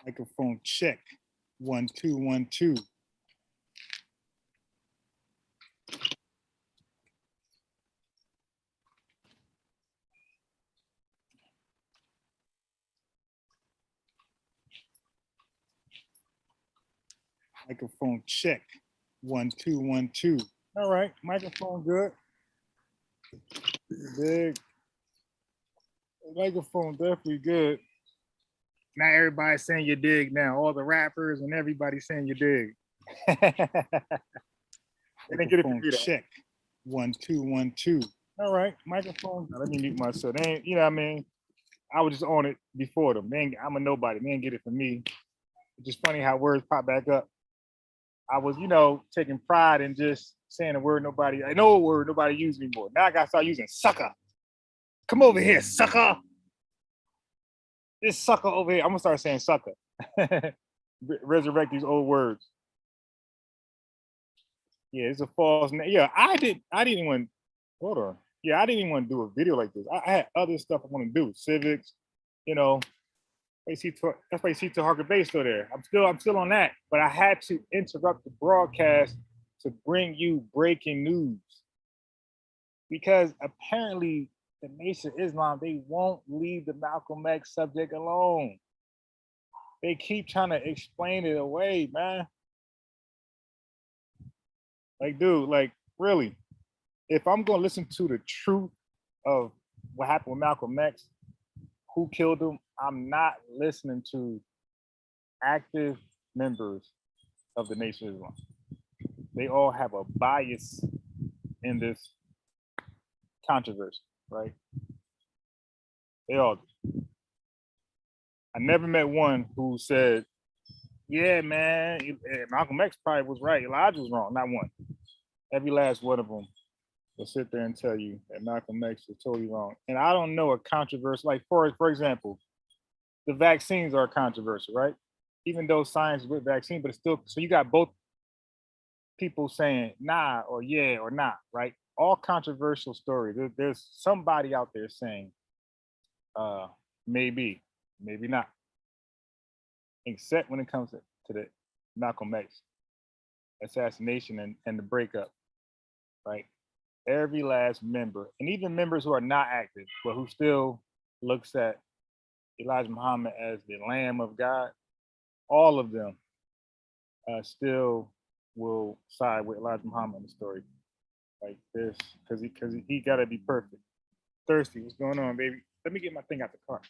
Microphone check. 1 2 1 2. Microphone check. 1 2 1 2. All right, microphone good. Big. Microphone definitely good. Now everybody's saying you dig now. All the rappers and everybody's saying you dig. They didn't get it from me, check. 1 2 1 2. All right, microphone. Now, let me mute myself. They ain't, you know what I mean? I was just on it before them. I'm a nobody. They didn't get it from me. It's just funny how words pop back up. I was, taking pride in just saying a word I know a word nobody uses anymore. Now I got to start using sucker. Come over here, sucker. This sucker over here. I'm going to start saying sucker. Resurrect these old words. Yeah, it's a false name. Yeah, I didn't even, hold on. Yeah, I didn't even want to do a video like this. I had other stuff I want to do. Civics, that's why you see to Harker Bay still there. I'm still on that, but I had to interrupt the broadcast to bring you breaking news because apparently the Nation of Islam, they won't leave the Malcolm X subject alone. They keep trying to explain it away, man. Like, dude, really, if I'm gonna listen to the truth of what happened with Malcolm X, who killed him, I'm not listening to active members of the Nation of Islam. They all have a bias in this controversy, right? They all do. I never met one who said, yeah, man, Malcolm X probably was right. Elijah was wrong. Not one. Every last one of them will sit there and tell you that Malcolm X is totally wrong. And I don't know a controversy, like for example, the vaccines are controversial, right? Even though science is with vaccine, but it's still, so you got both people saying nah or yeah or not, right? All controversial stories. There's somebody out there saying maybe not. Except when it comes to the Malcolm X assassination and the breakup, right? Every last member, and even members who are not active, but who still looks at Elijah Muhammad as the Lamb of God, all of them still will side with Elijah Muhammad in the story like this, because he gotta be perfect. Thirsty, what's going on, baby? Let me get my thing out the car.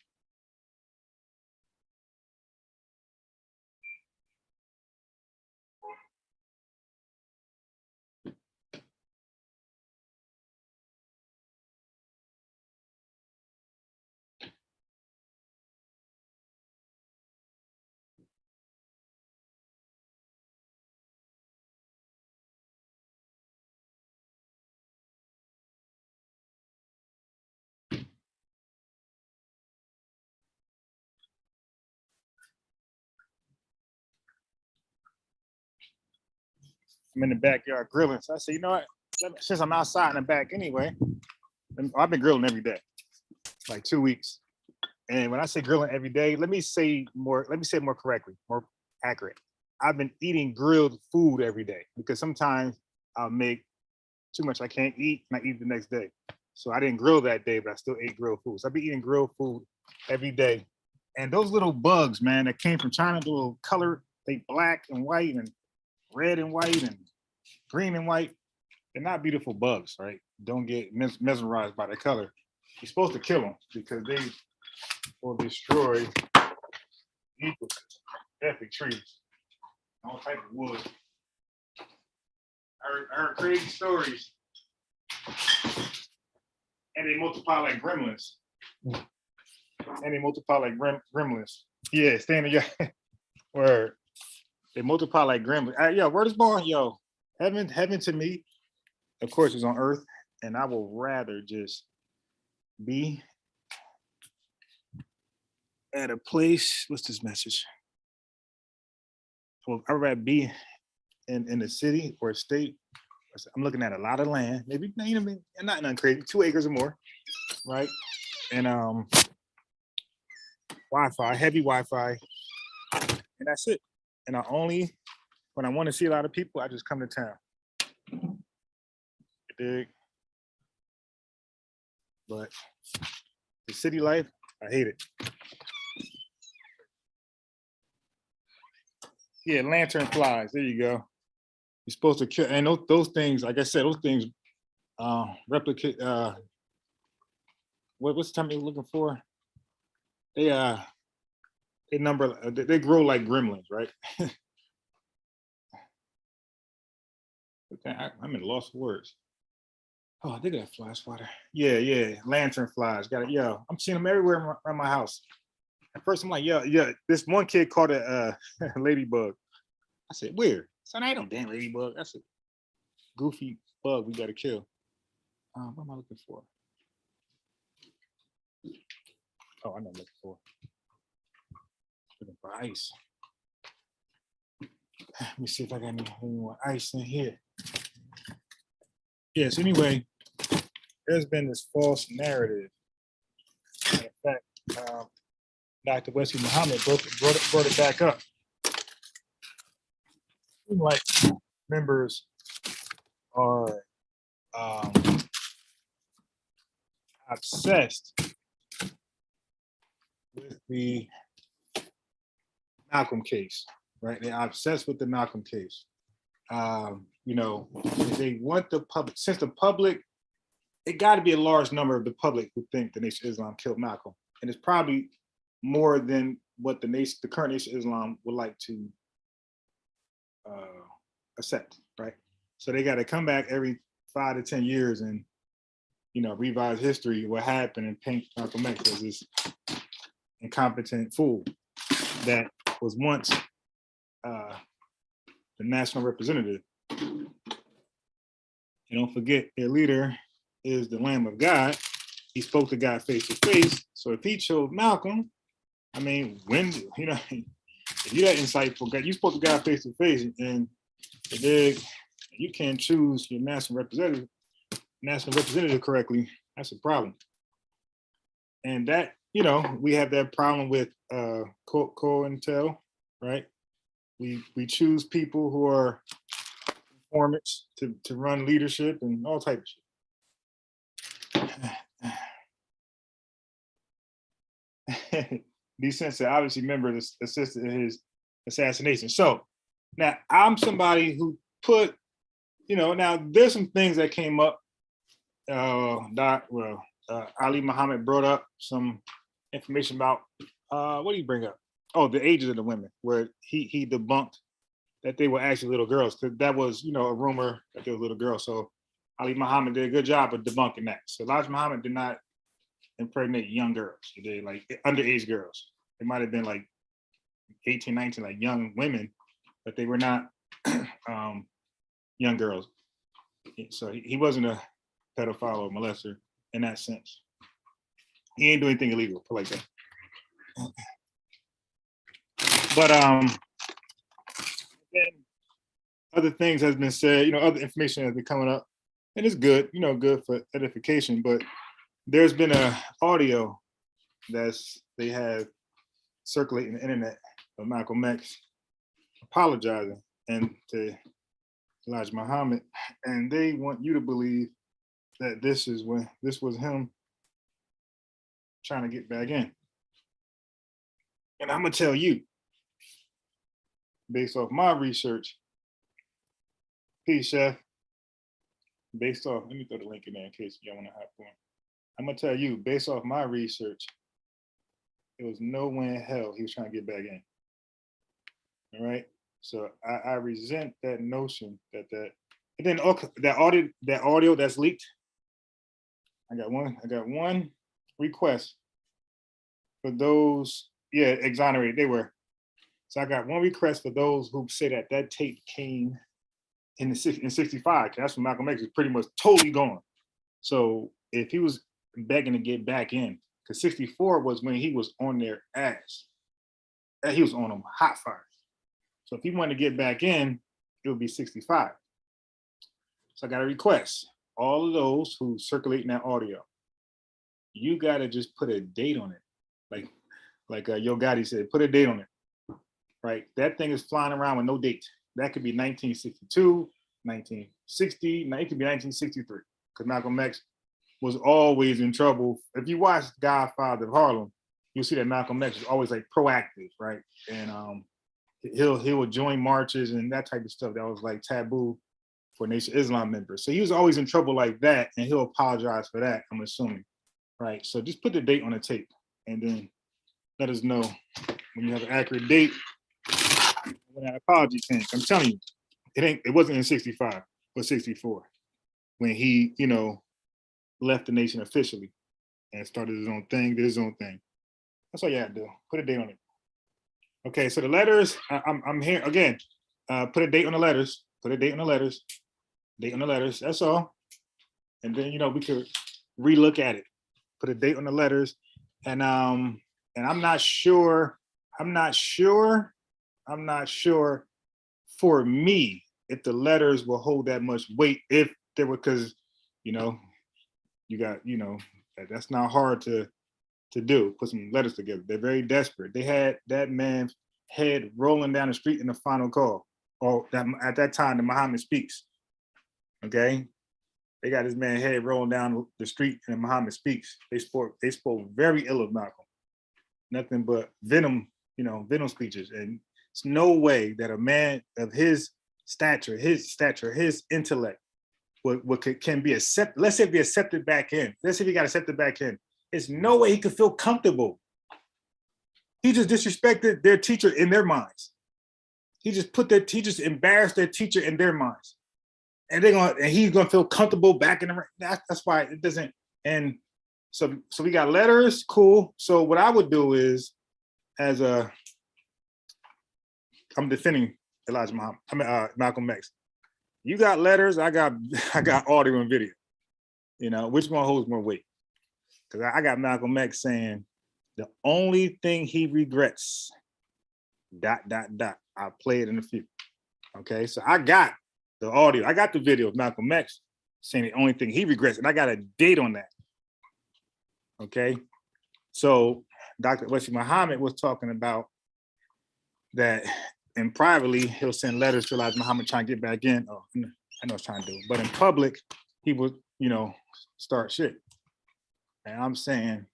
I'm in the backyard grilling. So I said, you know what? Since I'm outside in the back anyway, I've been grilling every day, like 2 weeks. And when I say grilling every day, let me say more correctly, more accurate. I've been eating grilled food every day because sometimes I'll make too much I can't eat and I eat the next day. So I didn't grill that day, but I still ate grilled food. So I've been eating grilled food every day. And those little bugs, man, that came from China, the little color, they black and white and red and white and green and white. They're not beautiful bugs, right? Don't get mesmerized by the color. You're supposed to kill them because they will destroy ecosystems, definitely trees, all type of wood. I heard crazy stories, and they multiply like gremlins. Yeah, stay in the yard. Where they multiply like gremlins. Yo, word is born. Yo, heaven to me, of course, is on earth, and I will rather just be at a place. What's this message? Well, I'd rather be in a city or a state. I'm looking at a lot of land, maybe not nothing crazy, 2 acres or more, right? And Wi-Fi, heavy Wi-Fi, and that's it. And I only, when I want to see a lot of people, I just come to town. You dig? But the city life, I hate it. Yeah, lantern flies. There you go. You're supposed to kill, and those things, like I said, those things replicate. What's the term you're looking for? They they grow like gremlins, right? I'm at a loss of words. Oh, they got fly swatter. Yeah, lantern flies. Got it. Yo, I'm seeing them everywhere around my house. At first, I'm like, yeah. This one kid caught a ladybug. I said, weird. Son, I ain't no damn ladybug. That's a goofy bug we gotta kill. What am I looking for? Oh, I know what I'm looking for. Looking for ice. Let me see if I got any more ice in here. Yes, anyway, there's been this false narrative. In fact, Dr. Wesley Muhammad brought it back up. Like members are obsessed with the Malcolm case, right? They're obsessed with the Malcolm case. You know, they want the public, since the public, it got to be a large number of the public who think the Nation of Islam killed Malcolm, and it's probably more than what the current Nation of Islam would like to accept, right? So they got to come back every 5 to 10 years and, you know, revise history, what happened, and paint Malcolm X as this incompetent fool that was once the national representative. And don't forget, their leader is the Lamb of God. He spoke to God face to face. So if he chose Malcolm, I mean, when, you know, if you're that insightful, God, you spoke to God face to face, and you can't choose your national representative correctly, that's a problem. And that, you know, we have that problem with COINTEL, right? We choose people who are informants to run leadership and all types of shit. These sense obviously members assisted in his assassination. So now I'm somebody who put, you know, now there's some things that came up. Ali Muhammad brought up some information about what did he bring up? Oh, the ages of the women, where he debunked that they were actually little girls. Because that was, you know, a rumor that they were little girls. So Ali Muhammad did a good job of debunking that. So Elijah Muhammad did not impregnate young girls. He did like underage girls. It might have been like 18, 19, like young women, but they were not young girls. So he wasn't a pedophile or molester in that sense. He ain't do anything illegal, put like that. But then other things has been said, you know, other information has been coming up, and it's good, you know, good for edification. But there's been a audio they have circulating the internet of Malcolm X apologizing and to Elijah Muhammad, and they want you to believe that this was him trying to get back in. And I'm gonna tell you, based off my research, peace, chef. Based off, let me throw the link in there in case y'all want to hop on. I'm gonna tell you, based off my research, there was no way in hell he was trying to get back in. All right. So I resent that notion that and then okay, that audio that's leaked. I got one request for those, exonerated. They were. So I got one request for those who say that tape came in 65. That's when Malcolm X is pretty much totally gone. So if he was begging to get back in, because 64 was when he was on their ass. He was on them hot fire. So if he wanted to get back in, it would be 65. So I got a request. All of those who circulating that audio, you gotta just put a date on it. Like Yo Gotti said, put a date on it. right? That thing is flying around with no date. That could be 1962, 1960, it could be 1963, because Malcolm X was always in trouble. If you watch Godfather of Harlem, you'll see that Malcolm X was always like proactive, right? And he would join marches and that type of stuff that was like taboo for Nation of Islam members. So he was always in trouble like that, and he'll apologize for that, I'm assuming, right? So just put the date on the tape, and then let us know when you have an accurate date when that apology came. I'm telling you, it wasn't in 65 or 64 when he, left the nation officially and started his own thing, did his own thing. That's all you have to do. Put a date on it. Okay, so the letters, I'm here again. Put a date on the letters. Put a date on the letters. Date on the letters. That's all. And then we could relook at it. Put a date on the letters, and I'm not sure. I'm not sure for me if the letters will hold that much weight if there were, because you got that's not hard to do. Put some letters together. They're very desperate. They had that man's head rolling down the street in the final call, or at that time the Muhammad Speaks. Okay, they got this man head rolling down the street in the Muhammad Speaks. They spoke very ill of Malcolm. Nothing but venom speeches. And it's no way that a man of his stature, his intellect can be accepted. Let's say be accepted back in. Let's say he got accepted back in. There's no way he could feel comfortable. He just disrespected their teacher in their minds. He just embarrassed their teacher in their minds. And he's gonna feel comfortable back in the ring. That's why it doesn't. And so we got letters, cool. So what I would do is, I'm defending Malcolm X. You got letters, I got audio and video. Which one holds more weight? Because I got Malcolm X saying the only thing he regrets, ... I'll play it in a few. Okay, so I got the audio, I got the video of Malcolm X saying the only thing he regrets, and I got a date on that. Okay, so Dr. Wesley Muhammad was talking about that, and privately he'll send letters to Elijah Muhammad trying to get back in. Oh, I know what trying to do, but in public he would, start shit. And I'm saying,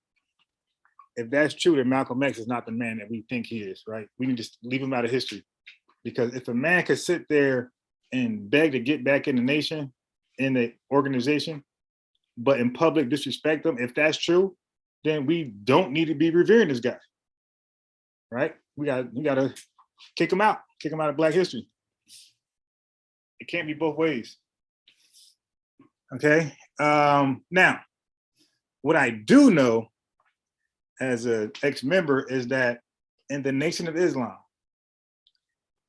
if that's true, then Malcolm X is not the man that we think he is, right? We need to leave him out of history, because if a man could sit there and beg to get back in the nation, in the organization, but in public disrespect them, if that's true, then we don't need to be revering this guy, right? We gotta kick him out of Black history. It can't be both ways. Okay. Now, what I do know as an ex-member is that in the Nation of Islam,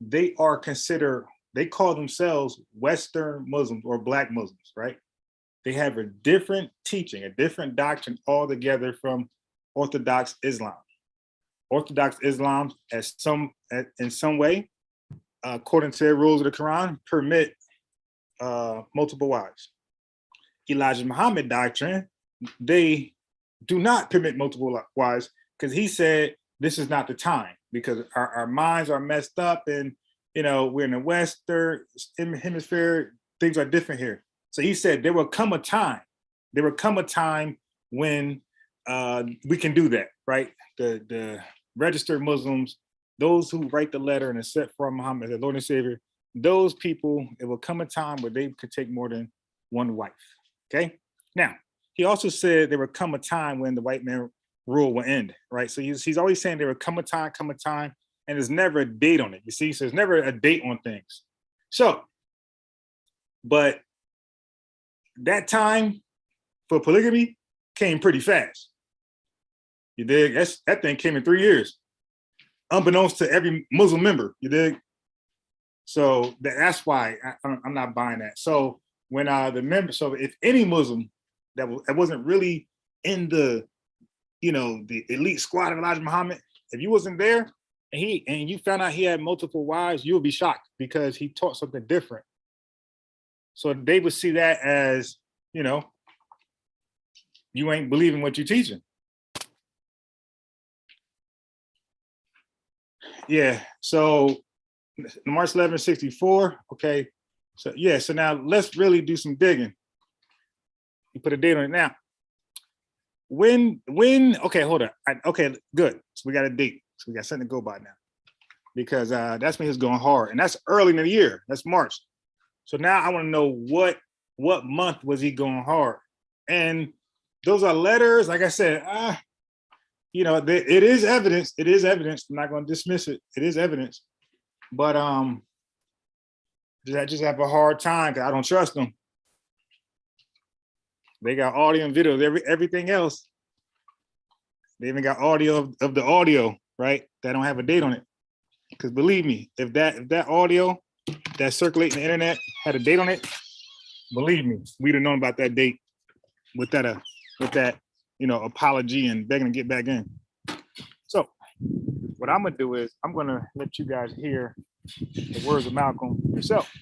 they call themselves Western Muslims or Black Muslims, right? They have a different teaching, a different doctrine altogether from Orthodox Islam. Orthodox Islam, in some way, according to their rules of the Quran, permit multiple wives. Elijah Muhammad doctrine, they do not permit multiple wives, because he said this is not the time, because our minds are messed up, and we're in the Western hemisphere, things are different here. So he said there will come a time when we can do that, right? The registered Muslims, those who write the letter and accept from Muhammad as their Lord and Savior, those people, it will come a time where they could take more than one wife. Okay. Now, he also said there would come a time when the white man rule will end, right? So he's always saying there will come a time, and there's never a date on it. You see, so there's never a date on things. So, but that time for polygamy came pretty fast. You dig? That thing came in 3 years, unbeknownst to every Muslim member. You dig? So that's why I'm not buying that. So when so if any Muslim that wasn't really in the elite squad of Elijah Muhammad, if you wasn't there and you found out he had multiple wives, you would be shocked, because he taught something different. So they would see that as, you ain't believing what you're teaching. Yeah. So March 11, 64. Okay. So yeah. So now let's really do some digging. You put a date on it now. When, okay, hold on. Okay, good. So we got a date. So we got something to go by now. Because that's when he's going hard. And that's early in the year. That's March. So now I want to know what month was he going hard? And those are letters. Like I said, you know, it is evidence. It is evidence. I'm not going to dismiss it. It is evidence. But I just have a hard time because I don't trust them. They got audio and video, everything else. They even got audio of the audio, right? That don't have a date on it. Because believe me, if that audio that's circulating the internet had a date on it, believe me, we'd have known about that date with that, you know, apology and begging to get back in. So what I'm gonna do is I'm gonna let you guys hear the words of Malcolm yourself.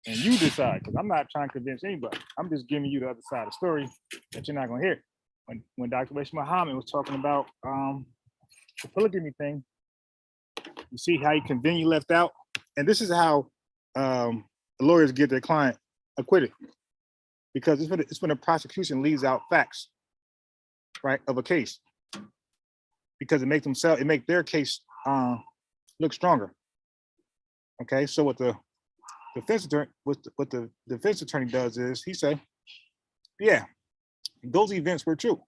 And you decide, because I'm not trying to convince anybody. I'm just giving you the other side of the story that you're not gonna hear. When Dr. Bashir Muhammad was talking about the polygamy thing, you see how he conveniently left out? And this is how lawyers get their client acquitted. Because it's when the prosecution leaves out facts, right, of a case. Because it makes their case look stronger. Okay, so what the defense attorney does is he say, yeah, those events were true.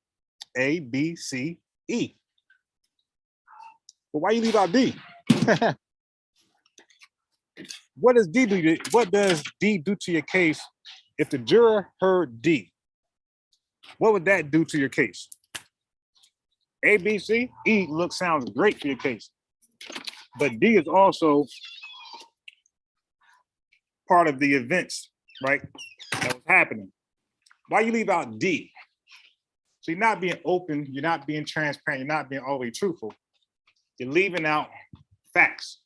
A, B, C, E. But why you leave out D? What does D do to your case if the juror heard D? What would that do to your case? A, B, C, E sounds great for your case. But D is also part of the events, right, that was happening. Why you leave out D? So you're not being open, you're not being transparent, you're not being all the way truthful. You're leaving out facts.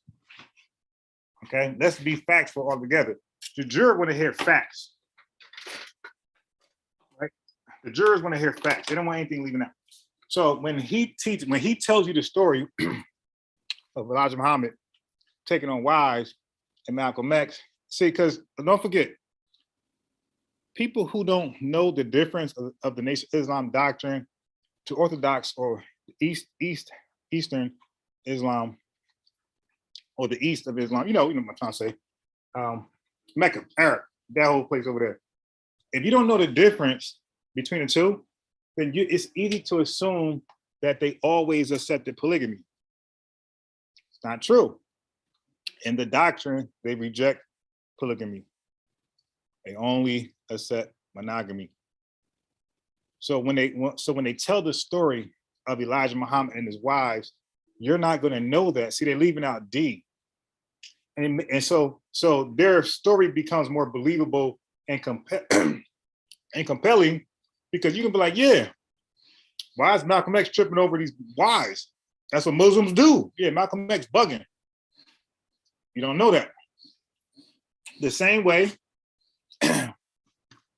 Okay, let's be factful altogether. The juror want to hear facts, right? The jurors want to hear facts. They don't want anything leaving out. So when he tells you the story of Elijah Muhammad taking on wives and Malcolm X, see, because don't forget, people who don't know the difference of the Nation of Islam doctrine to Orthodox or Eastern Islam, or the east of Islam, you know what I'm trying to say, Mecca, Arab, that whole place over there. If you don't know the difference between the two, then it's easy to assume that they always accepted polygamy. It's not true. In the doctrine, they reject polygamy. They only accept monogamy. So when they tell the story of Elijah Muhammad and his wives, you're not going to know that. See, they're leaving out D. And so their story becomes more believable and compelling because you can be like, yeah, why is Malcolm X tripping over these wives? That's what Muslims do. Yeah, Malcolm X bugging. You don't know that. The same way,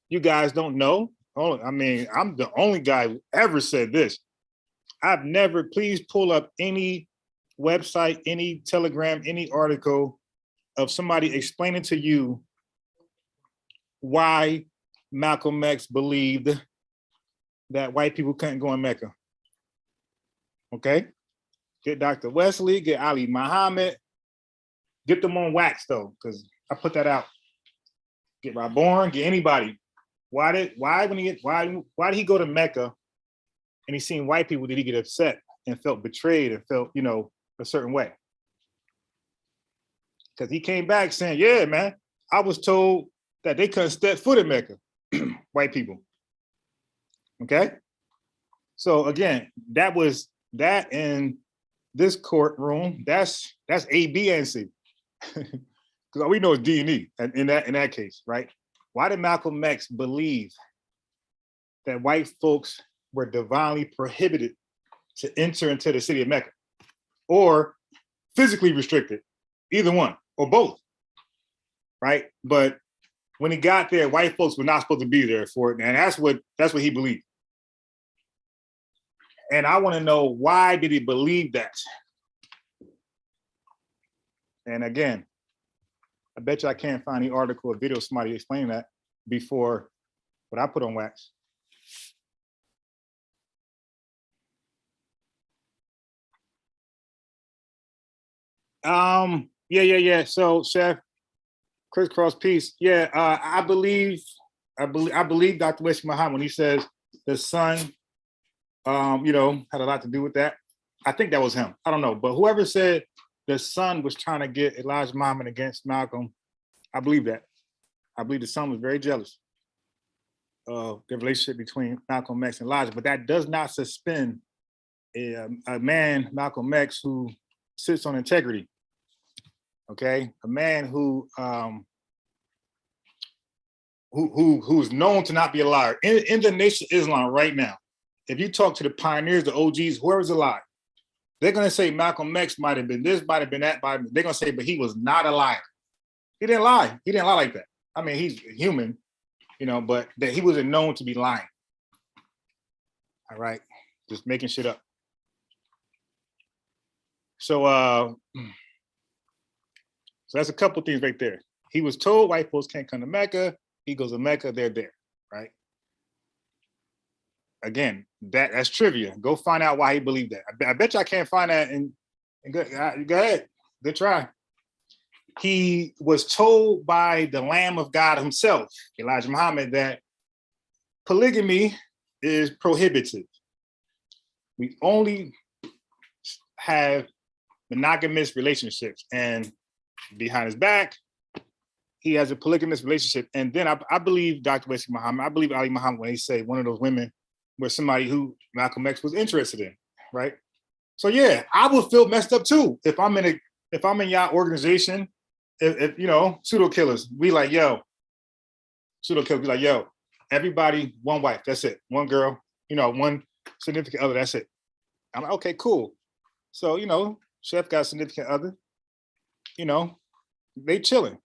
you guys don't know. I mean, I'm the only guy who ever said this. I've never, please pull up any website, any telegram, any article of somebody explaining to you why Malcolm X believed that white people couldn't go in Mecca. Okay? Get Dr. Wesley, get Ali Muhammad, get them on wax though, because I put that out. Get Raborn, get anybody. Why did he go to Mecca and he seen white people, did he get upset and felt betrayed and felt, you know, a certain way? Because he came back saying, yeah, man, I was told that they couldn't step foot in Mecca, white people. Okay? So again, that in this courtroom, that's A, B, and C. Because all we know is D and E in that case, right? Why did Malcolm X believe that white folks were divinely prohibited to enter into the city of Mecca, or physically restricted, either one or both, right? But when he got there, white folks were not supposed to be there for it, and that's what he believed. And I want to know, why did he believe that? And again, I bet you I can't find any article or video of somebody explaining that before what I put on wax. Yeah. So, Chef, crisscross piece. Yeah, I believe Dr. Wesley Muhammad when he says the son, had a lot to do with that. I think that was him. I don't know, but whoever said the son was trying to get Elijah Muhammad against Malcolm, I believe that. I believe the son was very jealous of the relationship between Malcolm X and Elijah, but that does not suspend a man, Malcolm X, who sits on integrity. Okay, a man who's known to not be a liar. In the Nation of Islam right now, if you talk to the pioneers, the OGs, whoever's alive, they're gonna say Malcolm X might have been this, might have been that, they're gonna say, but he was not a liar. He didn't lie. He didn't lie like that. I mean, he's human, but that he wasn't known to be lying. All right, just making shit up. So that's a couple things right there. He was told white folks can't come to Mecca. He goes to Mecca, they're there, right? Again, that's trivia. Go find out why he believed that. I bet you I can't find that. And go ahead, good try. He was told by the Lamb of God himself, Elijah Muhammad, that polygamy is prohibited. We only have monogamous relationships, and behind his back, he has a polygamous relationship. And then I believe Dr. Wesley Muhammad, I believe Ali Muhammad when he say one of those women was somebody who Malcolm X was interested in, right? So yeah, I would feel messed up too if I'm in your organization, if pseudo killers, we like, yo, pseudo killers be like, yo, everybody, one wife, that's it, one girl, one significant other, that's it. I'm like, okay, cool. So Chef got a significant other, they chilling.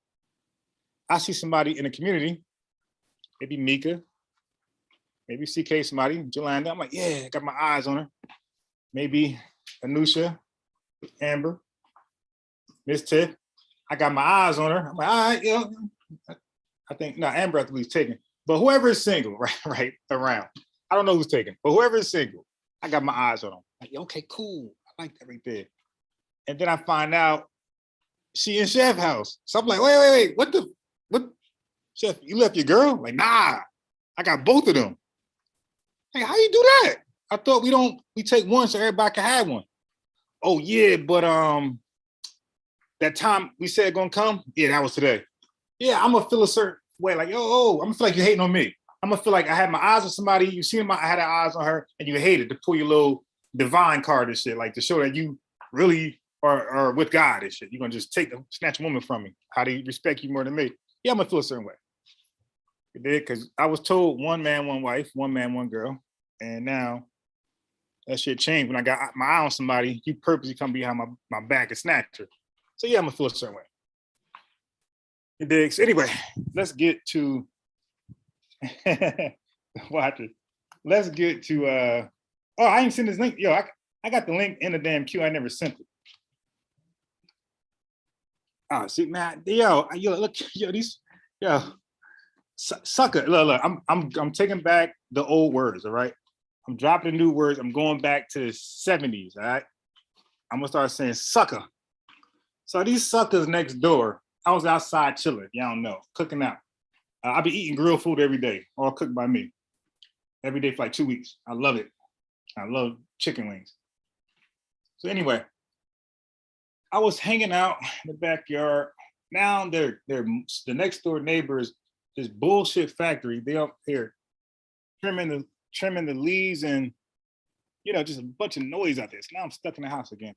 I see somebody in the community, maybe Mika, maybe CK, somebody, Jolanda. I'm like, yeah, I got my eyes on her. Maybe Anusha, Amber, Miss Tiff. I got my eyes on her. I'm like, all right, I think, no, Amber I think he's taken. But whoever is single, right around. I don't know who's taken, but whoever is single, I got my eyes on them. Like, okay, cool. I like that right there. And then I find out she in Chef house. So I'm like, wait, what? Chef, you left your girl? Like, nah, I got both of them. Hey, how you do that? I thought we take one so everybody can have one. Oh yeah, but that time we said gonna come, yeah, that was today. Yeah, I'm gonna feel a certain way, like, I'm gonna feel like you're hating on me. I'm gonna feel like I had my eyes on somebody, you seen I had eyes on her, and you hated to pull your little divine card and shit, like to show that you really are with God and shit. You're gonna just snatch a woman from me. How do you respect you more than me? Yeah, I'm gonna feel a certain way. It did, because I was told one man, one wife, one man, one girl. And now that shit changed. When I got my eye on somebody, you purposely come behind my back and snatch her. So yeah, I'm gonna feel a certain way. It did. So anyway, let's get to watch it. Let's get to I ain't sent this link. Yo, I got the link in the damn queue. I never sent it. Oh, see, man, yo, look, sucker. Look, I'm taking back the old words, all right? I'm dropping the new words. I'm going back to the 70s, all right? I'm gonna start saying sucker. So these suckers next door, I was outside chilling, y'all don't know, cooking out. I be eating grilled food every day, all cooked by me. Every day for like 2 weeks. I love it. I love chicken wings. So anyway, I was hanging out in the backyard. Now they're the next door neighbors, this bullshit factory. They up here trimming the leaves and just a bunch of noise out there. So now I'm stuck in the house again.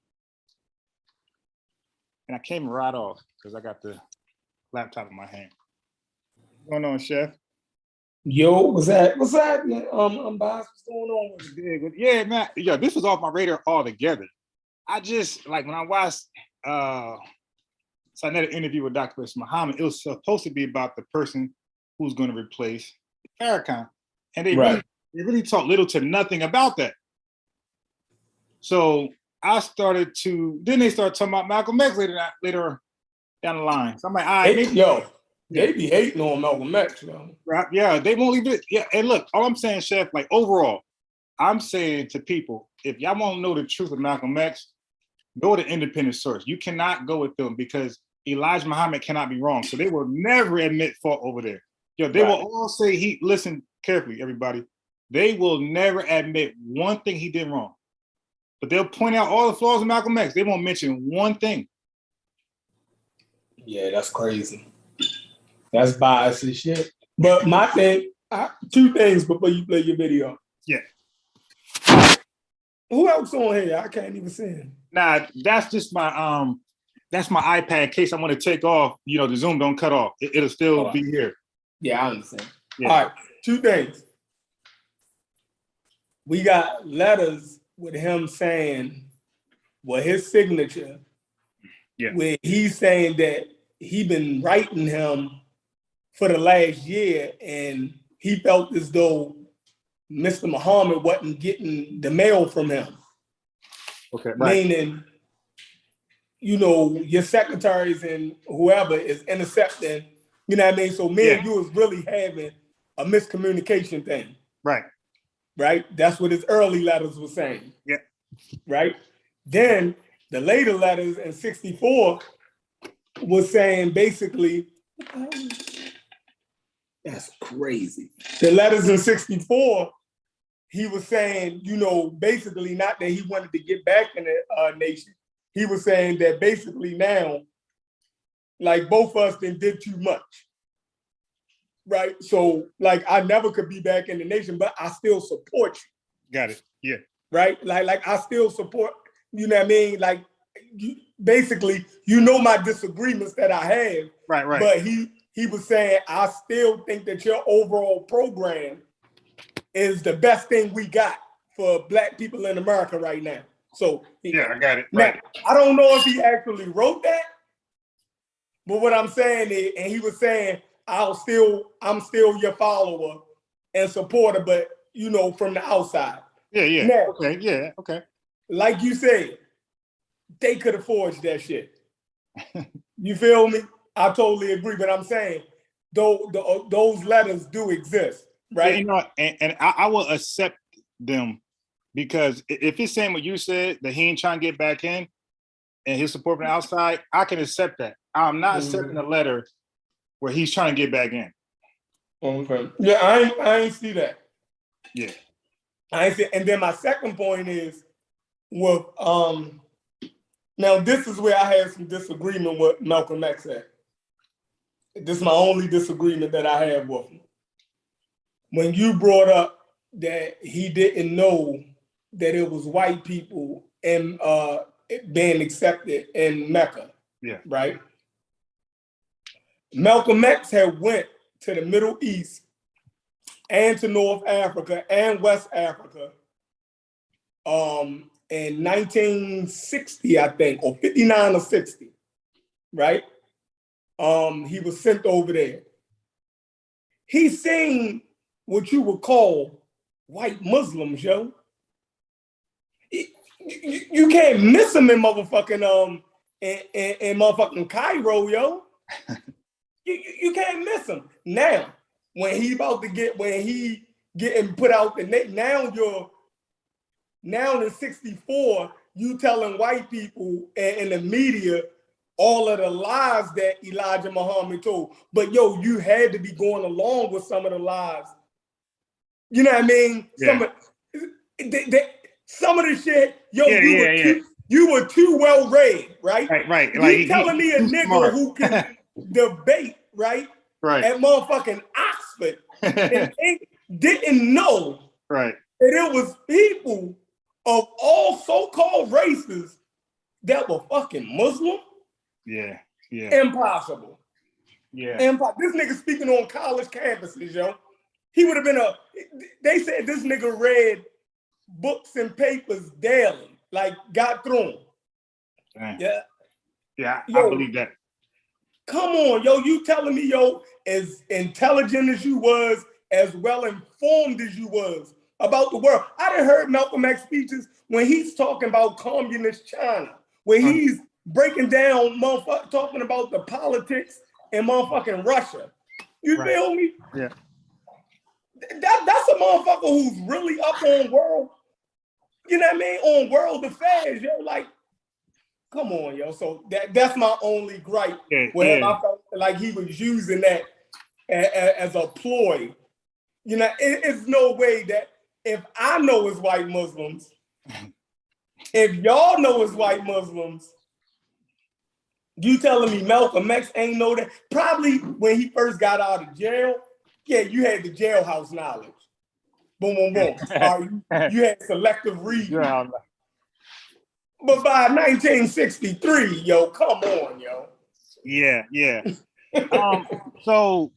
And I came right off because I got the laptop in my hand. What's going on, Chef? Yo, what's that? What's happening? I'm Boss. What's going on? Yeah, man. Yeah, this was off my radar altogether. I just when I watched so I did an interview with Dr. Wesley Muhammad. It was supposed to be about the person who's going to replace Farrakhan. And they really talked little to nothing about that. So I started to, then they started talking about Malcolm X later down the line. So I'm like, all right, maybe, they be hating on Malcolm X, yo. right? Yeah, they won't leave it. Yeah, and look, all I'm saying, Chef, like overall, I'm saying to people, if y'all want to know the truth of Malcolm X, go to independent source. You cannot go with them because Elijah Muhammad cannot be wrong. So they will never admit fault over there. Yo, they will all say listen carefully, everybody. They will never admit one thing he did wrong. But they'll point out all the flaws of Malcolm X. They won't mention one thing. Yeah, that's crazy. That's biased as shit. But my thing, two things before you play your video. Yeah. Who else on here? I can't even see him. Nah, that's just my iPad in case I want to take off. You know, the Zoom don't cut off. It'll still be here. Yeah, I understand. Yeah. All right, two things. We got letters with him saying, well, his signature, where he's saying that he been writing him for the last year and he felt as though Mr. Muhammad wasn't getting the mail from him. Okay, right. Meaning, you know, your secretaries and whoever is intercepting, you know what I mean? So me and you was really having a miscommunication thing. Right. Right? That's what his early letters were saying. Yeah. Right? Then the later letters in 64 was saying basically, that's crazy. The letters in 64, he was saying, you know, basically not that he wanted to get back in the nation. He was saying that basically now, like both of us did too much. Right? So like I never could be back in the nation, but I still support you. Got it. Yeah. Right? Like I still support, you know what I mean? Like basically, you know my disagreements that I have. Right. But he was saying, I still think that your overall program is the best thing we got for Black people in America right now. So I got it. Right. Now, I don't know if he actually wrote that, but what I'm saying is, and he was saying, I'm still your follower and supporter, but you know, from the outside. Yeah. Now, Okay. Like you said, they could have forged that shit. You feel me? I totally agree, but I'm saying those letters do exist, right? Yeah, you know, and I will accept them because if it's saying what you said, that he ain't trying to get back in and his support from the outside, I can accept that. I'm not accepting a letter where he's trying to get back in. Okay. Yeah, I ain't see that. Yeah. I ain't see, and then my second point is with now this is where I had some disagreement with Malcolm X at. This is my only disagreement that I have with him. When you brought up that he didn't know that it was white people and being accepted in Mecca. Yeah. Right? Malcolm X had went to the Middle East and to North Africa and West Africa in 1960, I think, or 59 or 60, right? He was sent over there. He seen what you would call white Muslims, yo. You can't miss them in motherfucking in motherfucking Cairo, yo. You can't miss him. Now, when he getting put out now in 64, you telling white people in the media all of the lies that Elijah Muhammad told. But yo, you had to be going along with some of the lies. You know what I mean? Yeah. Some of the shit, yo, you were too well read, right? Right. You like telling me a nigga who can debate, right? Right. At motherfucking Oxford and didn't know right. that it was people of all so-called races that were fucking Muslim? Yeah. Impossible. Yeah. This nigga speaking on college campuses, yo. He would have been they said this nigga read books and papers daily, like got through them. Dang. Yeah. Yeah, yo, I believe that. Come on, yo, you telling me, yo, as intelligent as you was, as well informed as you was about the world. I done heard Malcolm X speeches when he's talking about communist China, where he's breaking down motherfucker talking about the politics in motherfucking Russia. You feel me? Yeah. That's a motherfucker who's really up on world, you know what I mean? On world affairs, yo. Like, come on, yo. So that's my only gripe with him. I felt like he was using that as a ploy. You know, it's no way that if I know it's white Muslims, if y'all know it's white Muslims, you telling me Malcolm X ain't know that? Probably when he first got out of jail, yeah, you had the jailhouse knowledge. Boom, boom, boom. You had selective reading. Yeah. But by 1963, yo, come on, yo. Yeah. So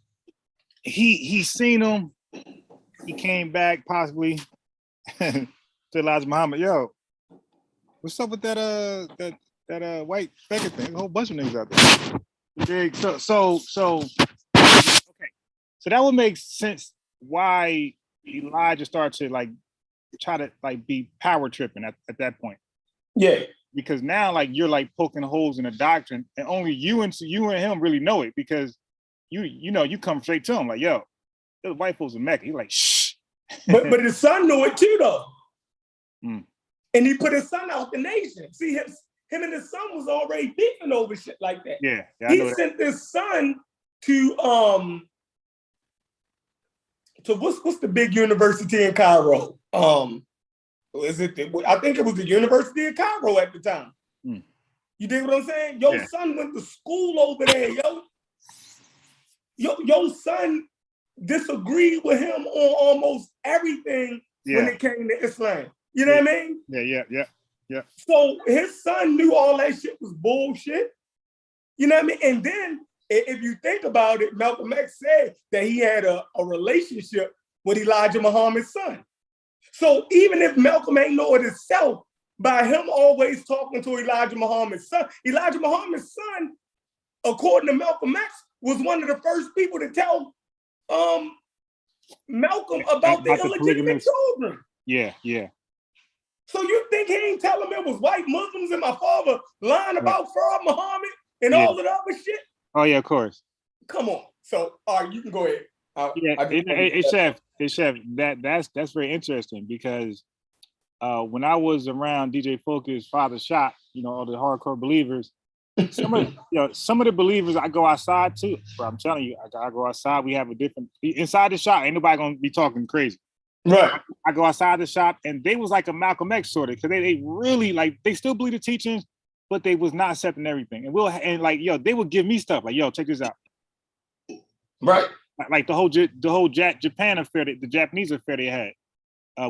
he seen him. He came back possibly to Elijah Muhammad. Yo, what's up with that white Becker thing? A whole bunch of niggas out there. So okay. So that would make sense why Elijah started to like try to like be power tripping at that point. Yeah. Because now like you're like poking holes in the doctrine, and only you and him really know it, because you know you come straight to him like, yo, the white folks in Mecca. He's like, shh. but his son knew it too though. Mm. And he put his son out the nation. See, him and his son was already beefing over shit like that. Yeah, he sent his son to what's the big university in Cairo? Is it? I think it was the University of Cairo at the time. Mm. You dig what I'm saying? Your son went to school over there, yo. Your son disagreed with him on almost everything when it came to Islam. You know what I mean? Yeah. So his son knew all that shit was bullshit. You know what I mean? And then if you think about it, Malcolm X said that he had a relationship with Elijah Muhammad's son. So even if Malcolm ain't know it himself, by him always talking to Elijah Muhammad's son, according to Malcolm X, was one of the first people to tell Malcolm about the illegitimate children. Yeah. So you think he ain't tell him it was white Muslims and my father lying about Farah Muhammad and all of the other shit? Oh yeah, of course. Come on. So all right, you can go ahead. Chef, that's very interesting, because when I was around DJ Focus, Father Shot, all the hardcore believers, some of the believers, I go outside too. Bro, I'm telling you, I go outside. We have a different inside the shop. Ain't nobody gonna be talking crazy. Right. I go outside the shop, and they was like a Malcolm X sort of, because they really like, they still believe the teachings, but they was not accepting everything. And they would give me stuff like, yo, check this out. Right. Like the whole Japan affair, the Japanese affair they had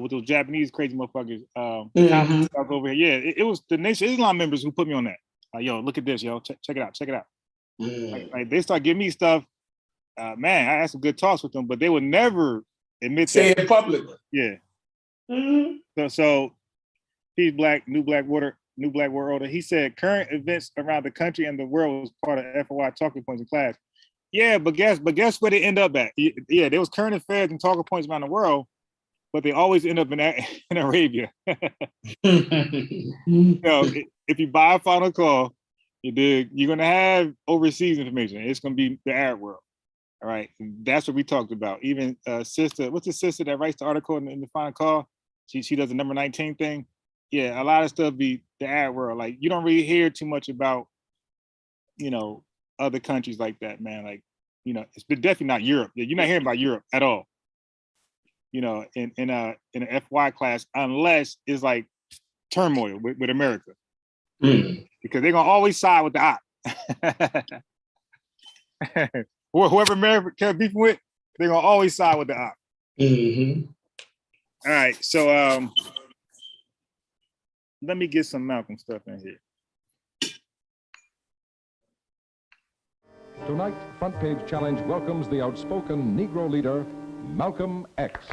with those Japanese crazy motherfuckers. Over here. Yeah, it was the Nation Islam members who put me on that. Like, yo, look at this, yo, check it out. Like they start giving me stuff. Man, I had some good talks with them, but they would never admit say it publicly. Yeah. So he's black, new black world order. He said current events around the country and the world was part of FOI talking points in class. Yeah, but guess where they end up at? Yeah, there was current affairs and talking points around the world, but they always end up in Arabia. If you buy a Final Call, you're gonna have overseas information. It's gonna be the Arab world. All right, and that's what we talked about. Even sister, what's the sister that writes the article in the Final Call? She does the number 19 thing. Yeah, a lot of stuff be the Arab world. Like, you don't really hear too much about, other countries like that, man. Like, it's definitely not Europe. You're not hearing about Europe at all. In an FY class, unless it's like turmoil with America, because they're gonna always side with the op. Whoever America can beef with, they're gonna always side with the op. All right, so let me get some Malcolm stuff in here. Tonight, Front Page Challenge welcomes the outspoken Negro leader, Malcolm X.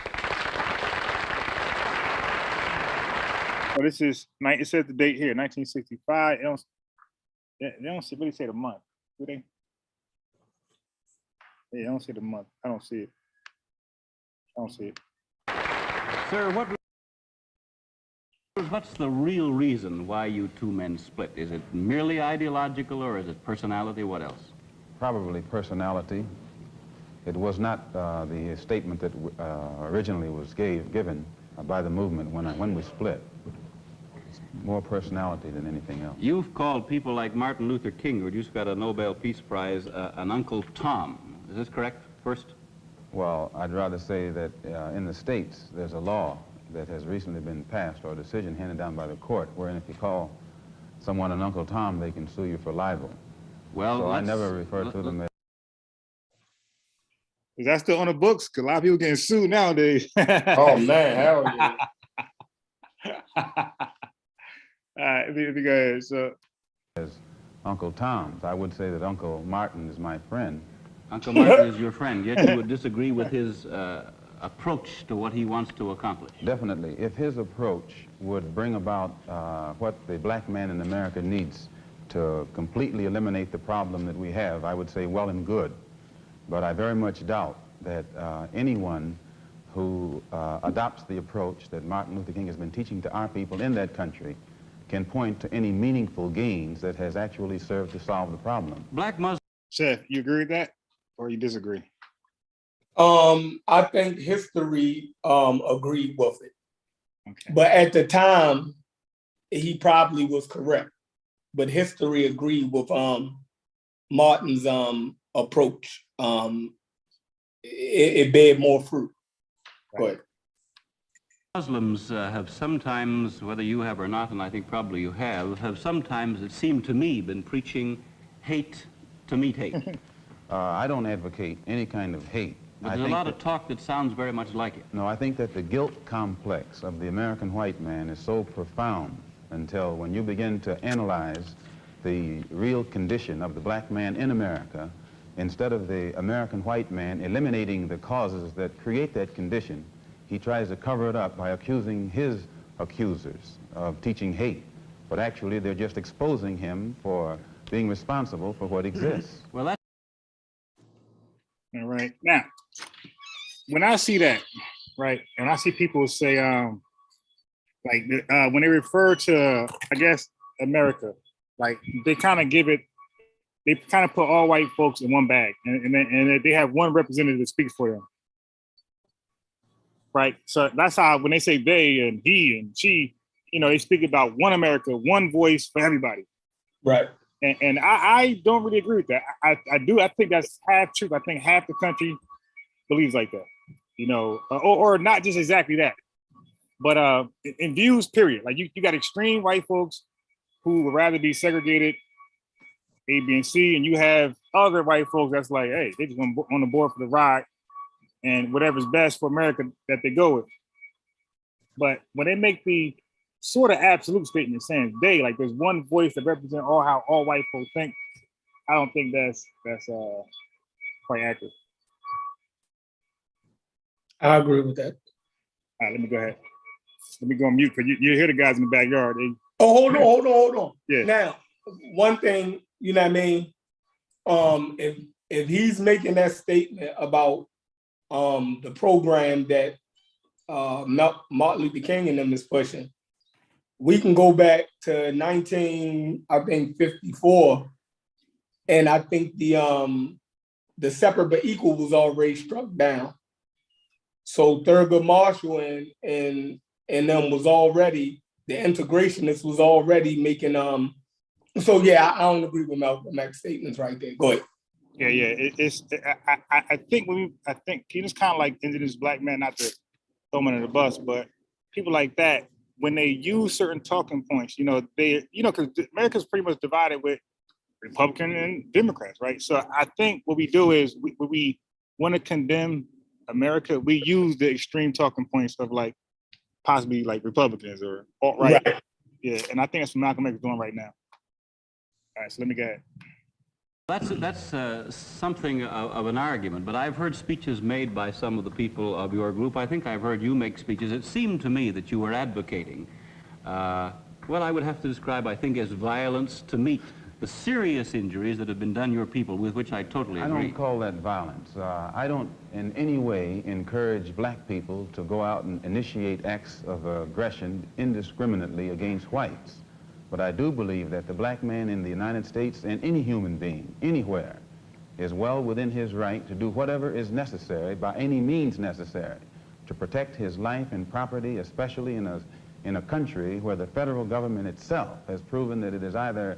So this is, it says the date here, 1965. They don't really say the month, do they? Yeah, I don't see the month. I don't see it. Sir, what What's the real reason why you two men split? Is it merely ideological, or is it personality? What else? Probably personality. It was not the statement that originally was given by the movement when we split. It's more personality than anything else. You've called people like Martin Luther King, who just got a Nobel Peace Prize, an Uncle Tom. Is this correct, first? Well, I'd rather say that in the States, there's a law that has recently been passed, or a decision handed down by the court, wherein if you call someone an Uncle Tom, they can sue you for libel. Well, so I never refer to them as... Is that still on the books? Because a lot of people getting sued nowadays. Oh man, hell yeah. All right, let me go ahead. So, as Uncle Tom's. I would say that Uncle Martin is my friend. Uncle Martin is your friend, yet you would disagree with his approach to what he wants to accomplish. Definitely. If his approach would bring about what the black man in America needs to completely eliminate the problem that we have, I would say well and good. But I very much doubt that anyone who adopts the approach that Martin Luther King has been teaching to our people in that country can point to any meaningful gains that has actually served to solve the problem. Black Muslims. Chef, you agree with that, or you disagree? I think history agreed with it. Okay. But at the time, he probably was correct. But history agreed with Martin's approach. It bear more fruit. Right. Muslims have sometimes, whether you have or not, and I think probably you have sometimes, it seemed to me, been preaching hate to meet hate. I don't advocate any kind of hate. But there's a lot of talk that sounds very much like it. No, I think that the guilt complex of the American white man is so profound until when you begin to analyze the real condition of the black man in America, instead of the American white man eliminating the causes that create that condition, he tries to cover it up by accusing his accusers of teaching hate. But actually, they're just exposing him for being responsible for what exists. Well, that's... All right. Now, when I see that, right, and I see people say, when they refer to, I guess, America, like they kind of give it, they kind of put all white folks in one bag, and they have one representative that speaks for them. Right. So that's how when they say they and he and she, they speak about one America, one voice for everybody. Right. And I don't really agree with that. I think that's half truth. I think half the country believes like that, or not just exactly that, but in views, period. Like you got extreme white folks who would rather be segregated, A, B, and C, and you have other white folks that's like, hey, they just on the board for the ride. And whatever's best for America that they go with. But when they make the sort of absolute statement saying they, like there's one voice that represents how all white folks think, I don't think that's quite accurate. I agree with that. All right, let me go ahead. Let me go on mute because you hear the guys in the backyard. Oh, hold on. Yeah. Now, one thing, you know what I mean? If he's making that statement about the program that Martin Luther King and them is pushing, we can go back to 1954, and I think the separate but equal was already struck down. So Thurgood Marshall and them was already, the integrationists was already making so yeah, I don't agree with Malcolm X's statements right there. Go ahead. Yeah. I think he just kind of like indigenous black men, not to throw them under the bus, but people like that, when they use certain talking points, because America's pretty much divided with Republican and Democrats, right? So I think what we do is we want to condemn America. We use the extreme talking points of like possibly like Republicans or alt-right. Right. Yeah, and I think that's what Malcolm X is doing right now. All right, so let me go ahead. That's something of an argument, but I've heard speeches made by some of the people of your group. I think I've heard you make speeches. It seemed to me that you were advocating, well, I would have to describe, I think, as violence to meet the serious injuries that have been done your people, with which I totally I agree. don't call that violence. I don't in any way encourage black people to go out and initiate acts of aggression indiscriminately against whites. But I do believe that the black man in the United States and any human being, anywhere, is well within his right to do whatever is necessary, by any means necessary, to protect his life and property, especially in a country where the federal government itself has proven that it is either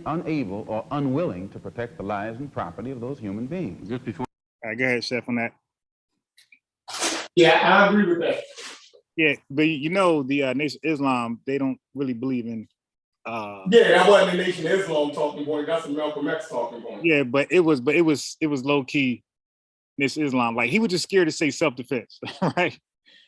unable or unwilling to protect the lives and property of those human beings. Just before. All right, go ahead, Chef, on that. Yeah, I agree with that. Yeah, but you know, the Nation of Islam, they don't really believe in. Yeah, that wasn't the Nation of Islam talking point. That's a Malcolm X talking point. Yeah, but it was low key Nation of Islam. Like, he was just scared to say self-defense, right?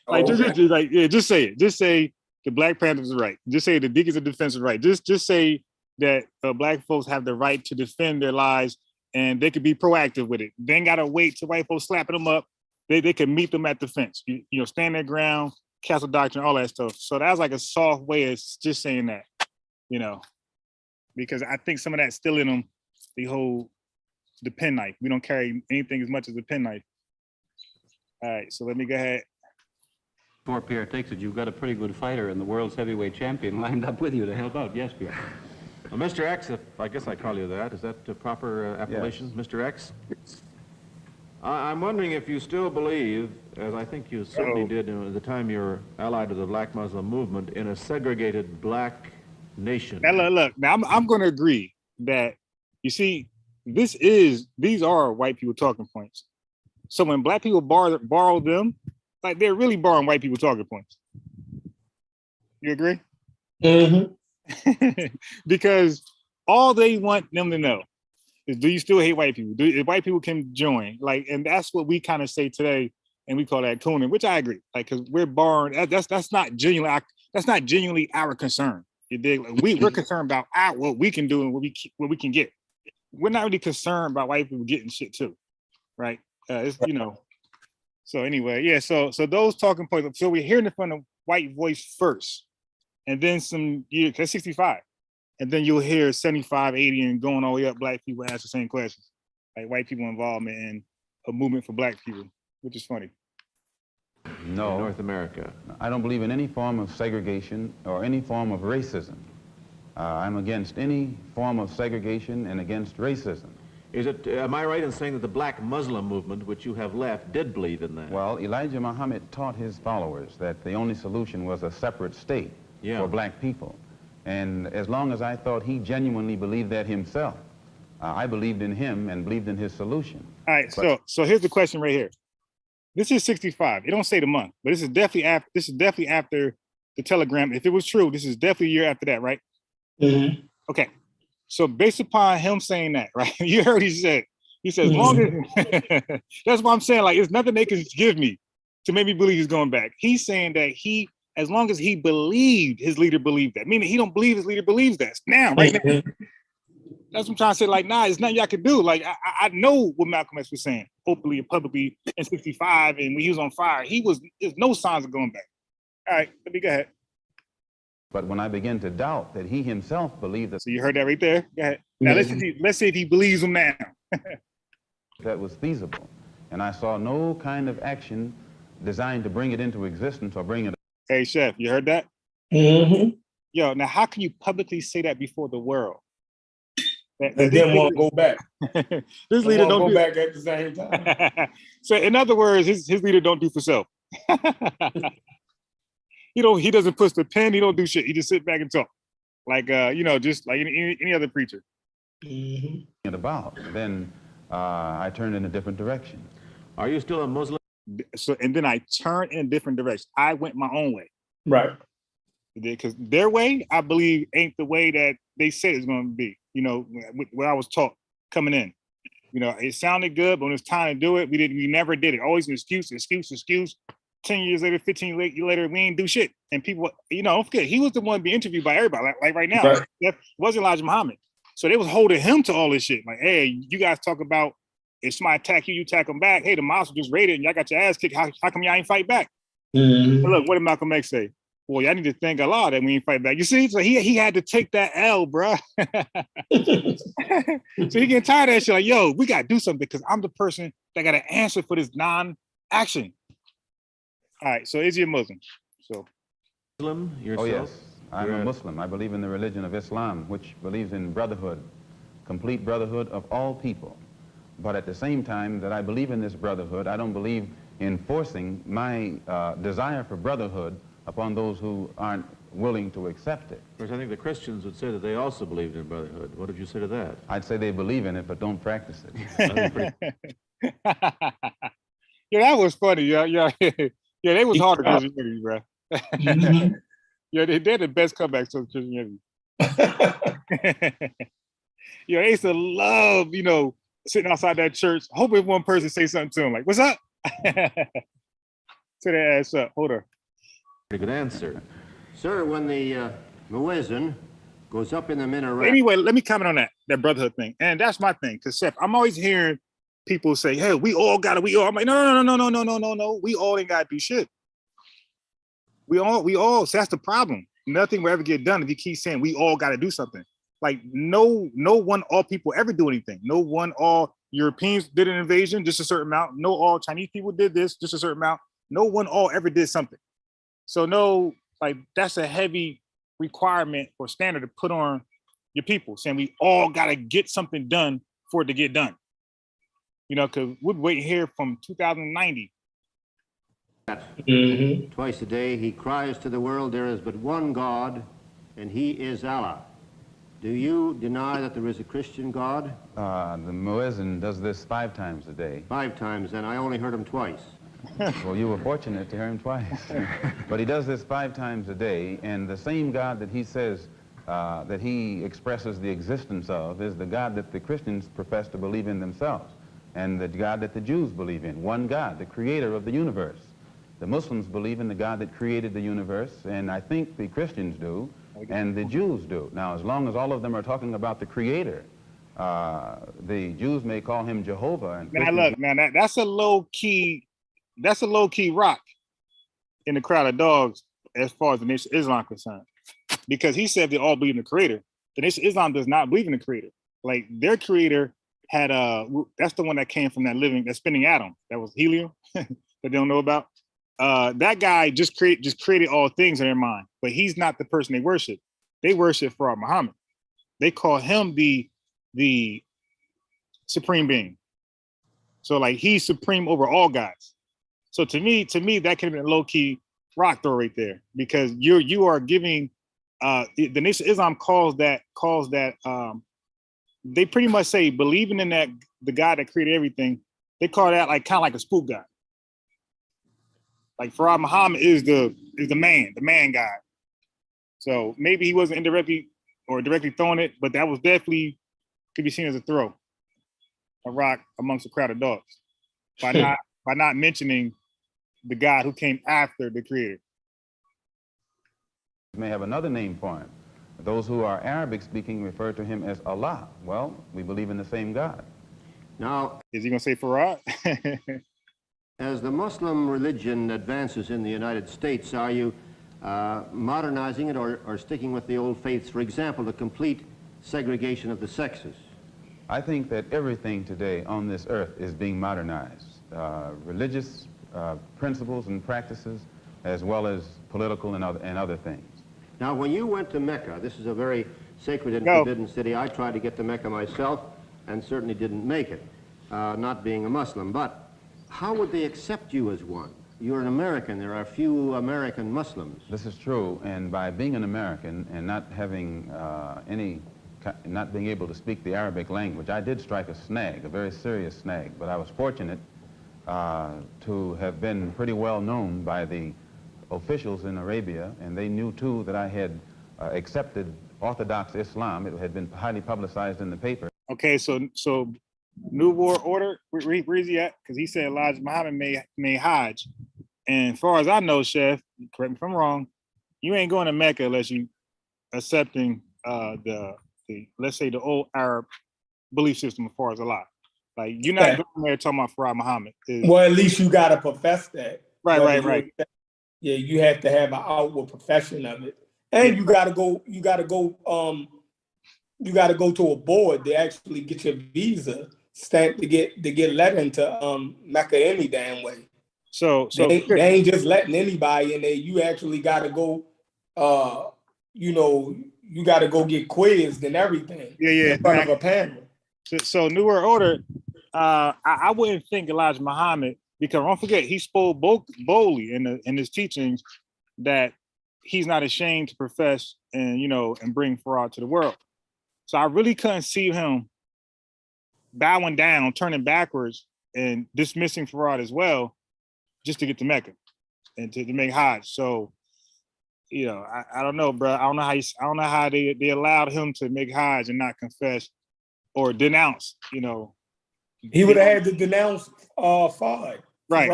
Like, just say it. Just say the Black Panthers are right. Just say the Deacons of Defense is right. Just say that black folks have the right to defend their lives, and they could be proactive with it. They ain't gotta wait till white folks slapping them up. They can meet them at the fence. You know, stand their ground, castle doctrine, all that stuff. So that was like a soft way of just saying that, you know, because I think some of that's still in them. The penknife. We don't carry anything as much as a penknife. All right, so let me go ahead. Before Pierre takes it, you've got a pretty good fighter and the world's heavyweight champion lined up with you to help out. Yes, Pierre. Well, Mr. X, if I guess I call you that, is that the proper appellation, Yes. Mr. X? I'm wondering if you still believe, as I think you certainly did at the time you were allied to the Black Muslim movement, in a segregated black nation. Now look. Now I'm going to agree that, you see, these are white people talking points. So when black people borrow them, like, they're really borrowing white people talking points. You agree? Mm-hmm. Because all they want them to know is, do you still hate white people? If white people can join, like, and that's what we kind of say today, and we call that cooning, which I agree, like, because we're borrowing. That's not genuinely our concern. You dig? Like, we're concerned about what we can do and what we can get. We're not really concerned about white people getting shit too, right? It's, you know. So anyway, yeah. So those talking points. So we're hearing it from the white voice first, and then that's 65, and then you'll hear 75, 80, and going all the way up. Black people ask the same questions, like white people involvement in a movement for black people, which is funny. No, In North America. I don't believe in any form of segregation or any form of racism. I'm against any form of segregation and against racism. Is it, am I right in saying that the Black Muslim movement, which you have left, did believe in that? Well, Elijah Muhammad taught his followers that the only solution was a separate state for black people. And as long as I thought he genuinely believed that himself, I believed in him and believed in his solution. All right, so here's the question right here. This is 65. It don't say the month, but this is definitely after the telegram. If it was true, this is definitely a year after that, right? Mm-hmm. Okay. So based upon him saying that, right? You heard he said, as long as that's what I'm saying. Like, it's nothing they can give me to make me believe he's going back. He's saying that as long as he believed his leader believed that, meaning he don't believe his leader believes that now, right now. That's what I'm trying to say. Like, nah, it's nothing y'all can do. Like, I know what Malcolm X was saying openly and publicly in 65, and when he was on fire, there's no signs of going back. All right, let me go ahead. But when I began to doubt that he himself believed that, So you heard that right there? Go ahead. Now let's see if he believes him now. that was feasible, and I saw no kind of action designed to bring it into existence or bring it. Hey, Chef, you heard that? Mm-hmm. Yo, now how can you publicly say that before the world? And then want to go back. This leader don't go do back at the same time. So in other words, his leader don't do for self. He doesn't push the pen. He don't do shit. He just sit back and talk, like just like any other preacher. Mm-hmm. About then, I turned in a different direction. Are you still a Muslim? So and then I turned in a different direction. I went my own way, Right. because their way, I believe, ain't the way that they said it's going to be. You know, what I was taught coming in. You know, it sounded good, but when it's time to do it, we never did it. Always an excuse. 10 years later, 15 years later, we ain't do shit. And people, don't forget, he was the one being interviewed by everybody, like right now. Right. It wasn't Elijah Muhammad. So they was holding him to all this shit. Like, hey, you guys talk about if somebody attack you, you attack them back. Hey, the mosque just raided and y'all got your ass kicked. How come y'all ain't fight back? Mm-hmm. But look, what did Malcolm X say? boy, I need to thank Allah that we ain't fight back. You see, so he had to take that L, bro. So he getting tired of that shit. Like, yo, we gotta do something because I'm the person that gotta answer for this non-action. All right, so is he a Muslim? So Muslim yourself? Oh, yes. I'm You're a Muslim. I believe in the religion of Islam, which believes in brotherhood, complete brotherhood of all people. But at the same time that I believe in this brotherhood, I don't believe in forcing my desire for brotherhood upon those who aren't willing to accept it. Of course, I think the Christians would say that they also believed in brotherhood. What did you say to that? I'd say they believe in it, but don't practice it. yeah, that was funny. Yeah, they was hard to Christianity, bro. Mhm. Yeah, they're the best comebacks to Christianity. Yeah, they used to love, sitting outside that church, hoping one person say something to them, like, "What's up?" To their ass up. Hold on. Pretty good answer. Sir, when the muezzin goes up in the minaret. Anyway, let me comment on that brotherhood thing, and that's my thing. Because Seth, I'm always hearing people say, "Hey, we all gotta." I'm like, no. We all ain't gotta do shit. We all. So that's the problem. Nothing will ever get done if you keep saying we all gotta do something. Like no one all people ever do anything. No one all Europeans did an invasion, just a certain amount. No all Chinese people did this, just a certain amount. No one all ever did something. So no, like that's a heavy requirement or standard to put on your people, saying we all gotta get something done for it to get done. Because we're waiting here from 2090. Mhm. Twice a day he cries to the world, there is but one God, and he is Allah. Do you deny that there is a Christian God? The muezzin does this 5 times a day. 5 times, and I only heard him twice. Well, you were fortunate to hear him twice. But he does this 5 times a day, and the same God that he says that he expresses the existence of is the God that the Christians profess to believe in themselves, and the God that the Jews believe in. One God, the creator of the universe. The Muslims believe in the God that created the universe, and I think the Christians do, and the Jews do. Now, as long as all of them are talking about the creator, the Jews may call him Jehovah. And Man, look, man, that's a low key rock in the crowd of dogs as far as the Nation of Islam is concerned, because he said they all believe in the creator. The Nation of Islam does not believe in the creator. Like their creator had that's the one that came from that spinning atom that was helium that they don't know about. That guy just created all things in their mind, but he's not the person they worship. They worship Farah Muhammad. They call him the supreme being. So like he's supreme over all gods. So to me, that could have been a low-key rock throw right there, because you are giving the Nation of Islam calls that they pretty much say believing in that the God that created everything, they call that like kind of like a spook god. Like Farah Muhammad is the man God. So maybe he wasn't indirectly or directly throwing it, but that was definitely could be seen as a throw, a rock amongst a crowd of dogs, by not mentioning the God who came after the creator. May have another name for him. Those who are Arabic speaking refer to him as Allah. Well, we believe in the same God. Now, Is he gonna say Farah? as the Muslim religion advances in the United States, are you modernizing it or sticking with the old faiths? For example, the complete segregation of the sexes. I think that everything today on this earth is being modernized. Religious principles and practices, as well as political and other things. Now, when you went to Mecca, this is a very sacred and No. forbidden city. I tried to get to Mecca myself and certainly didn't make it, not being a Muslim. But how would they accept you as one? You're an American. There are few American Muslims. This is true, and by being an American and not having not being able to speak the Arabic language, I did strike a snag, a very serious snag, but I was fortunate to have been pretty well known by the officials in Arabia, and they knew too that I had accepted Orthodox Islam. It had been highly publicized in the paper. Okay, so New World Order, where is he at? Because he said Elijah Muhammad made Hajj, and as far as I know, Chef, correct me if I'm wrong, you ain't going to Mecca unless you accepting the let's say the old Arab belief system as far as Allah. Like you're not going there talking about Farah Muhammad. Well, at least you gotta profess that. Right. Whether you accept Yeah, you have to have an outward profession of it, and you gotta go to a board to actually get your visa stamped to get let into Mecca any damn way. So They ain't just letting anybody in there. You actually gotta go. You gotta go get quizzed and everything. Yeah. In front of a panel. So New World Order, I wouldn't think Elijah Muhammad, because don't forget he spoke boldly in his teachings that he's not ashamed to profess and bring Farad to the world. So I really couldn't see him bowing down, turning backwards, and dismissing Farad as well, just to get to Mecca and to make Hajj. So I don't know, bro. I don't know how they allowed him to make Hajj and not confess or denounce. He would have had to denounce Fard. Right.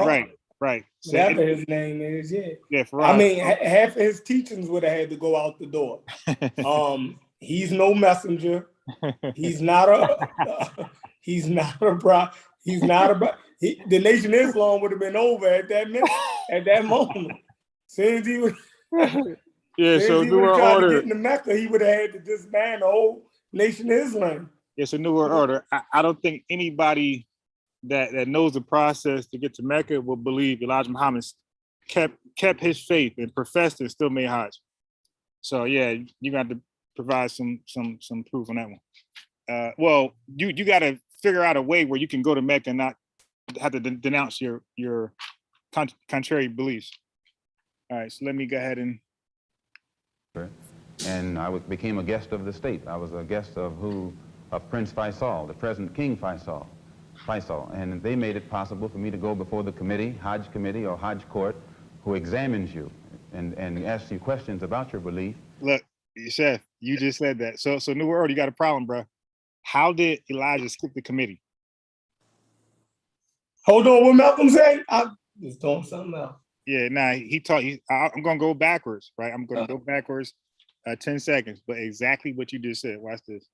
So Whatever his name is, yeah. Yeah, I Farad. mean, half of his teachings would have had to go out the door. He's no messenger. He's not a. He's not a bro. He's not a. The Nation of Islam would have been over at that minute, at that moment. Since he was. Yeah, so he New would have World tried Order. to get into Mecca, he would have had to disband the whole Nation of Islam. Yeah, so New World Order. I don't think anybody that knows the process to get to Mecca will believe Elijah Muhammad kept his faith and professed and still made Hajj. So yeah, you got to provide some proof on that one. Well, you got to figure out a way where you can go to Mecca and not have to denounce your contrary beliefs. All right, so let me go ahead and. And I became a guest of the state. I was a guest of Prince Faisal, the present King Faisal. And they made it possible for me to go before the committee, Hajj committee or Hajj court, who examines you and asks you questions about your belief. Look, Chef, you just said that. So New World, you got a problem, bro. How did Elijah skip the committee? Hold on, what Malcolm say? I was doing something else. Yeah, he taught you. I'm gonna go backwards, right? I'm gonna go backwards 10 seconds, but exactly what you just said. Watch this.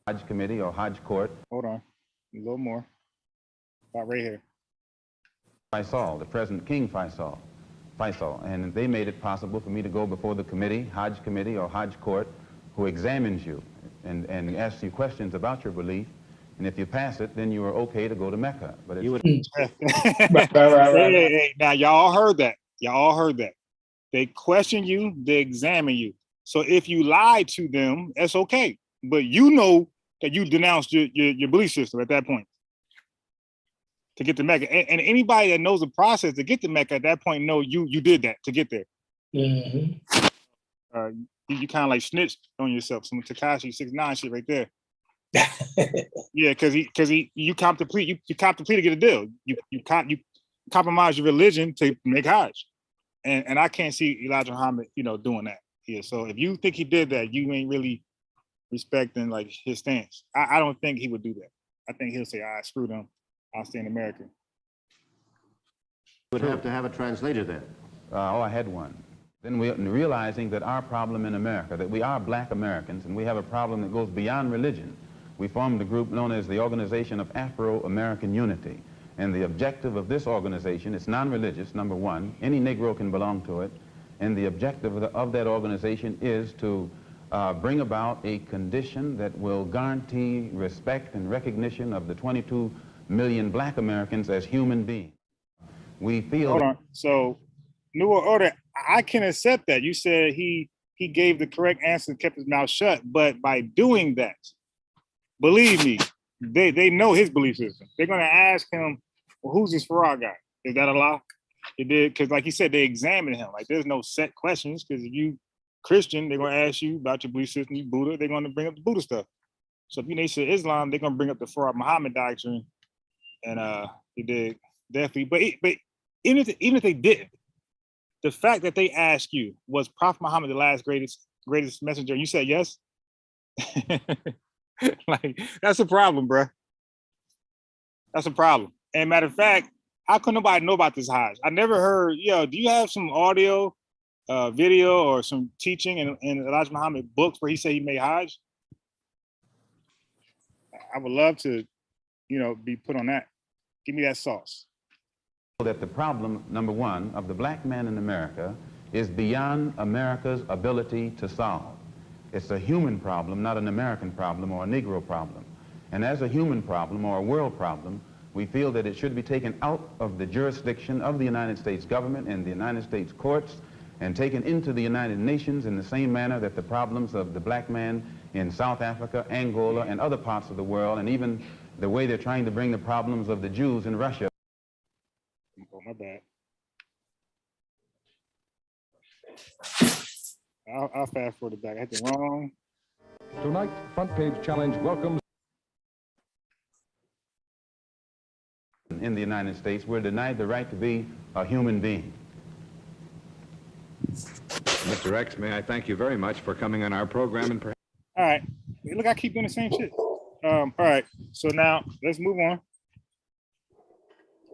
Hajj committee or Hajj court. Hold on, a little more. About right here. Faisal, the present King Faisal. And they made it possible for me to go before the committee, Hajj committee or Hajj court, who examines you and asks you questions about your belief. And if you pass it, then you are okay to go to Mecca. But it's Right. Hey, now y'all heard that. They question you, they examine you. So if you lie to them, that's okay. But you know that you denounced your belief system at that point to get to Mecca. And anybody that knows the process to get to Mecca at that point know you did that to get there. Mm-hmm. You kind of like snitched on yourself. Some Tekashi 6ix9ine shit right there. Yeah, because you cop the plea to get a deal. You compromise your religion to make Hajj, and I can't see Elijah Muhammad doing that here. So if you think he did that, you ain't really respecting like his stance. I don't think he would do that. I think he'll say, "All right, screw them. I'll stay in America." You would have to have a translator then. I had one. Then realizing that our problem in America, that we are black Americans and we have a problem that goes beyond religion, we formed a group known as the Organization of Afro-American Unity. And the objective of this organization, it's non-religious, number one. Any Negro can belong to it. And the objective of that organization is to bring about a condition that will guarantee respect and recognition of the 22 million black Americans as human beings. We feel... Hold on. So, New World Order, I can accept that. You said he gave the correct answer and kept his mouth shut. But by doing that, believe me, they know his belief system. They're going to ask him, well, who's this Farad guy? Is that a lie? It did, because like he said, they examined him. Like there's no set questions, because if you Christian, they're going to ask you about your belief system. You Buddha, they're going to bring up the Buddha stuff. So if you Nation of Islam, they're going to bring up the Farad Muhammad doctrine. And they did definitely. But even if they didn't, the fact that they asked you, was Prophet Muhammad the last greatest messenger? You said yes. Like that's a problem, bro. That's a problem. And matter of fact, how could nobody know about this Hajj? I never heard. Do you have some audio, video, or some teaching in Elijah Muhammad books where he said he made Hajj? I would love to, be put on that. Give me that sauce. that the problem, number one, of the black man in America is beyond America's ability to solve. It's a human problem, not an American problem or a Negro problem. And as a human problem or a world problem, we feel that it should be taken out of the jurisdiction of the United States government and the United States courts and taken into the United Nations in the same manner that the problems of the black man in South Africa, Angola, and other parts of the world, and even the way they're trying to bring the problems of the Jews in Russia. Oh, my bad. I'll fast forward it back. I had the wrong. Tonight, Front Page Challenge welcomes In the United States, we're denied the right to be a human being. Mr. X, may I thank you very much for coming on our program and perhaps. All right. Look, I keep doing the same shit. All right. So now let's move on.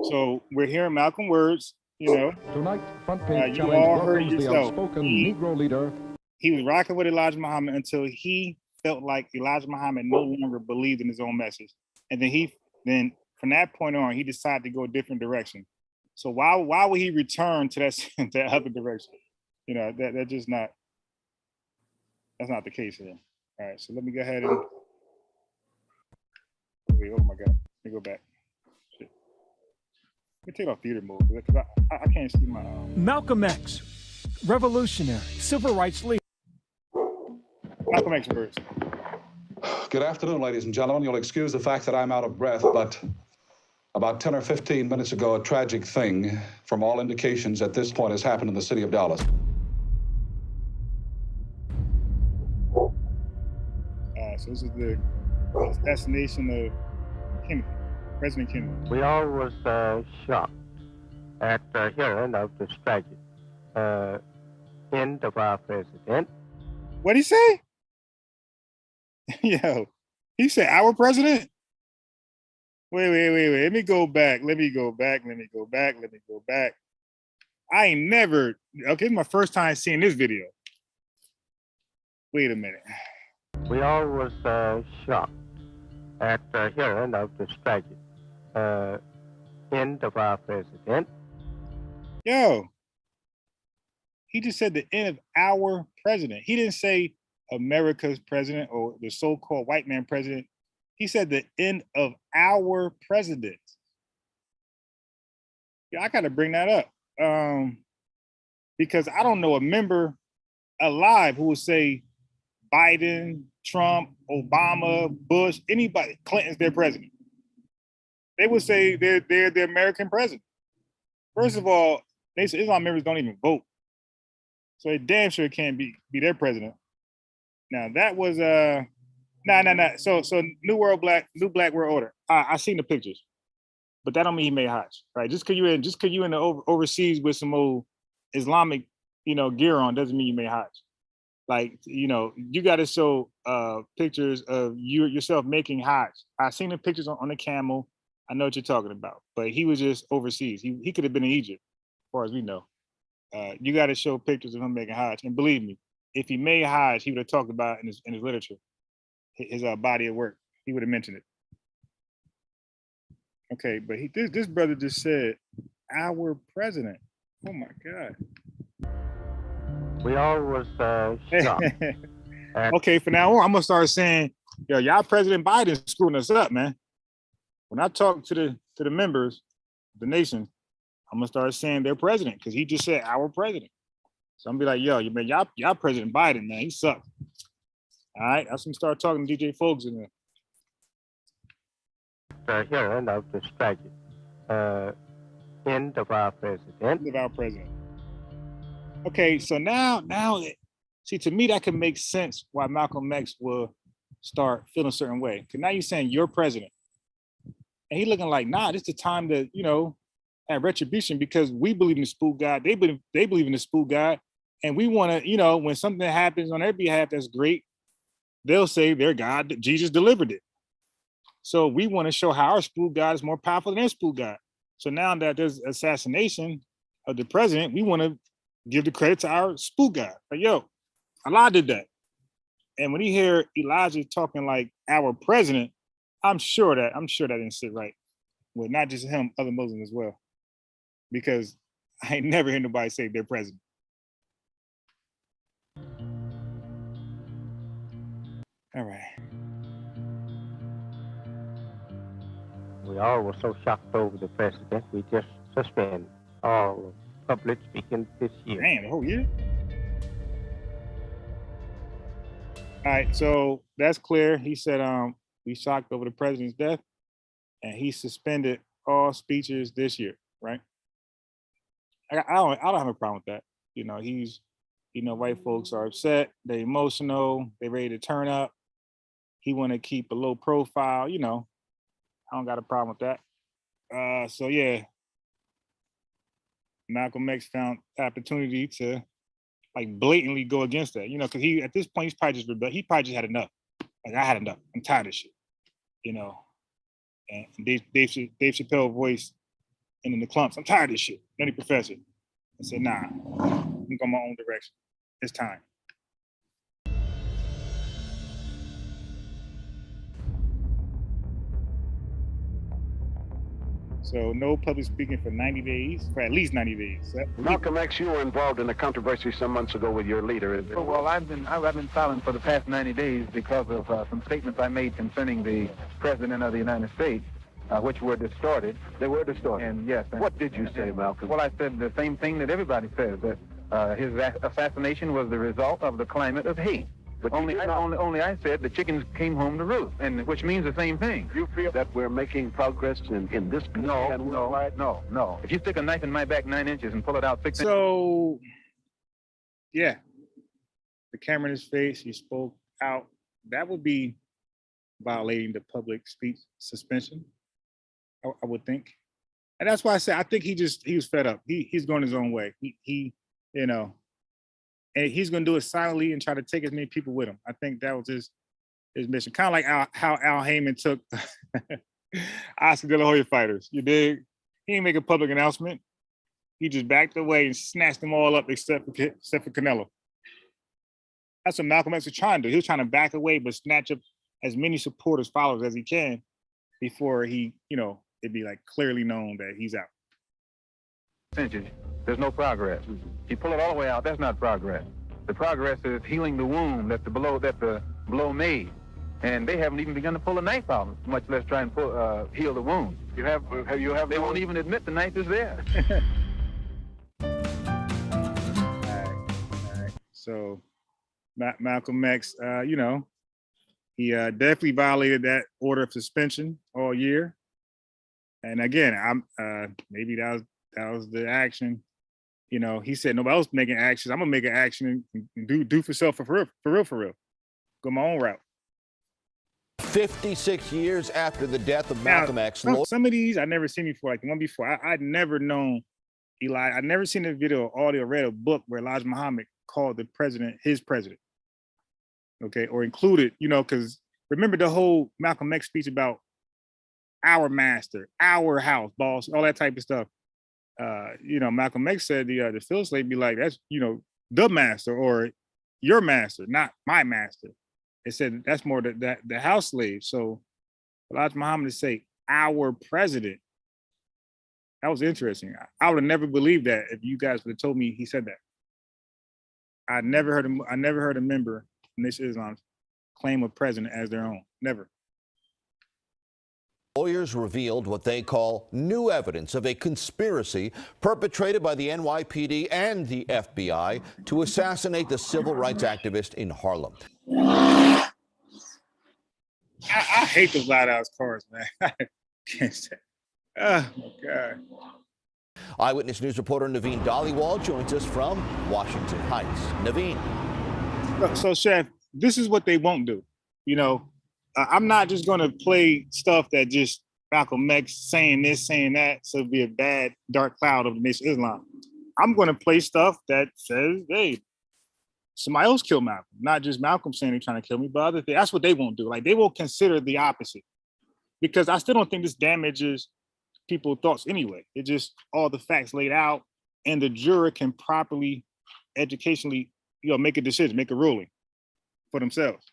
So we're hearing Malcolm words, you know. Tonight, Front Page you Challenge all heard welcomes the yourself. outspoken Negro leader. He was rocking with Elijah Muhammad until he felt like Elijah Muhammad no longer believed in his own message. And then from that point on, he decided to go a different direction. So why would he return to that other direction? You know, that's just not, that's not the case here. All right, so let me go ahead and, wait, oh my God, let me go back. Shit. Let me take off theater mode, because I can't see my, Malcolm X, revolutionary, civil rights leader. Malcolm X words. Good afternoon, ladies and gentlemen. You'll excuse the fact that I'm out of breath, but about 10 or 15 minutes ago, a tragic thing, from all indications at this point, has happened in the city of Dallas. So this is the assassination of Kennedy, President Kennedy. We all was shocked at hearing of this tragic end of our president. What'd he say? Yo, he said our president? Wait. Let me go back. I ain't never, okay, it's my first time seeing this video. Wait a minute. We all was shocked at hearing of this tragic end of our president. Yo, he just said the end of our president. He didn't say America's president or the so-called white man president. He said the end of our president. Yeah, I gotta bring that up. Because I don't know a member alive who would say Biden, Trump, Obama, Bush, anybody, Clinton's their president. They would say they're the American president. First of all, they say Islam members don't even vote. So they damn sure can't be their president. Now that was nah. So new black world order. I seen the pictures, but that don't mean he made Hajj, right? Just cause you in the overseas with some old Islamic, gear on doesn't mean you made Hajj. Like, you got to show pictures of yourself making Hajj. I seen the pictures on the camel. I know what you're talking about, but he was just overseas. He could have been in Egypt, as far as we know. You got to show pictures of him making Hajj, and believe me, if he made Hajj, he would have talked about it in his literature, his body of work. He would have mentioned it. Okay, but this brother just said our president. Oh my God. We all was shocked. Okay, for now on, I'm gonna start saying, yo, y'all President Biden screwing us up, man. When I talk to the members of the nation, I'm gonna start saying their president, because he just said our president. So I'm gonna be like, yo, man, y'all President Biden, man, he sucks. All right, I'm gonna start talking to DJ Folks in there. Hearing of this tragic end of our president. End of our president. Okay, so now, see, to me, that can make sense why Malcolm X will start feeling a certain way. Because now you're saying you're president. And he looking like, nah, this is the time to, have retribution, because we believe in the spook God. They believe in the spook God. And we want to, when something happens on their behalf, that's great. They'll say their God, Jesus delivered it. So we want to show how our spook God is more powerful than their spook God. So now that there's assassination of the president, we want to give the credit to our spook God. Like, yo, Allah did that. And when he hear Elijah talking like our president, I'm sure that didn't sit right with not just him, other Muslims as well. because I ain't never heard nobody say their president. All right. We all were so shocked over the president, we just suspend all public speaking this year. Man, the whole year? All right, so that's clear. He said we shocked over the president's death, and he suspended all speeches this year, right? I don't have a problem with that. You know, white folks are upset, they're emotional, they're ready to turn up. He want to keep a low profile, you know. I don't got a problem with that. So yeah, Malcolm X found opportunity to like blatantly go against that, you know, because he at this point he probably just had enough. Like I had enough. I'm tired of shit, you know. And Dave Chappelle voice in the clumps. I'm tired of this shit. Then the professor. I said, nah, I'm going my own direction. It's time. So no public speaking for 90 days, for at least 90 days. Malcolm X, you were involved in a controversy some months ago with your leader. Well, I've been silent for the past 90 days because of some statements I made concerning the President of the United States, which were distorted. They were distorted? And yes. What did you say, Malcolm? Well, I said the same thing that everybody says, that his assassination was the result of the climate of hate. But only I said the chickens came home to roost, and which means the same thing. You feel that we're making progress in this? No. If you stick a knife in my back 9 inches and pull it out 6 inches. So, yeah, the camera in his face, he spoke out. That would be violating the public speech suspension, I would think. And that's why I said I think he was fed up. He's going his own way. He you know. And he's going to do it silently and try to take as many people with him. I think that was his mission. Kind of like how Al Heyman took Oscar De La Hoya fighters. You dig? He didn't make a public announcement. He just backed away and snatched them all up except for Canelo. That's what Malcolm X was trying to do. He was trying to back away but snatch up as many supporters, followers as he can before he, you know, it'd be like clearly known that he's out. There's no progress. If you pull it all the way out, that's not progress. The progress is healing the wound that the blow made. And they haven't even begun to pull a knife out, much less try and heal the wound. They won't even admit the knife is there. All right. So Malcolm X, you know, he definitely violated that order of suspension all year. And again, maybe that was the action. You know, he said nobody else making actions. I'm gonna make an action and do for self for real. Go my own route. 56 years after the death of Malcolm X. Some of these I never seen before. Like the one before, I'd never known Eli. I'd never seen a video, audio, read a book where Elijah Muhammad called the president his president. Okay, or included, you know, because remember the whole Malcolm X speech about our master, our house, boss, all that type of stuff. You know, Malcolm X said the field slave be like, that's, you know, the master or your master, not my master. It said that's more the house slave. So Elijah Muhammad say our president. That was interesting. I would have never believed that if you guys would have told me he said that. I never heard a member in this Islam claim a president as their own. Never. Lawyers revealed what they call new evidence of a conspiracy perpetrated by the NYPD and the FBI to assassinate the civil rights activist in Harlem. I hate those loud ass cars, man. I can't say. Oh my God. Eyewitness News reporter Naveen Dhaliwal joins us from Washington Heights. Naveen. So, Chef, this is what they won't do. You know, I'm not just going to play stuff that just Malcolm X saying this, saying that, so it'd be a bad dark cloud of the nation of Islam. I'm going to play stuff that says, hey, somebody else killed Malcolm, not just Malcolm saying they're trying to kill me, but other things. That's what they won't do. Like, they will consider the opposite, because I still don't think this damages people's thoughts anyway. It's just all the facts laid out, and the juror can properly, educationally, you know, make a decision, make a ruling for themselves.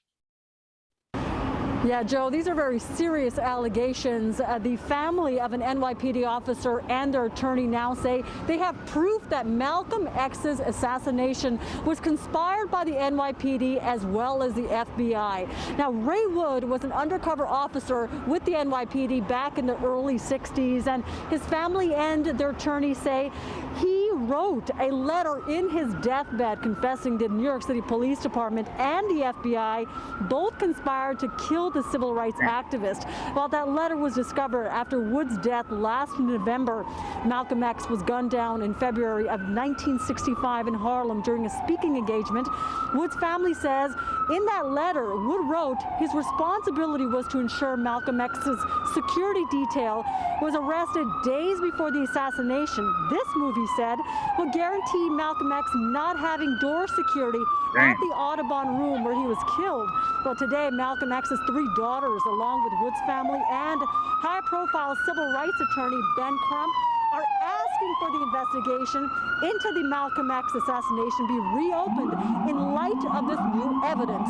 Yeah, Joe, these are very serious allegations. The family of an NYPD officer and their attorney now say they have proof that Malcolm X's assassination was conspired by the NYPD as well as the FBI. Now, Ray Wood was an undercover officer with the NYPD back in the early 60s, and his family and their attorney say he wrote a letter in his deathbed confessing to the New York City Police Department and the FBI both conspired to kill the civil rights activist. Well, that letter was discovered after Wood's death last November. Malcolm X was gunned down in February of 1965 in Harlem during a speaking engagement. Wood's family says in that letter, Wood wrote his responsibility was to ensure Malcolm X's security detail was arrested days before the assassination. This move, he said, would guarantee Malcolm X not having door security at the Audubon room where he was killed. Well, today, Malcolm X's 3 daughters, along with Wood's family and high-profile civil rights attorney Ben Crump, are asking for the investigation into the Malcolm X assassination be reopened in light of this new evidence.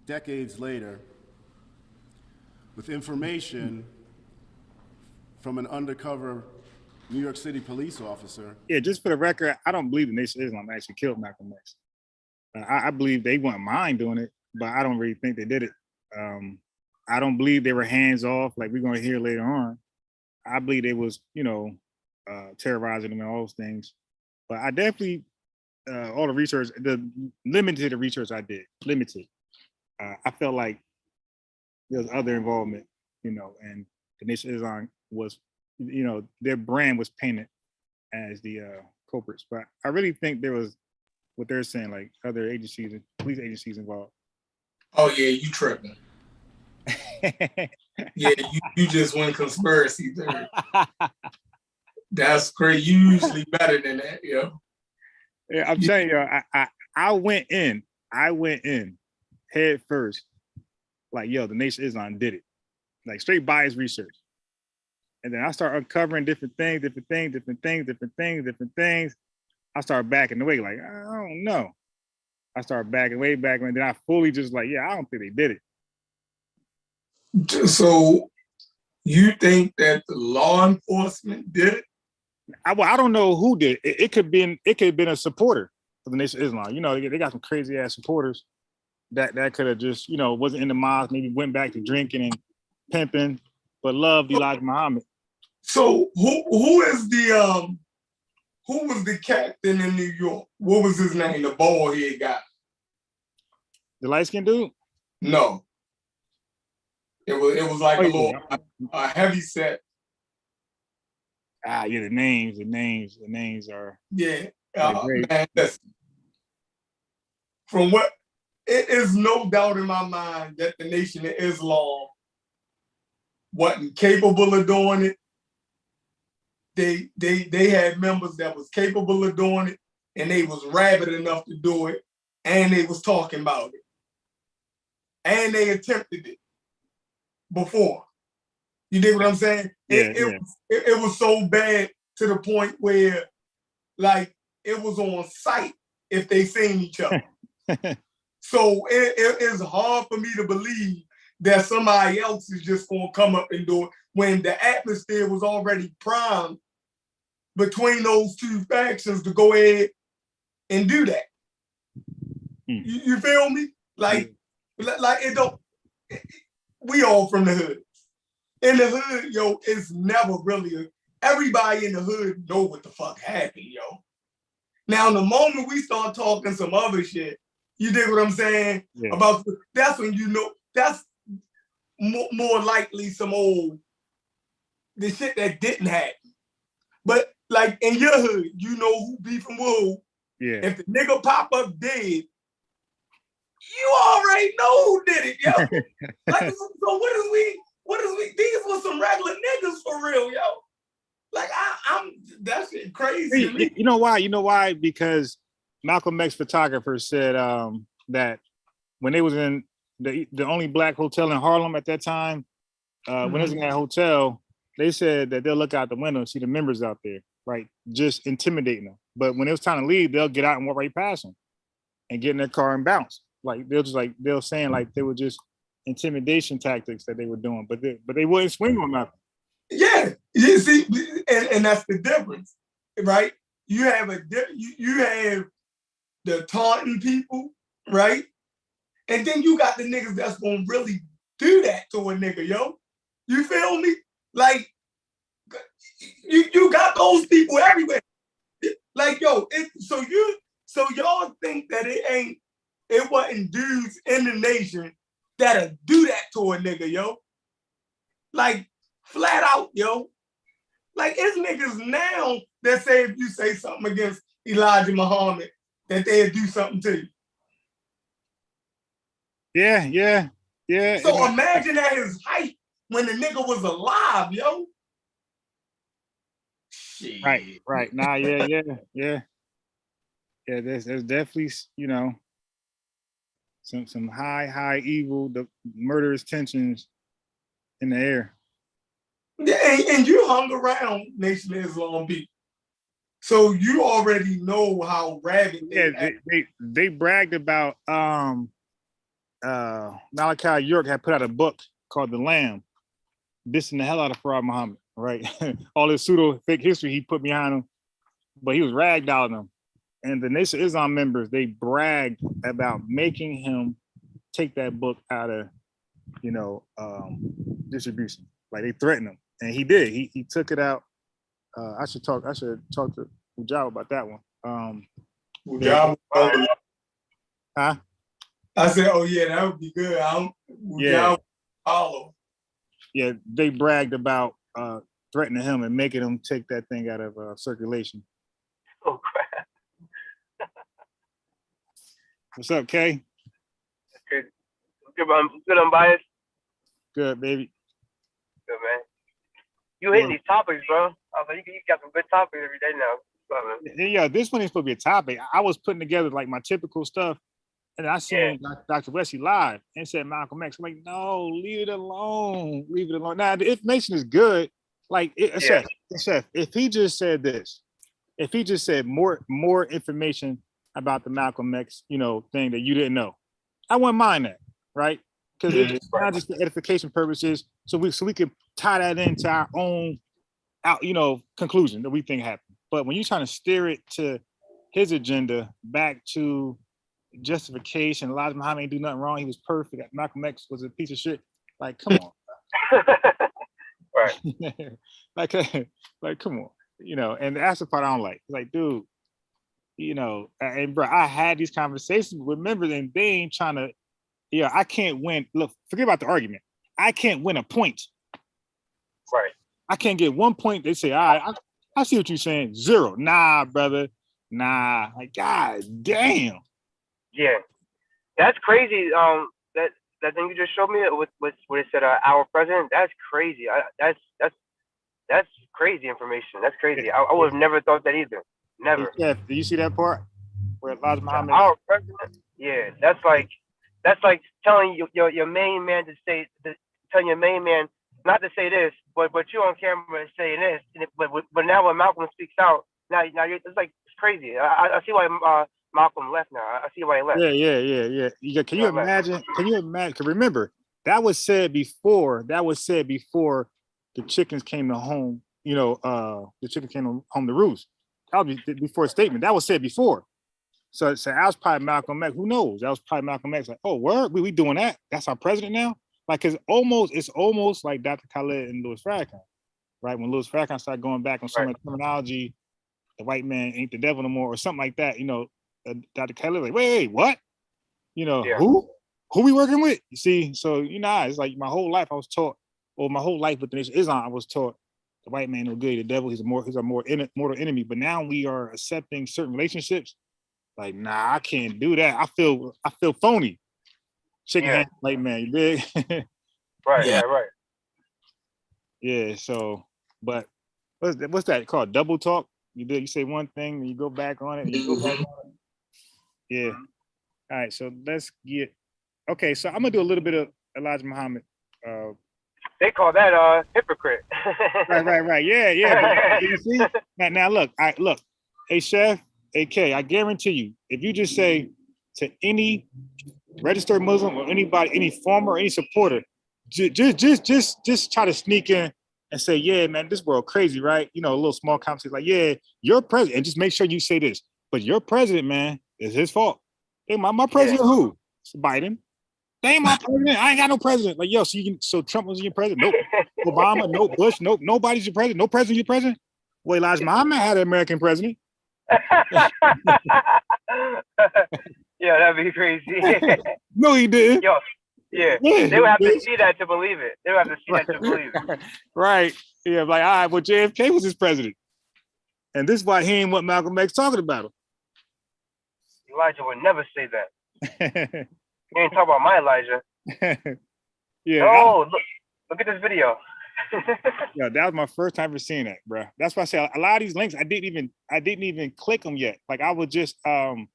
Decades later, with information from an undercover New York City police officer. Yeah, just for the record, I don't believe the Nation of Islam actually killed Malcolm X. I believe they wouldn't mind doing it, but I don't really think they did it. I don't believe they were hands off like we're going to hear later on. I believe they was, terrorizing them and all those things. But I definitely, all the research, the limited research I did, I felt like there was other involvement, and the Nation of Islam was, their brand was painted as the culprits. But I really think there was what they're saying, like other agencies and police agencies involved. Oh yeah, you tripping. Yeah, you just went conspiracy theory. That's great. You usually better than that, yo. Yeah, I'm telling you, I went in head first, like, yo, the Nation of Islam did it, like straight bias research. And then I start uncovering different things. I start backing away, like, I don't know. I start backing way back, and then I fully just like, yeah, I don't think they did it. So you think that the law enforcement did it? I don't know who did it. It could have been a supporter of the Nation of Islam. They got some crazy ass supporters that could have just, wasn't in the mosque, maybe went back to drinking and pimping, but loved Elijah Muhammad. So who was the captain in New York? What was his name? The bald head guy. The light skinned dude? No. It was like a heavy set. Yeah, the names are. Yeah, man, listen. From what, it is no doubt in my mind that the Nation of Islam wasn't capable of doing it. They had members that was capable of doing it, and they was rabid enough to do it, and they was talking about it, and they attempted it before. You dig what I'm saying? It was so bad to the point where, like, it was on sight if they seen each other. So it is hard for me to believe that somebody else is just gonna come up and do it when the atmosphere was already primed between those two factions to go ahead and do that. You feel me? Like it don't. We all from the hood. In the hood, yo, it's never really everybody in the hood know what the fuck happened, yo. Now, the moment we start talking some other shit, you dig what I'm saying? Yeah. That's when that's more likely some the shit that didn't happen. But like in your hood, you know who beefing with. Yeah. If the nigga pop up dead, you already know who did it, yo. Like, so what is we? These were some regular niggas for real, yo. Like I'm that shit crazy to me. You know why? Because Malcolm X photographer said that when they was in the only black hotel in Harlem at that time, when they was in that hotel, they said that they'll look out the window and see the members out there, right? Just intimidating them. But when it was time to leave, they'll get out and walk right past them and get in their car and bounce. like they'll saying like they were just intimidation tactics that they were doing, but they wouldn't swing on nothing. Yeah, you see, and that's the difference, right? You have you have the taunting people, right? And then you got the niggas that's gonna really do that to a nigga, yo. You feel me? Like you got those people everywhere. Like, yo, so y'all think that it wasn't dudes in the nation that'll do that to a nigga, yo. Like, flat out, yo. Like, it's niggas now that say if you say something against Elijah Muhammad, that they'll do something to you. Yeah. So imagine at his height when the nigga was alive, yo. Shit. Right. Nah, yeah. Yeah, there's definitely, you know, some high evil, the murderous tensions in the air. And you hung around Nation of Islam beat. So you already know how rabid they bragged about Malachi York had put out a book called The Lamb, dissing the hell out of Farad Muhammad, right? All this pseudo fake history he put behind him, but he was ragged out on him. And the Nation of Islam members, they bragged about making him take that book out of, you know, distribution. Like they threatened him, and he did. He took it out. I should talk to Ujab about that one. Ujab, huh? I said, oh yeah, that would be good. Yeah. Follow. Yeah, they bragged about threatening him and making him take that thing out of circulation. Oh crap! What's up, Kay? Good, good unbiased. Good, baby. Good, man. You hitting these topics, bro. I was like, you got some good topics every day now. Yeah, this one ain't supposed to be a topic. I was putting together like my typical stuff, and I seen Dr. Wesley live and said Malcolm X. I'm like, no, leave it alone. Leave it alone. Now the information is good. Like, Chef, if he just said this, if he just said more information about the Malcolm X, you know, thing that you didn't know, I wouldn't mind that, right? Because it's not just for edification purposes, so we can tie that into our own conclusion that we think happened. But when you're trying to steer it to his agenda back to justification, Elijah Muhammad ain't do nothing wrong, he was perfect, Malcolm X was a piece of shit. Like, come on. Right. like, come on. You know, and that's the part I don't like. It's like, dude, you know, and bro, I had these conversations with members and they ain't trying to, I can't win. Look, forget about the argument. I can't win a point. Right. I can't get 1 point. They say, all right, I see what you're saying. 0. Nah, brother. Nah. Like, God damn. Yeah. That's crazy. That thing you just showed me with what it said, our president, that's crazy. That's crazy information. That's crazy. I would have never thought that either. Never. Yeah, did you see that part? Where Elijah Muhammad? Our president? Yeah, that's like telling your main man telling your main man not to say this, but you on camera saying this. But now when Malcolm speaks out, now it's like it's crazy. I see why Malcolm left now. I see why he left. Yeah. Can you imagine? Because remember, that was said before the chickens came to home. You know, the chicken came home to roost. That was before a statement. That was said before. So that was probably Malcolm X. Who knows? That was probably Malcolm X. Like, oh, word, we doing that? That's our president now? Like, it's almost like Dr. Khaled and Louis Farrakhan, right? When Louis Farrakhan started going back on some of the terminology, the white man ain't the devil no more, or something like that. You know, Dr. Khaled like, wait, what? You know, who we working with? You see, so it's like my whole life I was taught, or my whole life with the Nation of Islam, I was taught the white man no good, the devil, he's a mortal enemy. But now we are accepting certain relationships. Like, nah, I can't do that. I feel phony. Shaking hands, like, man, you big. Right, yeah, right. Yeah, so, but what's that called? Double talk? You say one thing, and you go back on it, and you go back on it. Yeah. All right, so let's get, okay, so I'm gonna do a little bit of Elijah Muhammad. They call that hypocrite. Right. Yeah. You see? Now look, hey Chef, AK, I guarantee you, if you just say to any registered Muslim or anybody, any former, any supporter, just try to sneak in and say, yeah, man, this world crazy, right? You know, a little small conversation like, yeah, your president, and just make sure you say this, but your president, man, is his fault. Hey, my president who? It's Biden. They ain't my president. I ain't got no president. Like, yo, so Trump was your president? Nope. Obama, nope. Bush, nope. Nobody's your president. No president your president? Well, Elijah Muhammad had an American president. Yeah, that'd be crazy. No, he didn't. Yo, yeah, they would have to see that to believe it. They would have to see that to believe it. Right. Yeah, like, all right, well, JFK was his president. And this is why he ain't what Malcolm X talking about him. Elijah would never say that. You ain't talking about my Elijah. Yeah. Oh, look at this video. Yeah, that was my first time ever seeing that, bro. That's why I say a lot of these links I didn't even click them yet. Like I was just trying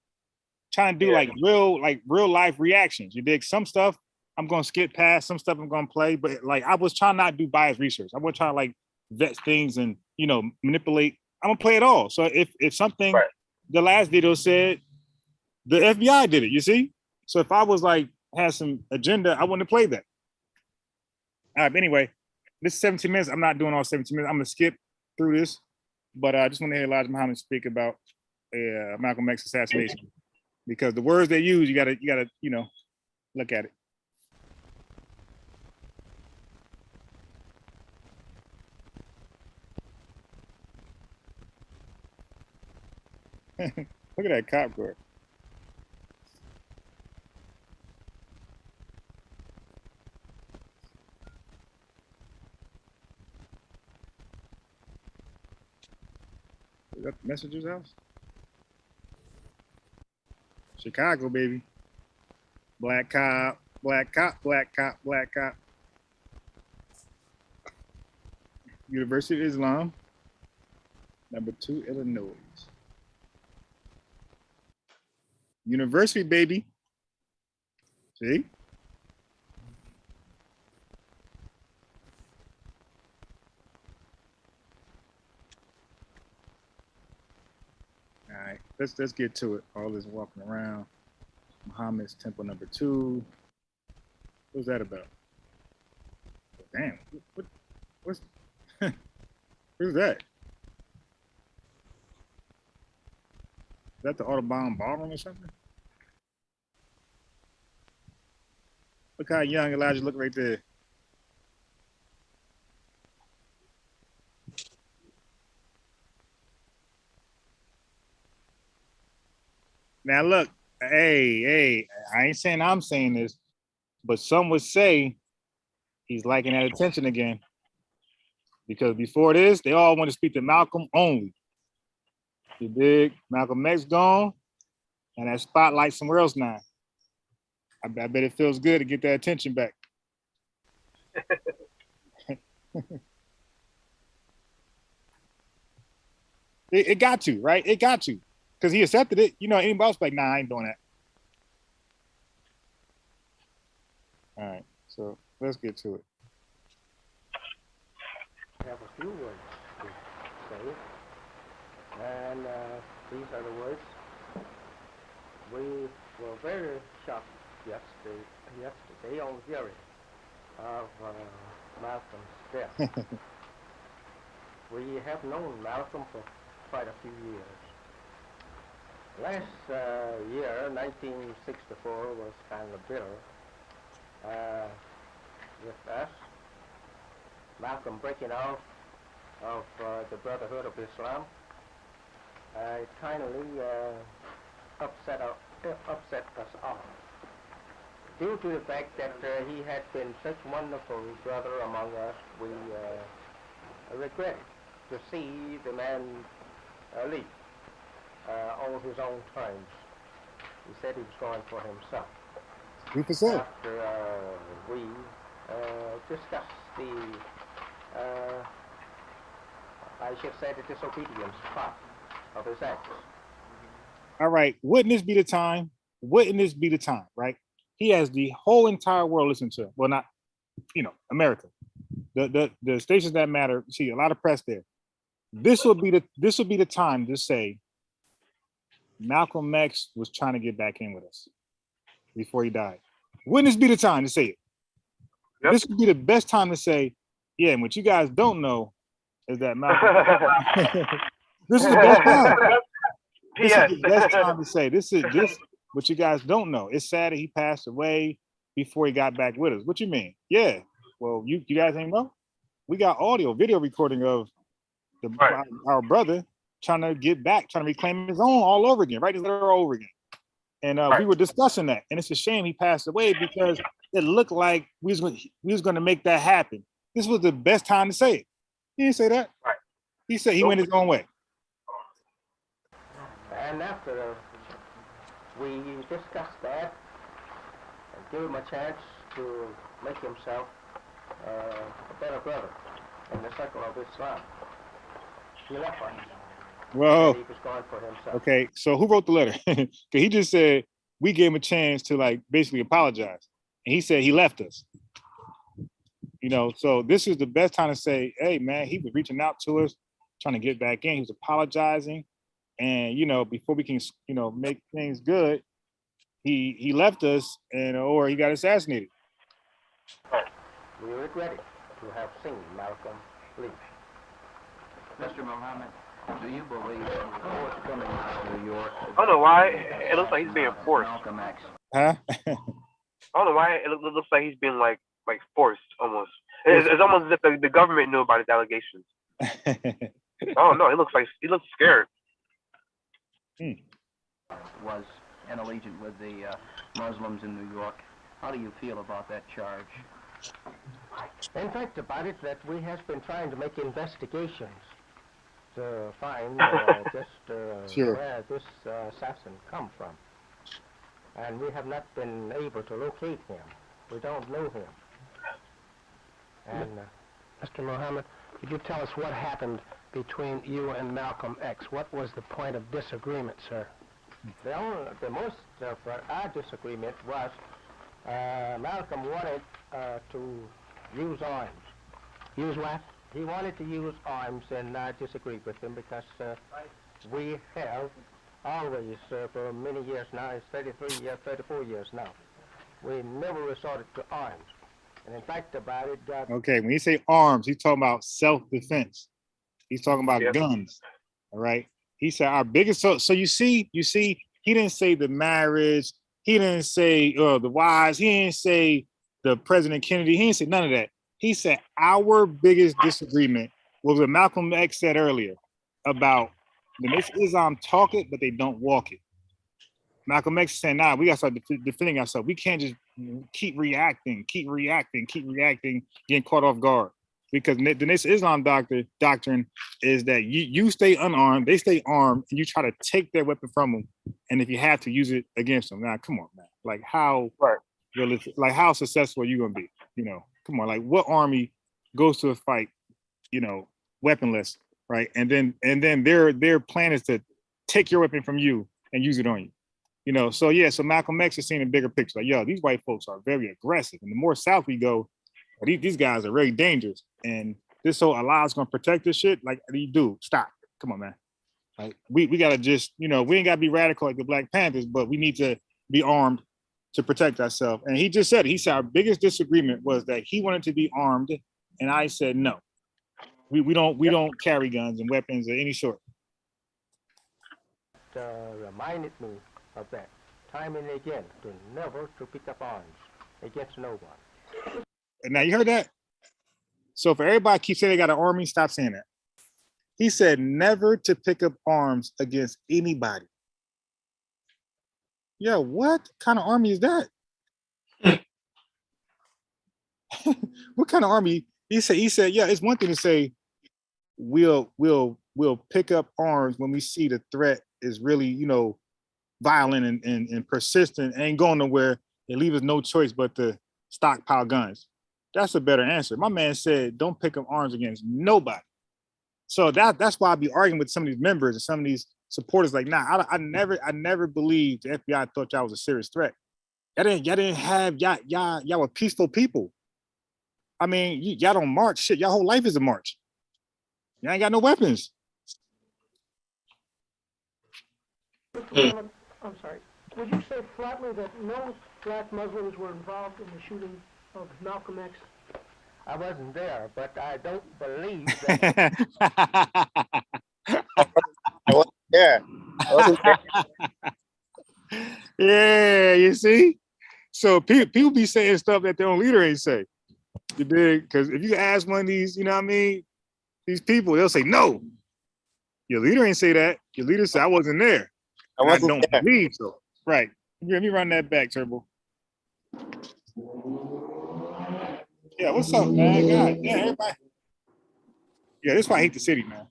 to do like real life reactions. You dig? Some stuff I'm gonna skip past, some stuff I'm gonna play, but like I was trying not to do biased research. I wasn't trying to like vet things and manipulate. I'm gonna play it all. So if something the last video said the FBI did it, you see? So if I was like had some agenda, I wouldn't have played that. All right, but anyway, this is 17 minutes. I'm not doing all 17 minutes. I'm gonna skip through this, but I just want to hear Elijah Muhammad speak about Malcolm X assassination, because the words they use, you gotta look at it. Look at that cop car. Is that the messenger's house? Chicago, baby. Black cop, black cop, black cop, black cop. University of Islam. Number 2, Illinois. University, baby. See? All right, let's get to it. All this walking around. Muhammad's temple number 2. What's that about? Damn, what's who's that? Is that the Audubon ballroom or something? Look how young Elijah look right there. Now look, hey, I ain't saying I'm saying this, but some would say he's liking that attention again. Because before this, they all want to speak to Malcolm only. You dig? Malcolm X gone, and that spotlight somewhere else now. I bet it feels good to get that attention back. It got to, right? It got to. Because he accepted it. Anybody else like, nah, I ain't doing that. All right, so let's get to it. I have a few words to say, and these are the words. We were very shocked yesterday on hearing of Malcolm's death. We have known Malcolm for quite a few years. Last year, 1964, was kind of bitter with us. Malcolm breaking out of the Brotherhood of Islam. It kindly upset us all, due to the fact that he had been such a wonderful brother among us. We regret to see the man leave on his own terms. He said he was going for himself. After we discussed I should say the disobedience part of his acts. All right, wouldn't this be the time? Wouldn't this be the time, right? He has the whole entire world listening to him. Well, not, America. The stations that matter, see a lot of press there. This will be the time to say Malcolm X was trying to get back in with us. before he died. Wouldn't this be the time to say it? Yep. This would be the best time to say, yeah, and what you guys don't know is that Malcolm. This is the best time. This is the best time to say this. What you guys don't know. It's sad that he passed away before he got back with us. What you mean? Yeah. Well, you guys ain't know. We got audio, video recording of our brother trying to get back, trying to reclaim his own all over again, write his letter all over again. And we were discussing that, and it's a shame he passed away because it looked like we was going to make that happen. This was the best time to say it. He didn't say that. Right. He said he went his own way. And after we discussed that and gave him a chance to make himself a better brother in the circle of Islam, he left us. Well, he was going for himself. Okay, so who wrote the letter? Because he just said we gave him a chance to like basically apologize, and he said he left us. You know, so this is the best time to say, hey man, he was reaching out to us, trying to get back in. He was apologizing, and you know, before we can, you know, make things good, he left us, and or he got assassinated. We regret it to have seen Malcolm leave. Mr. Muhammad, do you believe what's coming to New York? I don't know why it looks like he's being forced. Huh? I don't know why it looks like he's being like forced almost. It's almost as if the government knew about his allegations. I don't know. He looks scared. Was in allegiance with the Muslims in New York. How do you feel about that charge? In fact, about it, that we have been trying to make investigations to find Sure. where this assassin come from. And we have not been able to locate him. We don't know him. And Mr. Muhammad, could you tell us what happened between you and Malcolm X? What was the point of disagreement, sir? The most of our disagreement was Malcolm wanted to use arms. Use what? He wanted to use arms, and I disagreed with him because we have always, for many years now, it's 33 years, 34 years now, we never resorted to arms. And in fact, about it got... Okay, when you say arms, he's talking about self-defense. He's talking about guns, all right? He said our biggest, so you see, he didn't say the marriage, he didn't say the wives, he didn't say the President Kennedy, he didn't say none of that. He said our biggest disagreement was what Malcolm X said earlier about the Islam talk it, but they don't walk it. Malcolm X said, nah, we got to start defending ourselves. We can't just keep reacting, getting caught off guard. Because the Islam doctrine is that you stay unarmed, they stay armed, and you try to take their weapon from them. And if you have to use it against them, now come on, man. Like how realistic, like how successful are you gonna be? You know, come on, like what army goes to a fight, you know, weaponless, right? And then their plan is to take your weapon from you and use it on you. You know, so yeah, so Malcolm X is seeing a bigger picture. Like, yo, these white folks are very aggressive. And the more south we go, these guys are very dangerous. And this whole Allah's gonna protect this shit. Like, dude, stop. Come on, man. Like, we gotta just, you know, we ain't gotta be radical like the Black Panthers, but we need to be armed to protect ourselves. And he just said it. He said our biggest disagreement was that he wanted to be armed, and I said no. We don't carry guns and weapons of any sort. Reminded me of that time and again, to never to pick up arms against no one. And now you heard that? So for everybody keeps saying they got an army, stop saying that. He said never to pick up arms against anybody. Yeah, what kind of army is that? What kind of army? He said, yeah, it's one thing to say we'll pick up arms when we see the threat is really, you know, violent and persistent, ain't going nowhere. They leave us no choice but to stockpile guns. That's a better answer. My man said, don't pick up arms against nobody. So that's why I be arguing with some of these members and some of these supporters. Like, nah, I never believed the FBI thought y'all was a serious threat. Y'all didn't have y'all were peaceful people. I mean, y'all don't march. Shit, y'all whole life is a march. Y'all ain't got no weapons. I'm sorry. Would you say flatly that no black Muslims were involved in the shooting of Malcolm X? I wasn't there, but I don't believe that. I wasn't there. I wasn't there. Yeah, you see? So people be saying stuff that their own leader ain't say. You dig? Because if you ask one of these, you know what I mean, these people, they'll say, no. Your leader ain't say that. Your leader said, I wasn't there. I wasn't don't there. believe so. Right. Let me run that back, Turbo. Yeah, what's up, man? God, yeah, everybody. Yeah, this is why I hate the city, man.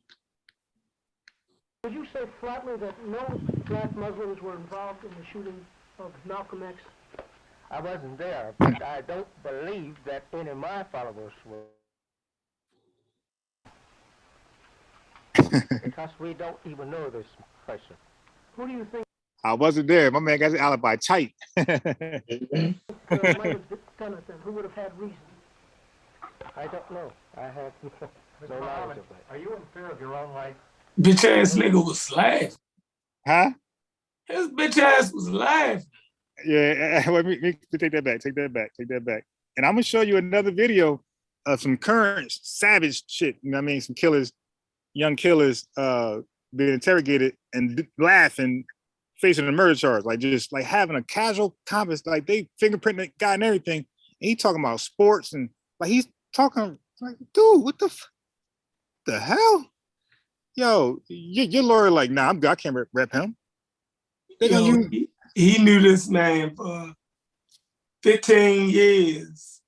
Would you say flatly that no black Muslims were involved in the shooting of Malcolm X? I wasn't there, but I don't believe that any of my followers were. Because we don't even know this person. Who do you think I wasn't there. My man got his alibi tight. might have done it then? Who would have had reason? I don't know. I have no knowledge of that. Are you in fear of your own life? Bitch ass nigga was laughing. Huh? His bitch ass was laughing. Yeah, let me take that back. Take that back. And I'm gonna show you another video of some current savage shit. You know what I mean? Some killers, young killers, being interrogated and laughing, facing a murder charge, like just like having a casual conversation, like they fingerprinting the guy and everything. And he talking about sports and like he's talking like, dude, what the hell? Yo, your lawyer like, nah, I'm good. I can't rep him. Yo, he knew this man for 15 years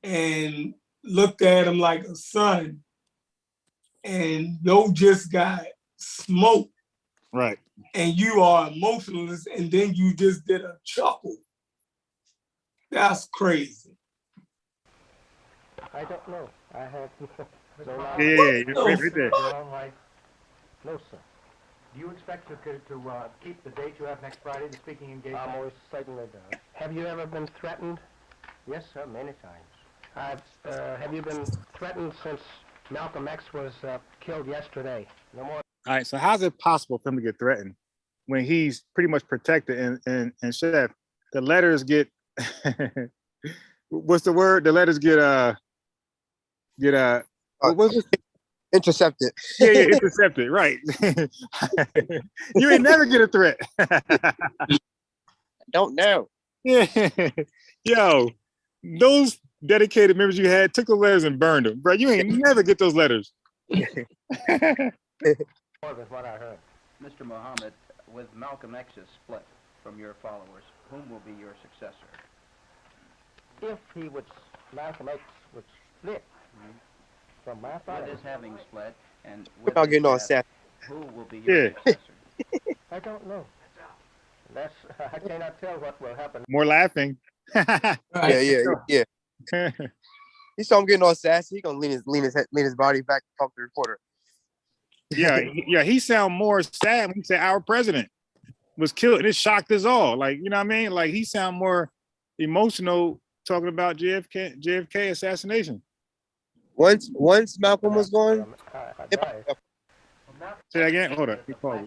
and looked at him like a son. And yo just got smoked. Right. And you are emotionless, and then you just did a chuckle. That's crazy. I don't know. I have no knowledge. Yeah, right there. No, sir. Do you expect to keep the date you have next Friday, the speaking engagement? I most certainly do. Have you ever been threatened? Yes, sir, many times. Have you been threatened since Malcolm X was killed yesterday? No more. All right, so how's it possible for him to get threatened when he's pretty much protected? And Chef, the letters get what's the word? The letters get what was it? Intercepted. Yeah, intercepted. Right. You ain't never get a threat. Don't know. Yeah, yo, those dedicated members you had took the letters and burned them, bro. You ain't never get those letters. More than what I heard. Mr. Muhammad, with Malcolm X's split from your followers, whom will be your successor? If Malcolm X would split from my followers. With his having split, and Without getting all sad. Who will be your successor? I don't know. I cannot tell what will happen. More laughing. Yeah. He saw him getting all sassy. He gonna lean his body back and talk to the reporter. Yeah, he sound more sad when he said our president was killed, and it shocked us all. Like, you know what I mean? Like he sound more emotional talking about JFK assassination. Once Malcolm was gone. Say again. Hold up. He called.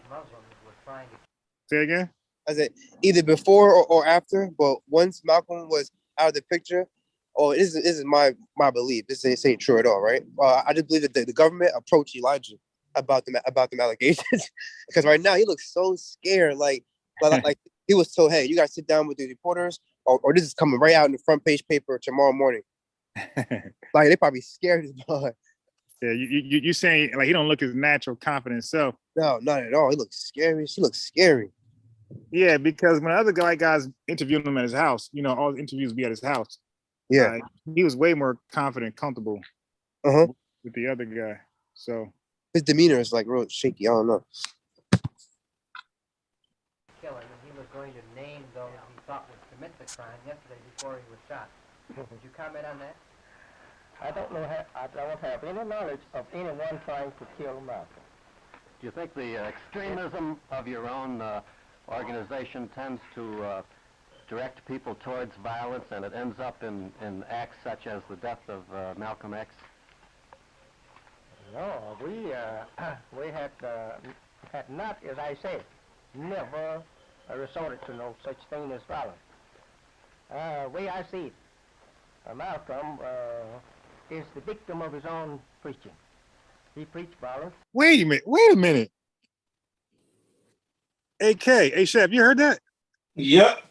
Say again. I said either before or after, but once Malcolm was out of the picture, this is my belief. This ain't true at all, right? I just believe that the government approached Elijah about them allegations because right now he looks so scared, like he was told, hey, you gotta sit down with the reporters, or this is coming right out in the front page paper tomorrow morning. Like they probably scared his blood. Yeah, you saying like he don't look his natural confident self. No, not at all. He looks scary. She looks scary. Yeah, because when other guys interviewing him at his house, you know, all the interviews be at his house. Yeah, he was way more confident, comfortable with the other guy. So his demeanor is like real shaky. I don't know. Killer, and he was going to name those he thought would commit the crime yesterday before he was shot. Would you comment on that? I don't know. I don't have any knowledge of anyone trying to kill Malcolm. Do you think the extremism of your own organization tends to direct people towards violence, and it ends up in acts such as the death of Malcolm X? No, we had not, as I say, never resorted to no such thing as violence. Way I see it, Malcolm is the victim of his own preaching. He preached violence. Wait a minute. AK, hey Chef, you heard that? Yep.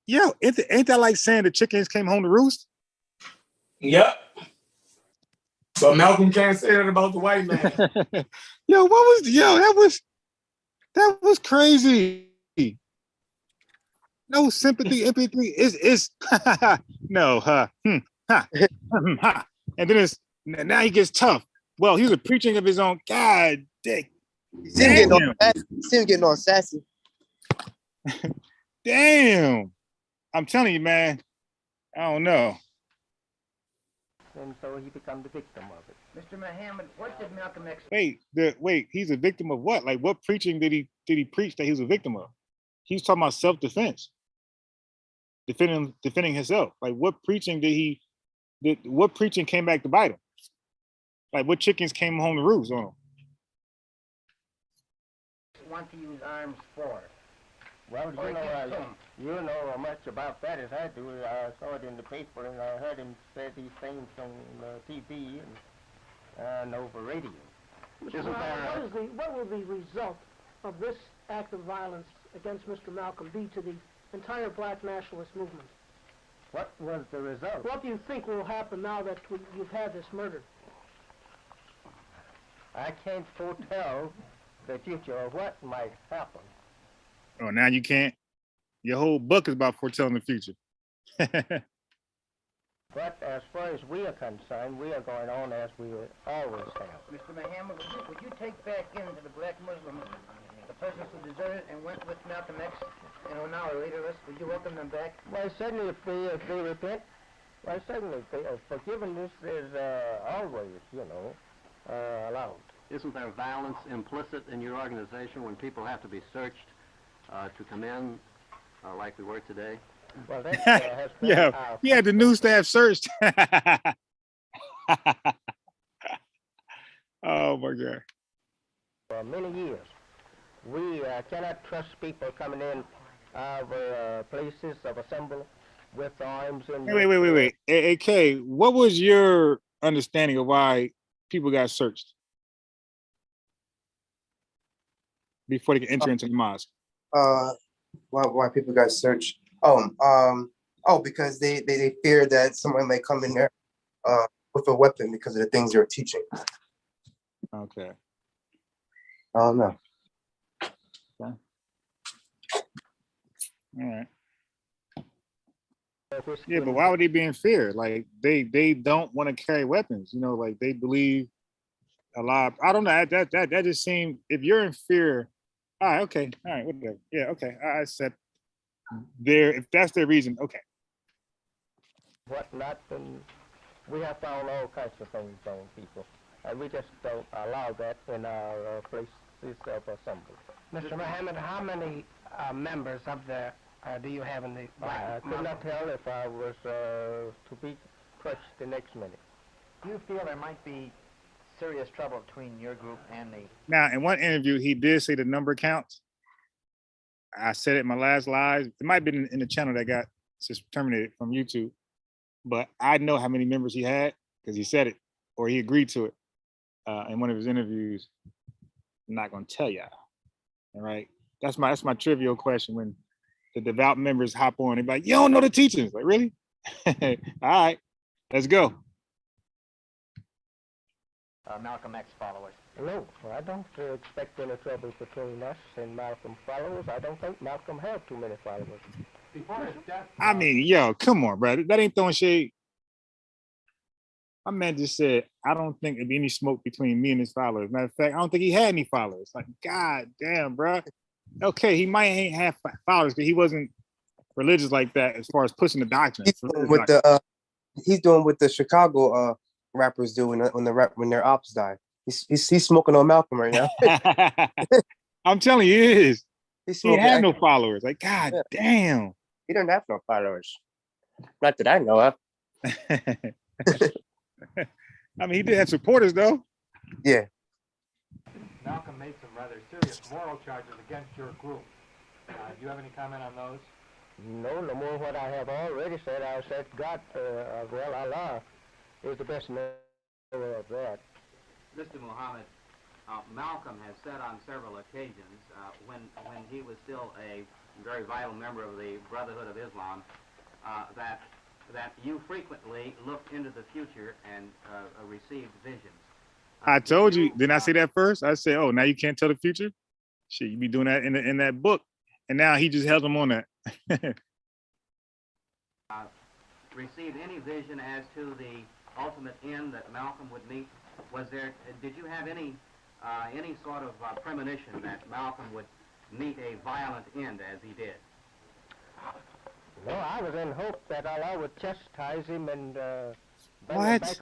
Yo, ain't that like saying the chickens came home to roost? Yep. But Malcolm can't say that about the white man. That was crazy. No sympathy, empathy. It's no, and then it's now he gets tough. Well, he was preaching of his own. God dang. See him getting all sassy. Damn. I'm telling you, man. I don't know. And so he became the victim of it. Mr. Muhammad, what did Malcolm X... Wait, he's a victim of what? Like what preaching did he preach that he was a victim of? He's talking about self-defense. Defending himself. Like what preaching what preaching came back to bite him? Like what chickens came home to roost on him? Want to use arms for? Well, you know much about that as I do. I saw it in the paper and I heard him say these things on TV and over radio. What will the result of this act of violence against Mr. Malcolm be to the entire black nationalist movement? What was the result? What do you think will happen now that you've had this murder? I can't foretell the future of what might happen. Oh, now you can't? Your whole book is about foretelling the future. But as far as we are concerned, we are going on as we always have. Mr. Muhammad, would you take back into the black Muslims the persons who deserted and went with Malcolm X and are now leaderless? Would you welcome them back? Why, certainly if they repent. Why, certainly forgiveness is always, allowed. Isn't there violence implicit in your organization when people have to be searched to come in like we were today? Well, that has been Yeah, he had the new staff searched. Oh my God. For many years, we cannot trust people coming in our places of assembly with arms and... Wait. AK, what was your understanding of why people got searched before they could enter into the mosque? Why people got searched? Because they fear that someone may come in there with a weapon because of the things they're teaching. Okay. I don't know. Okay. All right. Yeah, but why would they be in fear? Like they don't want to carry weapons, like they believe a lot. I don't know. That just seemed, if you're in fear, all right, okay, all right, whatever. Yeah, okay. I accept if that's their reason, okay. What not, and we have found all kinds of things on people. And we just don't allow that in our places of assembly. Mr. Muhammad, how many members of the do you have in the black? I could not tell if I was to be crushed the next minute. Do you feel there might be serious trouble between your group and the... Now, in one interview, he did say the number counts. I said it in my last live. It might have been in the channel that got terminated from YouTube, but I know how many members he had because he said it or he agreed to it in one of his interviews. I'm not gonna tell y'all. All right, that's my trivial question when the devout members hop on. They're like, "You don't know the teachings." Like, really? All right, let's go. Malcolm X followers. No, I don't expect any trouble between us and Malcolm followers. I don't think Malcolm had too many followers. Before his death... I mean, yo, come on, bro. That ain't throwing shade. My man just said, I don't think there'd be any smoke between me and his followers. Matter of fact, I don't think he had any followers. Like, God damn, bro. Okay, he might ain't have followers because he wasn't religious like that as far as pushing the doctrine. He's doing what the Chicago rappers do when their ops die. He's smoking on Malcolm right now. I'm telling you, he is. He had no followers. followers. Like, God damn. He doesn't have no followers. Not that I know of. I mean, he did have supporters, though. Yeah. Malcolm made some rather serious moral charges against your group. Do you have any comment on those? No, no more what I have already said. I said God, well, Allah is the best knower of that. Mr. Muhammad, Malcolm has said on several occasions, when he was still a very vital member of the Brotherhood of Islam, that you frequently looked into the future and received visions. I told you, didn't I say that first? I said, oh, now you can't tell the future? Shit, you be doing that in that book. And now he just held him on that. Received any vision as to the ultimate end that Malcolm would meet? Did you have any sort of premonition that Malcolm would meet a violent end as he did? No, I was in hope that Allah would chastise him and bring him What? back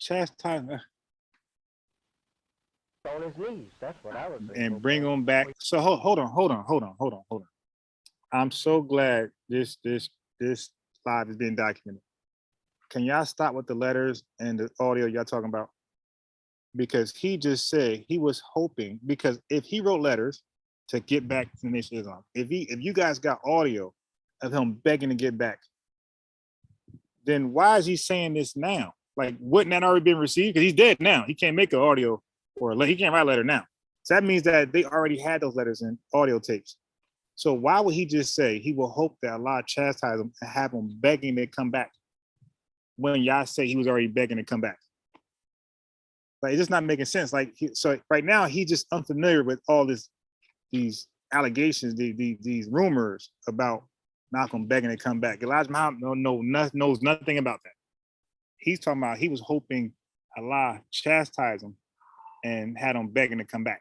Chastise on his knees. That's what I was in and hope bring of. him back. So hold on. I'm so glad this live is being documented. Can y'all stop with the letters and the audio y'all talking about? Because he just said he was hoping, because if he wrote letters to get back to the Nation of Islam, if you guys got audio of him begging to get back, then why is he saying this now? Like, wouldn't that already been received? Because he's dead now. He can't make an audio he can't write a letter now. So that means that they already had those letters in audio tapes. So why would he just say he will hope that Allah chastise him and have him begging to come back when y'all say he was already begging to come back? Like, it's just not making sense. Like, so right now he's just unfamiliar with all these allegations, these rumors about Malcolm begging to come back. Elijah Muhammad knows nothing about that. He's talking about he was hoping Allah chastised him and had him begging to come back.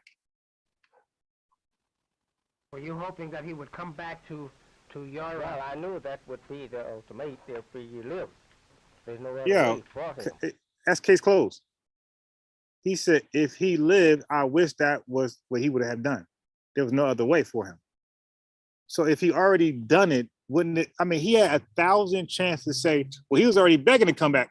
Were you hoping that he would come back to your... Well, I knew that would be the ultimate if he lived. There's no other way for him. That's case closed. He said if he lived, I wish that was what he would have done. There was no other way for him. So if he already done it, wouldn't it? I mean, he had 1,000 chances to say, well, he was already begging to come back.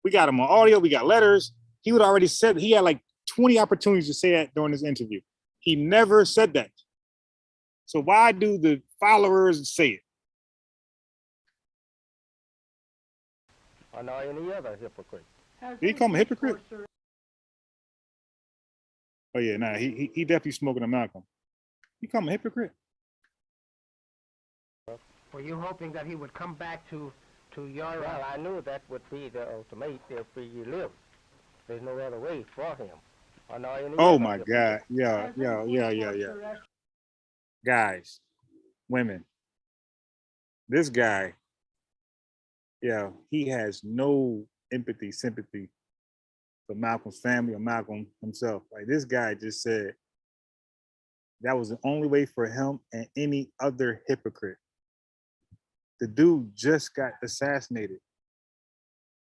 We got him on audio, we got letters. He would already said, he had like 20 opportunities to say that during this interview. He never said that. So why do the followers say it? Or no any other hypocrite. Did he call him a hypocrite? Oh yeah, nah, he definitely smoking a Malcolm. You call him a hypocrite? Were you hoping that he would come back to your... Well, I knew that would be the ultimate if he lived. There's no other way for him. Or no any Oh other my hypocrite. God, yeah. Guys, women, this guy, he has no empathy, sympathy for Malcolm's family or Malcolm himself. Like, this guy just said that was the only way for him and any other hypocrite. The dude just got assassinated.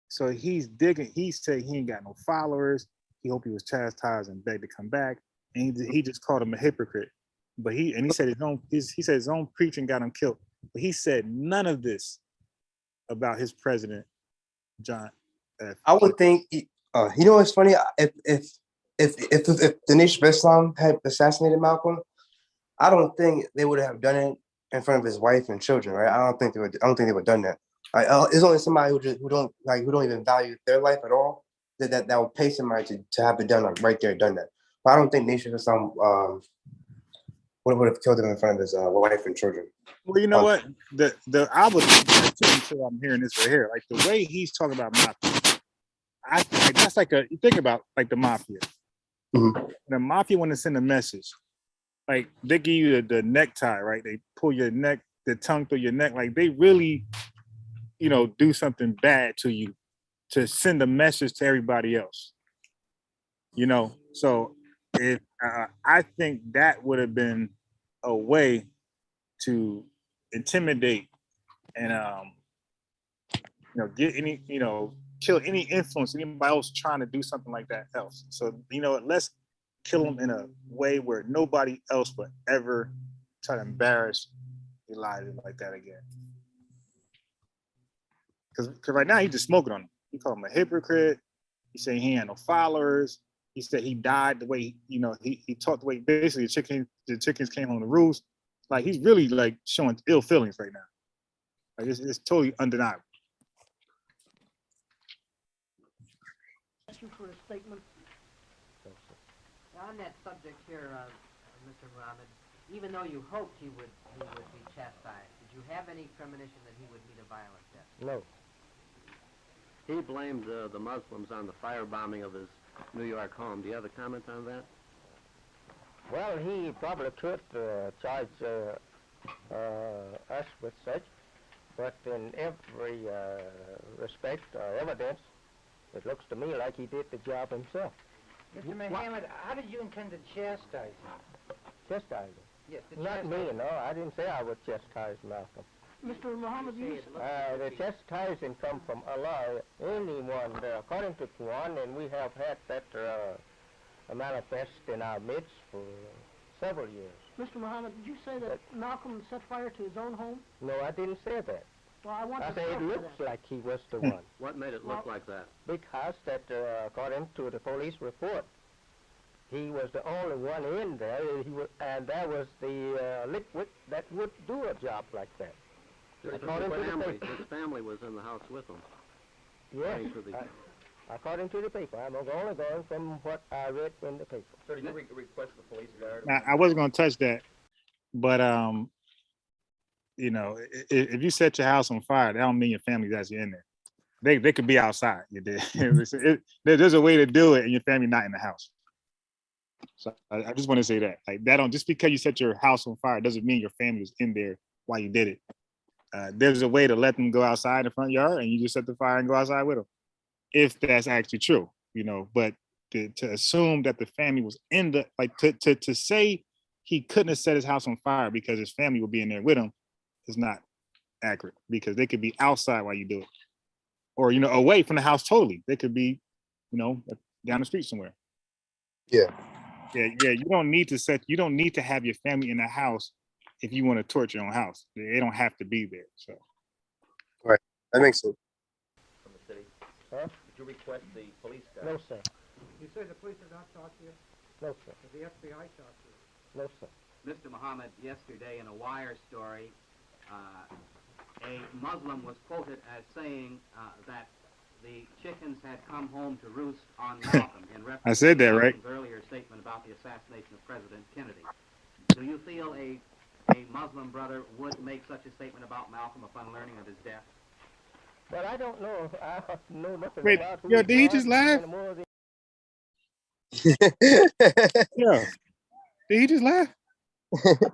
So he's digging. He said he ain't got no followers. He hoped he was chastised and begged to come back. And he just called him a hypocrite. But he said his own preaching got him killed. But he said none of this about his president, John F. I would think, you know what's funny? If the Nation of Islam had assassinated Malcolm, I don't think they would have done it in front of his wife and children, right? I don't think they would have done that. It's only somebody who don't even value their life at all that would pay somebody to have it done right there, done that. But I don't think Nation of Islam would have killed him in front of his wife and children. Well, you know what? I was until I'm hearing this right here. Like, the way he's talking about mafia, that's like you think about like the mafia. Mm-hmm. The mafia want to send a message. Like, they give you the necktie, right? They pull your neck, the tongue through your neck. Like, they really, do something bad to you to send a message to everybody else. So if I think that would have been a way to intimidate and get any, kill any influence, anybody else trying to do something like that else. So, let's kill them in a way where nobody else would ever try to embarrass Elijah like that again. Because right now he's just smoking on him. He called him a hypocrite. He said he had no followers. He said he died the way, he talked the way basically the chickens came home to roost. Like he's really like showing ill feelings right now. Like it's totally undeniable. Ask you for a statement. On that subject here, Mr. Muhammad, even though you hoped he would be chastised, did you have any premonition that he would meet a violent death? No. He blamed the Muslims on the firebombing of his New York home. Do you have a comment on that? Well, he probably could charge us with such, but in every respect or evidence, it looks to me like he did the job himself. Mr. Muhammad, how did you intend to chastise him? Chastise him? Yes, to Not me, chastise him. no. I didn't say I would chastise Malcolm. Mr. Muhammad, you The chastising come from Allah. Anyone, according to Quran, and we have had that manifest in our midst for several years. Mr. Muhammad, did you say that Malcolm set fire to his own home? No, I didn't say that. Well, I want I to say it proof for looks that. like he was the one. What made it look like that? Because that, according to the police report, he was the only one in there, and that was the liquid that would do a job like that. According to the paper. His family was in the house with him. Yes, According to the- according to the paper. I'm only going from what I read in the paper. So did you request the police guard? Now, I wasn't going to touch that, but you know, if you set your house on fire, that don't mean your family's actually in there. They could be outside. You did. There's a way to do it, and your family not in the house. So I just want to say that, like, that don't, just because you set your house on fire doesn't mean your family was in there while you did it. There's a way to let them go outside in the front yard, and you just set the fire and go outside with them, if that's actually true, you know. But to assume that the family was in the, like, to say he couldn't have set his house on fire because his family would be in there with him is not accurate, because they could be outside while you do it, or, you know, away from the house totally. They could be, you know, down the street somewhere. Yeah. Yeah. You don't need to have your family in the house if you want to torch your own house. They don't have to be there. So. Right. That makes sense. From the city? Huh? Did you request the police guard? No, sir. You say the police did not talk to you? No, sir. Did the FBI talk to you? No, sir. Mr. Muhammad, yesterday in a Wire story, a Muslim was quoted as saying that the chickens had come home to roost on Malcolm in reference I said that, to right? Malcolm's earlier statement about the assassination of President Kennedy. Do you feel a Muslim brother would make such a statement about Malcolm upon learning of his death? But I don't know. I know nothing Wait, about who yo, he did he was just laugh? anymore than- Yeah. Did he just laugh? The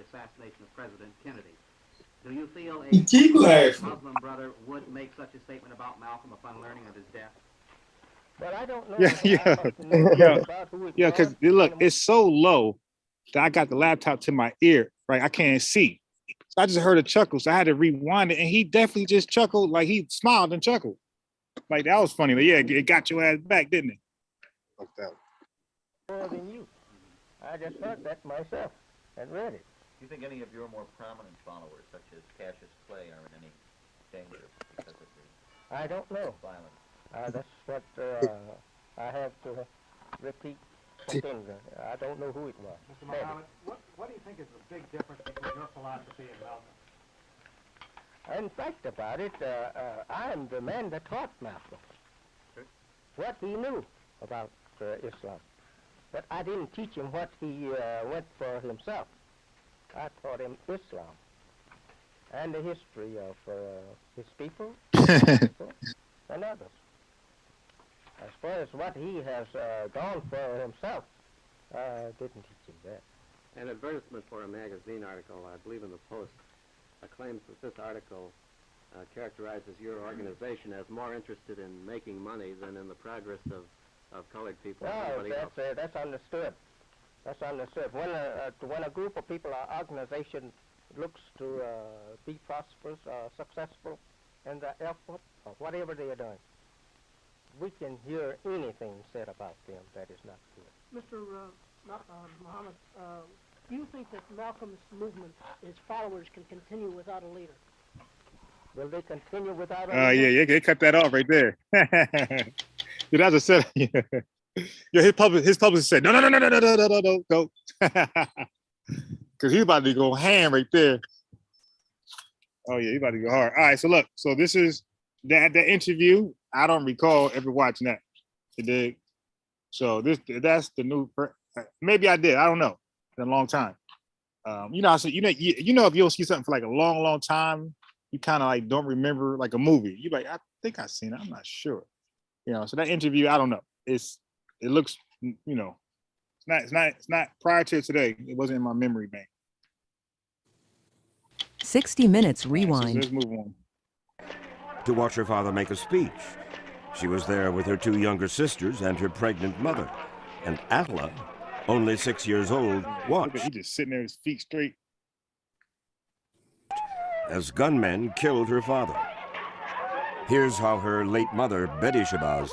assassination of President Kennedy. Do you feel a keep laughing. Muslim brother would make such a statement about Malcolm upon learning of his death? But I don't know. Yeah, because look, it's so low that I got the laptop to my ear, right? I can't see. So I just heard a chuckle, so I had to rewind it, and he definitely just chuckled, like he smiled and chuckled. Like, that was funny. Like, yeah, it got your ass back, didn't it? Like that. More than you. I just heard that myself and read it. Do you think any of your more prominent followers, such as Cassius Clay, are in any danger because of the I don't know. violence? That's what I have to repeat. Continually. I don't know who it was. Mr. Muhammad, what do you think is the big difference between your philosophy and Malcolm? In fact about it, I am the man that taught Malcolm what he knew about Islam. But I didn't teach him what he went for himself. I taught him Islam and the history of his people and others. As far as what he has gone for himself, I didn't teach him that. An advertisement for a magazine article, I believe in the Post, claims that this article characterizes your organization as more interested in making money than in the progress of colored people. No, that's understood. That's understood. When a group of people or organization looks to be prosperous or successful in their effort or whatever they are doing, we can hear anything said about them that is not good. Mr. Muhammad, do you think that Malcolm's movement, his followers, can continue without a leader? Will they continue without a Yeah, leader? they cut that off right there. Dude, that's a set. Yeah, his publicist said, no. because he's about to go ham right there. Oh yeah, he's about to go hard. All right, so look, so this is that interview. I don't recall ever watching that. You dig? So that's the new. Maybe I did. I don't know. It's been a long time. You know, I said, you know, if you don't see something for like a long, long time, you kind of like don't remember like a movie. You like, I think I've seen it. I'm not sure. You know, so that interview, I don't know. It looks, you know, it's not prior to today. It wasn't in my memory bank. 60 Minutes Rewind. Right, so let's move on. To watch her father make a speech. She was there with her 2 younger sisters and her pregnant mother. And Attila, only 6 years old, watched. He just sitting there, his feet straight. As gunmen killed her father. Here's how her late mother, Betty Shabazz,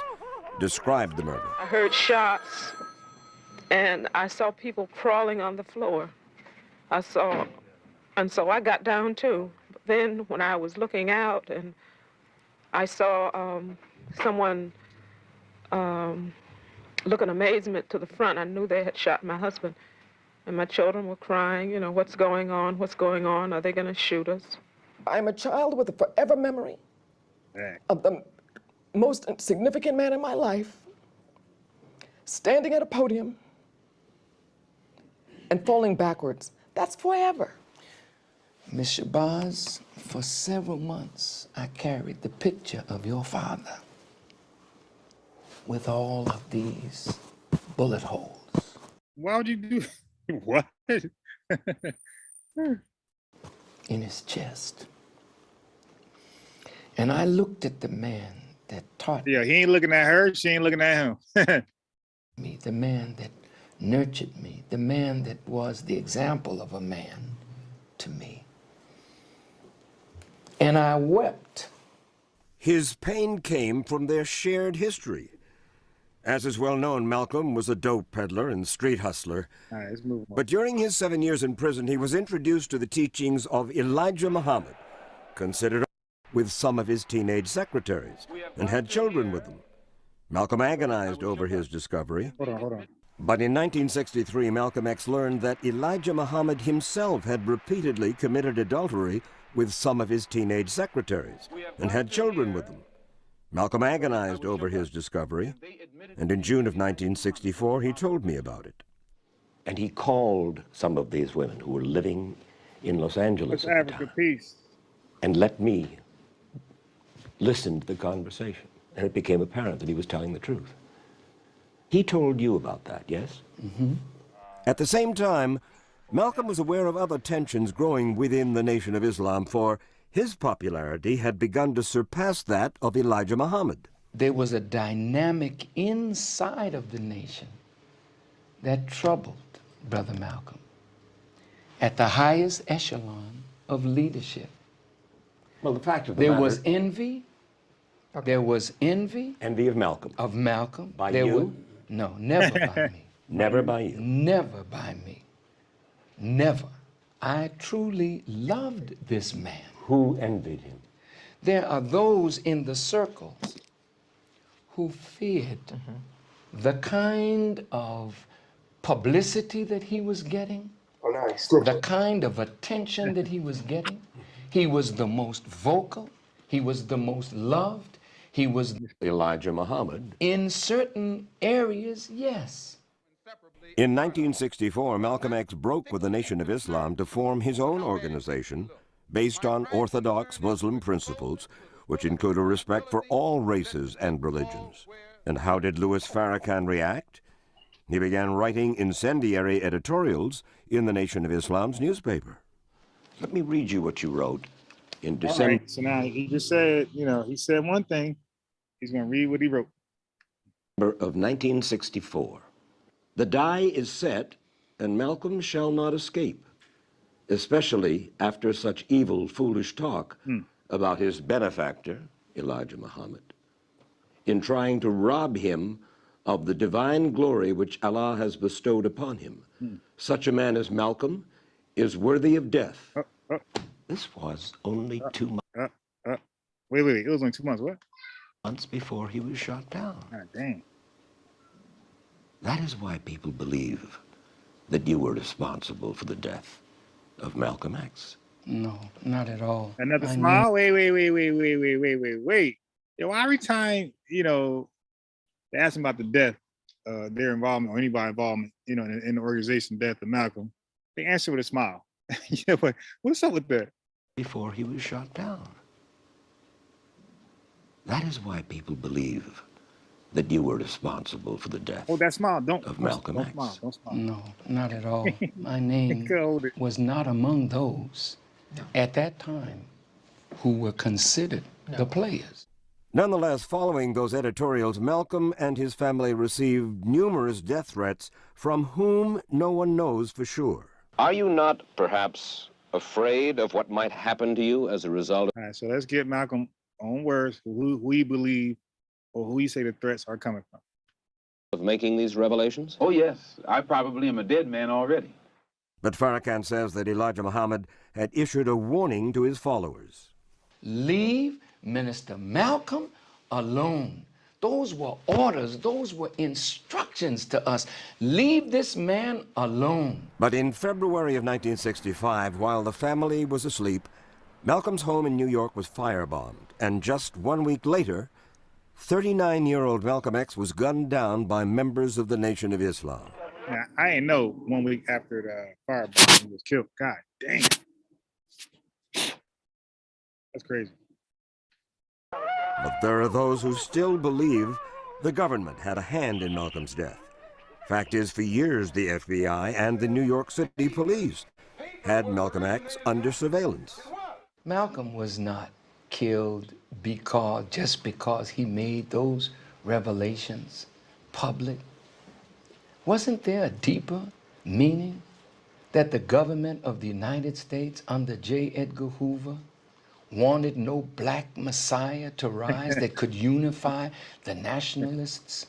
described the murder. I heard shots, and I saw people crawling on the floor. And so I got down too. But then when I was looking out and I saw someone look in amazement to the front, I knew they had shot my husband. And my children were crying, you know, what's going on? What's going on? Are they going to shoot us? I'm a child with a forever memory of the most significant man in my life standing at a podium and falling backwards. That's forever. Miss Shabazz, for several months, I carried the picture of your father with all of these bullet holes. Why would you do what? In his chest. And I looked at the man that taught Yeah, he ain't looking at her, she ain't looking at him. me, the man that nurtured me, the man that was the example of a man to me. And I wept. His pain came from their shared history. As is well known, Malcolm was a dope peddler and street hustler. All right, let's move on. But during his 7 years in prison, he was introduced to the teachings of Elijah Muhammad, considered with some of his teenage secretaries, and had children with them. Malcolm agonized over his discovery. Hold on. But in 1963, Malcolm X learned that Elijah Muhammad himself had repeatedly committed adultery with some of his teenage secretaries, and had children with them. Malcolm agonized over his discovery, and in June of 1964, he told me about it. And he called some of these women who were living in Los Angeles at the time, peace. and let me listen to the conversation. And it became apparent that he was telling the truth. He told you about that, yes? Mm-hmm. At the same time, Malcolm was aware of other tensions growing within the Nation of Islam, for his popularity had begun to surpass that of Elijah Muhammad. There was a dynamic inside of the nation that troubled Brother Malcolm at the highest echelon of leadership. Well, the fact of the there matter... was envy. Okay. There was envy. Envy of Malcolm. Of Malcolm. By you? No, never by me. Never by you? Never by me. Never. I truly loved this man. Who envied him? There are those in the circles who feared the kind of publicity that he was getting, the kind of attention that he was getting. He was the most vocal. He was the most loved. He was Elijah Muhammad. In certain areas, yes. In 1964, Malcolm X broke with the Nation of Islam to form his own organization based on Orthodox Muslim principles, which include a respect for all races and religions. And how did Louis Farrakhan react? He began writing incendiary editorials in the Nation of Islam's newspaper. Let me read you what you wrote in December. Right, so now he just said, you know, he said one thing. He's going to read what he wrote. Of 1964. The die is set, and Malcolm shall not escape, especially after such evil, foolish talk about his benefactor, Elijah Muhammad, in trying to rob him of the divine glory which Allah has bestowed upon him. Such a man as Malcolm is worthy of death. This was only 2 months. Wait. It was only 2 months. What? Months before he was shot down. God damn. That is why people believe that you were responsible for the death of Malcolm X. No, not at all. Another I smile? Wait. Yo, every time, they ask them about the death, their involvement or anybody involvement, in the organization death of Malcolm, they answer with a smile. But what's up with that? Before he was shot down. That is why people believe that you were responsible for the death Oh, that smile. of Malcolm X. Smile. Don't smile. No, not at all. My name was not among those at that time who were considered the players. Nonetheless, following those editorials, Malcolm and his family received numerous death threats from whom no one knows for sure. Are you not, perhaps, afraid of what might happen to you as a result All right, so let's get Malcolm on words, who we believe or who we say the threats are coming from. of making these revelations? Oh, yes. I probably am a dead man already. But Farrakhan says that Elijah Muhammad had issued a warning to his followers. Leave Minister Malcolm alone. Those were orders. Those were instructions to us. Leave this man alone. But in February of 1965, while the family was asleep, Malcolm's home in New York was firebombed. And just 1 week later, 39-year-old Malcolm X was gunned down by members of the Nation of Islam. Now, I ain't know 1 week after the firebomb he was killed. God damn. That's crazy. But there are those who still believe the government had a hand in Malcolm's death. Fact is, for years, the FBI and the New York City police had Malcolm X under surveillance. Malcolm was not killed just because he made those revelations public. Wasn't there a deeper meaning that the government of the United States under J. Edgar Hoover wanted no black messiah to rise that could unify the nationalists?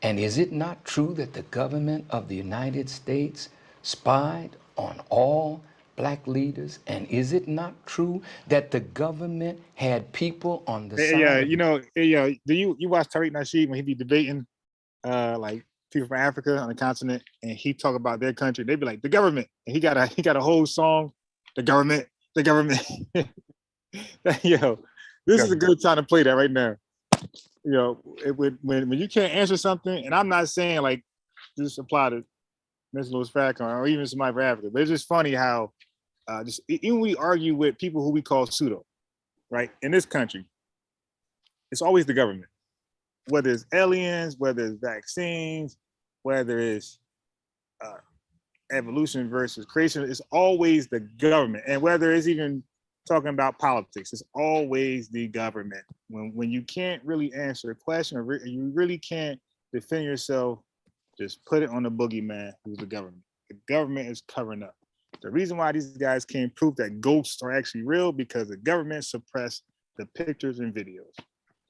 And is it not true that the government of the United States spied on all black leaders? And is it not true that the government had people on the side? Yeah, do you watch Tariq Nasheed when he be debating like people from Africa on the continent, and he talk about their country? They be like, the government, and he got a whole song, the government. Yo, this is a good time to play that right now. When you can't answer something, and I'm not saying like this apply to Mr. Louis Farrakhan or even somebody from Africa, but it's just funny how even we argue with people who we call pseudo, right? In this country, it's always the government. Whether it's aliens, whether it's vaccines, whether it's evolution versus creation, it's always the government. And whether it's even talking about politics, it's always the government. When you can't really answer a question or you really can't defend yourself, just put it on the boogeyman, who's the government. The government is covering up. The reason why these guys can't prove that ghosts are actually real, because the government suppressed the pictures and videos.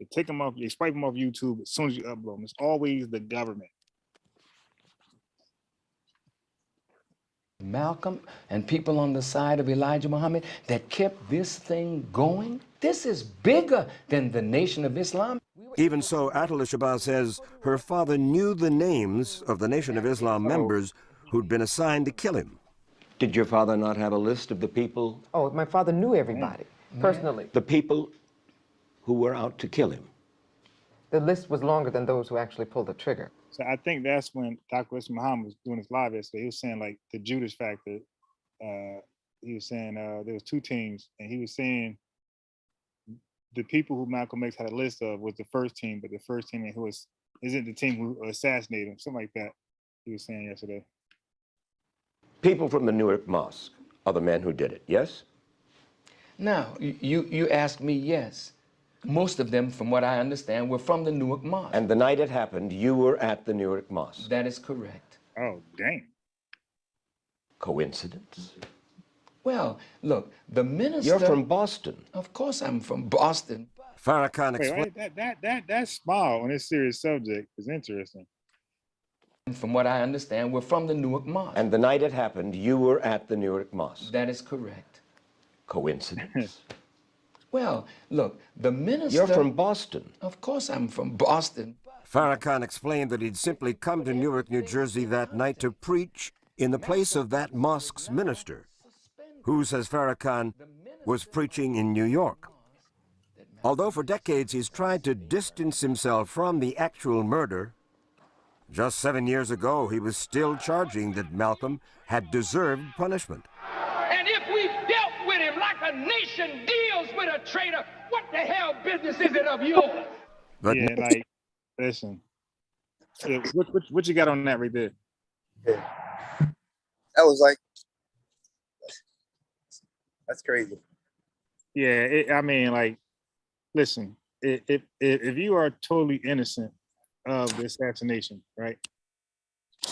They take them off, they swipe them off YouTube as soon as you upload them. It's always the government. Malcolm and people on the side of Elijah Muhammad that kept this thing going. This is bigger than the Nation of Islam. Even so, Atala Shabazz says her father knew the names of the Nation of Islam members who'd been assigned to kill him. Did your father not have a list of the people? Oh, my father knew everybody, personally. The people who were out to kill him? The list was longer than those who actually pulled the trigger. So I think that's when Dr. Islam Muhammad was doing his live yesterday. He was saying like the Judas factor. He was saying there was two teams, and he was saying the people who Malcolm X had a list of was the first team, but the first team isn't the team who assassinated him, something like that. He was saying yesterday. People from the Newark Mosque are the men who did it, yes? Now, you asked me, yes. Most of them, from what I understand, were from the Newark Mosque. And the night it happened, you were at the Newark Mosque. That is correct. Oh, dang. Coincidence? Well, look, the minister... You're from Boston. Of course I'm from Boston. Farrakhan explained... That smile on this serious subject is interesting. From what I understand, we're from the Newark Mosque. And the night it happened, you were at the Newark Mosque. That is correct. Coincidence? Well, look, the minister... You're from Boston. Of course I'm from Boston. Farrakhan explained that he'd simply come to Newark, New Jersey that night to preach in the place of that mosque's minister, who, says Farrakhan, was preaching in New York. Although for decades he's tried to distance himself from the actual murder, just 7 years ago he was still charging that Malcolm had deserved punishment. And if we dealt with him like a nation deals with a traitor, what the hell business is it of yours? But yeah, like, listen, yeah, what you got on that right there? That was like, that's crazy. Yeah, I mean, like, listen, if you are totally innocent of the assassination, right?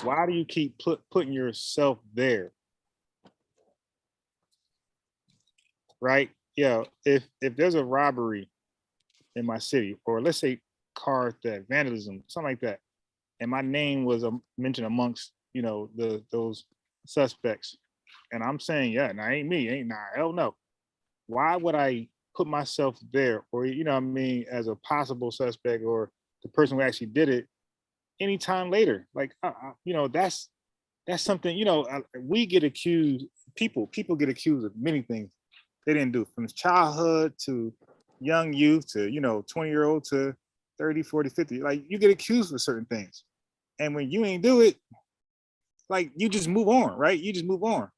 Why do you keep putting yourself there? Right? Yeah, if there's a robbery in my city, or let's say car theft, vandalism, something like that, and my name was mentioned amongst, you know, those suspects, and I'm saying, yeah, nah, ain't me, ain't nah, hell no. Why would I put myself there, or, you know what I mean, as a possible suspect or the person who actually did it anytime later? Like, you know, that's something, you know, we get accused, people get accused of many things they didn't do, from childhood to young youth to, you know, 20-year-old to 30, 40, 50. Like, you get accused of certain things. And when you ain't do it, like, you just move on, right? You just move on.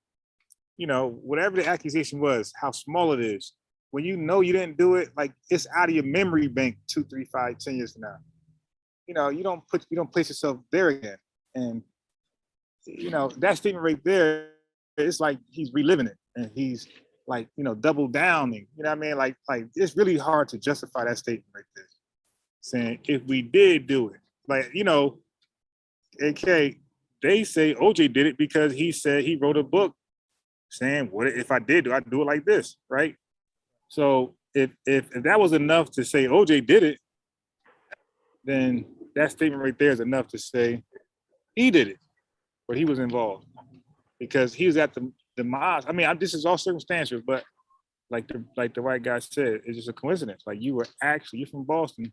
You know, whatever the accusation was, how small it is, when you know you didn't do it, like, it's out of your memory bank 2, 3, 5, 10 years from now. You know, you don't place yourself there again. And, you know, that statement right there, it's like he's reliving it, and he's like, you know, double downing. You know what I mean? Like it's really hard to justify that statement right there, saying if we did do it, like, you know, AK, they say OJ did it because he said he wrote a book saying, what if I did do, I'd do it like this, right? So if that was enough to say OJ did it, then that statement right there is enough to say he did it, or he was involved, because he was at the mosque. I mean, this is all circumstantial, but like the white guy said, it's just a coincidence. Like, you're from Boston,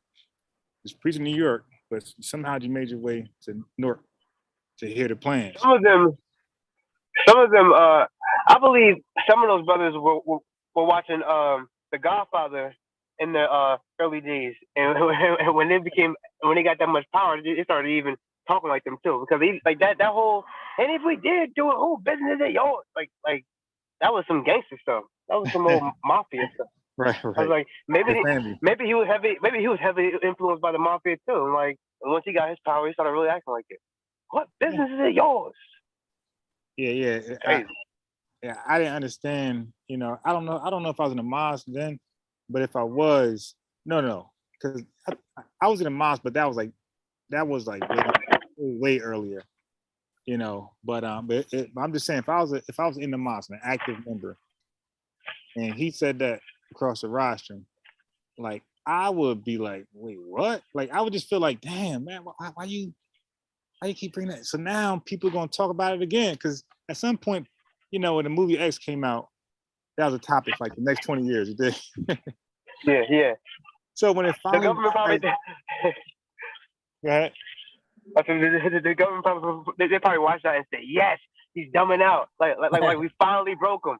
just preaching New York, but somehow you made your way to Newark to hear the plans. Some of them, I believe some of those brothers were watching The Godfather in the early days, and when they got that much power, they started even talking like them too, because they, like that whole, and if we did do it, who business is it yours? Like that was some gangster stuff. That was some old mafia stuff. Right. I was like, maybe he was heavily influenced by the mafia too. And like, once he got his power, he started really acting like it. What business is it yours? Yeah. I didn't understand. You know, I don't know if I was in the mosque then, but if I was, no, because I was in the mosque, but that was like way earlier. You know, but I'm just saying, if I was in the mosque, an active member, and he said that across the rostrum, like, I would be like, wait, what? Like, I would just feel like, damn, man, why you keep bringing that? So now people are gonna talk about it again, because at some point, you know, when the movie X came out, that was a topic for like the next 20 years. It did. Yeah. So when it finally, the government probably, go ahead. The government probably, they probably watched that and say, yes, he's dumbing out. Like we finally broke him.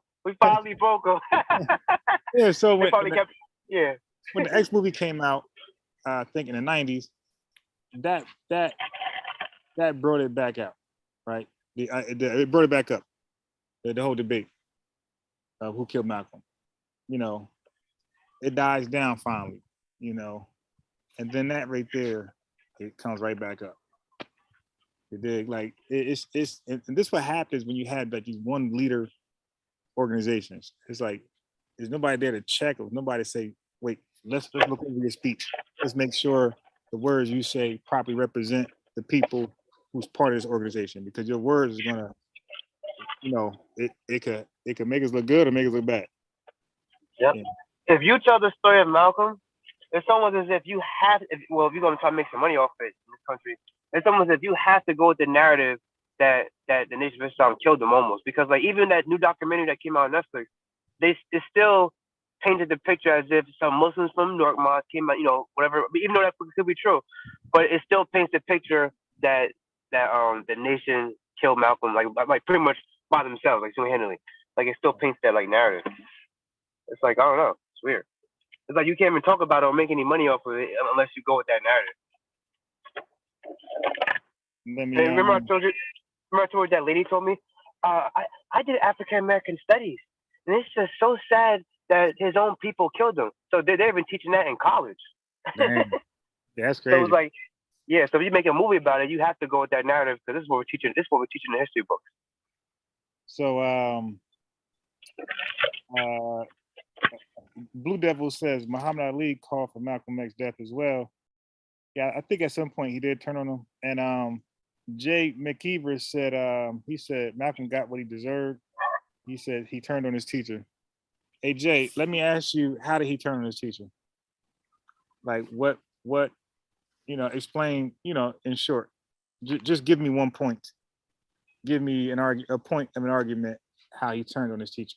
Yeah. So when the X movie came out, I think in the 90s, that brought it back out, right? It brought it back up. The whole debate of who killed Malcolm. You know, it dies down finally. You know, and then that right there, it comes right back up. It did. Like, it's and this is what happens when you have like these one leader organizations. It's like there's nobody there to check, or nobody to say, wait, let's look over your speech. Let's make sure the words you say properly represent the people who's part of this organization, because your words is gonna, you know, it could make us look good or make us look bad. Yep. Yeah. If you tell the story of Malcolm, it's almost as if you have, if you're gonna try to make some money off it in this country, it's almost as if you have to go with the narrative that the Nation of Islam killed them, almost, because like even that new documentary that came out on Netflix, it still painted the picture as if some Muslims from Newark Mosque came out, you know, whatever. Even though that could be true, but it still paints the picture that the nation killed Malcolm like pretty much by themselves, like single-handedly. Like it still paints that like narrative. It's like I don't know. It's weird. It's like you can't even talk about it or make any money off of it unless you go with that narrative. Let me, And remember I told you that lady told me, I did African American studies, and it's just so sad that his own people killed him. So they're even teaching that in college. Damn. That's So crazy. it's like, yeah. So if you make a movie about it, you have to go with that narrative because this is what we're teaching. This is what we're teaching in the history books. So Blue Devil says Muhammad Ali called for Malcolm X's death as well. Yeah, I think at some point he did turn on him. And Jay McKeever said he said Malcolm got what he deserved. He said he turned on his teacher. Hey Jay, let me ask you, how did he turn on his teacher? Like what explain, in short. Just give me one point. Give me a point of an argument how he turned on his teacher.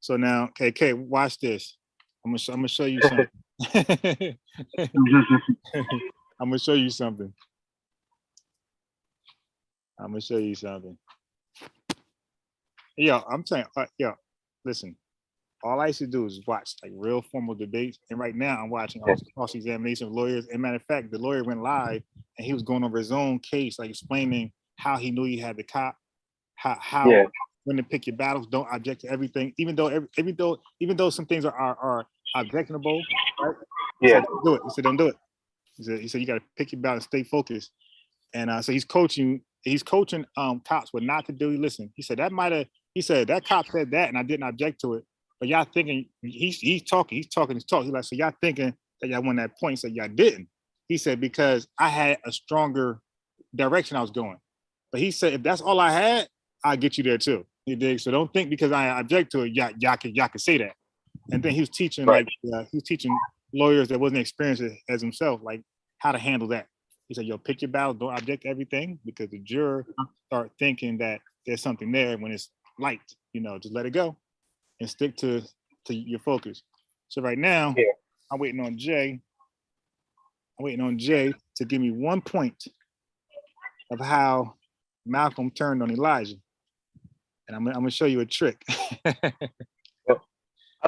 So now, okay, watch this. I'm gonna show you something. I'm gonna show you something. Yo, I'm saying, listen. All I used to do is watch like real formal debates, and right now I'm watching cross-examination of lawyers. And matter of fact, the lawyer went live and he was going over his own case, like explaining how he knew he had the cop, how when to pick your battles, don't object to everything, even though some things are objectionable. Right? Yeah. So do it. He said, don't do it. He said you got to pick your battle and stay focused. And so he's coaching cops what not to do. Listen, he said that cop said that and I didn't object to it. But y'all thinking he's talking his talk. He's like, so y'all thinking that y'all won that point. He said y'all didn't. He said because I had a stronger direction I was going. But he said if that's all I had, I'll get you there too. You dig? So don't think because I object to it, y'all can say that. And then he was teaching lawyers that wasn't experienced as himself, like how to handle that. He said, yo, pick your battles, don't object to everything because the juror start thinking that there's something there when it's light, just let it go and stick to your focus. So right now, I'm waiting on Jay to give me 1 point of how Malcolm turned on Elijah. And I'm gonna show you a trick. I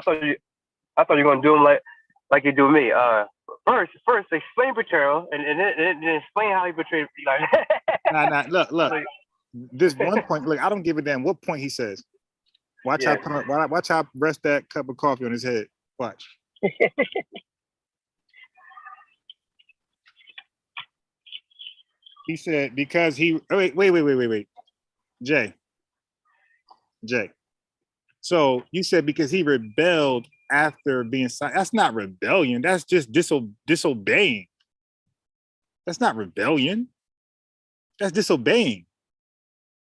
thought you were gonna do him like you do me. First explain betrayal and then explain how he betrayed Elijah. Nah, look. This 1 point, look, I don't give a damn what point he says. Watch how I rest that cup of coffee on his head. Watch. He said because he wait. Jay. So you said because he rebelled after being signed. That's not rebellion. That's just disobeying. That's not rebellion. That's disobeying.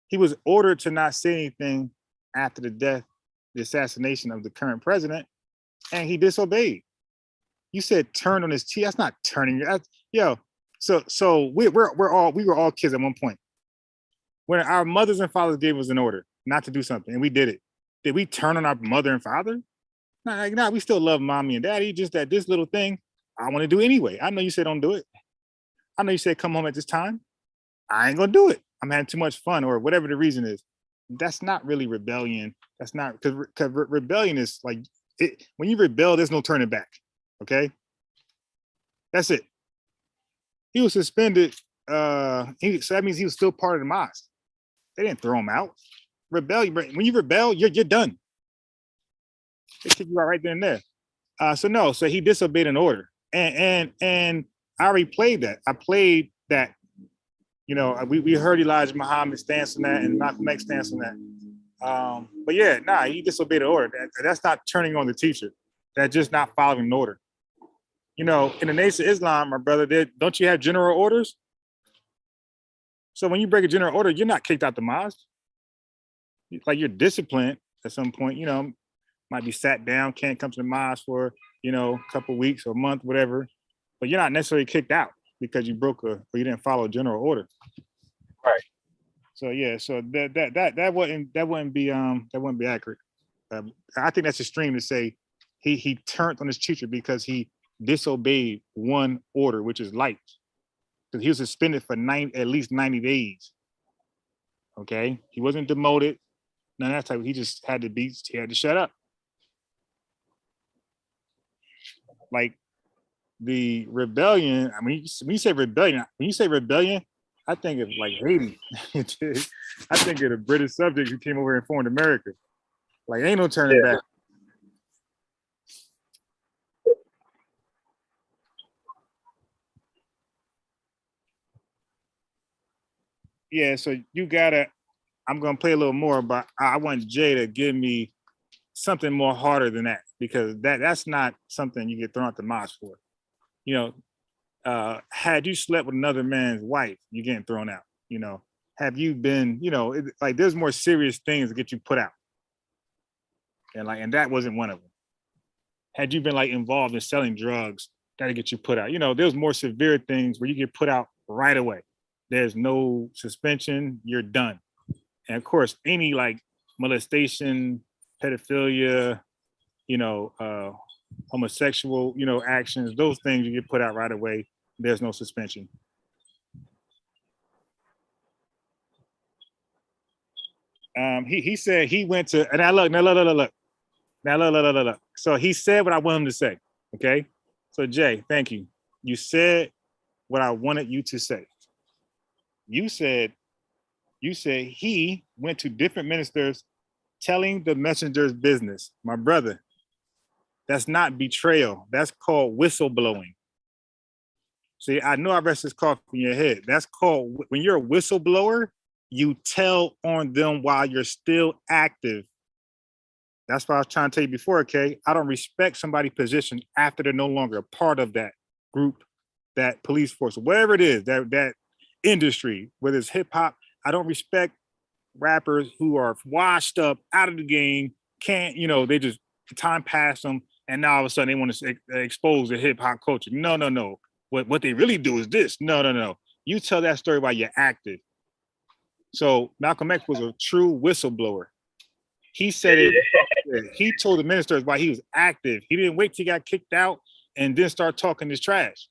He was ordered to not say anything after the assassination of the current president, and he disobeyed. You said turn on his teeth. That's not turning. So we were all kids at one point. When our mothers and fathers gave us an order not to do something, and we did it. Did we turn on our mother and father? Nah, we still love mommy and daddy. Just that this little thing I want to do anyway. I know you said don't do it. I know you said come home at this time. I ain't gonna do it. I'm having too much fun, or whatever the reason is. That's not really rebellion. That's not because rebellion is like it, when you rebel, there's no turning back. Okay, that's it. He was suspended. So that means he was still part of the mosque. They didn't throw him out. Rebellion. When you rebel, you're done. They kick you out right then and there. So he disobeyed an order, and I already played that. I played that. We heard Elijah Muhammad stance on that, and Malcolm X stance on that. But yeah, he disobeyed an order. That's not turning on the teacher. That's just not following an order. In the Nation of Islam, my brother, don't you have general orders? So when you break a general order, you're not kicked out the mosque. Like you're disciplined at some point. Might be sat down, can't come to the mosque for a couple of weeks or a month, whatever. But you're not necessarily kicked out because you you didn't follow a general order. Right. So yeah, so that wouldn't be accurate. I think that's extreme to say he turned on his teacher because he disobeyed one order, which is light. because he was suspended for at least 90 days. Okay, he wasn't demoted. None of that type. He just had to be. He had to shut up. Like the rebellion. I mean, when you say rebellion, I think of like Haiti. I think of the British subjects who came over and formed America. Like, ain't no turning back. Yeah, so you gotta. I'm gonna play a little more, but I want Jay to give me something more harder than that, because that's not something you get thrown out the mosque for. You know, had you slept with another man's wife, you're getting thrown out. You know, have you been, you know, like there's more serious things that get you put out, and that wasn't one of them. Had you been like involved in selling drugs, that'll get you put out. You know, there's more severe things where you get put out right away. There's no suspension, you're done. And of course, any like molestation, pedophilia, you know, homosexual, you know, actions, those things you get put out right away. There's no suspension. He said he went to, and I look. So he said what I want him to say. Okay. So Jay, thank you. You said what I wanted you to say. You said he went to different ministers telling the messenger's business. My brother, that's not betrayal. That's called whistleblowing. See, I know I rest this cough in your head. That's called, when you're a whistleblower, you tell on them while you're still active. That's what I was trying to tell you before, okay? I don't respect somebody's position after they're no longer a part of that group, that police force, whatever it is, that industry, whether it's hip hop. I don't respect rappers who are washed up, out of the game, can't, you know, they just, time passed them, and now all of a sudden they want to expose the hip hop culture. No. What they really do is this. No. You tell that story while you're active. So Malcolm X was a true whistleblower. He said it. He told the ministers while he was active. He didn't wait till he got kicked out and then start talking his trash.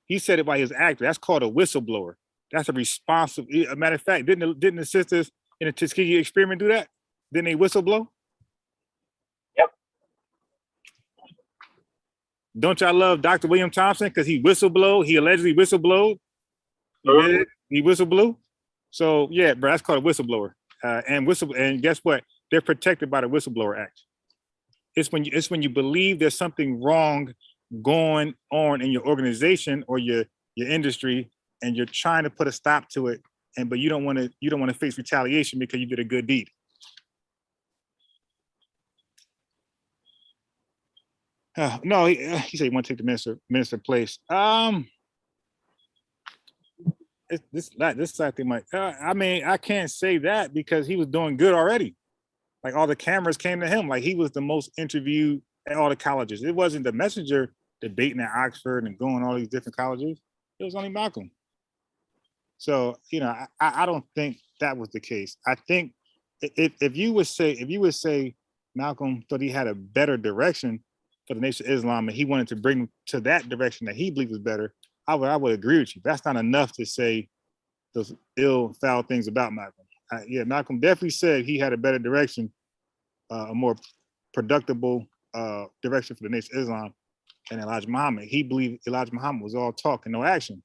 He said it while he was active. That's called a whistleblower. That's a responsible. A matter of fact, didn't the sisters in the Tuskegee experiment do that? Didn't they whistleblow? Yep. Don't y'all love Dr. William Thompson because he whistleblow? He allegedly whistleblowed. He whistleblew. So yeah, bro, that's called a whistleblower. And guess what? They're protected by the Whistleblower Act. It's when you believe there's something wrong going on in your organization or your industry, and you're trying to put a stop to it, but you don't want to face retaliation because you did a good deed. No, he said he want to take the minister place. This I think might. I mean, I can't say that because he was doing good already. Like all the cameras came to him. Like he was the most interviewed at all the colleges. It wasn't the messenger debating at Oxford and going to all these different colleges. It was only Malcolm. So, you know, I don't think that was the case. I think if you would say Malcolm thought he had a better direction for the Nation of Islam and he wanted to bring to that direction that he believed was better, I would agree with you. That's not enough to say those ill, foul things about Malcolm. Yeah, Malcolm definitely said he had a better direction, a more productive direction for the Nation of Islam than Elijah Muhammad. He believed Elijah Muhammad was all talk and no action,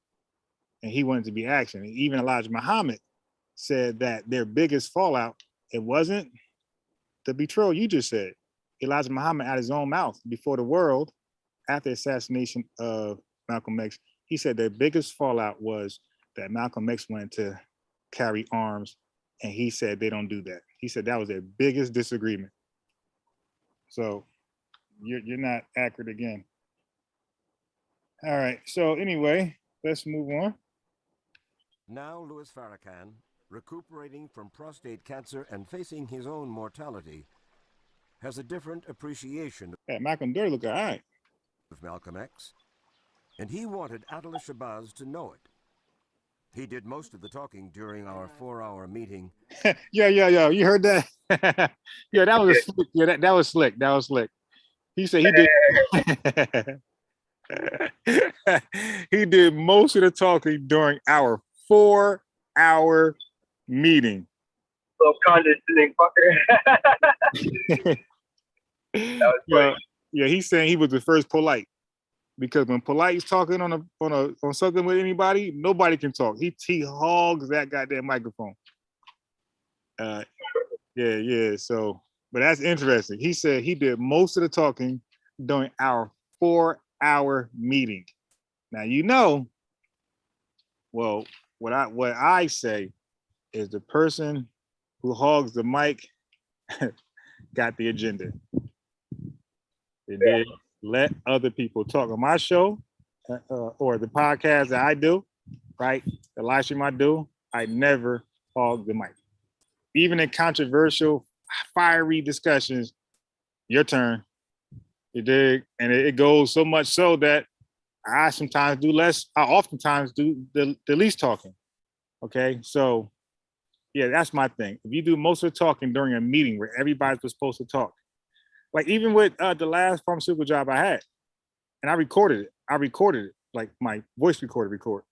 and he wanted to be action. And even Elijah Muhammad said that their biggest fallout, it wasn't the betrayal you just said. Elijah Muhammad, out his own mouth, before the world, after the assassination of Malcolm X, he said their biggest fallout was that Malcolm X wanted to carry arms, and he said they don't do that. He said that was their biggest disagreement. So you're not accurate again. All right. So anyway, let's move on. Now Louis Farrakhan, recuperating from prostate cancer and facing his own mortality, has a different appreciation Malcolm Dirty look all right. Of Malcolm X, and he wanted Adil Shabazz to know it. He did most of the talking during our 4-hour meeting. Yeah. You heard that? Yeah, that was a slick. Yeah, that was slick. That was slick. He said he did. He did most of the talking during our 4-hour meeting. Little condescending fucker. Yeah, he's saying he was the first polite. Because when Polite's talking on something with anybody, nobody can talk. He hogs that goddamn microphone. Yeah. So, but that's interesting. He said he did most of the talking during our 4-hour meeting. Now well, what I say is the person who hogs the mic got the agenda. They did let other people talk on my show or the podcast that I do, right? The live stream I do, I never hog the mic. Even in controversial, fiery discussions, your turn. You dig? And it goes so much so that I oftentimes do the least talking. Okay, so yeah, that's my thing. If you do most of the talking during a meeting where everybody was supposed to talk, like even with the last pharmaceutical job I had, and I recorded it, like my voice record.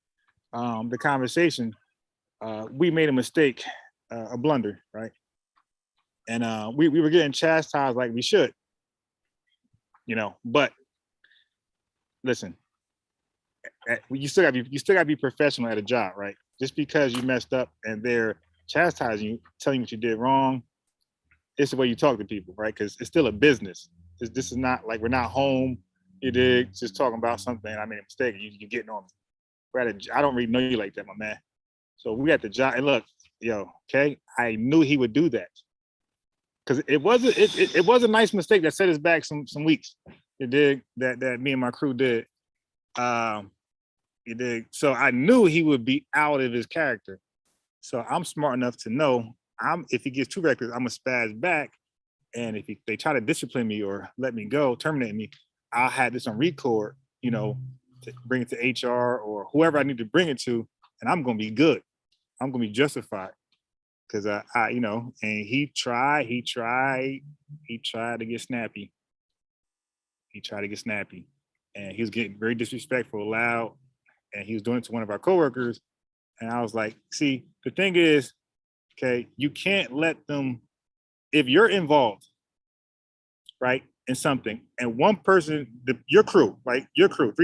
The conversation, we made a mistake, a blunder, right? And we were getting chastised like we should, but listen, you still gotta be professional at a job, right? Just because you messed up and they're chastising you, telling you what you did wrong, it's the way you talk to people, right? Because it's still a business. This is not like we're not home. You dig? Just talking about something. I made a mistake. You're getting on me. I don't really know you like that, my man. So we at the job, and look, okay, I knew he would do that because it was a nice mistake that set us back some weeks. It did that me and my crew did. It did. So I knew he would be out of his character. So I'm smart enough to know if he gets too reckless, I'm gonna spaz back. And if they try to discipline me or let me go, terminate me, I'll have this on record, to bring it to HR or whoever I need to bring it to, and I'm gonna be good. I'm gonna be justified. Cause and he tried to get snappy. And he was getting very disrespectful, loud, and he was doing it to one of our coworkers. And I was like, see, the thing is, okay, you can't let them, if you're involved, right, in something, and one person, your crew, 3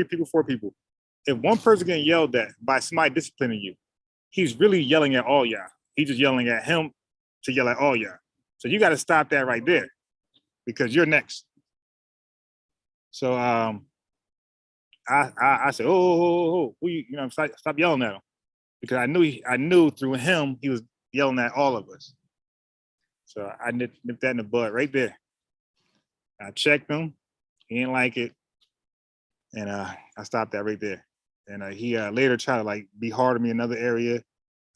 people, 4 people, if one person getting yelled at by somebody disciplining you, he's really yelling at all y'all. He's just yelling at him to yell at all y'all. So you got to stop that right there because you're next. So I said, oh, stop yelling at him, because I knew through him he was yelling at all of us. So I nipped that in the bud right there. I checked him, he didn't like it, and I stopped that right there. And he later tried to be hard on me in another area.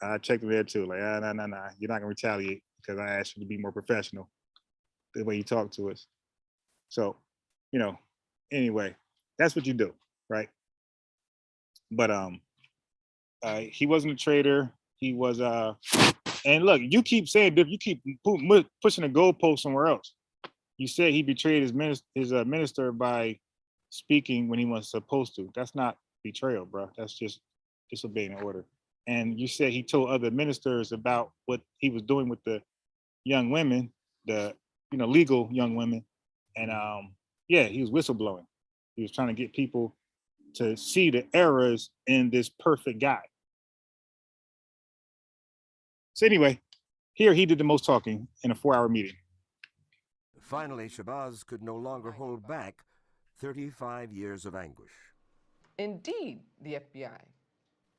I checked him there too, like, no, you're not gonna retaliate because I asked you to be more professional the way you talk to us. So, anyway, that's what you do, right? But he wasn't a traitor. He was and look, you keep saying, you keep pushing the goalpost somewhere else. You said he betrayed his minister by speaking when he was supposed to. That's not betrayal, bro. That's just disobeying an order. And you said he told other ministers about what he was doing with the young women, the legal young women, and he was whistleblowing. He was trying to get people to see the errors in this perfect guy. So anyway, here he did the most talking in a 4-hour meeting. Finally, Shabazz could no longer hold back 35 years of anguish. Indeed, the FBI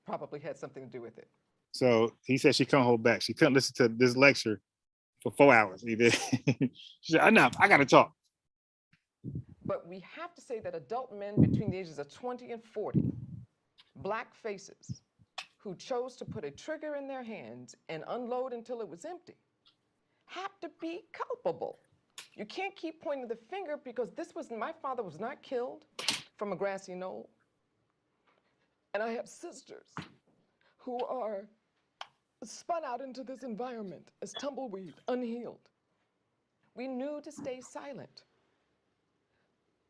probably had something to do with it. So he said she couldn't hold back. She couldn't listen to this lecture for 4 hours. He did. She said, enough, I gotta talk. But we have to say that adult men between the ages of 20 and 40, black faces, who chose to put a trigger in their hands and unload until it was empty, have to be culpable. You can't keep pointing the finger because my father was not killed from a grassy knoll. And I have sisters who are spun out into this environment as tumbleweed, unhealed. We knew to stay silent.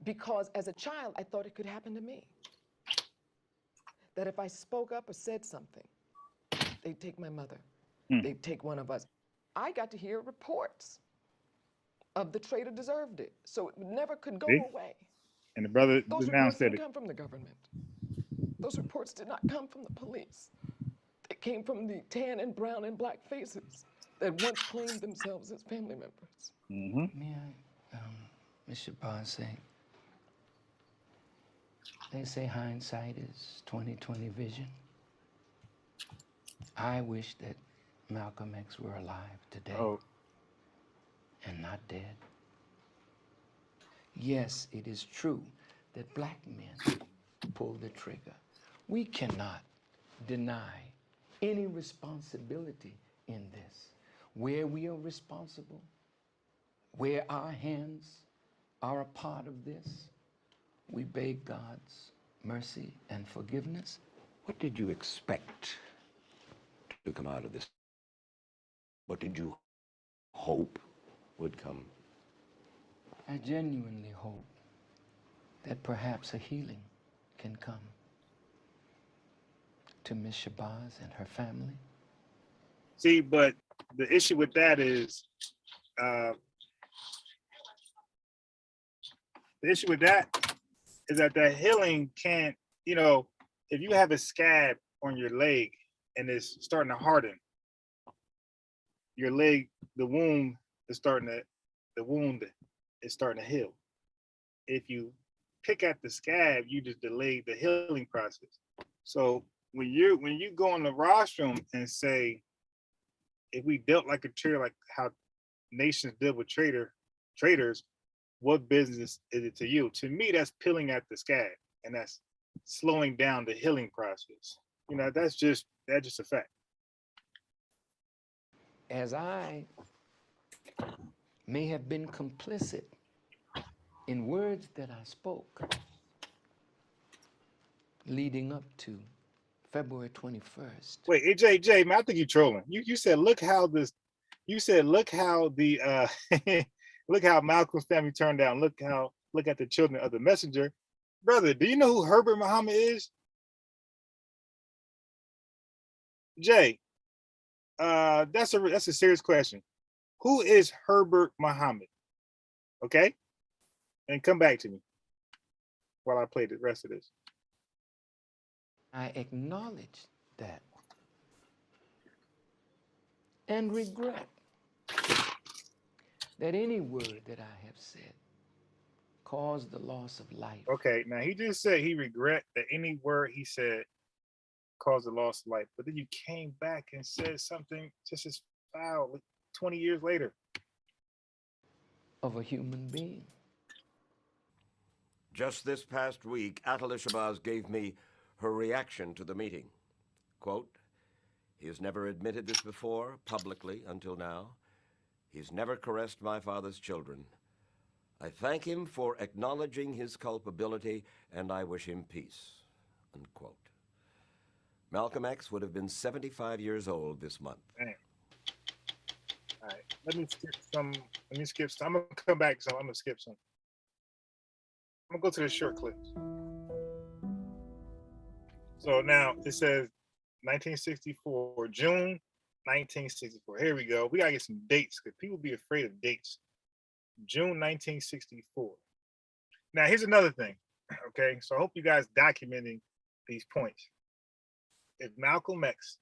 because as a child, I thought it could happen to me. That if I spoke up or said something, they'd take my mother, they'd take one of us. I got to hear reports of the traitor deserved it, so it never could go away. And the brother Those now reports said didn't it. come from the government. Those reports did not come from the police. They came from the tan and brown and black faces that once claimed themselves as family members. May I, Mr. Barnes, they say hindsight is 20/20 vision. I wish that Malcolm X were alive today and not dead. Yes, it is true that black men pull the trigger. We cannot deny any responsibility in this. Where we are responsible, where our hands are a part of this, we beg God's mercy and forgiveness. What did you expect to come out of this? What did you hope would come? I genuinely hope that perhaps a healing can come to Miss Shabazz and her family. See, but the issue with that is, that healing can't, if you have a scab on your leg and it's starting to harden, your leg, the wound is starting to heal. If you pick at the scab, you just delay the healing process. So when you go on the rostrum and say, if we dealt like a traitor, like how nations deal with traitors, what business is it to you? To me, that's peeling at the scab, and that's slowing down the healing process. That's just a fact. As I may have been complicit in words that I spoke leading up to February 21st. Wait, AJ, man, I think you're trolling. You said, look how the look how Malcolm's family turned down. Look at the children of the messenger. Brother, do you know who Herbert Muhammad is? Jay, that's a serious question. Who is Herbert Muhammad? Okay? And come back to me while I play the rest of this. I acknowledge that and regret that any word that I have said caused the loss of life. Okay, now he just said he regret that any word he said caused the loss of life, but then you came back and said something just as foul 20 years later. Of a human being. Just this past week, Atala Shabazz gave me her reaction to the meeting. Quote, "He has never admitted this before, publicly, until now. He's never caressed my father's children. I thank him for acknowledging his culpability, and I wish him peace." Unquote. Malcolm X would have been 75 years old this month. Damn. All right, let me skip some. I'm gonna come back, so I'm gonna skip some. I'm gonna go to the short clips. So now it says 1964, June 1964. Here we go. We gotta get some dates because people be afraid of dates. June 1964. Now here's another thing. Okay, so I hope you guys documenting these points. If Malcolm X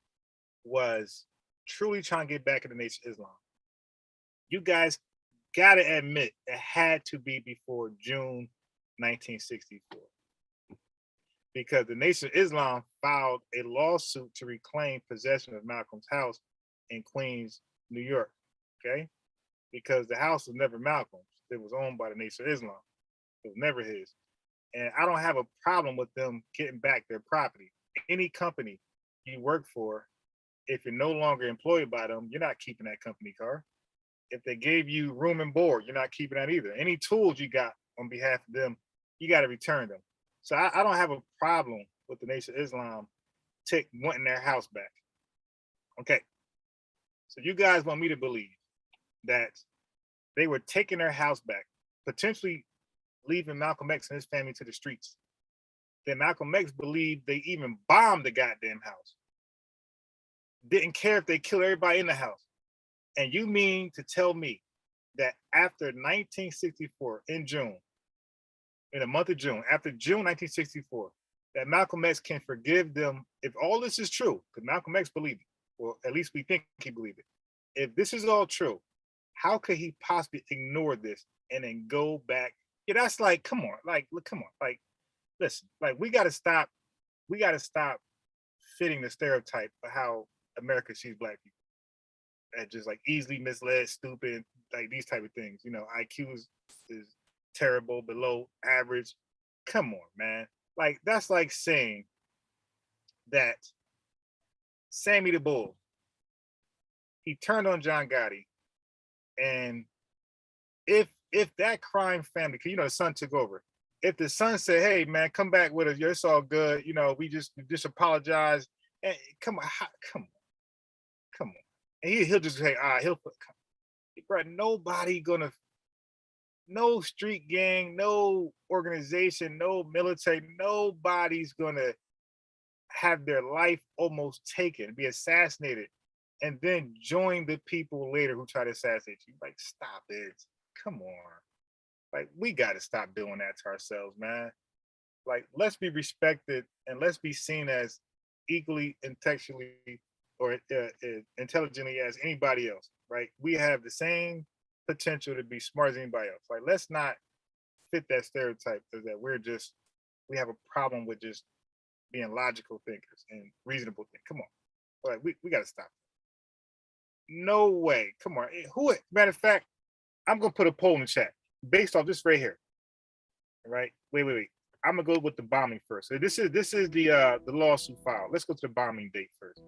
was truly trying to get back at the Nation of Islam, you guys gotta admit it had to be before June 1964. Because the Nation of Islam filed a lawsuit to reclaim possession of Malcolm's house in Queens, New York. Okay? Because the house was never Malcolm's. It was owned by the Nation of Islam. It was never his. And I don't have a problem with them getting back their property. Any company you work for, if you're no longer employed by them, you're not keeping that company car. If they gave you room and board, you're not keeping that either. Any tools you got on behalf of them, you got to return them. So I don't have a problem with the Nation of Islam wanting their house back. Okay. So you guys want me to believe that they were taking their house back, potentially leaving Malcolm X and his family to the streets. Then Malcolm X believed they even bombed the goddamn house. Didn't care if they killed everybody in the house. And you mean to tell me that after 1964, in June, in the month of June, after June 1964, that Malcolm X can forgive them if all this is true, because Malcolm X believed it, or at least we think he believed it. If this is all true, how could he possibly ignore this and then go back? Yeah, that's like, come on, like, look, come on, like, listen, like we gotta stop fitting the stereotype of how America sees black people. That just like easily misled, stupid, like these type of things. You know, IQ is terrible, below average. Come on, man. Like that's like saying that Sammy the Bull, he turned on John Gotti, and if that crime family, because you know the son took over, if the son said, "Hey man, come back with us, it's all good," you know, we just apologize, and come on, come on, and he'll just say, he'll put, bro, nobody gonna, no street gang, no organization, no military, nobody's gonna have their life almost taken, be assassinated, and then join the people later who try to assassinate you. Like, stop it. Come on. Like, we got to stop doing that to ourselves, man. Like, let's be respected and let's be seen as equally intellectually or intelligently as anybody else, right? We have the same potential to be smart as anybody else. Like, let's not fit that stereotype that we have a problem with just being logical thinkers and reasonable thinkers. Come on. Like, we got to stop. No way. Come on. Matter of fact, I'm going to put a poll in the chat based off this right here. All right. Wait. I'm gonna go with the bombing first. So this is the lawsuit file. Let's go to the bombing date first.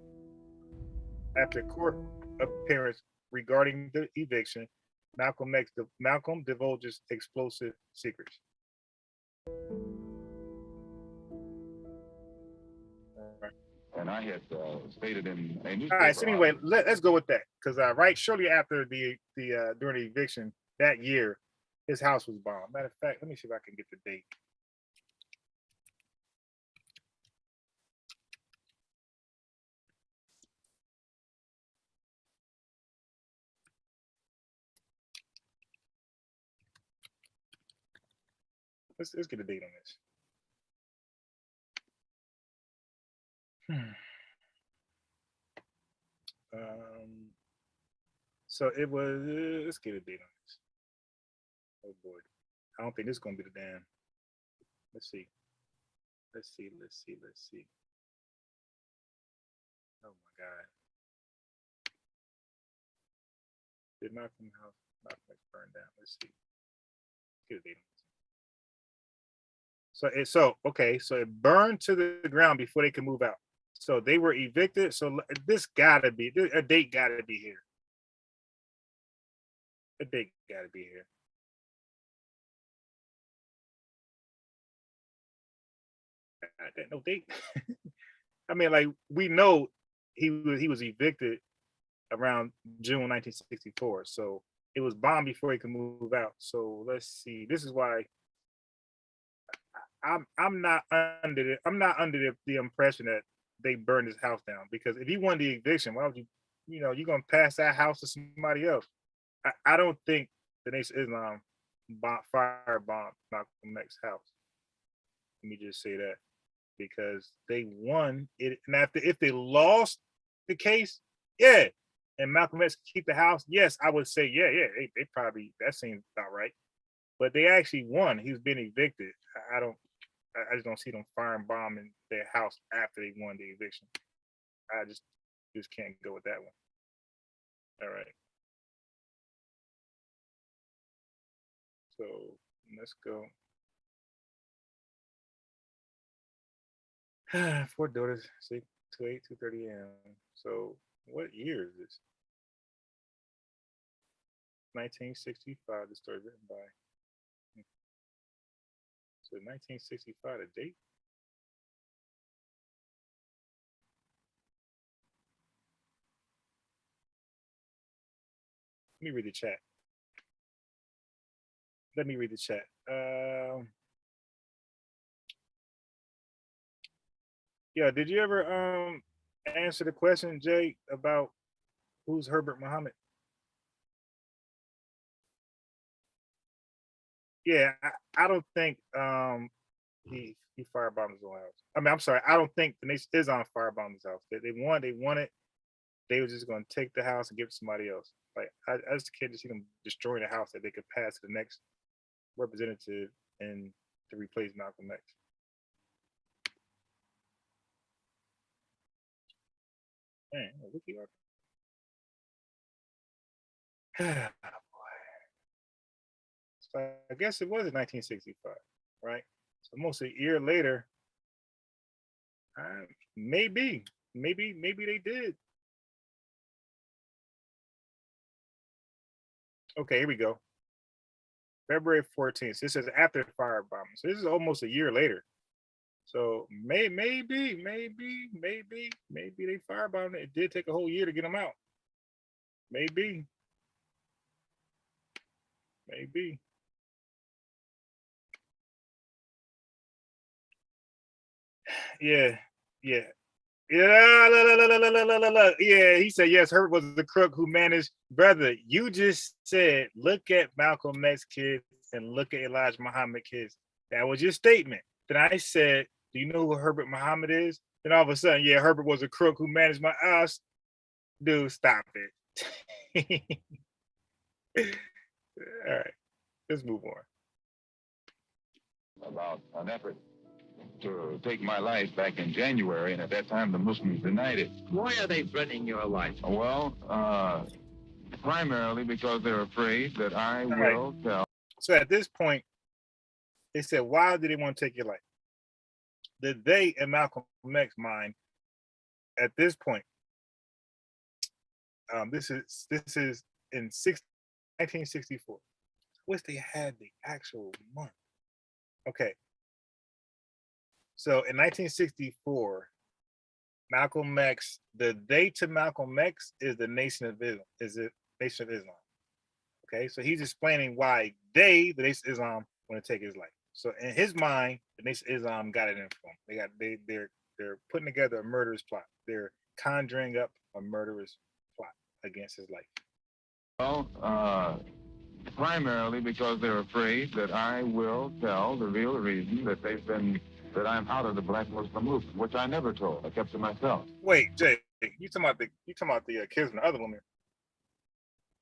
After court appearance regarding the eviction, Malcolm divulges explosive secrets. And I had stated in a newspaper. All right. So anyway, let's go with that because right shortly after the during the eviction that year, his house was bombed. Matter of fact, let me see if I can get the date. Let's get a date on this. So it was. Let's get a date on this. Oh boy, I don't think this is gonna be the damn. Let's see. Oh my God. Did Malcolm house burn down? Let's see. Get a date on this. So it burned to the ground before they could move out. So they were evicted. So this gotta be a date. Gotta be here. A date gotta be here. No date. I mean, like we know he was evicted around June 1964. So it was bombed before he could move out. So let's see. This is why I'm not under the impression that they burned his house down, because if he wanted the eviction, why would you're gonna pass that house to somebody else? I don't think the Nation of Islam firebombed Malcolm X's house. Let me just say that, because they won it, and if they lost the case, yeah, and Malcolm X keep the house, yes, I would say yeah, they probably, that seems about right. But they actually won. He was being evicted. I just don't see them firing bomb in their house after they won the eviction. I just can't go with that one. All right. So let's go. 4 daughters, 2:30 a.m. So what year is this? 1965. The story written by. So 1965, a date. Let me read the chat. let me read the chat. Yeah, did you ever answer the question, Jay, about who's Herbert Muhammad? Yeah, I don't think he firebombed his own house. I mean, I'm sorry, I don't think the Nation of Islam firebombed his house. They wanted. They were just going to take the house and give it to somebody else. Like I just can't just see them destroying a house that they could pass to the next representative and to replace Malcolm X. Man, look you are. So I guess it was in 1965, right? So almost a year later, maybe they did. Okay, here we go. February 14th. This is after the firebombing. So this is almost a year later. So maybe they firebombed it. It did take a whole year to get them out. Maybe. Yeah. Yeah, he said, yes, Herbert was the crook who managed. Brother, you just said, look at Malcolm X kids and look at Elijah Muhammad kids. That was your statement. Then I said, do you know who Herbert Muhammad is? Then all of a sudden, yeah, Herbert was a crook who managed my ass. Dude, stop it. All right, let's move on. About an effort to take my life back in January, and at that time the Muslims denied it. Why are they threatening your life? Well, primarily because they're afraid that I will tell. So at this point, they said, why did they want to take your life? Did they, in Malcolm X mind, at this point, this is in 1964. Wish they had the actual month. Okay. So in 1964, Malcolm X, the date to Malcolm X is the Nation of Islam. Is it Nation of Islam? Okay, so he's explaining why the Nation of Islam, want to take his life. So in his mind, the Nation of Islam got it in for him. They're putting together a murderous plot. They're conjuring up a murderous plot against his life. Well, primarily because they're afraid that I will tell the real reason that I'm out of the Black Muslim movement, which I never told. I kept to myself. Wait, Jay, you talking about the kids from the other woman?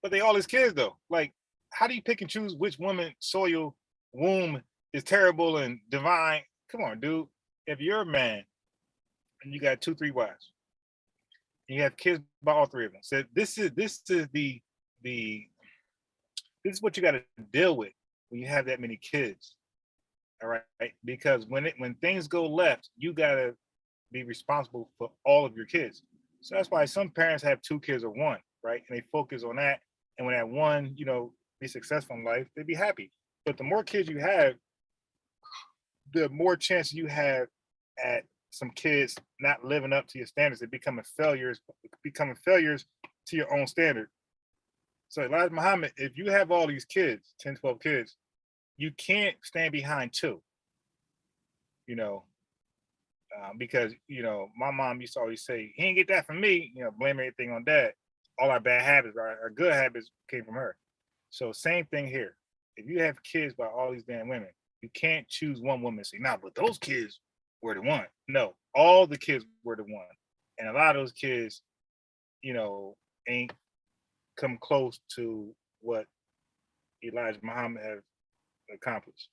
But they all his kids though. Like, how do you pick and choose which woman soil womb is terrible and divine? Come on, dude. If you're a man and you got 2-3 wives, and you have kids by all 3 of them, so this is what you got to deal with when you have that many kids. All right, because when things go left, you got to be responsible for all of your kids. So that's why some parents have 2 kids or 1, right? And they focus on that. And when that one, be successful in life, they'd be happy. But the more kids you have, the more chance you have at some kids not living up to your standards and becoming failures to your own standard. So Elijah Muhammad, if you have all these kids, 10, 12 kids, you can't stand behind 2, because, my mom used to always say, he didn't get that from me, blame everything on dad. All our bad habits, our good habits came from her. So same thing here. If you have kids by all these damn women, you can't choose one woman and say, nah, but those kids were the one. No, all the kids were the one. And a lot of those kids, ain't come close to what Elijah Muhammad has accomplished.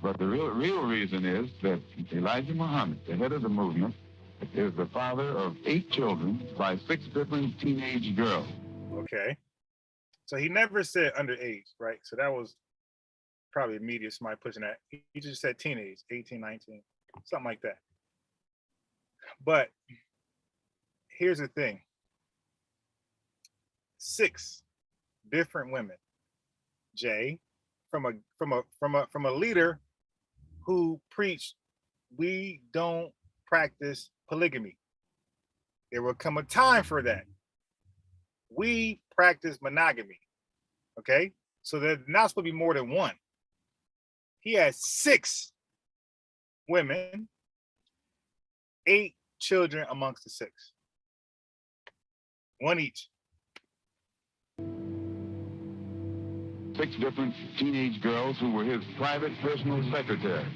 But the real reason is that Elijah Muhammad, the head of the movement, is the father of 8 children by 6 different teenage girls. Okay. So he never said underage, right? So that was probably media, somebody pushing that. He just said teenage, 18, 19, something like that. But here's the thing. 6 different women, Jay, from a leader who preached, we don't practice polygamy. There will come a time for that. We practice monogamy. Okay? So there's not supposed to be more than one. He had 6 women, 8 children amongst the 6. 1 each. 6 different teenage girls who were his private personal secretary.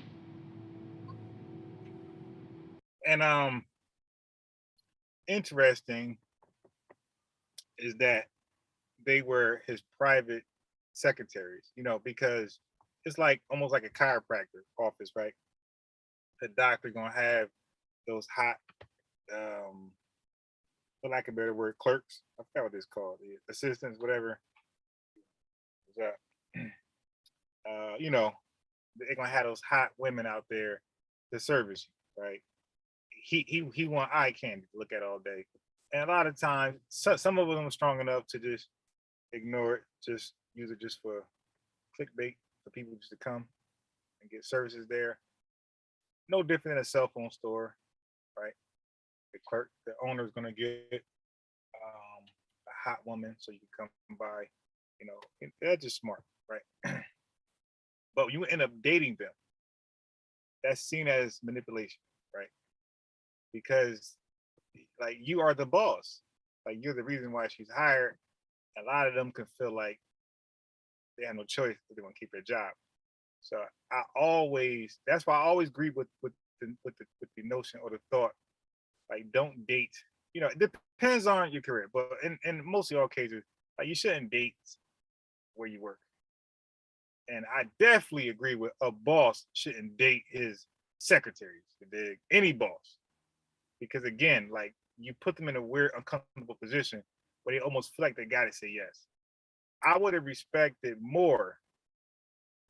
And interesting is that they were his private secretaries, you know, because it's like almost like a chiropractor office, right? The doctor gonna have those hot, for lack of a better word, clerks. I forgot what it's called, the assistants, whatever. You know, they're gonna have those hot women out there to service you, right? He want eye candy to look at all day, and a lot of times, some of them are strong enough to just ignore it, just use it just for clickbait for people just to come and get services there. No different than a cell phone store, right? The clerk, the owner is gonna get a hot woman so you can come by. You know, that's just smart, right? But you end up dating them. That's seen as manipulation, right? Because like you are the boss, like you're the reason why she's hired. A lot of them can feel like they have no choice if they want to keep their job. So that's why I always agree with the notion or the thought, like don't date. You know, it depends on your career, but in mostly all cases, like you shouldn't date where you work. And I definitely agree with a boss shouldn't date his secretaries, any boss, because again, like you put them in a weird, uncomfortable position where they almost feel like they got to say yes. I would have respected more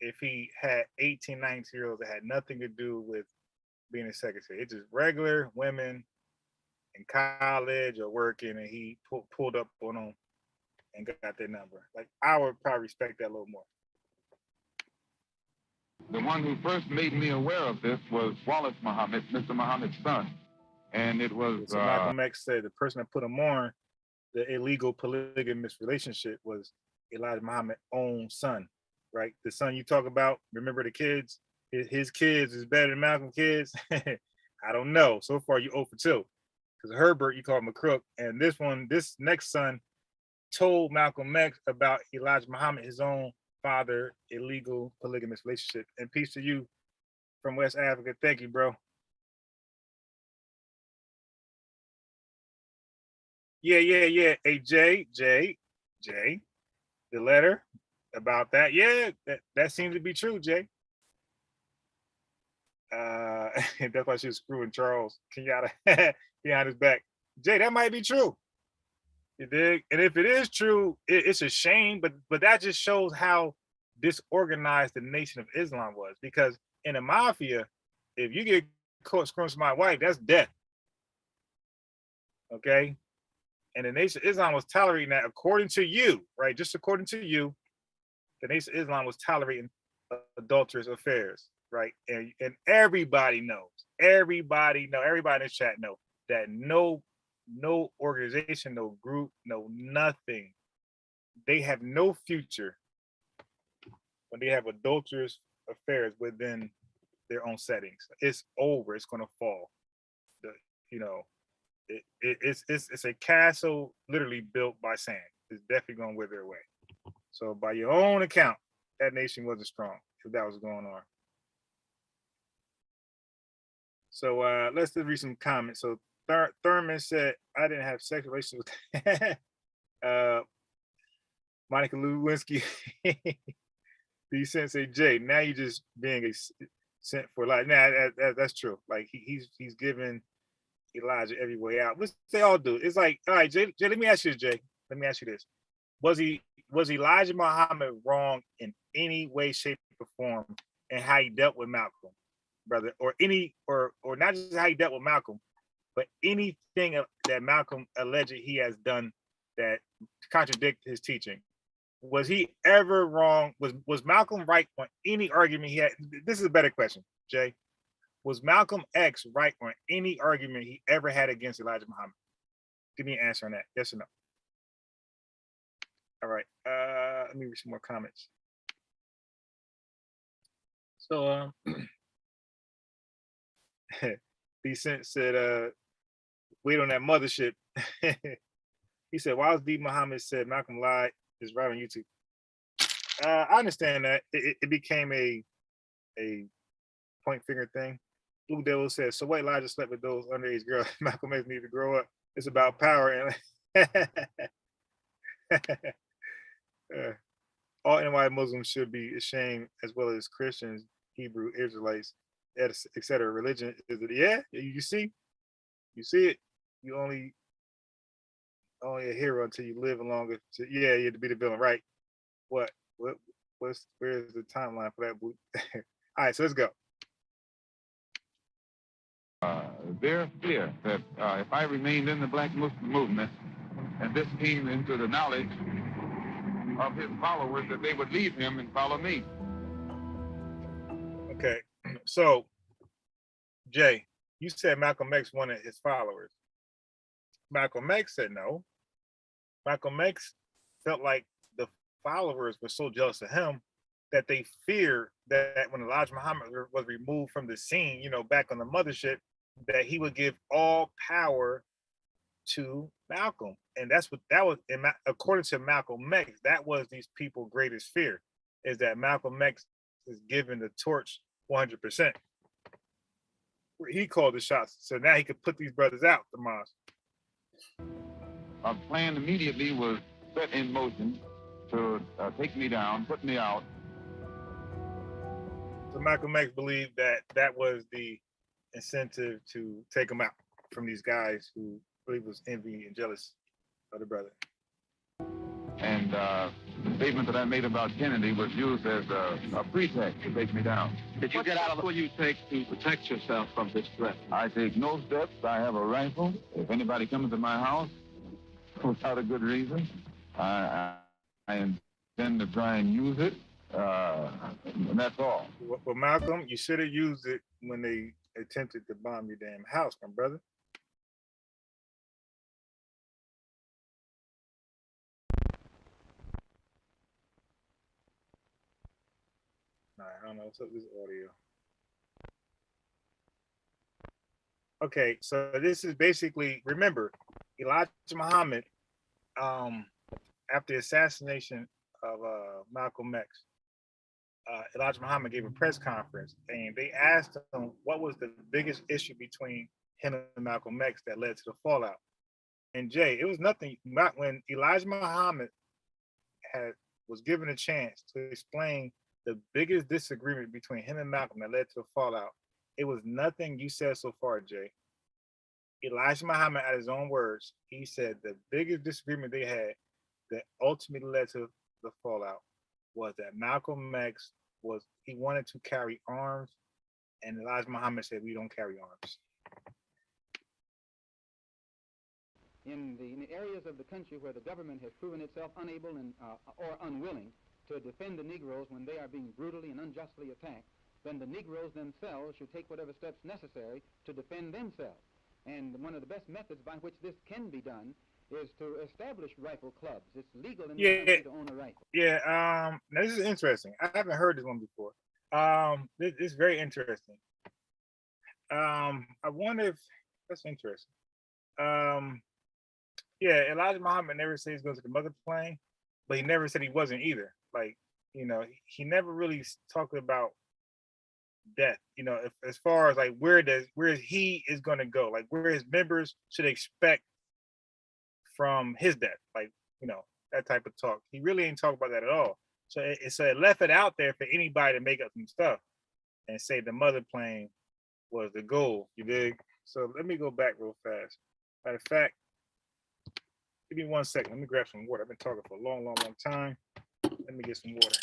if he had 18, 19-year-olds that had nothing to do with being a secretary. It's just regular women in college or working, and he pulled up on them and got their number. Like I would probably respect that a little more. The one who first made me aware of this was Wallace Muhammad, Mr. Muhammad's son. And it was... So Malcolm X said the person that put him on the illegal polygamous relationship was Elijah Muhammad's own son, right? The son you talk about, remember the kids? His kids is better than Malcolm's kids? I don't know. So far, you 0 for 2. Because Herbert, you call him a crook. And this next son told Malcolm X about Elijah Muhammad, his own father, illegal polygamous relationship. And peace to you from West Africa. Thank you, bro. Yeah. Hey, Jay, the letter about that. Yeah, that seems to be true, Jay. That's why she was screwing Charles Kenyatta behind his back. Jay, that might be true. You dig? And if it is true, it's a shame, but that just shows how disorganized the Nation of Islam was. Because in the mafia, if you get caught screwing my wife, that's death. Okay? And the Nation of Islam was tolerating that according to you, right? Just according to you, the Nation of Islam was tolerating adulterous affairs, right? And everybody knows, everybody in this chat know that no organization, no group, no nothing, they have no future when they have adulterous affairs within their own settings. It's over. It's going to fall. It's a castle literally built by sand. It's definitely going to wither away. So by your own account, that nation wasn't strong if that was going on. So let's just read some comments. So Thurman said, I didn't have sexual relations with Monica Lewinsky. The Sensei Jay, now you just being a sent for life. Nah, that's true. Like he's giving Elijah every way out, which they all do. It's like, all right, Jay, let me ask you this, Jay. Let me ask you this. Was Elijah Muhammad wrong in any way, shape, or form in how he dealt with Malcolm, brother? Or not just how he dealt with Malcolm, but anything that Malcolm alleged he has done that contradict his teaching? Was he ever wrong? Was Malcolm right on any argument he had? This is a better question, Jay. Was Malcolm X right on any argument he ever had against Elijah Muhammad? Give me an answer on that. Yes or no? All right. Let me read some more comments. So Decent said, wait on that mothership. He said, Wiles D. Muhammad said Malcolm lied is right on YouTube. I understand that. It became a point finger thing. Blue Devil says, so what Elijah slept with those underage girls. Malcolm X need to grow up. It's about power and all NY Muslims should be ashamed, as well as Christians, Hebrew Israelites, etc. Religion is it? Yeah, you see it. You only a hero until you live longer. You had to be the villain, right? Where's the timeline for that? All right, so let's go. Their fear that if I remained in the Black Muslim movement and this came into the knowledge of his followers, that they would leave him and follow me. Okay, so Jay, you said Malcolm X wanted his followers. Malcolm X said no. Malcolm X felt like the followers were so jealous of him that they feared that when Elijah Muhammad was removed from the scene, back on the mothership, that he would give all power to Malcolm. And that was, according to Malcolm X, that was these people's greatest fear, is that Malcolm X is given the torch 100%. He called the shots, so now he could put these brothers out, the mosque. A plan immediately was set in motion to take me down, put me out. So Malcolm X believed that was the incentive to take him out from these guys who believe was envy and jealous of the brother. And the statement that I made about Kennedy was used as a pretext to take me down. Did you get out of the... What will you take to protect yourself from this threat? I take no steps. I have a rifle. If anybody comes to my house without a good reason, I intend to try and use it. And that's all. Well, Malcolm, you should have used it when they attempted to bomb your damn house, my brother. All right, I don't know what's up with this audio. Okay, so this is basically, remember, Elijah Muhammad, after the assassination of Malcolm X, Elijah Muhammad gave a press conference, and they asked him what was the biggest issue between him and Malcolm X that led to the fallout. And Jay, it was nothing. Not when Elijah Muhammad was given a chance to explain the biggest disagreement between him and Malcolm that led to the fallout. It was nothing you said so far, Jay. Elijah Muhammad, at his own words, he said the biggest disagreement they had that ultimately led to the fallout was that Malcolm X he wanted to carry arms, and Elijah Muhammad said, we don't carry arms. In the areas of the country where the government has proven itself unable or unwilling to defend the Negroes when they are being brutally and unjustly attacked, then the Negroes themselves should take whatever steps necessary to defend themselves. And one of the best methods by which this can be done is to establish rifle clubs. It's legal in this country to own a rifle. Yeah, now this is interesting. I haven't heard this one before. It's very interesting. I wonder if that's interesting. Yeah, Elijah Muhammad never said he's going to the mother plane, but he never said he wasn't either. Like, he never really talked about death. As far as like where he is going to go, like where his members should expect from his death, like that type of talk. He really ain't talk about that at all. So it left it out there for anybody to make up some stuff and say the mother plane was the goal. You dig? So let me go back real fast. Matter of fact, give me 1 second. Let me grab some water. I've been talking for a long, long, long time. Let me get some water.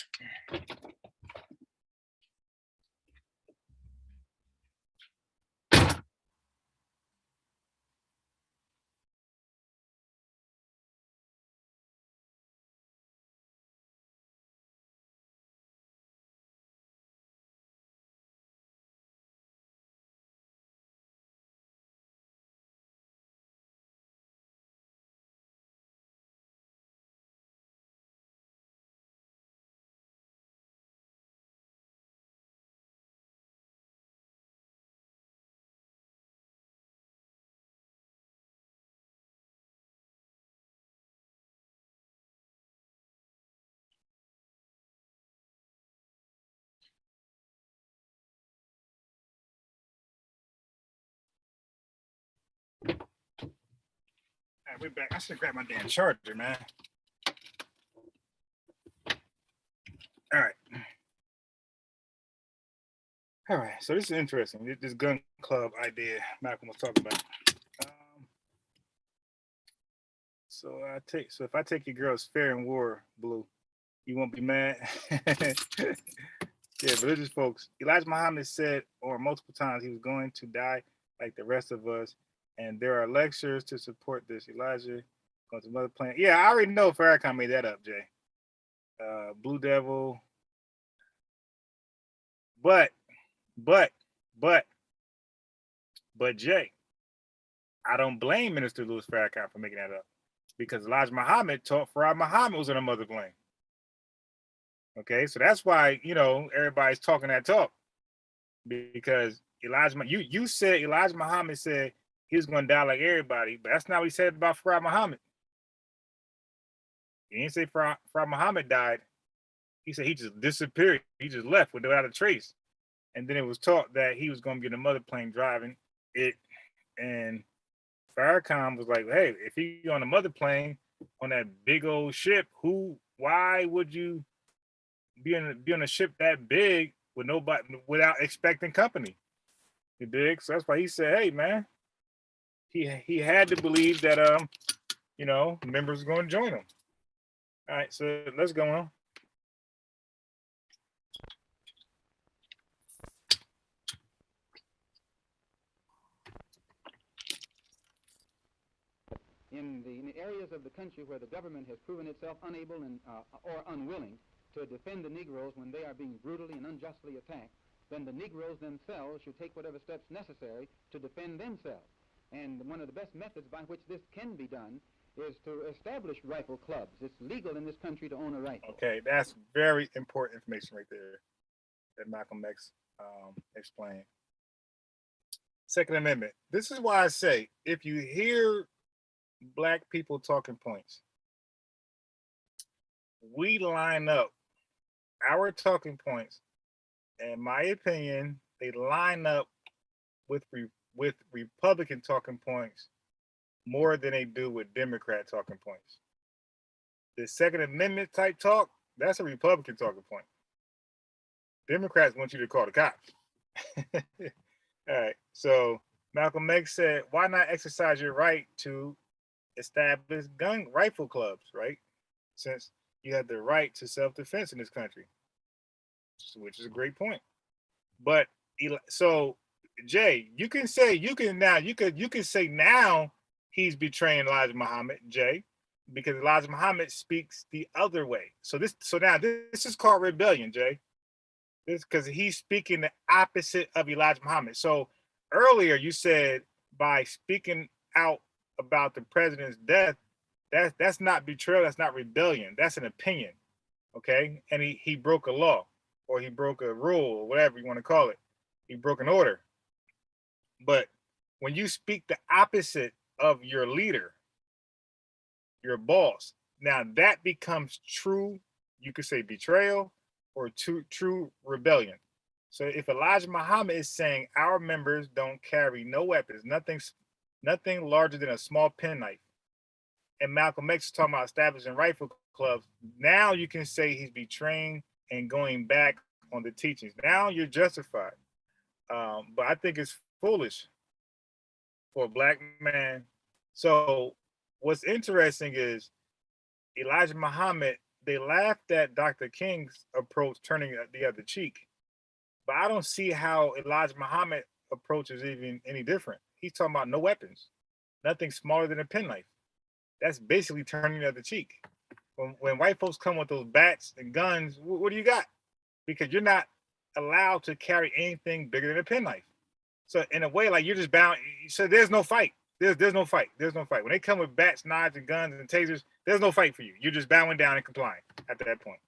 right, we're back. I should grab my damn charger, man. All right. All right. So this is interesting. This gun club idea Malcolm was talking about. So if I take your girl's fair in war, Blue, you won't be mad. Yeah, religious folks. Elijah Muhammad said, or multiple times, he was going to die like the rest of us. And there are lectures to support this. Elijah going to another planet. Yeah, I already know Farrakhan made that up, Jay. Blue Devil. But Jay, I don't blame Minister Louis Farrakhan for making that up, because Elijah Muhammad taught Farad Muhammad was on a mother plane. Okay, so that's why, everybody's talking that talk, because you said Elijah Muhammad said he was going to die like everybody, but that's not what he said about Farad Muhammad. He didn't say Farad Muhammad died. He said he just disappeared. He just left without a trace. And then it was taught that he was going to get a mother plane driving it. And Farrakhan was like, hey, if you're on a mother plane on that big old ship, why would you be on a ship that big with nobody, without expecting company? You dig? So that's why he said, hey man, he had to believe that members were going to join him. All right, so let's go on. In the areas of the country where the government has proven itself unable or unwilling to defend the Negroes when they are being brutally and unjustly attacked, then the Negroes themselves should take whatever steps necessary to defend themselves. And one of the best methods by which this can be done is to establish rifle clubs. It's legal in this country to own a rifle. Okay, that's very important information right there that Malcolm X explained. Second Amendment. This is why I say, if you hear Black people talking points, we line up our talking points. In my opinion, they line up with Republican talking points more than they do with Democrat talking points. The Second Amendment type talk, that's a Republican talking point. Democrats want you to call the cops. All right. So Malcolm X said, why not exercise your right to establish rifle clubs, right? Since you have the right to self-defense in this country, which is a great point. But so Jay, you can say now he's betraying Elijah Muhammad, Jay, because Elijah Muhammad speaks the other way. So now this is called rebellion, Jay. This because he's speaking the opposite of Elijah Muhammad. So earlier you said by speaking out about the president's death, that's not betrayal, that's not rebellion, that's an opinion. Okay, and he broke a law, or he broke a rule, or whatever you want to call it. He broke an order. But when you speak the opposite of your leader, your boss, now that becomes true, you could say betrayal, or true rebellion. So if Elijah Muhammad is saying our members don't carry no weapons, nothing larger than a small penknife, and Malcolm X is talking about establishing rifle clubs, now you can say he's betraying and going back on the teachings. Now you're justified. But I think it's foolish for a Black man. So what's interesting is Elijah Muhammad, they laughed at Dr. King's approach, turning the other cheek. But I don't see how Elijah Muhammad approach is even any different. He's talking about no weapons, nothing smaller than a penknife. That's basically turning the other cheek. When white folks come with those bats and guns, what do you got? Because you're not allowed to carry anything bigger than a penknife. So in a way, like you're just bound. So there's no fight. There's no fight. There's no fight. When they come with bats, knives, and guns and tasers, there's no fight for you. You're just bowing down and complying at that point.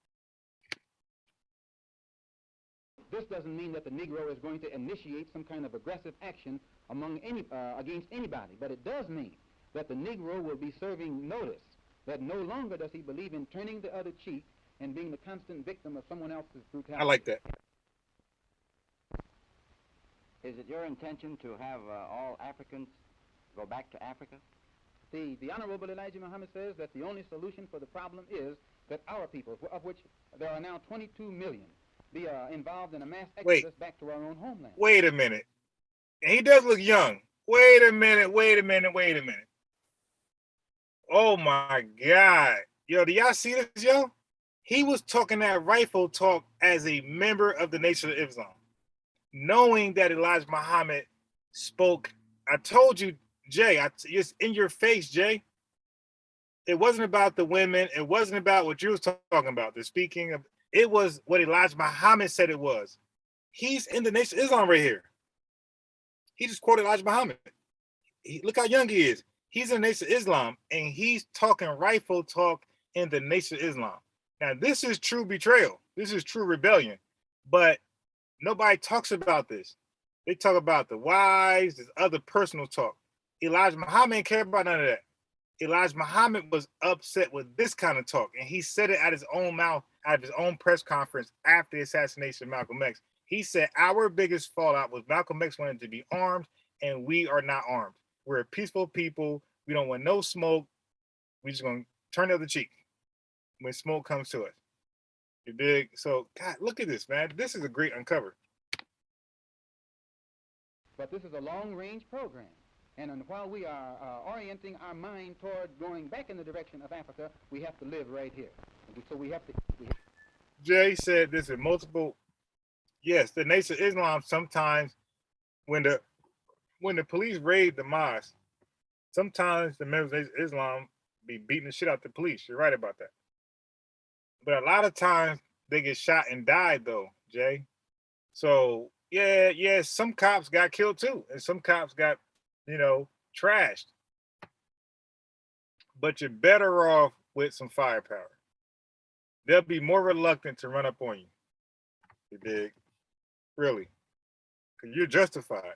This doesn't mean that the Negro is going to initiate some kind of aggressive action against anybody, but it does mean that the Negro will be serving notice that no longer does he believe in turning the other cheek and being the constant victim of someone else's brutality. I like that. Is it your intention to have all Africans go back to Africa? the Honorable Elijah Muhammad says that the only solution for the problem is that our people, of which there are now 22 million, be involved in a mass exodus back to our own homeland. Wait a minute. And he does look young. Wait a minute. Oh my God. Yo, do y'all see this, yo? He was talking that rifle talk as a member of the Nation of Islam, knowing that Elijah Muhammad spoke. I told you, Jay, it's in your face, Jay. It wasn't about the women. It wasn't about what you was talking about, the speaking of. It was what Elijah Muhammad said it was. He's in the Nation of Islam right here. He just quoted Elijah Muhammad. Look how young he is. He's in the Nation of Islam, and he's talking rifle talk in the Nation of Islam. Now, this is true betrayal. This is true rebellion. But nobody talks about this. They talk about the wives, this other personal talk. Elijah Muhammad didn't care about none of that. Elijah Muhammad was upset with this kind of talk, and he said it out of his own mouth, out of his own press conference after the assassination of Malcolm X. He said, our biggest fallout was Malcolm X wanted to be armed, and we are not armed. We're a peaceful people. We don't want no smoke. We're just going to turn the other cheek when smoke comes to us. You dig? So, God, look at this, man. This is a great uncover. But this is a long-range program. And while we are orienting our mind toward going back in the direction of Africa, we have to live right here. So we have to... Jay said this in multiple... Yes, the Nation of Islam sometimes, when the police raid the mosque, sometimes the members of Islam be beating the shit out the police. You're right about that. But a lot of times they get shot and died though, Jay. So yeah, some cops got killed too, and some cops got, trashed. But you're better off with some firepower. They'll be more reluctant to run up on you. You dig? Really. Because you're justified.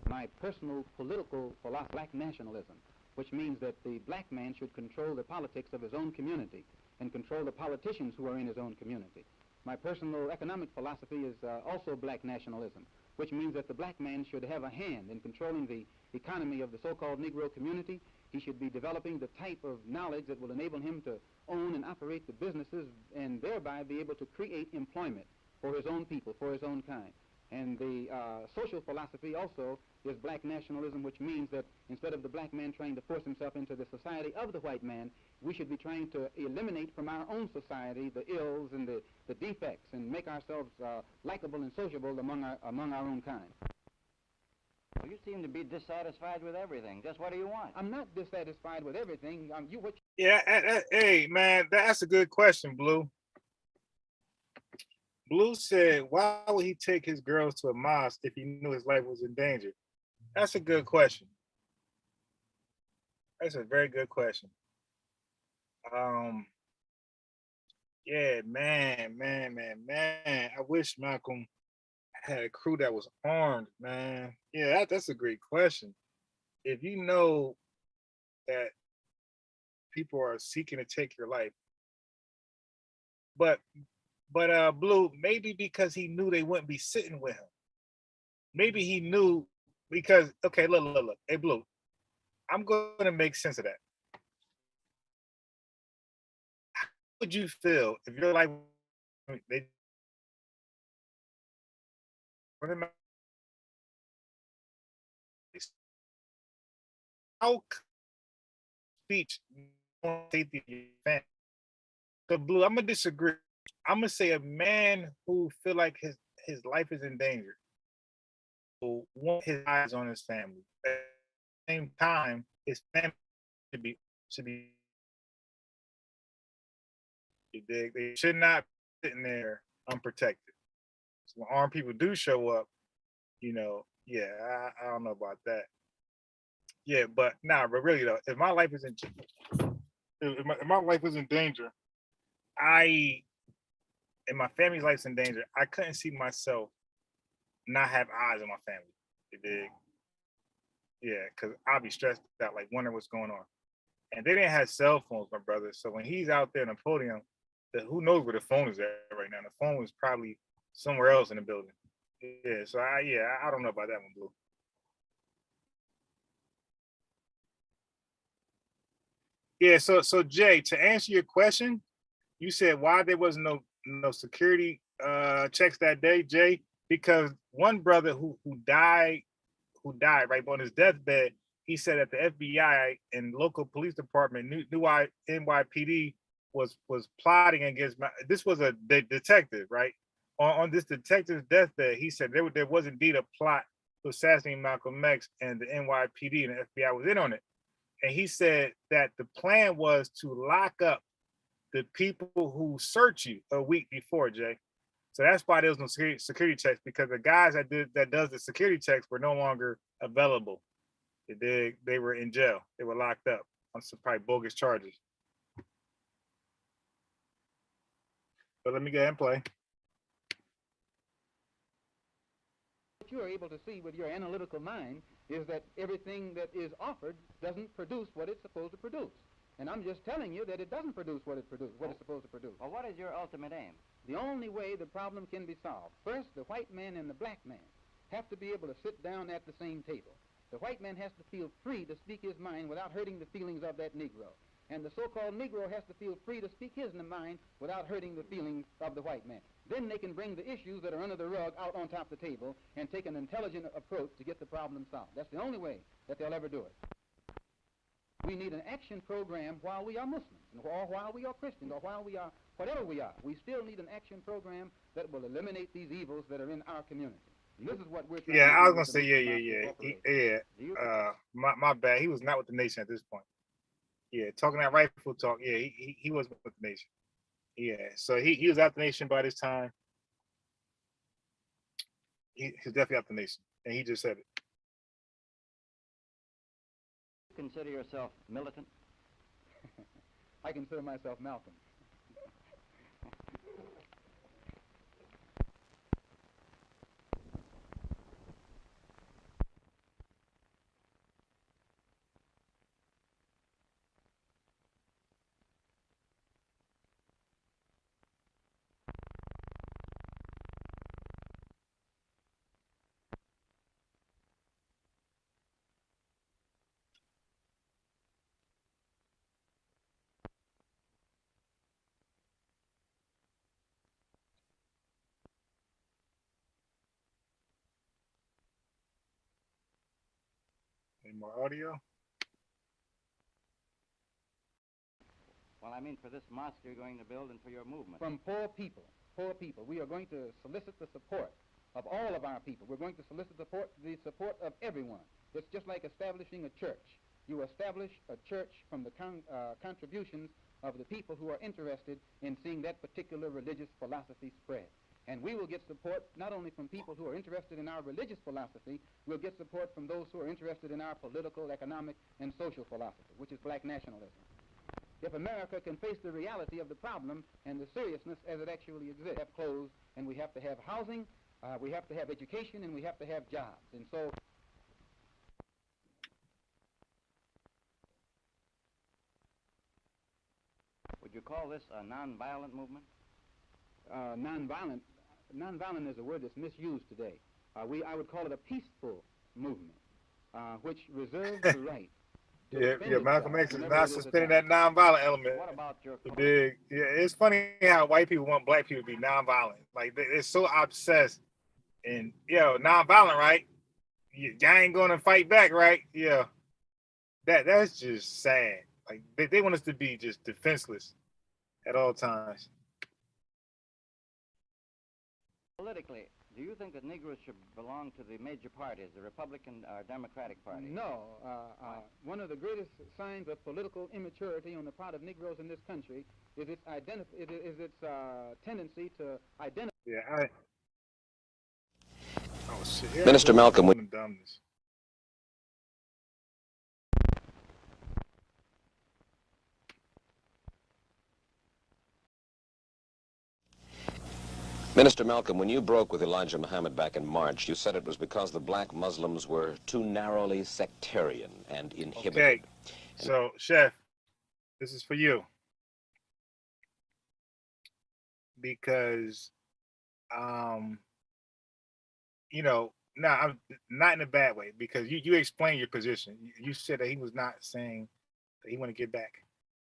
My personal political philosophy, black nationalism, which means that the black man should control the politics of his own community and control the politicians who are in his own community. My personal economic philosophy is also black nationalism, which means that the black man should have a hand in controlling the economy of the so-called Negro community. He should be developing the type of knowledge that will enable him to own and operate the businesses and thereby be able to create employment for his own people, for his own kind. And the social philosophy also is black nationalism, which means that instead of the black man trying to force himself into the society of the white man, we should be trying to eliminate from our own society the ills and the defects and make ourselves likable and sociable among our own kind. Well, you seem to be dissatisfied with everything. Just what do you want? I'm not dissatisfied with everything. Hey, man, that's a good question, Blue. Blue said, why would he take his girls to a mosque if he knew his life was in danger? That's a good question. That's a very good question. Yeah, man. I wish Malcolm had a crew that was armed, man. Yeah, that's a great question. If you know that people are seeking to take your life, but Blue, maybe because he knew they wouldn't be sitting with him. Maybe he knew because, okay, look. Hey, Blue, I'm going to make sense of that. How would you feel if your life, how speech safety of your family? So, Blue, I'm going to disagree. I'm going to say a man who feel like his life is in danger will want his eyes on his family. At the same time, his family should be they should not be sitting there unprotected. So when armed people do show up, I don't know about that. Yeah, but but really though, if my life is if my life was in danger, and my family's life's in danger, I couldn't see myself not have eyes on my family. You dig? Yeah, because I'll be stressed out, like wondering what's going on. And they didn't have cell phones, my brother. So when he's out there on the podium, who knows where the phone is at right now? The phone is probably somewhere else in the building. Yeah, so I don't know about that one, Blue. Yeah, so Jay, to answer your question, you said why there was no security checks that day, Jay, because one brother who died right on his deathbed, he said that the FBI and local police department knew why NYPD was plotting against this was a detective, right? On this detective's deathbed, he said there was indeed a plot to assassinate Malcolm X, and the NYPD and the FBI was in on it. And he said that the plan was to lock up the people who search you a week before, Jay. So that's why there was no security checks, because the guys that does the security checks were no longer available. They were in jail. They were locked up on some probably bogus charges. But let me go ahead and play. What you are able to see with your analytical mind is that everything that is offered doesn't produce what it's supposed to produce. And I'm just telling you that it doesn't produce what it's supposed to produce. Well, what is your ultimate aim? The only way the problem can be solved, first, the white man and the black man have to be able to sit down at the same table. The white man has to feel free to speak his mind without hurting the feelings of that Negro. And the so-called Negro has to feel free to speak his mind without hurting the feelings of the white man. Then they can bring the issues that are under the rug out on top of the table and take an intelligent approach to get the problem solved. That's the only way that they'll ever do it. We need an action program while we are Muslims, or while we are Christians, or while we are whatever we are. We still need an action program that will eliminate these evils that are in our community. And this is what we're trying to do. Yeah, I was gonna say, yeah. My bad. He was not with the nation at this point. Yeah, talking that rifle talk. Yeah, he wasn't with the nation. Yeah, so he was out the nation by this time. He's definitely out the nation, and he just said it. Consider yourself militant? I consider myself Malcolm. Any more audio? Well, I mean, for this mosque you're going to build and for your movement. From poor people. We are going to solicit the support of all of our people. We're going to solicit the support of everyone. It's just like establishing a church. You establish a church from the contributions of the people who are interested in seeing that particular religious philosophy spread. And we will get support not only from people who are interested in our religious philosophy, we'll get support from those who are interested in our political, economic, and social philosophy, which is black nationalism. If America can face the reality of the problem and the seriousness as it actually exists, we have clothes, and we have to have housing, we have to have education, and we have to have jobs. And so would you call this a nonviolent movement? Nonviolent is a word that's misused today. I would call it a peaceful movement, which reserves the right. Yeah, Malcolm X is not suspending that nonviolent element. What about your Yeah, it's funny how white people want black people to be nonviolent. Like they're so obsessed. And nonviolent, right? Y'all ain't going to fight back, right? Yeah, that's just sad. Like they want us to be just defenseless at all times. Politically, do you think that Negroes should belong to the major parties, the Republican or Democratic Party? No. One of the greatest signs of political immaturity on the part of Negroes in this country is its tendency to identify. Yeah, oh shit. Yeah, Minister Malcolm. Minister Malcolm, when you broke with Elijah Muhammad back in March, you said it was because the black Muslims were too narrowly sectarian and inhibited. Okay, so Chef, this is for you. Because, I'm not in a bad way, because you explained your position. You said that he was not saying that he want to get back.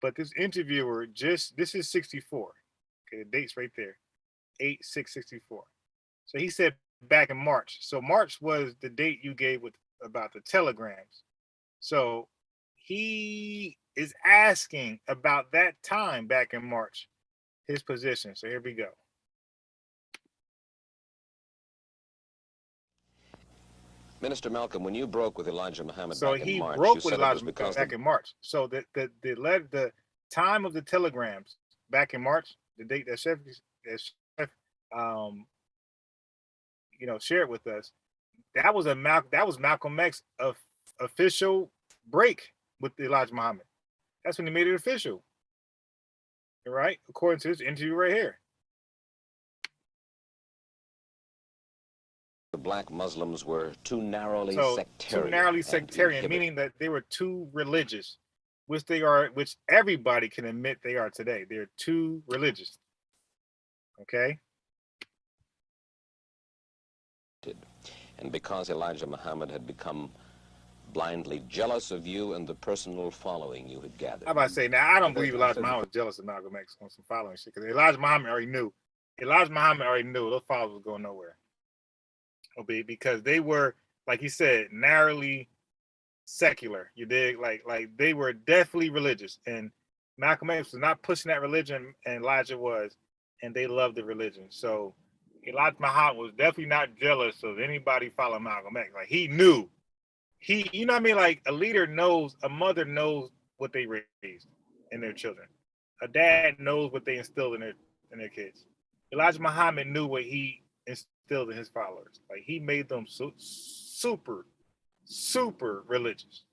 But this interviewer this is 64. Okay, the date's right there, 8/6/64. So he said back in March. So March was the date you gave with about the telegrams. So he is asking about that time back in March, his position. So here we go. Minister Malcolm, when you broke with Elijah Muhammad So back in he March, you broke with said it was Elijah because back in March. So the time of the telegrams back in March, the date that Chef um, shared with us, that was Malcolm X official break with Elijah Muhammad. That's when he made it official. Right? According to this interview right here. the black Muslims were too narrowly So sectarian. too narrowly and sectarian, inhibited. meaning that they were too religious, which everybody can admit they are today. They're too religious. Okay. And because Elijah Muhammad had become blindly jealous of you and the personal following you had gathered. How about to say now? I don't believe Elijah Muhammad was jealous of Malcolm X on some following shit because Elijah Muhammad already knew. Elijah Muhammad already knew those followers was going nowhere. Okay, because they were, like he said, narrowly secular. You dig? Like they were definitely religious, and Malcolm X was not pushing that religion, and Elijah was, and they loved the religion. So Elijah Muhammad was definitely not jealous of anybody following Malcolm X. Like he knew. You know what I mean? Like a mother knows what they raised in their children. A dad knows what they instilled in their kids. Elijah Muhammad knew what he instilled in his followers. Like he made them super religious.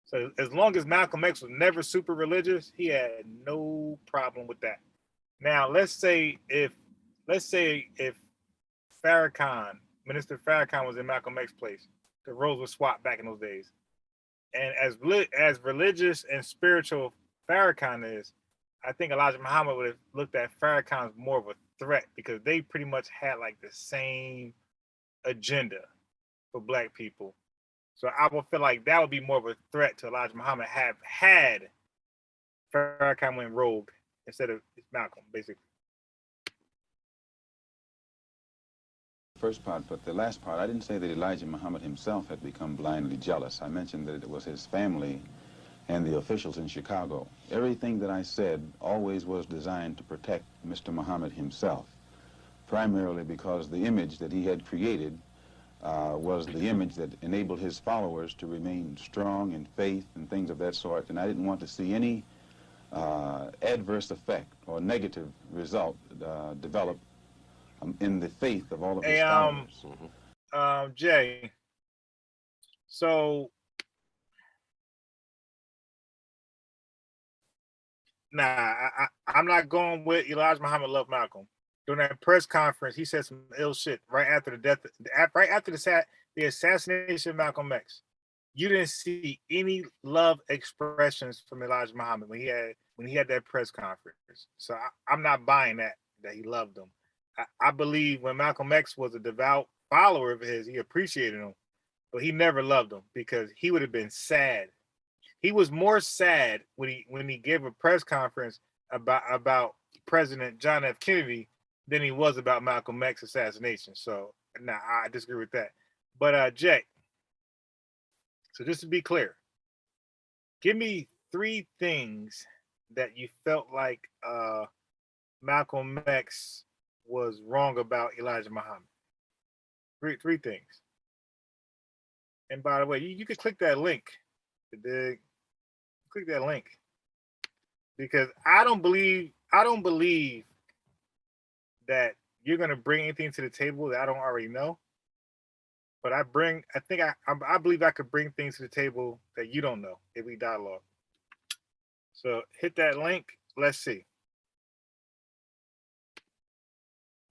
So as long as Malcolm X was never super religious, he had no problem with that. Now let's say if Minister Farrakhan was in Malcolm X's place, the roles were swapped back in those days. And as religious and spiritual Farrakhan is, I think Elijah Muhammad would have looked at Farrakhan as more of a threat because they pretty much had like the same agenda for black people. So I would feel like that would be more of a threat to Elijah Muhammad had Farrakhan went rogue instead of Malcolm, basically. First part, but the last part, I didn't say that Elijah Muhammad himself had become blindly jealous. I mentioned that it was his family and the officials in Chicago. Everything that I said always was designed to protect Mr. Muhammad himself, primarily because the image that he had created was the image that enabled his followers to remain strong in faith and things of that sort, and I didn't want to see any adverse effect or negative result develop in the faith of all of his followers. Jay, so I'm not going with Elijah Muhammad loved Malcolm. During that press conference, he said some ill shit right after the assassination of Malcolm X. You didn't see any love expressions from Elijah Muhammad when he had that press conference. So I'm not buying that he loved him. I believe when Malcolm X was a devout follower of his, he appreciated him, but he never loved him because he would have been sad. He was more sad when he gave a press conference about President John F. Kennedy than he was about Malcolm X assassination. So I disagree with that. But Jay, so just to be clear, give me 3 things that you felt like Malcolm X was wrong about Elijah Muhammad. 3 things. And by the way, you could click that link. Click that link because I don't believe that you're gonna bring anything to the table that I don't already know. But I believe I could bring things to the table that you don't know if we dialogue. So hit that link. Let's see.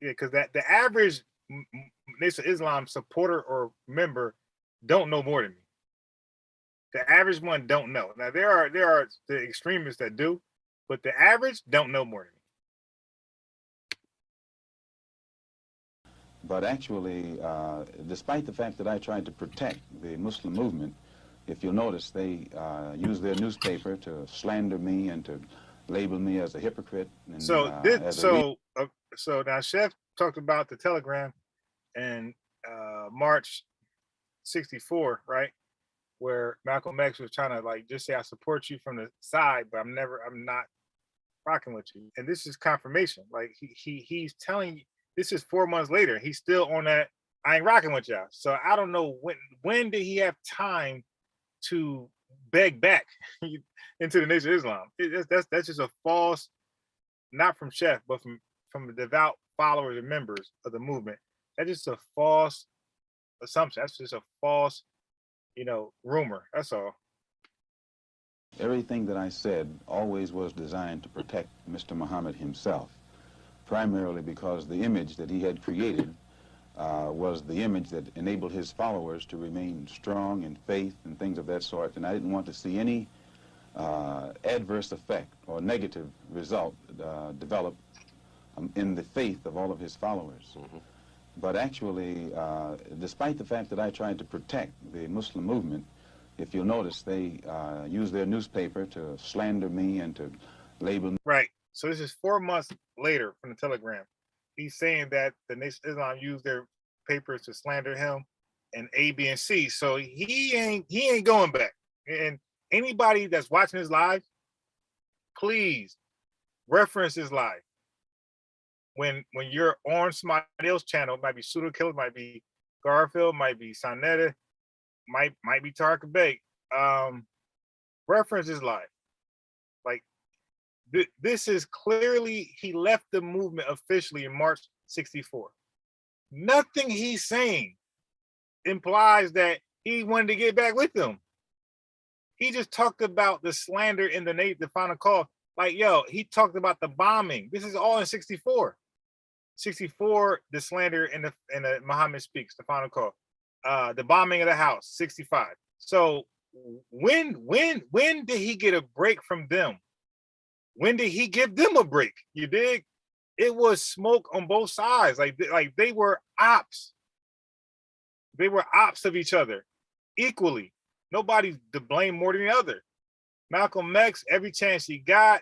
Yeah, because the average Nation of Islam supporter or member don't know more than me. The average one don't know. Now there are the extremists that do, but the average don't know more than me. But actually, despite the fact that I tried to protect the Muslim movement, If you'll notice, they use their newspaper to slander me and to label me as a hypocrite. And, So now Chef talked about the telegram in March '64, right? Where Malcolm X was trying to like just say I support you from the side, but I'm not rocking with you. And this is confirmation. Like he's telling you this is 4 months later. He's still on that I ain't rocking with y'all. So I don't know when did he have time to beg back into the Nation of Islam. That's just a false, not from Chef, but from the devout followers and members of the movement. That's just a false assumption. That's just a false, rumor. That's all. Everything that I said always was designed to protect Mr. Muhammad himself, primarily because the image that he had created was the image that enabled his followers to remain strong in faith and things of that sort, and I didn't want to see any adverse effect or negative result develop in the faith of all of his followers. Mm-hmm. But actually, despite the fact that I tried to protect the Muslim movement, if you'll notice, they use their newspaper to slander me and to label me. Right. So this is 4 months later from the telegram. He's saying that the Nation of Islam used their papers to slander him and A, B, and C. So he ain't going back. And anybody that's watching his live, please reference his live. When you're on somebody else's channel, it might be Pseudo Killer, might be Garfield, might be Sonetta, might be Tarka Bey. Reference his live. Like this is clearly he left the movement officially in March '64. Nothing he's saying implies that he wanted to get back with them. He just talked about the slander in the final call. Like, yo, he talked about the bombing. This is all in '64. '64, the slander in the Muhammad Speaks, the final call. The bombing of the house, '65. So when did he get a break from them? When did he give them a break? You dig? It was smoke on both sides. Like they were ops. They were ops of each other equally. Nobody's to blame more than the other. Malcolm X, every chance he got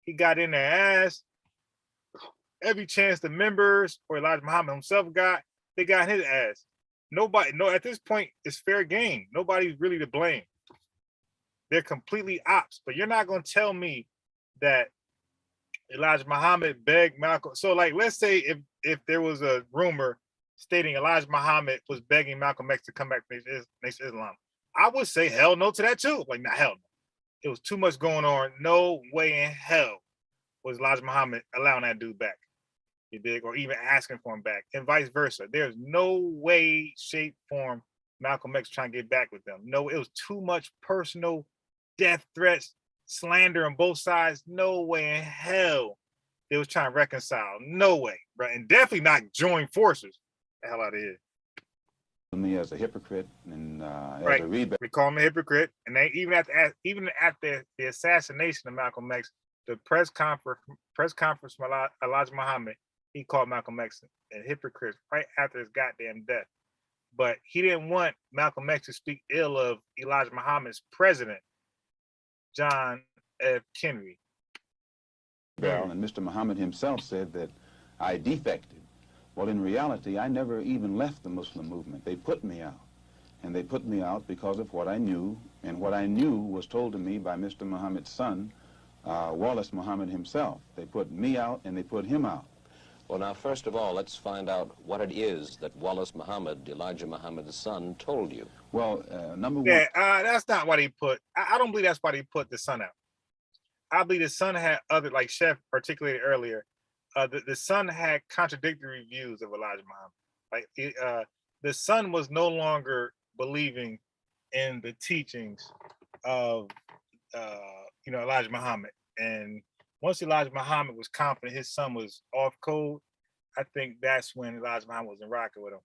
in their ass. Every chance the members or Elijah Muhammad himself got, they got his ass. At this point, it's fair game. Nobody's really to blame. They're completely ops. But you're not going to tell me that Elijah Muhammad begged Malcolm. So, like, let's say if there was a rumor stating Elijah Muhammad was begging Malcolm X to come back to Nation of Islam, I would say hell no to that too. Like, not hell no. It was too much going on. No way in hell was Elijah Muhammad allowing that dude back. You dig? Or even asking for him back, and vice versa. There's no way, shape, form Malcolm X trying to get back with them. No, it was too much personal death threats, slander on both sides. No way in hell they was trying to reconcile. No way, bro. And definitely not join forces. The hell out of here. Me as a hypocrite and right. As a rebel. We call him a hypocrite, and they even after the assassination of Malcolm X, the press conference from Elijah Muhammad, he called Malcolm X a hypocrite right after his goddamn death. But he didn't want Malcolm X to speak ill of Elijah Muhammad's president, John F. Kennedy. And Mr. Muhammad himself said that I defected. Well, in reality, I never even left the Muslim movement. They put me out. And they put me out because of what I knew, and what I knew was told to me by Mr. Muhammad's son, Wallace Muhammad himself. They put me out and they put him out. Well, now, first of all, let's find out what it is that Wallace Muhammad, Elijah Muhammad's son, told you. Well, number one... Yeah, that's not what he put. I don't believe that's why he put the son out. I believe the son had other, like Chef articulated earlier, the son had contradictory views of Elijah Muhammad. Like the son was no longer believing in the teachings of Elijah Muhammad. And once Elijah Muhammad was confident his son was off code, I think that's when Elijah Muhammad was in rocking with him.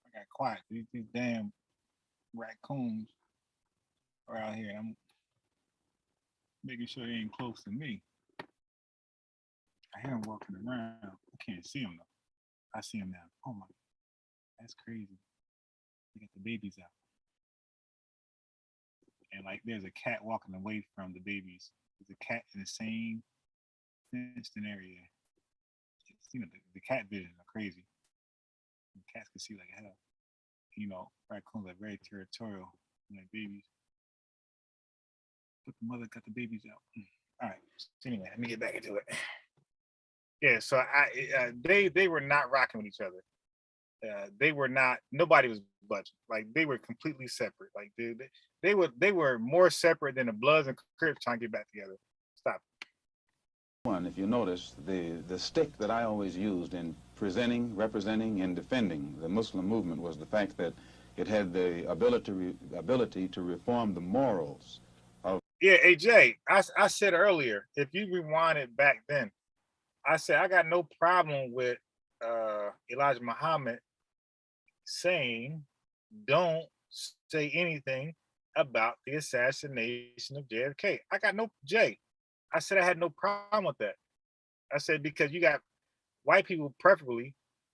I got quiet. These damn raccoons are out here, and I'm making sure they ain't close to me. I hear him walking around. I can't see him though. I see him now. Oh my, that's crazy. They got the babies out. And like there's a cat walking away from the babies. There's a cat in the same fenced in area. You know, the cat vision are crazy. The cats can see like hell. You know, raccoons are very territorial, like babies. But the mother got the babies out. All right. So anyway, let me get back into it. Yeah. So they were not rocking with each other. They were not. Nobody was budging. Like they were completely separate. Like they were more separate than the Bloods and Crips trying to get back together. Stop. One, if you notice, the stick that I always used in presenting, representing, and defending the Muslim movement was the fact that it had the ability to reform the morals of... Yeah, hey Jay, I said earlier, if you rewind it back then, I said I got no problem with Elijah Muhammad saying, don't say anything about the assassination of JFK. I got no, Jay, I said I had no problem with that. I said because you got white people preferably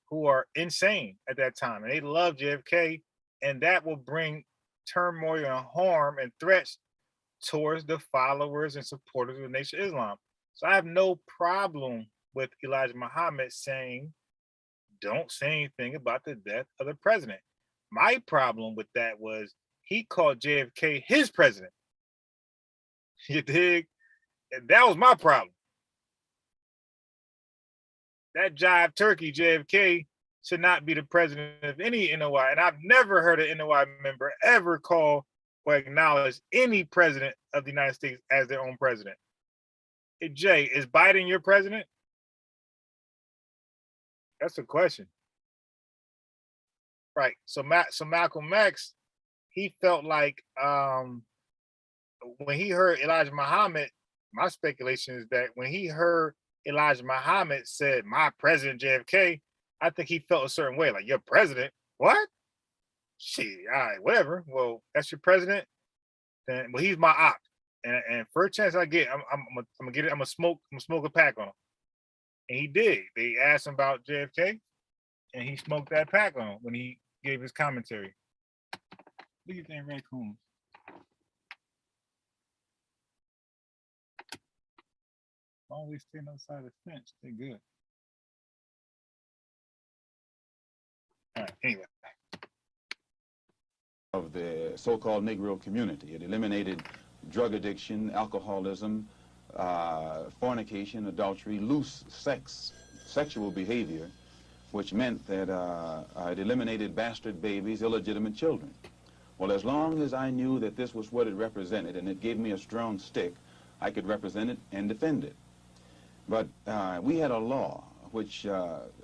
who are insane at that time and they love JFK, and that will bring turmoil and harm and threats towards the followers and supporters of the Nation of Islam. So I have no problem with Elijah Muhammad saying, don't say anything about the death of the president. My problem with that was he called JFK his president. You dig? And that was my problem. That jive turkey, JFK, should not be the president of any NOI. And I've never heard an NOI member ever call or acknowledge any president of the United States as their own president. Hey, Jay, is Biden your president? That's a question. Right. So Malcolm X, he felt like when he heard Elijah Muhammad, my speculation is that when he heard Elijah Muhammad said, my president JFK, I think he felt a certain way, like, your president? What? Shit, all right, whatever. Well, that's your president. Then, well, he's my op. And first chance I get, I'm gonna get it. I'm gonna smoke a pack on him. And he did. They asked him about JFK, and he smoked that pack on him when he gave his commentary. Look at that raccoons. Always staying outside the fence. They're good. All right, anyway. Of the so-called Negro community. It eliminated drug addiction, alcoholism, fornication, adultery, loose sexual behavior, which meant that it eliminated bastard babies, illegitimate children. Well, as long as I knew that this was what it represented and it gave me a strong stick, I could represent it and defend it. But we had a law which was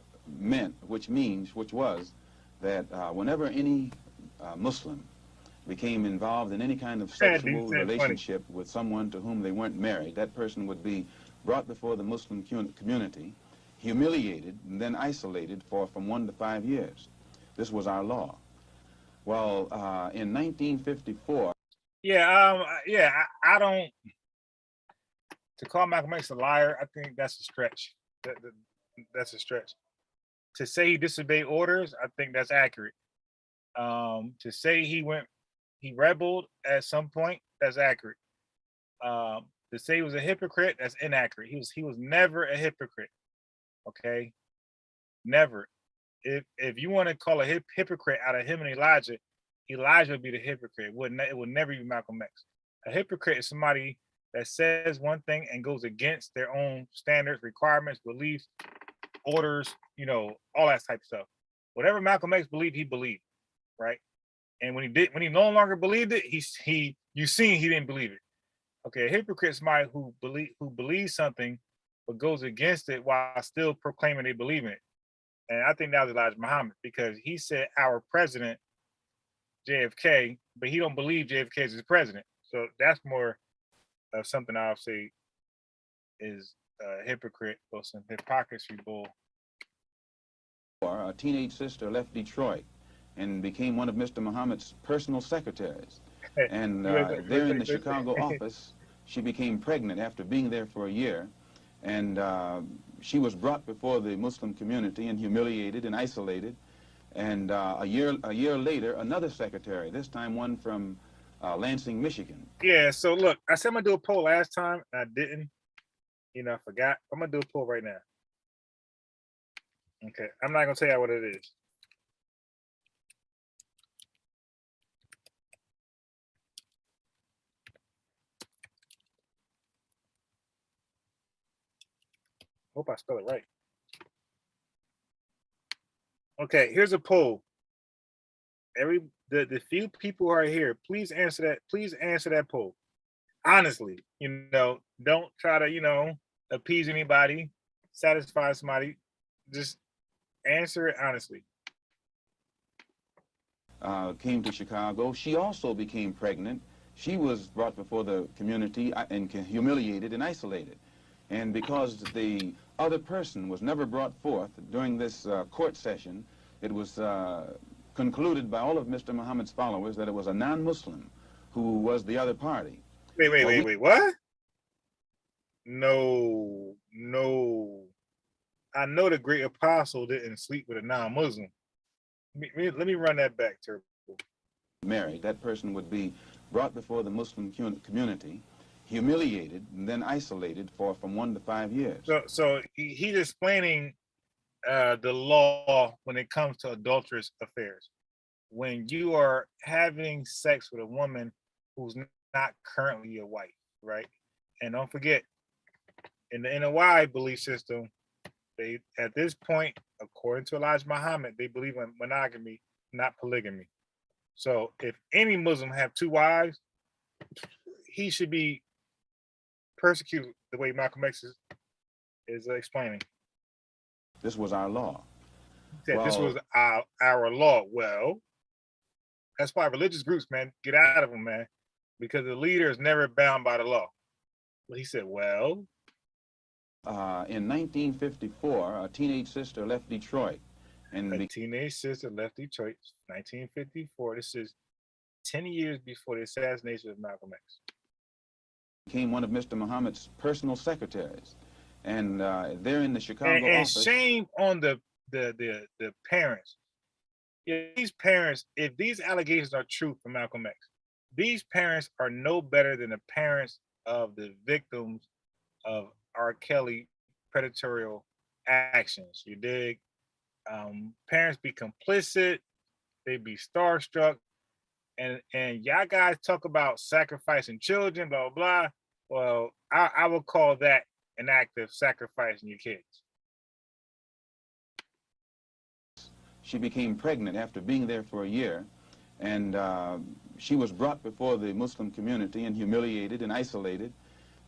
that whenever any Muslim became involved in any kind of sexual relationship with someone to whom they weren't married, that person would be brought before the Muslim community, humiliated, and then isolated for from 1 to 5 years. This was our law. Well, in 1954... I don't... To call Malcolm X a liar, I think that's a stretch. That's a stretch. To say he disobeyed orders, I think that's accurate. To say he rebelled at some point, that's accurate. To say he was a hypocrite, that's inaccurate. He was never a hypocrite. Okay, never. If you want to call a hypocrite out of him and Elijah would be the hypocrite. It would never be Malcolm X. A hypocrite is somebody that says one thing and goes against their own standards, requirements, beliefs, orders, you know, all that type of stuff. Whatever Malcolm X believed, he believed, right? And when he no longer believed it, you seen he didn't believe it. Okay, a hypocrite is somebody who believes something but goes against it while still proclaiming they believe in it. And I think that was Elijah Muhammad, because he said our president JFK, but he don't believe JFK is his president. So that's more of something I'll say is a hypocrite or some hypocrisy bull. A teenage sister left Detroit and became one of Mr. Muhammad's personal secretaries. And there in the Chicago office, she became pregnant after being there for a year. And she was brought before the Muslim community and humiliated and isolated. And a year later, another secretary, this time one from Lansing, Michigan. Yeah, so look, I said I'm gonna do a poll last time, and I didn't. You know, I forgot. I'm gonna do a poll right now. Okay, I'm not gonna tell you what it is. Hope I spell it right. Okay, here's a poll. The few people who are here, please answer that. Please answer that poll. Honestly, you know, don't try to, you know, appease anybody, satisfy somebody. Just answer it honestly. Came to Chicago. She also became pregnant. She was brought before the community and humiliated and isolated. And because the other person was never brought forth during this court session, it was concluded by all of Mr. Muhammad's followers that it was a non-Muslim who was the other party. Wait, what? No. I know the great apostle didn't sleep with a non-Muslim. Let me run that back, Turbo. Married, that person would be brought before the Muslim community, humiliated, and then isolated for from 1 to 5 years. So he's explaining the law when it comes to adulterous affairs. When you are having sex with a woman who's not currently your wife, right? And don't forget, in the NOI belief system, they at this point, according to Elijah Muhammad, they believe in monogamy, not polygamy. So if any Muslim have 2 wives, he should be persecuted the way Malcolm X is explaining. This was our law. Well, this was our law. Well, that's why religious groups, man, get out of them, man, because the leader is never bound by the law. Well, he said, well. In 1954, a teenage sister left Detroit. And a teenage sister left Detroit, 1954. This is 10 years before the assassination of Malcolm X. Became one of Mr. Muhammad's personal secretaries. And they're in the Chicago and office. Shame on the parents. If these parents, if these allegations are true for Malcolm X, these parents are no better than the parents of the victims of R. Kelly predatory actions. You dig? Parents be complicit, they be starstruck, and y'all guys talk about sacrificing children, blah blah blah. Well, I would call that an act of sacrificing your kids. She became pregnant after being there for a year, and she was brought before the Muslim community and humiliated and isolated.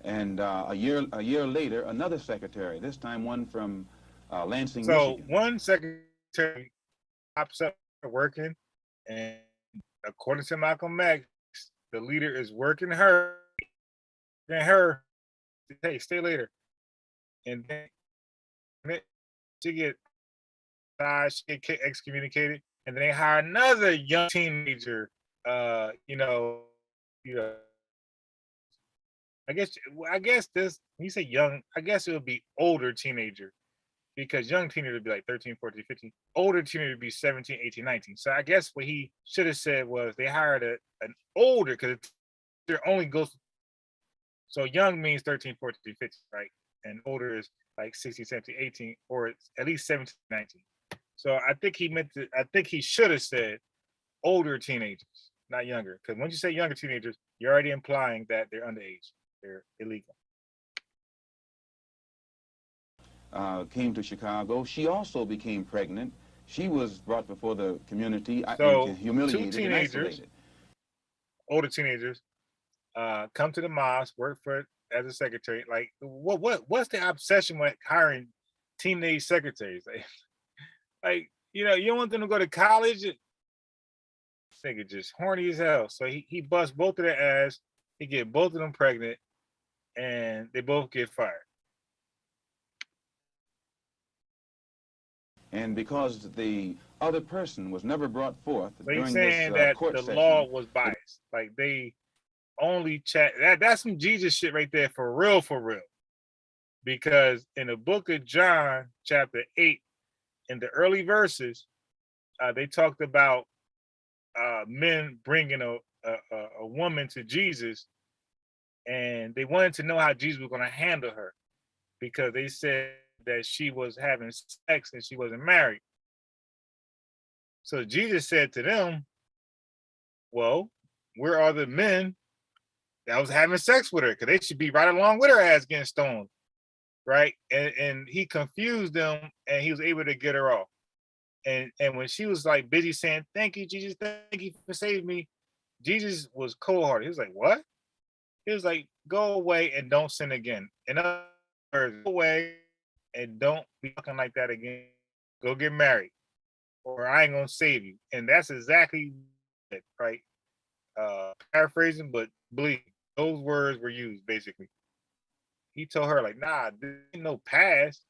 And a year later, another secretary, this time one from Lansing, Michigan. So one secretary pops up working, and according to Malcolm X, the leader is working her, hey, stay later. And then she get excommunicated, and then they hire another young teenager, you know, I guess this, when you say young, I guess it would be older teenager, because young teenager would be like 13, 14, 15. Older teenager would be 17, 18, 19. So I guess what he should have said was they hired an older, because it only goes, so young means 13, 14, 15, right? And older is like 16, 17, 18, or it's at least 17, 19. So I think he should have said older teenagers, not younger. Because once you say younger teenagers, you're already implying that they're underage. They're illegal. Came to Chicago. She also became pregnant. She was brought before the community and humiliated 2 teenagers, and isolated. Older teenagers, come to the mosque, work for it as a secretary. Like, what's the obsession with hiring teenage secretaries? Like, you know, you don't want them to go to college. Nigga just horny as hell. So he busts both of their ass. He get both of them pregnant, and they both get fired. And because the other person was never brought forth So during he's saying this that court the session, law was biased. Like, they only chat. That's some Jesus shit right there, for real, for real. because in the book of John, chapter 8, in the early verses, they talked about men bringing a woman to Jesus, and they wanted to know how Jesus was going to handle her because they said that she was having sex and she wasn't married. So Jesus said to them, well, where are the men that was having sex with her? Because they should be right along with her ass getting stoned, right? And he confused them, and he was able to get her off. And when she was like busy saying, thank you, Jesus, thank you for saving me, Jesus was cold-hearted. He was like, what? He was like, go away and don't sin again. In other words, go away and don't be talking like that again. Go get married, or I ain't gonna save you. And that's exactly it, right? Paraphrasing, but believe those words were used basically. He told her, like, nah, there ain't no past.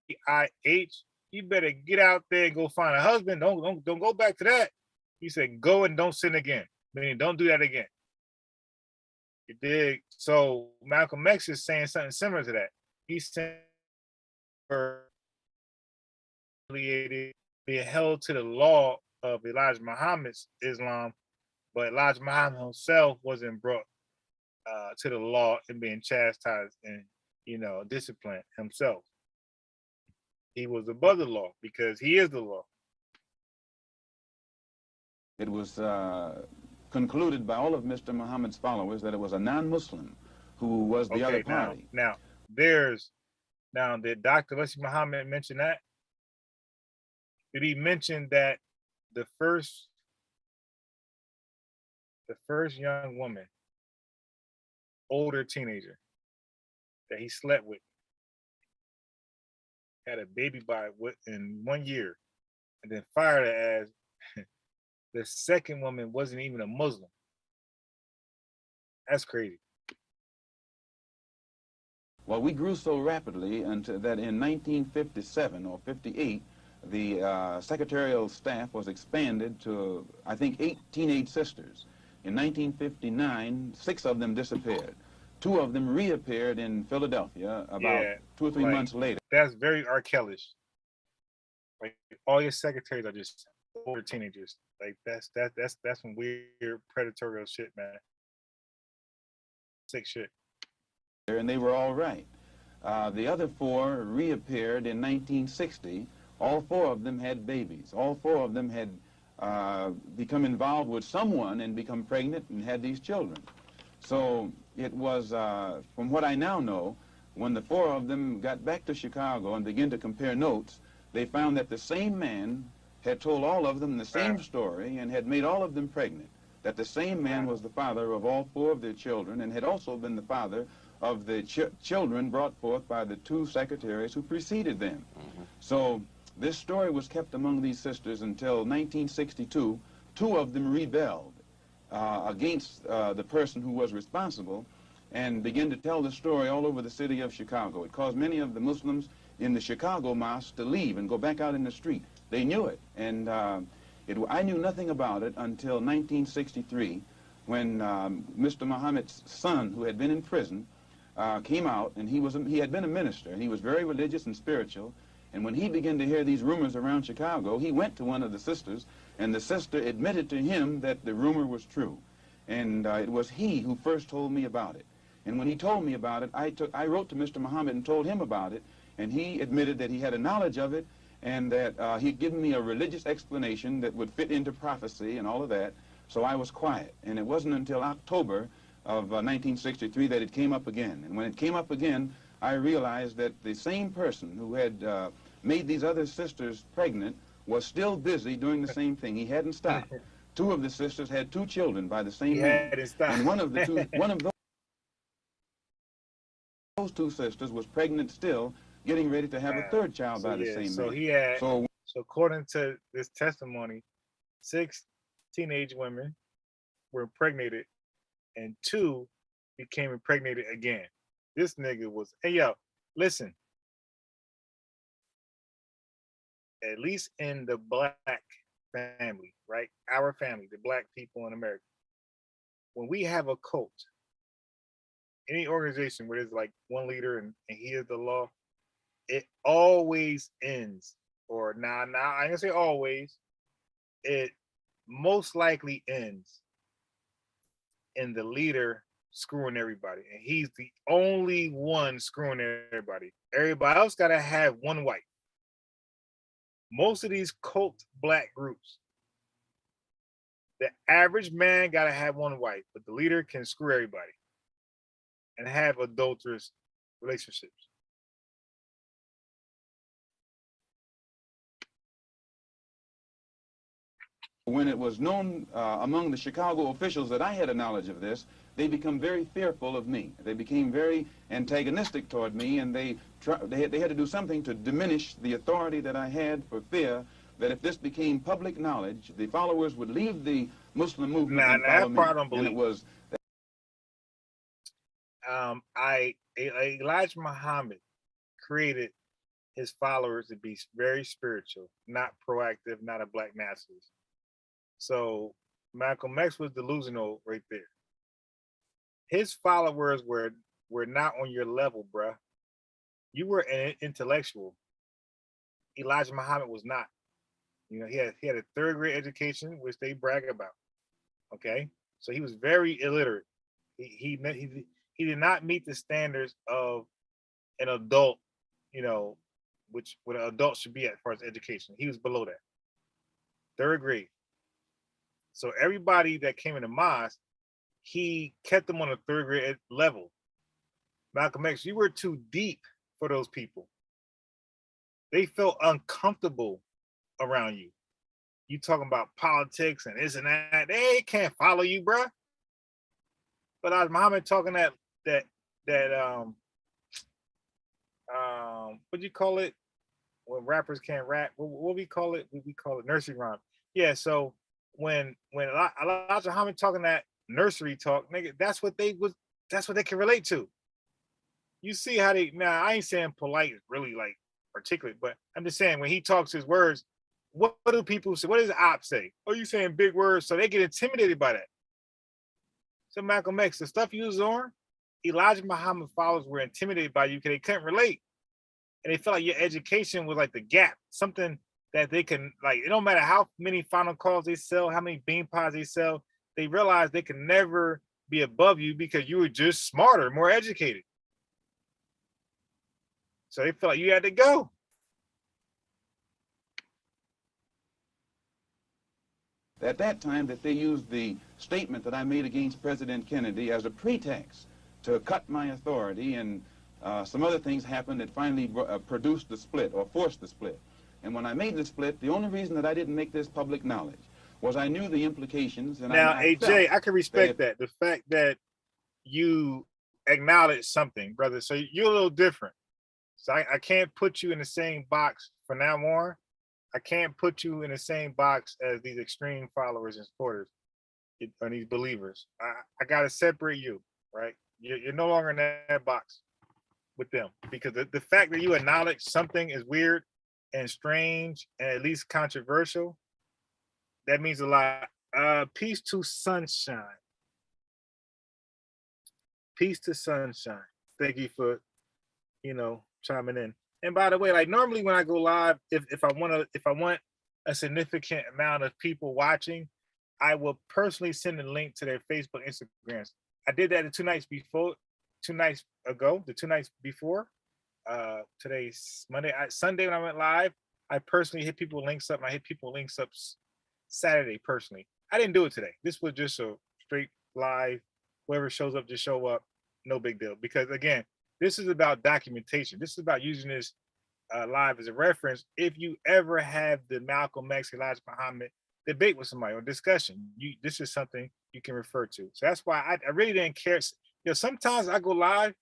IH, you better get out there and go find a husband. Don't go back to that. He said, go and don't sin again. Meaning don't do that again. You dig? So Malcolm X is saying something similar to that. He's saying being held to the law of Elijah Muhammad's Islam, but Elijah Muhammad himself wasn't brought to the law and being chastised and disciplined himself. He was above the law because he is the law. It was concluded by all of Mr. Muhammad's followers that it was a non-Muslim who was the other party. Now, did Dr. Leslie Muhammad mention that? Did he mention that the first young woman, older teenager that he slept with, had a baby by in 1 year, and then fired her as the second woman wasn't even a Muslim? That's crazy. Well, we grew so rapidly until that in 1957 or 58, the secretarial staff was expanded to, I think, 8 teenage sisters. In 1959, 6 of them disappeared. 2 of them reappeared in Philadelphia about 2 or 3 months later. That's very R. Kelly-ish. Like, all your secretaries are just older teenagers. Like, that's some weird predatory shit, man. Sick shit. And they were all right. The other 4 reappeared in 1960. All 4 of them had babies. All 4 of them had become involved with someone and become pregnant and had these children. So it was, from what I now know, when the 4 of them got back to Chicago and began to compare notes, they found that the same man had told all of them the same story and had made all of them pregnant. That the same man was the father of all 4 of their children and had also been the father of the children brought forth by the 2 secretaries who preceded them. So this story was kept among these sisters until 1962. 2 of them rebelled against the person who was responsible and began to tell the story all over the city of Chicago. It caused many of the Muslims in the Chicago mosque to leave and go back out in the street. They knew it, and I knew nothing about it until 1963 when Mr. Muhammad's son, who had been in prison, came out, and he had been a minister, and he was very religious and spiritual. And when he began to hear these rumors around Chicago, he went to one of the sisters, and the sister admitted to him that the rumor was true. And it was he who first told me about it. And when he told me about it, I wrote to Mr. Muhammad and told him about it, and he admitted that he had a knowledge of it, and that he'd given me a religious explanation that would fit into prophecy and all of that. So I was quiet. And it wasn't until October of 1963 that it came up again. And when it came up again, I realized that the same person who had made these other sisters pregnant was still busy doing the same thing. He hadn't stopped. 2 of the sisters had 2 children by the same man. And one of those 2 sisters was pregnant still, getting ready to have a 3rd child by the same man. So according to this testimony, 6 teenage women were impregnated and 2 became impregnated again. This nigga was, hey, yo, listen. At least in the black family, right? Our family, the black people in America, when we have a cult, any organization where there's like one leader and he is the law, it always ends. Or now I ain't gonna say always. It most likely ends in the leader screwing everybody, and he's the only one screwing everybody. Everybody else gotta have one wife. Most of these cult black groups, the average man gotta have one wife, but the leader can screw everybody and have adulterous relationships. When it was known among the Chicago officials that I had a knowledge of this, they become very fearful of me. They became very antagonistic toward me, and they had to do something to diminish the authority that I had, for fear that if this became public knowledge, the followers would leave the Muslim movement and follow me. And it was Elijah Muhammad created his followers to be very spiritual, not proactive, not a black nationalist. So Malcolm X was delusional right there. His followers were not on your level, bruh. You were an intellectual. Elijah Muhammad was not. You know, he had a third grade education, which they brag about. Okay, so he was very illiterate. He did not meet the standards of an adult, you know, which what an adult should be at as far as education. He was below that. Third grade. So everybody that came into mosque, he kept them on a third grade level. Malcolm X, you were too deep for those people. They felt uncomfortable around you. You talking about politics and this and that. They can't follow you, bruh. But as Muhammad talking that what do you call it? When rappers can't rap, what we call it? We call it nursery rhyme. Yeah, so when Elijah Muhammad talking that nursery talk, nigga, that's what they can relate to. You see how they now I ain't saying polite is really like articulate, but I'm just saying when he talks his words, what do people say? What does the op say? Oh, you saying big words, so they get intimidated by that. So Malcolm X, the stuff you was on, Elijah Muhammad followers were intimidated by you because they couldn't relate. And they felt like your education was like the gap, something that they can, like, it don't matter how many final calls they sell, how many bean pies they sell, they realize they can never be above you because you were just smarter, more educated. So they felt like you had to go. at that time that they used the statement that I made against President Kennedy as a pretext to cut my authority, and some other things happened that finally produced the split or forced the split. And when I made the split, the only reason that I didn't make this public knowledge was I knew the implications. And now, I AJ, I can respect that. The fact that you acknowledge something, brother. So you're a little different. So I can't put you in the same box for now on. I can't put you in the same box as these extreme followers and supporters or these believers. I got to separate you, right? You're no longer in that box with them, because the fact that you acknowledge something is weird and strange and at least controversial, that means a lot. Peace to sunshine. Peace to sunshine. Thank you for, chiming in. And by the way, like normally when I go live, if I want a significant amount of people watching, I will personally send a link to their Facebook, Instagrams. I did that the 2 nights ago, the 2 nights before. Today's Monday. Sunday when I went live, I personally hit people links up, and I hit people links up Saturday personally. I didn't do it today. This was just a straight live. Whoever shows up, just show up. No big deal. Because again, this is about documentation. This is about using this live as a reference. If you ever have the Malcolm X, Elijah Muhammad debate with somebody or discussion, this is something you can refer to. So that's why I really didn't care. Sometimes I go live,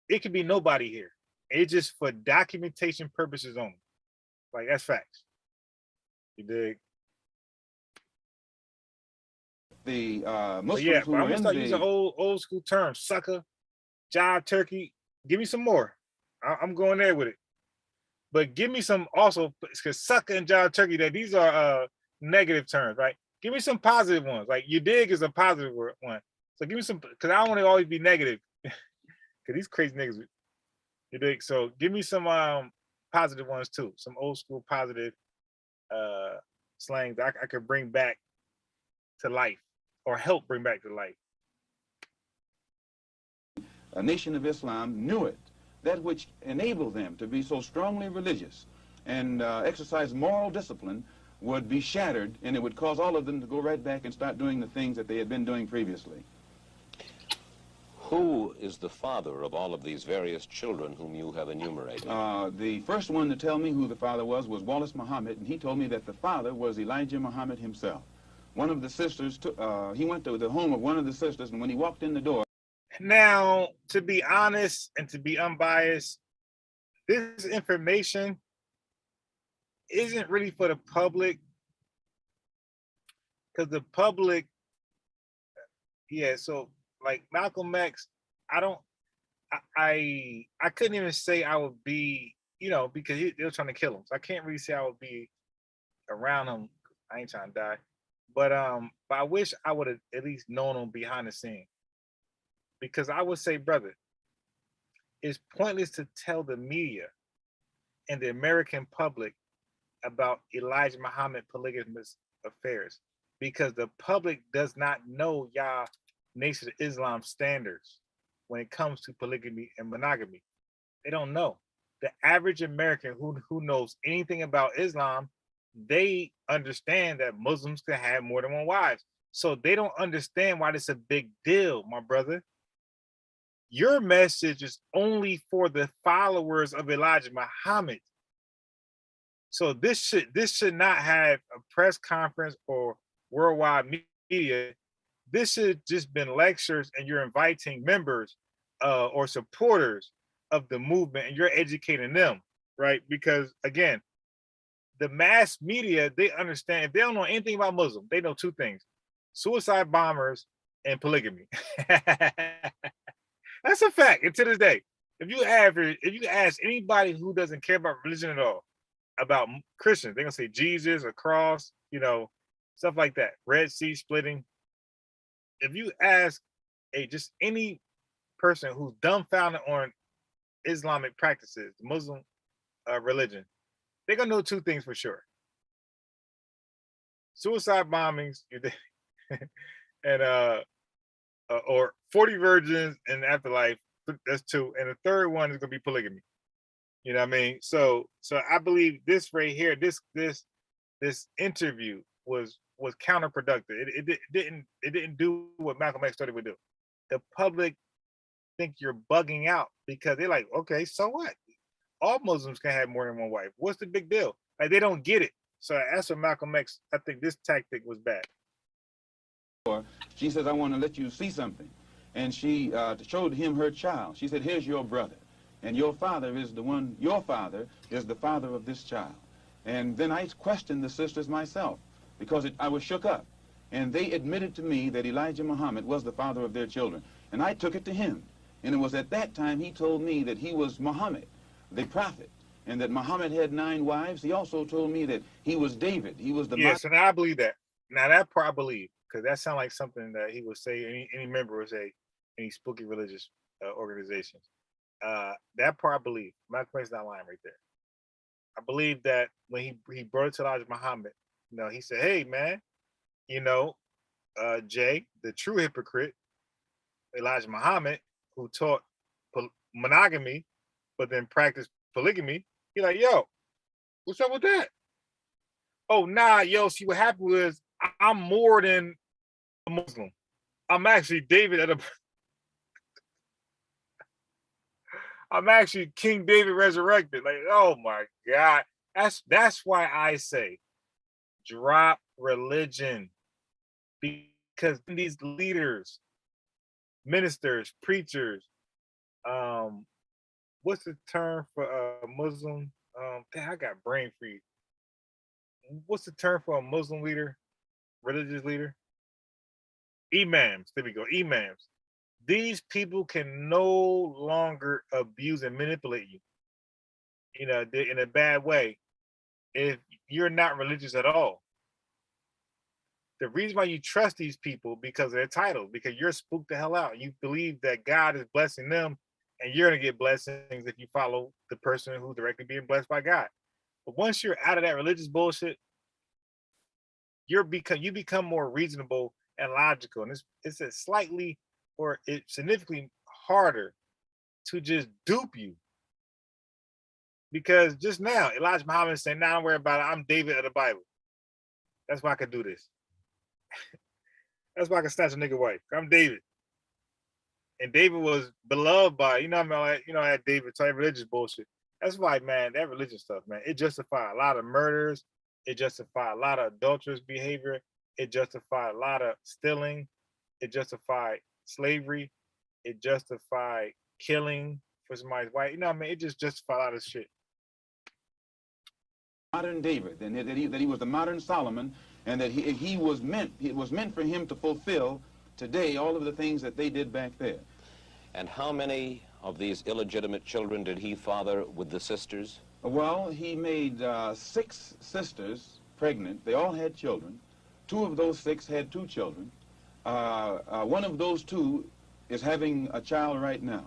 it could be nobody here. It's just for documentation purposes only. Like, that's facts. You dig? The Muslims yeah, who but I'm were gonna in start the using old school terms: sucker, jive turkey. Give me some more. I'm going there with it. But give me some also, because sucker and jive turkey, that these are negative terms, right? Give me some positive ones. Like, you dig is a positive one. So give me some, because I don't want to always be negative. Because these crazy niggas, you dig? So give me some positive ones too. Some old school positive slang that I could bring back to life or help bring back to life. A nation of Islam knew it, that which enabled them to be so strongly religious and exercise moral discipline would be shattered, and it would cause all of them to go right back and start doing the things that they had been doing previously. Who is the father of all of these various children whom you have enumerated? The first one to tell me who the father was Wallace Muhammad, and he told me that the father was Elijah Muhammad himself. One of the sisters, he went to the home of one of the sisters, and when he walked in the door... Now, to be honest and to be unbiased, this information isn't really for the public, because the public, yeah, so like Malcolm X, I couldn't even say I would be, you know, because they were trying to kill him. So I can't really say I would be around him. I ain't trying to die. But I wish I would have at least known him behind the scene. Because I would say, brother, it's pointless to tell the media and the American public about Elijah Muhammad polygamous affairs, because the public does not know y'all Nation of Islam standards when it comes to polygamy and monogamy. They don't know. The average American who knows anything about Islam, they understand that Muslims can have more than one wife. So they don't understand why this is a big deal, my brother. Your message is only for the followers of Elijah Muhammad. So this should not have a press conference or worldwide media. This should just been lectures, and you're inviting members or supporters of the movement, and you're educating them, right? Because again, the mass media, they understand, if they don't know anything about Muslim, they know two things: suicide bombers and polygamy. That's a fact. And to this day, if you ask anybody who doesn't care about religion at all about Christians, they're gonna say Jesus, a cross, you know, stuff like that. Red Sea splitting. If you ask just any person who's dumbfounded on Islamic practices, Muslim religion, they're gonna know two things for sure: suicide bombings, and or 40 virgins in the afterlife. That's two, and the third one is gonna be polygamy. You know what I mean? So I believe this right here, this interview was counterproductive. It didn't do what Malcolm X thought it would do. The public think you're bugging out because they're like, okay, so what? All Muslims can have more than one wife. What's the big deal? Like, they don't get it. So that's what Malcolm X, I think this tactic was bad. She says, I want to let you see something. And she showed him her child. She said, here's your brother. And your father is the father of this child. And then I questioned the sisters myself because I was shook up. And they admitted to me that Elijah Muhammad was the father of their children. And I took it to him. And it was at that time he told me that he was Muhammad, the prophet, and that Muhammad had 9 wives. He also told me that he was David. He was the... Yes, and I believe that. Now that part I believe, because that sounds like something that he would say, any member would say, any spooky religious organizations. That part I believe. Malcolm X is not lying right there. I believe that when he brought it to Elijah Muhammad, you know, he said, hey man, you know, Jay, the true hypocrite, Elijah Muhammad, who taught monogamy, but then practiced polygamy, he like, yo, what's up with that? Oh, nah, yo, see what happened was I'm more than a Muslim. I'm actually David at a I'm actually King David resurrected. Like, oh my God. That's why I say drop religion. Because these leaders, ministers, preachers, what's the term for a Muslim? Damn, I got brain freeze. What's the term for a Muslim leader, religious leader? Imams. There we go. Imams. These people can no longer abuse and manipulate you, you know, in a bad way if you're not religious at all. the reason why you trust these people because of their title, because you're spooked the hell out. You believe that God is blessing them, and you're gonna get blessings if you follow the person who's directly being blessed by God. But once you're out of that religious bullshit, you become more reasonable and logical, and it's a slightly or it's significantly harder to just dupe you. Because just now, Elijah Muhammad saying, "Nah, don't worry about it. I'm David of the Bible. That's why I can do this. That's why I can snatch a nigga wife. I'm David." And David was beloved by, you know what I mean? Like, you know, that David type religious bullshit. That's why, man, that religious stuff, man, it justified a lot of murders. It justified a lot of adulterous behavior. It justified a lot of stealing. It justified slavery. It justified killing for somebody's wife. You know what I mean? It just justified a lot of shit. Modern David, and that he was the modern Solomon, and that it was meant for him to fulfill today all of the things that they did back there. And how many of these illegitimate children did he father with the sisters? Well, he made 6 sisters pregnant. They all had children. 2 of those 6 had 2 children. One of those 2 is having a child right now.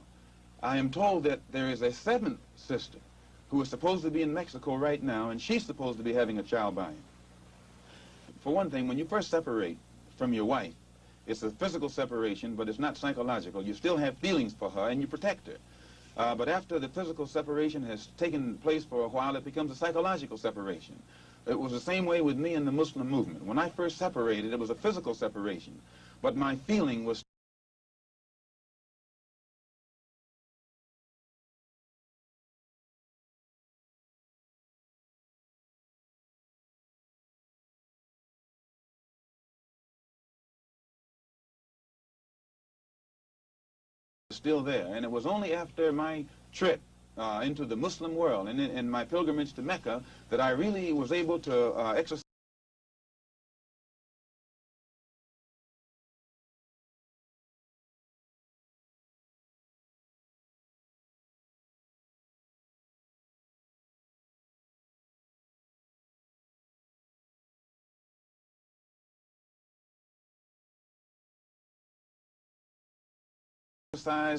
I am told that there is a 7th sister who is supposed to be in Mexico right now, and she's supposed to be having a child by him. For one thing, when you first separate from your wife, it's a physical separation, but it's not psychological. You still have feelings for her, and you protect her. But after the physical separation has taken place for a while, it becomes a psychological separation. It was the same way with me and the Muslim movement. When I first separated, it was a physical separation, but my feeling was still there. And it was only after my trip into the Muslim world and in my pilgrimage to Mecca that I really was able to exercise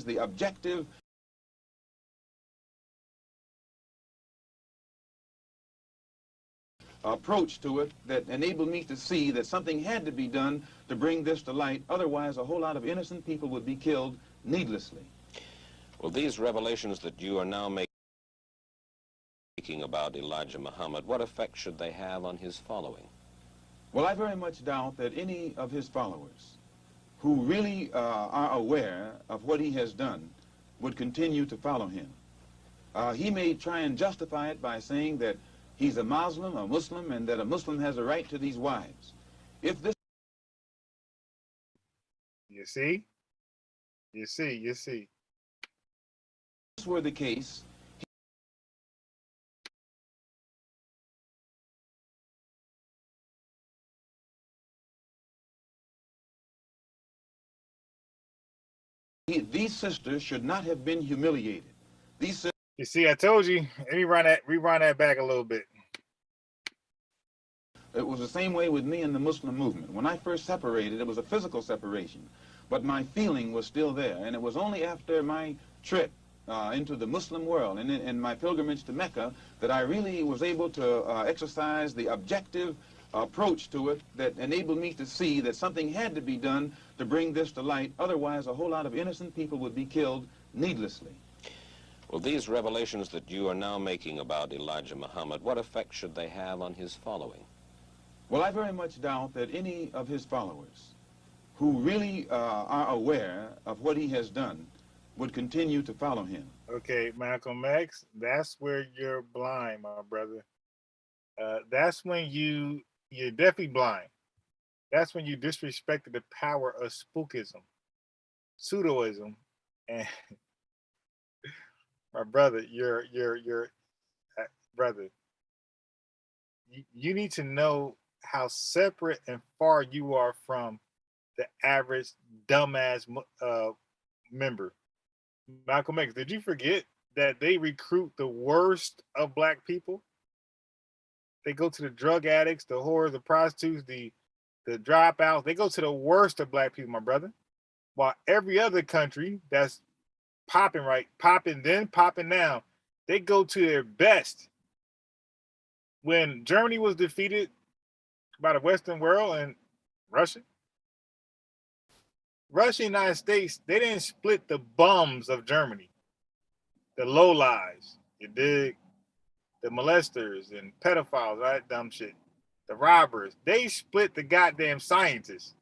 the objective approach to it that enabled me to see that something had to be done to bring this to light. Otherwise, a whole lot of innocent people would be killed needlessly. Well, these revelations that you are now making about Elijah Muhammad, what effect should they have on his following? Well, I very much doubt that any of his followers who really are aware of what he has done would continue to follow him. He may try and justify it by saying that he's a Muslim, and that a Muslim has a right to these wives. If this... You see? You see, you see. If this were the case, these sisters should not have been humiliated. These You see, I told you. Let me rewind that back a little bit. It was the same way with me and the Muslim movement. When I first separated, it was a physical separation, but my feeling was still there. And it was only after my trip into the Muslim world and in my pilgrimage to Mecca that I really was able to exercise the objective approach to it that enabled me to see that something had to be done to bring this to light. Otherwise, a whole lot of innocent people would be killed needlessly. Well, these revelations that you are now making about Elijah Muhammad, what effect should they have on his following? Well, I very much doubt that any of his followers who really are aware of what he has done would continue to follow him. Okay, Malcolm X, that's where you're blind, my brother. That's when you're definitely blind. That's when you disrespected the power of spookism, pseudoism, and my brother, you're brother. You need to know how separate and far you are from the average dumbass member. Malcolm X, did you forget that they recruit the worst of black people? They go to the drug addicts, the whores, the prostitutes, the the dropouts, they go to the worst of black people, my brother. While every other country that's popping right, popping then, popping now, they go to their best. When Germany was defeated by the Western world and Russia, Russia and United States, they didn't split the bums of Germany, the low lives, you dig? The molesters and pedophiles, all that dumb shit, the robbers. They split the goddamn scientists.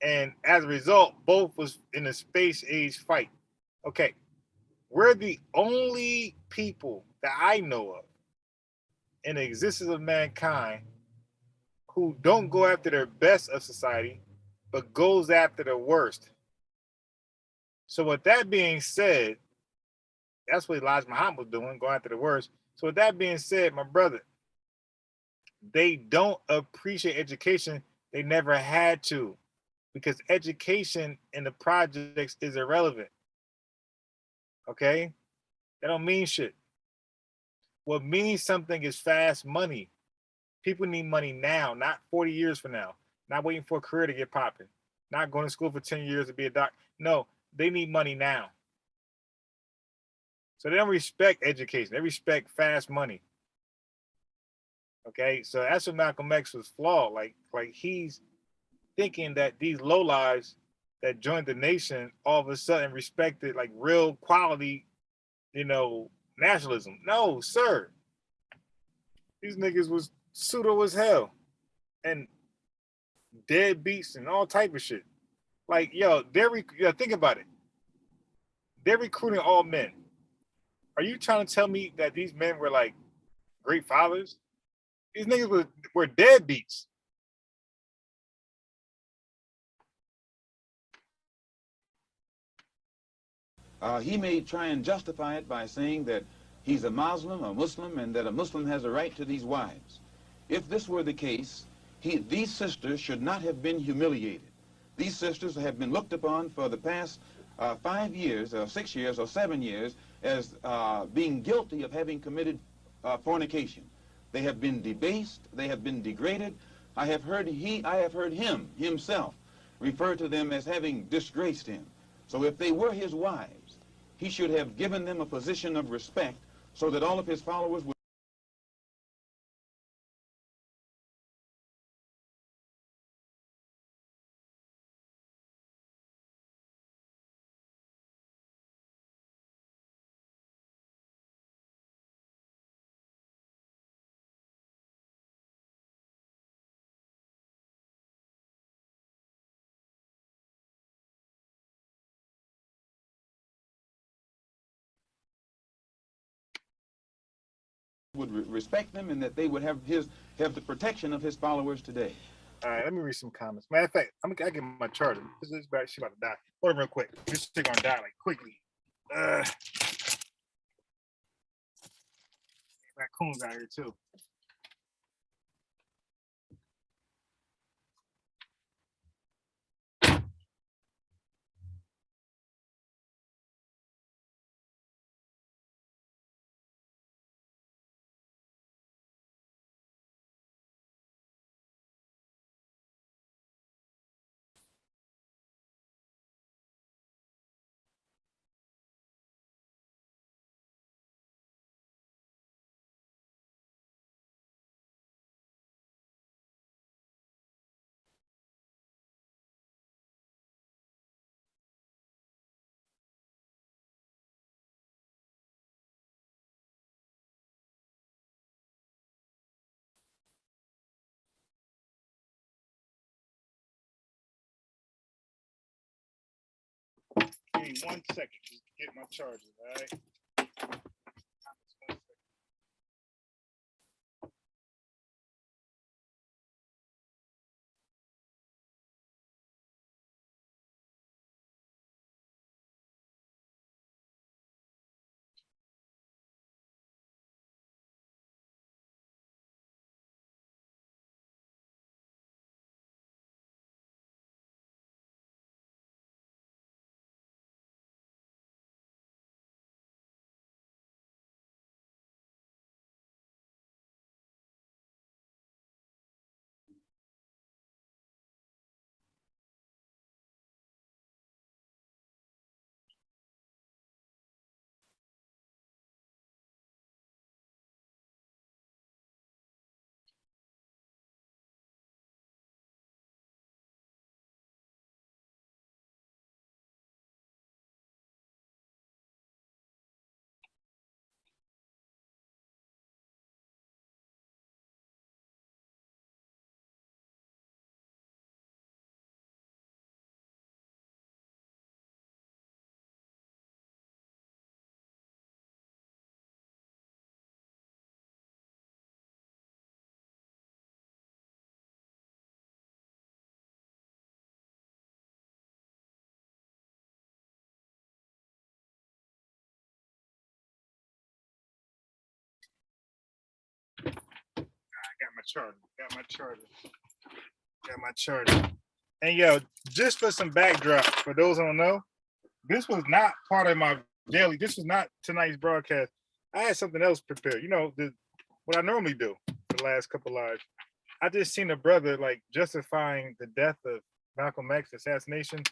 And as a result, both was in a space age fight. Okay, we're the only people that I know of in the existence of mankind who don't go after their best of society, but goes after the worst. So with that being said, that's what Elijah Muhammad was doing, going after the worst. So with that being said, my brother, they don't appreciate education. They never had to, because education in the projects is irrelevant. Okay? That don't mean shit. What means something is fast money. People need money now, not 40 years from now. Not waiting for a career to get popping. Not going to school for 10 years to be a doctor. No, they need money now. So they don't respect education. They respect fast money. Okay, so that's what Malcolm X was flawed. Like he's thinking that these lowlives that joined the nation all of a sudden respected like real quality, nationalism. No, sir. These niggas was pseudo as hell and deadbeats and all type of shit. Like, think about it. They're recruiting all men. Are you trying to tell me that these men were like great fathers? These niggas were deadbeats. He may try and justify it by saying that he's a Muslim, and that a Muslim has a right to these wives. If this were the case, these sisters should not have been humiliated. These sisters have been looked upon for the past 5 years, or 6 years, or 7 years as being guilty of having committed fornication. They have been debased. They have been degraded. I have heard him himself refer to them as having disgraced him. So if they were his wives, he should have given them a position of respect so that all of his followers would respect them, and that they would have the protection of his followers today. All right, let me read some comments. Matter of fact, I get my charger. This bad shit about to die. Hold on real quick. This shit gonna die like quickly. Raccoons out here too. Give me 1 second. Just get my charger, all right? charger. Got my charger. Got my charger. And yo, just for some backdrop, for those who don't know, this was not part of my daily. This was not tonight's broadcast. I had something else prepared. You know, what I normally do for the last couple lives. I just seen a brother like justifying the death of Malcolm X assassination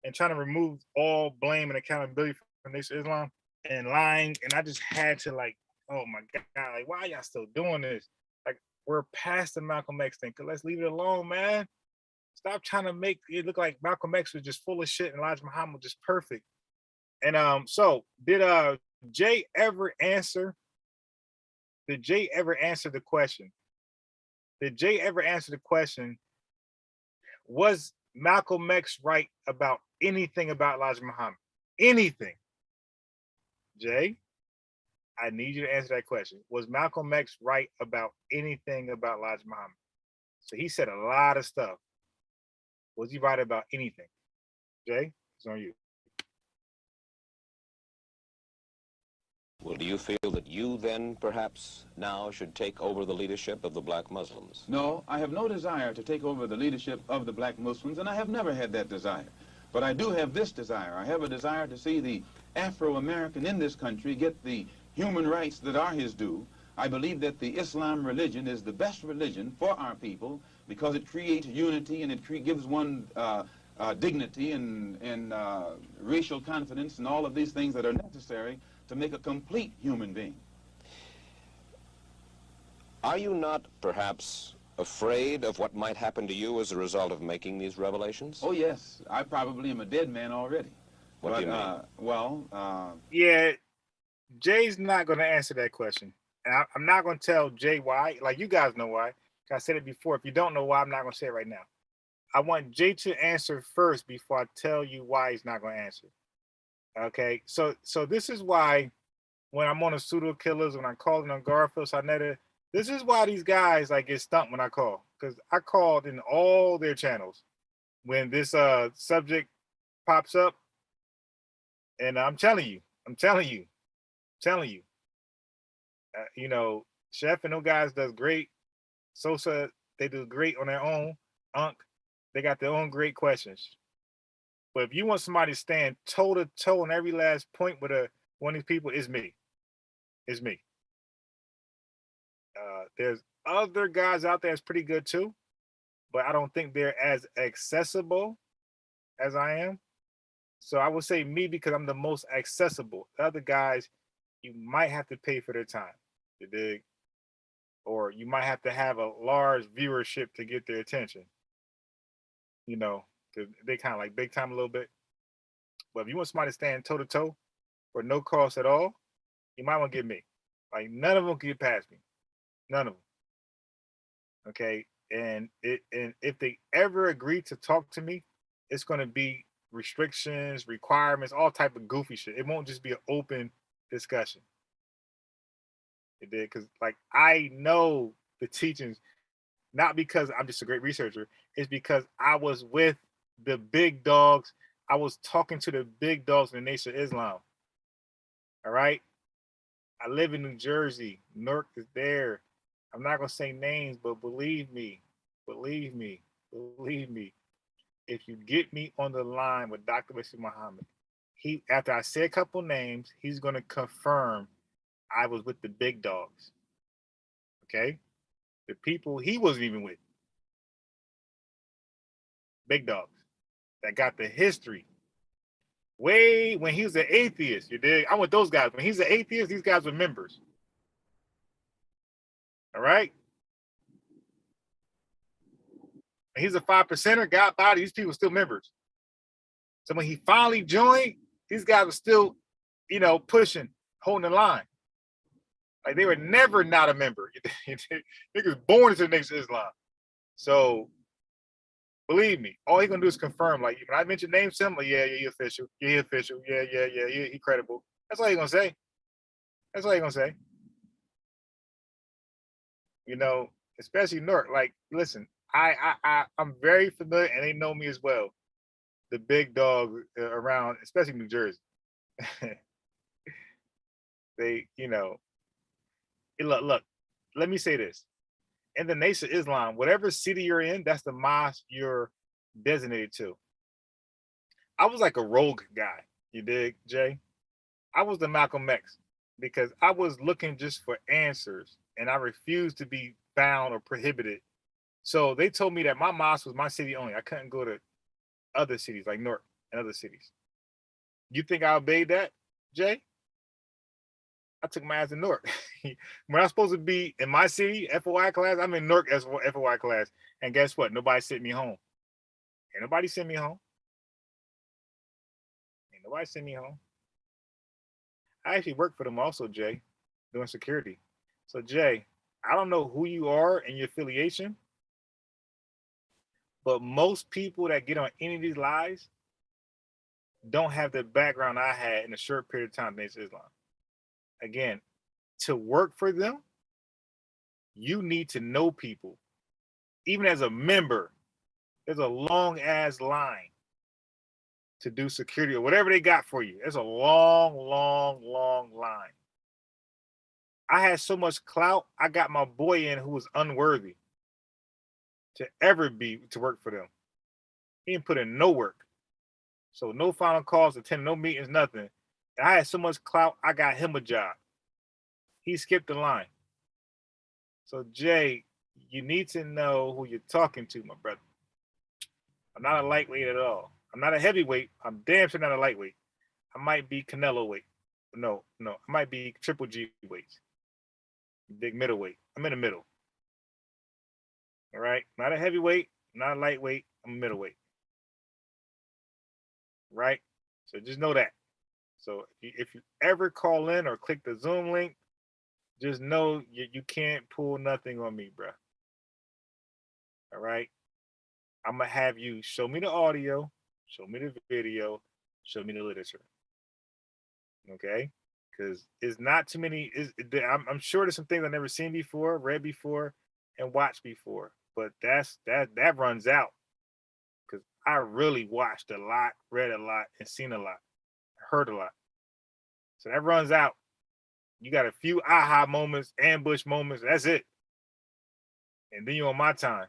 and trying to remove all blame and accountability from Nation of Islam and lying. And I just had to like, oh my God, like why y'all still doing this? Like we're past the Malcolm X thing. Let's leave it alone, man. Stop trying to make it look like Malcolm X was just full of shit and Elijah Muhammad was just perfect. And so did Jay ever answer? Did Jay ever answer the question? Did Jay ever answer the question? Was Malcolm X right about anything about Elijah Muhammad? Anything? Jay, I need you to answer that question. Was Malcolm X right about anything about Elijah Muhammad? So he said a lot of stuff. Was he right about anything? Jay, it's on you. Well, do you feel that you then perhaps now should take over the leadership of the black Muslims? No, I have no desire to take over the leadership of the black Muslims, and I have never had that desire. But I do have this desire. I have a desire to see the Afro-American in this country get the human rights that are his due. I believe that the Islam religion is the best religion for our people because it creates unity and it gives one dignity and racial confidence and all of these things that are necessary to make a complete human being. Are you not perhaps afraid of what might happen to you as a result of making these revelations? Oh yes, I probably am a dead man already. What do you mean? Yeah, Jay's not going to answer that question. And I'm not going to tell Jay why. Like, you guys know why. I said it before. If you don't know why, I'm not going to say it right now. I want Jay to answer first before I tell you why he's not going to answer. Okay, so this is why when I'm on a pseudo killers, when I'm calling on Garfield, Sarnetta, this is why these guys like get stumped when I call, because I called in all their channels when this subject pops up, and I'm telling you, you know, Chef and those guys does great. Sosa, they do great on their own. Unc, they got their own great questions. But if you want somebody to stand toe to toe on every last point with one of these people, it's me. It's me. There's other guys out there that's pretty good too, but I don't think they're as accessible as I am. So I would say me because I'm the most accessible. The other guys, you might have to pay for their time, you dig? Or you might have to have a large viewership to get their attention. You know, because they kind of like big time a little bit. But if you want somebody to stand toe to toe for no cost at all, you might want to get me. Like none of them can get past me. None of them. Okay. And if they ever agree to talk to me, it's going to be restrictions, requirements, all type of goofy shit. It won't just be an open discussion. It did because like I know the teachings, not because I'm just a great researcher. It's because I was with the big dogs. I was talking to the big dogs in the Nation of Islam. All right. I live in New Jersey. Newark is there. I'm not gonna say names, but believe me, if you get me on the line with Dr. Bashir Muhammad, after I say a couple names, he's gonna confirm I was with the big dogs. Okay? The people he wasn't even with. Big dogs that got the history. Way when he was an atheist, you dig? I'm with those guys. When he's an atheist, these guys were members. All right? And he's a 5%er, got body, these people were still members. So when he finally joined, these guys were still, you know, pushing, holding the line. Like they were never not a member. Niggas born into the Nation of Islam. So believe me, all he gonna do is confirm. Like when I mention names to him, like, yeah, he official. Yeah, he official. Yeah, he credible. That's all he gonna say. That's all he gonna say. You know, especially Newark. Like, listen, I'm very familiar, and they know me as well. The big dog around, especially New Jersey. They, you know, look. Let me say this: in the Nation of Islam, whatever city you're in, that's the mosque you're designated to. I was like a rogue guy, you dig, Jay? I was the Malcolm X because I was looking just for answers and I refused to be bound or prohibited. So they told me that my mosque was my city only. I couldn't go to other cities like Newark and other cities. You think I obeyed that, Jay? I took my ass to Newark. When I was supposed to be in my city, FOI class, I'm in Newark as FOI class. And guess what? Nobody sent me home. Ain't nobody sent me home. Ain't nobody sent me home. I actually work for them also, Jay, doing security. So, Jay, I don't know who you are and your affiliation, but most people that get on any of these lies don't have the background I had in a short period of time in Nation of Islam. Again, to work for them, you need to know people. Even as a member, there's a long ass line to do security or whatever they got for you. There's a long, long, long line. I had so much clout, I got my boy in who was unworthy to ever be to work for them. He didn't put in no work. So no final calls, attending no meetings, nothing. And I had so much clout, I got him a job. He skipped the line. So Jay, you need to know who you're talking to, my brother. I'm not a lightweight at all. I'm not a heavyweight. I'm damn sure not a lightweight. I might be Canelo weight. No, I might be triple G weights. Big middleweight. I'm in the middle. All right. Not a heavyweight, not a lightweight. I'm a middleweight. Right? So just know that. So if you ever call in or click the Zoom link, just know you can't pull nothing on me, bro. All right. I'm gonna have you show me the audio, show me the video, show me the literature. Okay, because it's not too many. I'm sure there's some things I've never seen before, read before, and watched before. But that runs out because I really watched a lot, read a lot, and seen a lot, heard a lot. So that runs out. You got a few aha moments, ambush moments. That's it. And then you're on my time.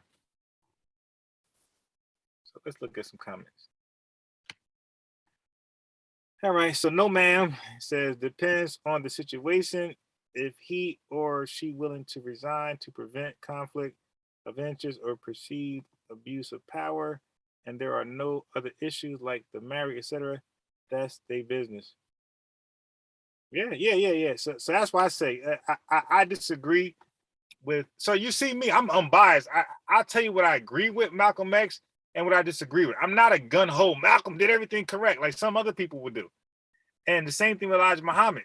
So let's look at some comments. All right, so no ma'am says depends on the situation. If he or she willing to resign to prevent conflict of interest or perceived abuse of power, and there are no other issues like the marriage, etc., that's their business. Yeah. So that's why I say I disagree with. So you see me, I'm unbiased. I'll tell you what I agree with Malcolm X and what I disagree with. I'm not a gun ho. Malcolm did everything correct, like some other people would do. And the same thing with Elijah Muhammad.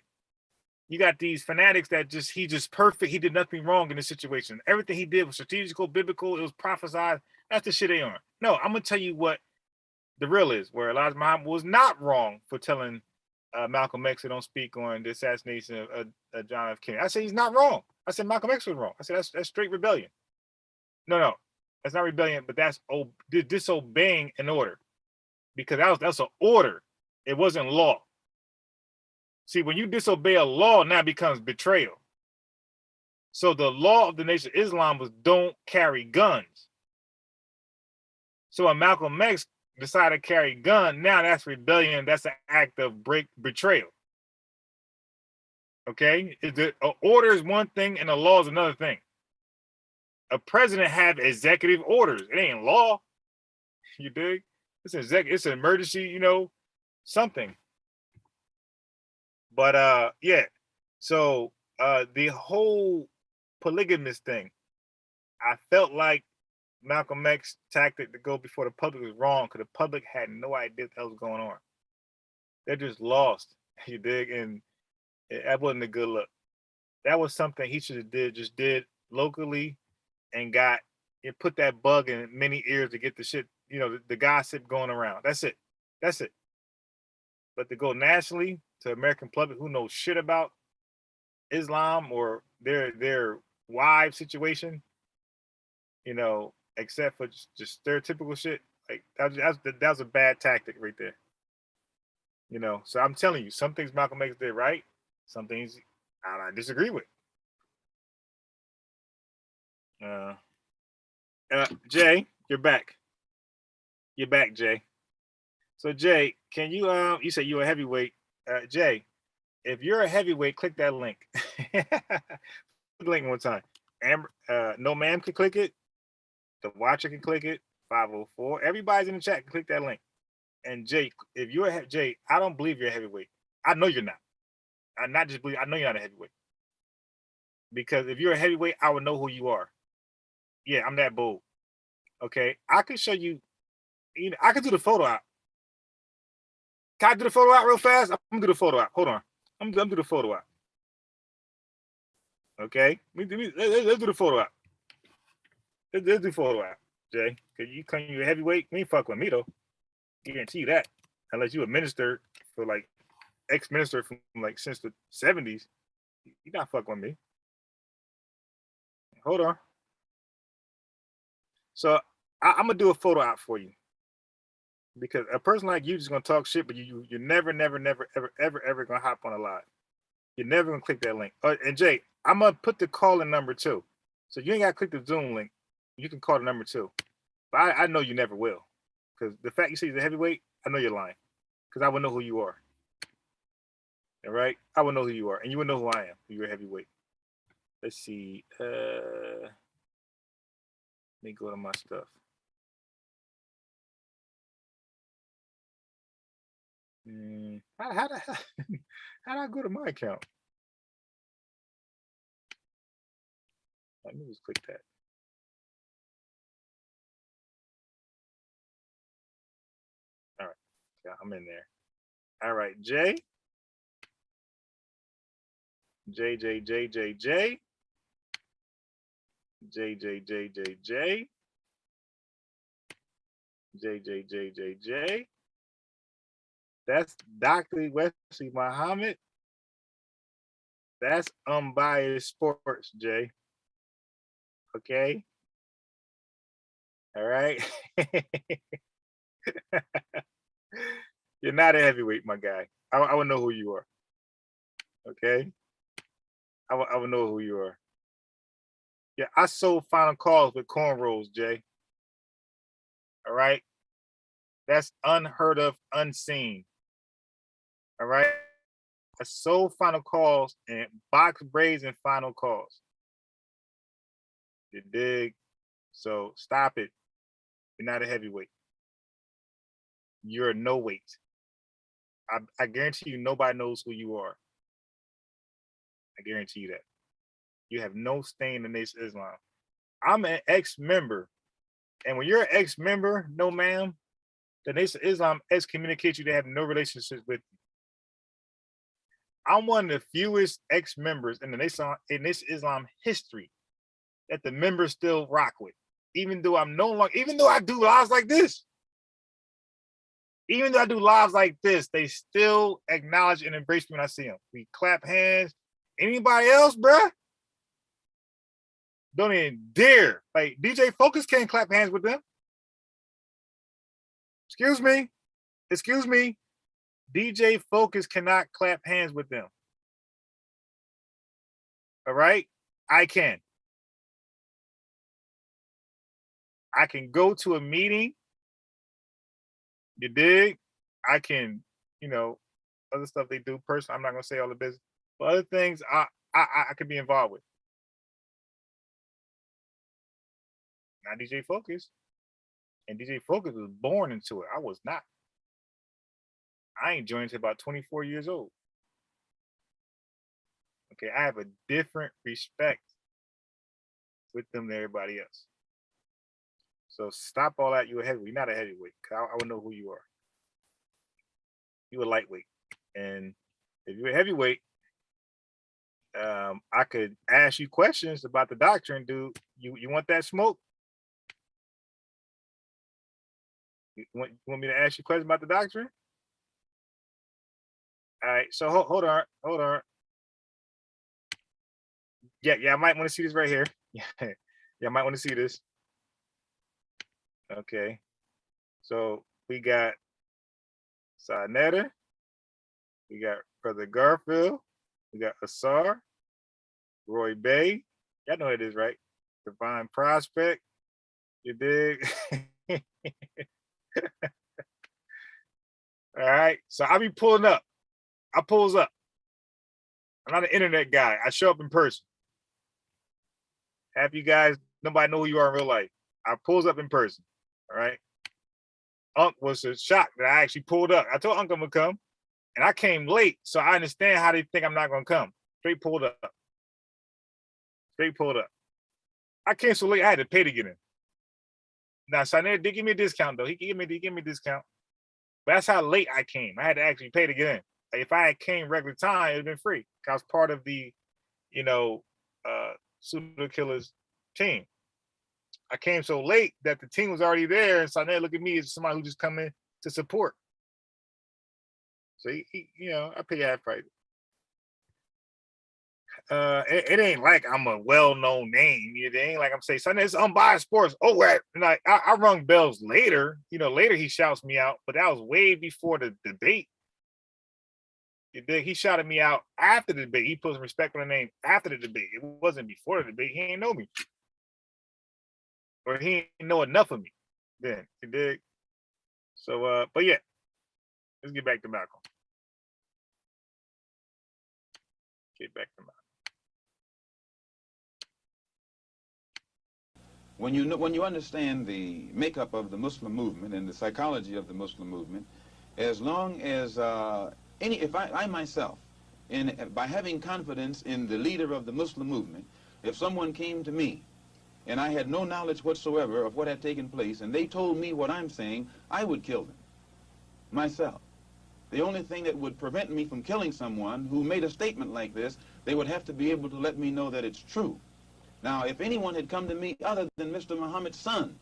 You got these fanatics that he just perfect. He did nothing wrong in this situation. Everything he did was strategical, biblical. It was prophesied. That's the shit they are. No, I'm gonna tell you what the real is. Where Elijah Muhammad was not wrong for telling Malcolm X to don't speak on the assassination of John F. Kennedy. I say he's not wrong. I said Malcolm X was wrong. I said that's straight rebellion. No, that's not rebellion, but that's disobeying an order, because that's an order. It wasn't law. See, when you disobey a law, now it becomes betrayal. So the law of the Nation of Islam was don't carry guns. So when Malcolm X decided to carry a gun, now that's rebellion. That's an act of betrayal. Okay? An order is one thing and a law is another thing. A president have executive orders. It ain't law. You dig? It's an emergency, something. But yeah. So the whole polygamous thing, I felt like Malcolm X tactic to go before the public was wrong, because the public had no idea what the hell was going on. They're just lost. You dig? And that wasn't a good look. That was something he should have did locally, and put that bug in many ears to get the shit, the gossip going around. That's it. But to go nationally to American public who knows shit about Islam or their wives situation, except for just stereotypical shit, like that was a bad tactic right there. So I'm telling you, some things Malcolm X did right, some things I disagree with. Jay, you're back. You're back, Jay. So Jay, can you you said you're a heavyweight. Jay, if you're a heavyweight, click that link. Link one time. Amber, no ma'am can click it. The watcher can click it. 504. Everybody's in the chat can click that link. And Jay, if you're Jay, I don't believe you're a heavyweight. I know you're not. I not just believe. I know you're not a heavyweight. Because if you're a heavyweight, I would know who you are. Yeah, I'm that bold. Okay, I can show you. I can do the photo out. Can I do the photo out real fast? I'm gonna do the photo out. Hold on. I'm gonna do the photo out. Okay, let's do the photo out. Let's do the photo out, Jay. Cause you claim you're a heavyweight. You ain't fuck with me though. Guarantee you that. Unless you a minister for like ex-minister from like since the 70s, you not fuck with me. Hold on. So I'm gonna do a photo out for you. Because a person like you just gonna talk shit, but you're never, ever gonna hop on a live. You're never gonna click that link. And Jay, I'm gonna put the calling number too. So you ain't gotta click the Zoom link. You can call the number too. But I know you never will. Because the fact you say he's a heavyweight, I know you're lying. Because I would know who you are. All right? I would know who you are. And you would know who I am. You're a heavyweight. Let's see. Let me go to my stuff. How do I go to my account? Let me just click that. All right. Yeah, I'm in there. All right, J. J, J, J, J, J. J, J, J, J, J. J, J, J, J, J. That's Dr. Wesley Muhammad. That's Unbiased Sports, Jay. Okay. All right. You're not a heavyweight, my guy. I would know who you are. Okay. I would know who you are. Yeah, I sold final calls with cornrows, Jay. All right. That's unheard of, unseen. All right. I sold final calls and box braids and final calls. You dig? So stop it. You're not a heavyweight. You're a no weight. I guarantee you nobody knows who you are. I guarantee you that. You have no stain in the Nation of Islam. I'm an ex-member. And when you're an ex-member, no ma'am, the Nation of Islam excommunicates you to have no relationship with you. I'm one of the fewest ex-members in the Nation of Islam history that the members still rock with. Even though I'm no longer, even though I do lives like this, even though I do lives like this, they still acknowledge and embrace me when I see them. We clap hands. Anybody else, bruh? Don't even dare. Like DJ Focus can't clap hands with them. Excuse me. Excuse me. DJ Focus cannot clap hands with them. All right? I can. I can go to a meeting. You dig? I can, you know, other stuff they do personally. I'm not gonna say all the business, but other things I could be involved with. Not DJ Focus. And DJ Focus was born into it. I was not. I ain't joined until about 24 years old. Okay, I have a different respect with them than everybody else. So stop all that. You're a heavyweight. You're not a heavyweight. I would know who you are. You're a lightweight. And if you're a heavyweight, I could ask you questions about the doctrine, dude. You want that smoke? You want me to ask you questions about the doctrine? All right, so hold on. Yeah, I might want to see this right here. Yeah, I might want to see this. Okay, so we got Sinetta, we got Brother Garfield, we got Asar, Roy Bay. Y'all know who it is, right? Divine prospect. You dig? All right. So I be pulling up. I pulls up. I'm not an internet guy. I show up in person. Half you guys, nobody know who you are in real life. I pulls up in person. All right. Unc was shocked that I actually pulled up. I told Unc I'm gonna come, and I came late, so I understand how they think I'm not gonna come. Straight pulled up. Straight pulled up. I came so late I had to pay to get in. Now Saner did give me a discount though. He gave me a discount. But that's how late I came. I had to actually pay to get in. Like if I had came regular time, it'd been free. I was part of the, pseudo killers team. I came so late that the team was already there, and Saner looked at me as somebody who just come in to support. So I pay half price. It ain't like I'm a well-known name. It ain't like I'm saying, son, it's unbiased sports. Oh, right. And I rung bells later. Later he shouts me out, but that was way before the debate. He shouted me out after the debate. He put some respect on the name after the debate. It wasn't before the debate. He ain't know me. Or he didn't know enough of me then. You dig? So, but yeah, let's get back to Malcolm. Get back to Malcolm. When you understand the makeup of the Muslim movement and the psychology of the Muslim movement, as long as if I myself, by having confidence in the leader of the Muslim movement, if someone came to me and I had no knowledge whatsoever of what had taken place and they told me what I'm saying, I would kill them myself. The only thing that would prevent me from killing someone who made a statement like this, they would have to be able to let me know that it's true. Now, if anyone had come to me other than Mr. Muhammad's son,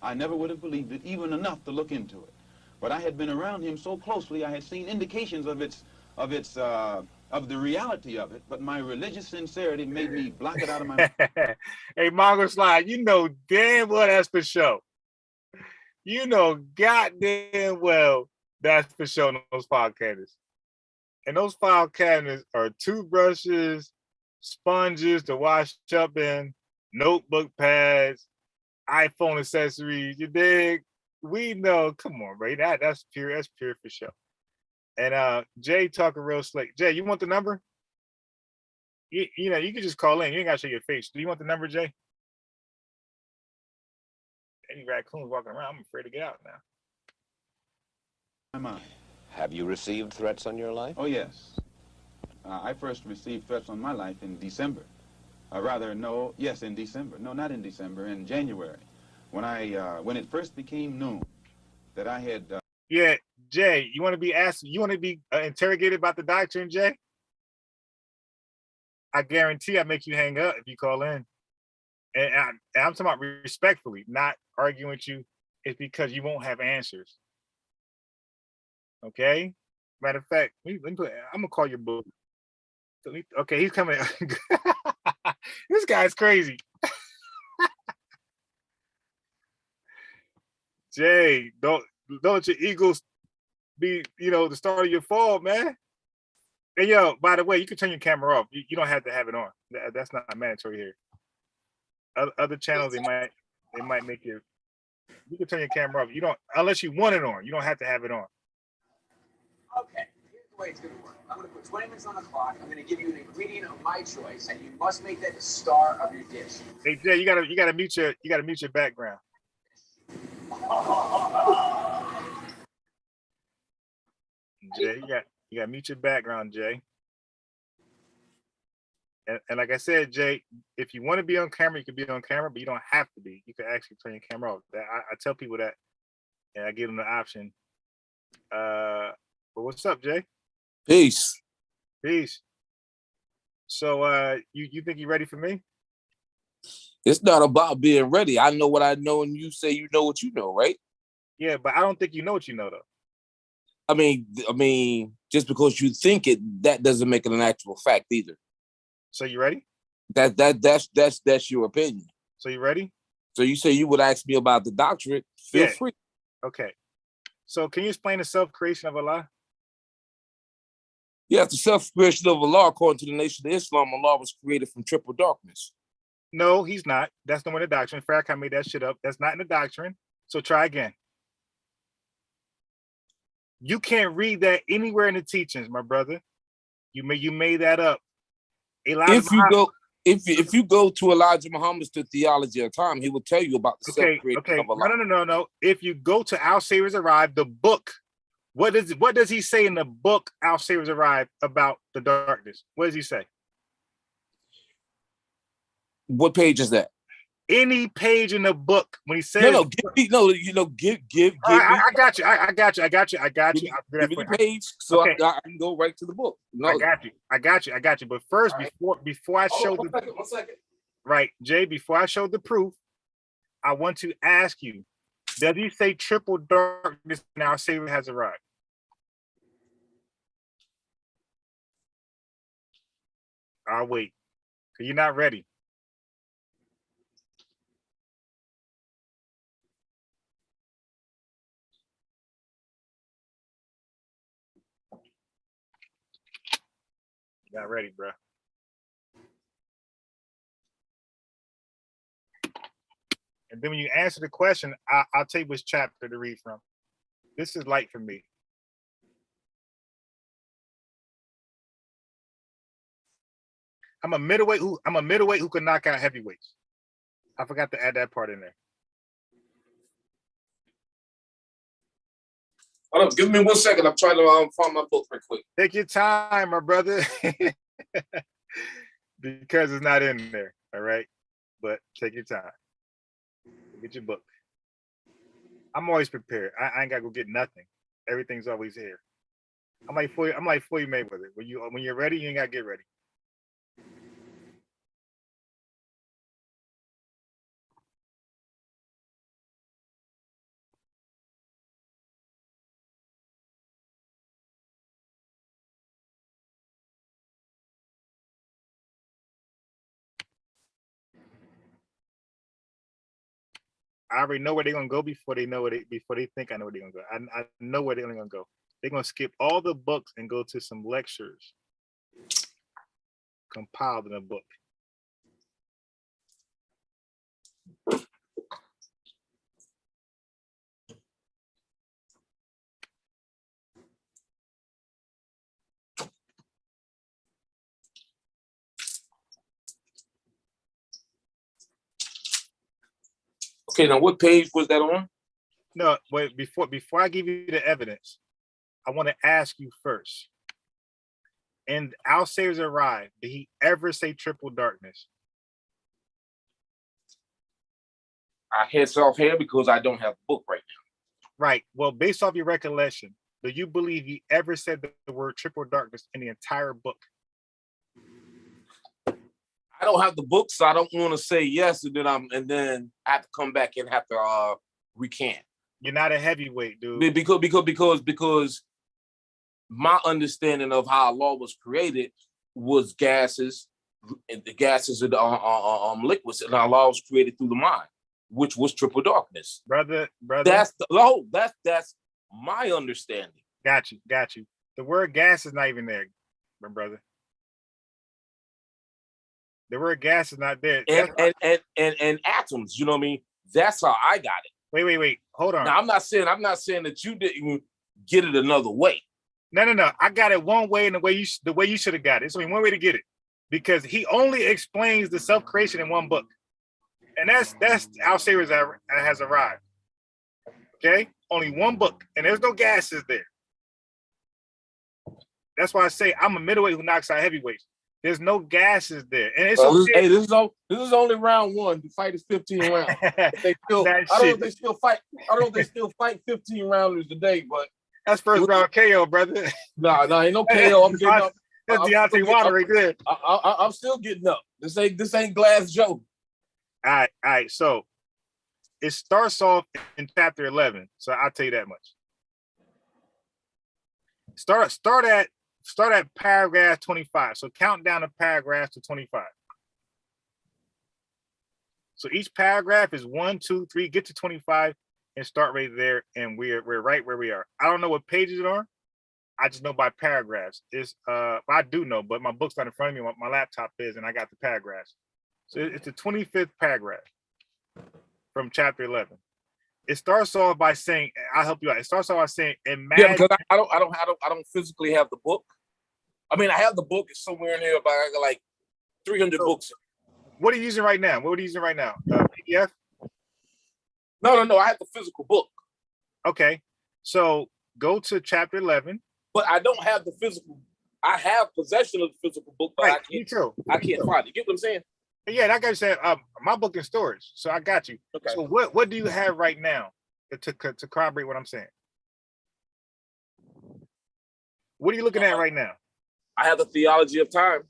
I never would have believed it, even enough to look into it. But I had been around him so closely, I had seen indications of the reality of it, but my religious sincerity made me block it out of my mind. Hey, Mongo Slide, you know damn well that's for sure. You know goddamn well that's for sure in those file cabinets. And those file cabinets are toothbrushes, sponges to wash up in, notebook pads, iPhone accessories. You dig? We know. Come on, Ray. That's pure. That's pure for sure. And Jay talking real slick. Jay, you want the number? You can just call in. You ain't gotta show your face. Do you want the number, Jay? Any raccoons walking around, I'm afraid to get out now. Am I? Have you received threats on your life? Oh, yes. I first received threats on my life in December. In December. No, not in December, in January. When it first became known that I had... Yeah, Jay, you want to be asked, you want to be interrogated about the doctrine, Jay? I guarantee I make you hang up if you call in. And I'm talking about respectfully, not arguing with you. It's because you won't have answers. Okay? Matter of fact, I'm gonna call your boo. Okay, he's coming. This guy's crazy. Jay, don't let your egos be, the start of your fall, man. And yo, by the way, you can turn your camera off. You don't have to have it on. That's not mandatory here. Other channels, they might make you can turn your camera off. You don't, unless you want it on. You don't have to have it on. Okay, here's the way it's going to work. I'm going to put 20 minutes on the clock. I'm going to give you an ingredient of my choice, and you must make that the star of your dish. Hey Jay, you gotta mute your background. Jay, you gotta mute your background, Jay. And like I said, Jay, if you want to be on camera, you can be on camera, but you don't have to be. You can actually turn your camera off. I tell people that, and I give them the option. But what's up, Jay? Peace. Peace. So you think you're ready for me? It's not about being ready. I know what I know, and you say you know what you know, right? Yeah, but I don't think you know what you know, though. I mean, just because you think it, that doesn't make it an actual fact either. So you ready? That's your opinion. So you ready? So you say you would ask me about the doctrine. Feel free. Okay. So can you explain the self-creation of Allah? Yes, the self-creation of Allah, according to the Nation of Islam, Allah was created from triple darkness. No, he's not. That's not in the doctrine. Farrakhan made that shit up. That's not in the doctrine. So try again. You can't read that anywhere in the teachings, my brother. You made that up. If you go to Elijah Muhammad's The Theology of Time, he will tell you about the self-creation of Allah. No. If you go to Al Saviors Arrive, the book, what does he say in the book Al Saviors Arrive about the darkness? What does he say? What page is that? Any page in the book when he says give me. I got you. I got you. Give me the page so I can go right to the book. No. I got you. But first, before I show one second. Right, Jay, before I show the proof, I want to ask you, does he say triple darkness now Savior has arrived? I'll wait. Because you're not ready. Not ready, bro. And then when you answer the question, I'll tell you which chapter to read from. This is light for me. I'm a middleweight who can knock out heavyweights. I forgot to add that part in there. Hold up, give me 1 second. I'm trying to find my book real quick. Take your time, my brother. Because it's not in there, all right? But take your time. Get your book. I'm always prepared. I ain't gotta go get nothing. Everything's always here. I'm like Floyd Mayweather. When you're ready, you ain't gotta get ready. I already know where they're gonna go before they think I know where they're gonna go. I know where they're gonna go. They're gonna skip all the books and go to some lectures compiled in a book. Okay, now what page was that on? No, wait, before I give you the evidence, I want to ask you first. And Al Saviors Arrive, did he ever say triple darkness? I heads off here because I don't have a book right now. Right. Well, based off your recollection, do you believe he ever said the word triple darkness in the entire book? I don't have the book, so I don't want to say yes, and then I have to come back and have to recant. You're not a heavyweight, dude. Because my understanding of how law was created was gases, and the gases of the liquids, and how law was created through the mind, which was triple darkness. Brother. That's my understanding. Got you. The word gas is not even there, my brother. The word gas is not there. And atoms, you know what I mean? That's how I got it. Wait. Hold on. Now I'm not saying that you didn't get it another way. No. I got it one way, and the way you should have got it. It's only one way to get it. Because he only explains the self-creation in one book. And that's Al Saviors has arrived. Okay? Only one book. And there's no gases there. That's why I say I'm a middleweight who knocks out heavyweights. There's no gases there, and it's okay. Hey, this is only round one. The fight is 15 rounds. I don't know if they still fight. I don't know if they still fight 15 rounders today, but that's first round KO, brother. No, ain't no KO. I'm getting up. That's Deontay Wilder right there. I'm still getting up. This ain't Glass Joe. All right. So it starts off in chapter 11. So I'll tell you that much. Start at paragraph 25. So count down the paragraphs to 25. So each paragraph is 1, 2, 3, get to 25 and start right there. And we're right where we are. I don't know what pages it are. I just know by paragraphs. I do know, but my book's not in front of me. My laptop is, and I got the paragraphs. So it's the 25th paragraph from chapter 11. It starts off by saying, "I'll help you out." It starts off by saying, "Imagine." Yeah, because I don't physically have the book. I mean, I have the book. It's somewhere in here, but I got like 300 books. What are you using right now? What are you using right now? PDF? No. I have the physical book. Okay, so go to chapter 11. But I don't have the physical. I have possession of the physical book, but Right, I can't. me too. I can't find it. You get what I'm saying? Yeah, that guy said, "My book in storage," so I got you. Okay. So what do you have right now to corroborate what I'm saying? What are you looking at right now? I have the Theology of Time.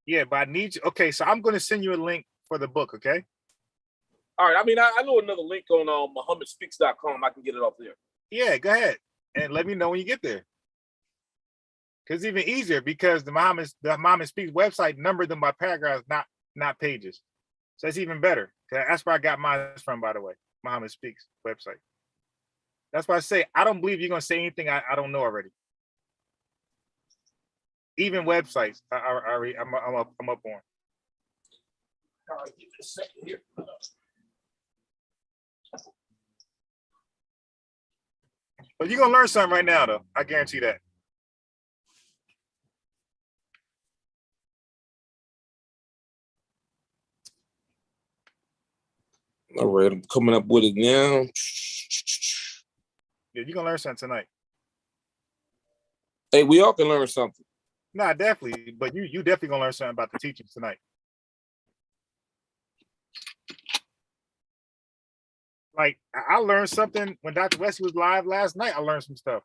Yeah, but I need you. Okay, so I'm going to send you a link for the book. Okay. All right. I mean, I know another link on MuhammadSpeaks.com. I can get it off there. Yeah, go ahead and let me know when you get there. Because it's even easier because the Muhammad Speaks website numbered them by paragraphs, not pages. So it's even better. That's where I got mine from, by the way. Muhammad Speaks website. That's why I say I don't believe you're gonna say anything I don't know already. Even websites, I'm up on. All right, give me a second here. But you're gonna learn something right now, though. I guarantee that. All right, I'm coming up with it now. Yeah, you're gonna learn something tonight. Hey, we all can learn something. Nah, definitely. But you definitely gonna learn something about the teachings tonight. Like I learned something when Dr. Wesley was live last night. I learned some stuff.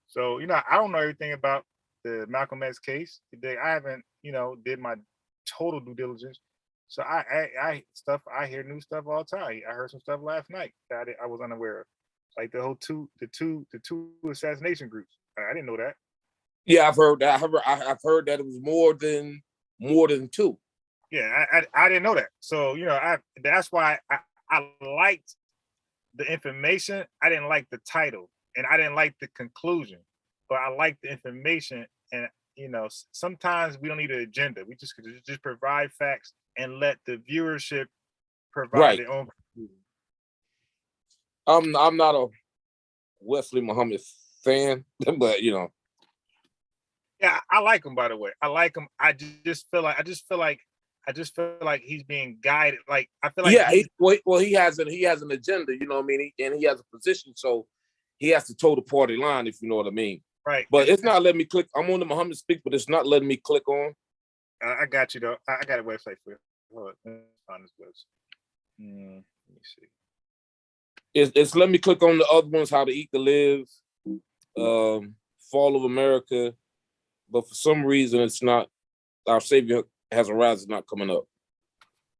So I don't know everything about the Malcolm X case. I haven't did my total due diligence. So I hear new stuff all the time. I heard some stuff last night that I was unaware of, like the two assassination groups. I didn't know that. Yeah, I've heard that. I've heard that it was more than two. Yeah, I didn't know that. So that's why I liked the information. I didn't like the title, and I didn't like the conclusion, but I like the information. And sometimes we don't need an agenda. We just provide facts and let the viewership provide their own conclusion. I'm not a Wesley Muhammad fan, but Yeah, I like him, by the way. I like him. I just feel like he's being guided. Like I feel like he has an agenda, you know what I mean? And he has a position, so he has to toe the party line, if you know what I mean. Right. But it's not letting me click. I'm on the Muhammad Speak, but it's not letting me click on. I got you though. I got a website for you. Hold on, let me find this website. Let me see. It's let me click on the other ones, How to Eat to Live, Fall of America, but for some reason it's not. Our Savior Has Arisen is not coming up.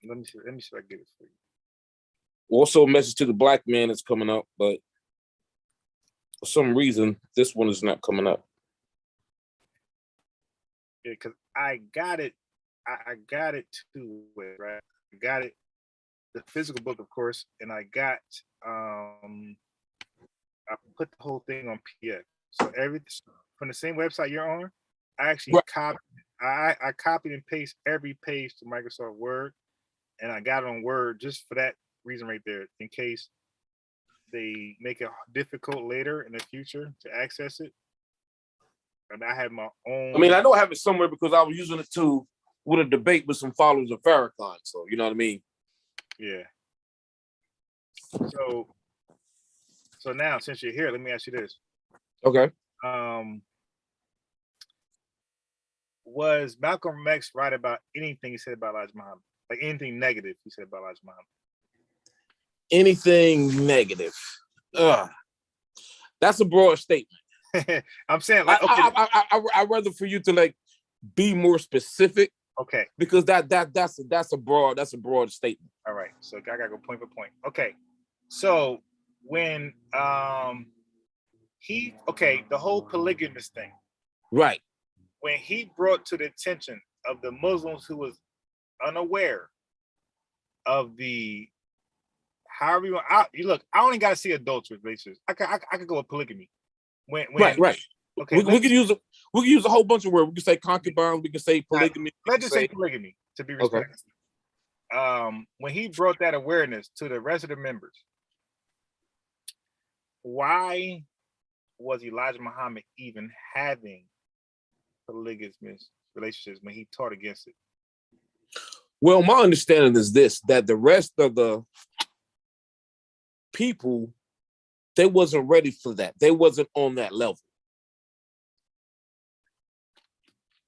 Let me see if I can get it for you. Also, a Message to the Black Man is coming up, but for some reason this one is not coming up. Yeah, because I got it. I got it two ways, right? I got it, the physical book, of course, and I got I put the whole thing on PDF. So everything from the same website you're on, I actually copied. I copied and pasted every page to Microsoft Word, and I got it on Word just for that reason right there, in case they make it difficult later in the future to access it. And I have my own. I mean, I know I have it somewhere because I was using it with a debate with some followers of Farrakhan. So you know what I mean? Yeah. So now, since you're here, let me ask you this. Okay. Was Malcolm X right about anything he said about Elijah Muhammad? Like anything negative he said about Elijah Muhammad? Anything negative? That's a broad statement. I'm saying, like, okay. I'd rather for you to like be more specific. Okay. Because that's a broad statement. All right. So I gotta go point for point. Okay. So when the whole polygamous thing. Right. When he brought to the attention of the Muslims who was unaware of the however you look, I only gotta see adulterous relationships. I could go with polygamy. Right. Okay. We could use a whole bunch of words. We could say concubines. We could say polygamy. Let's just say polygamy to be respectful. when he brought that awareness to the rest of the members, why was Elijah Muhammad even having polygamous relationships when he taught against it? Well, my understanding is this, that the rest of the people, they wasn't ready for that. They wasn't on that level.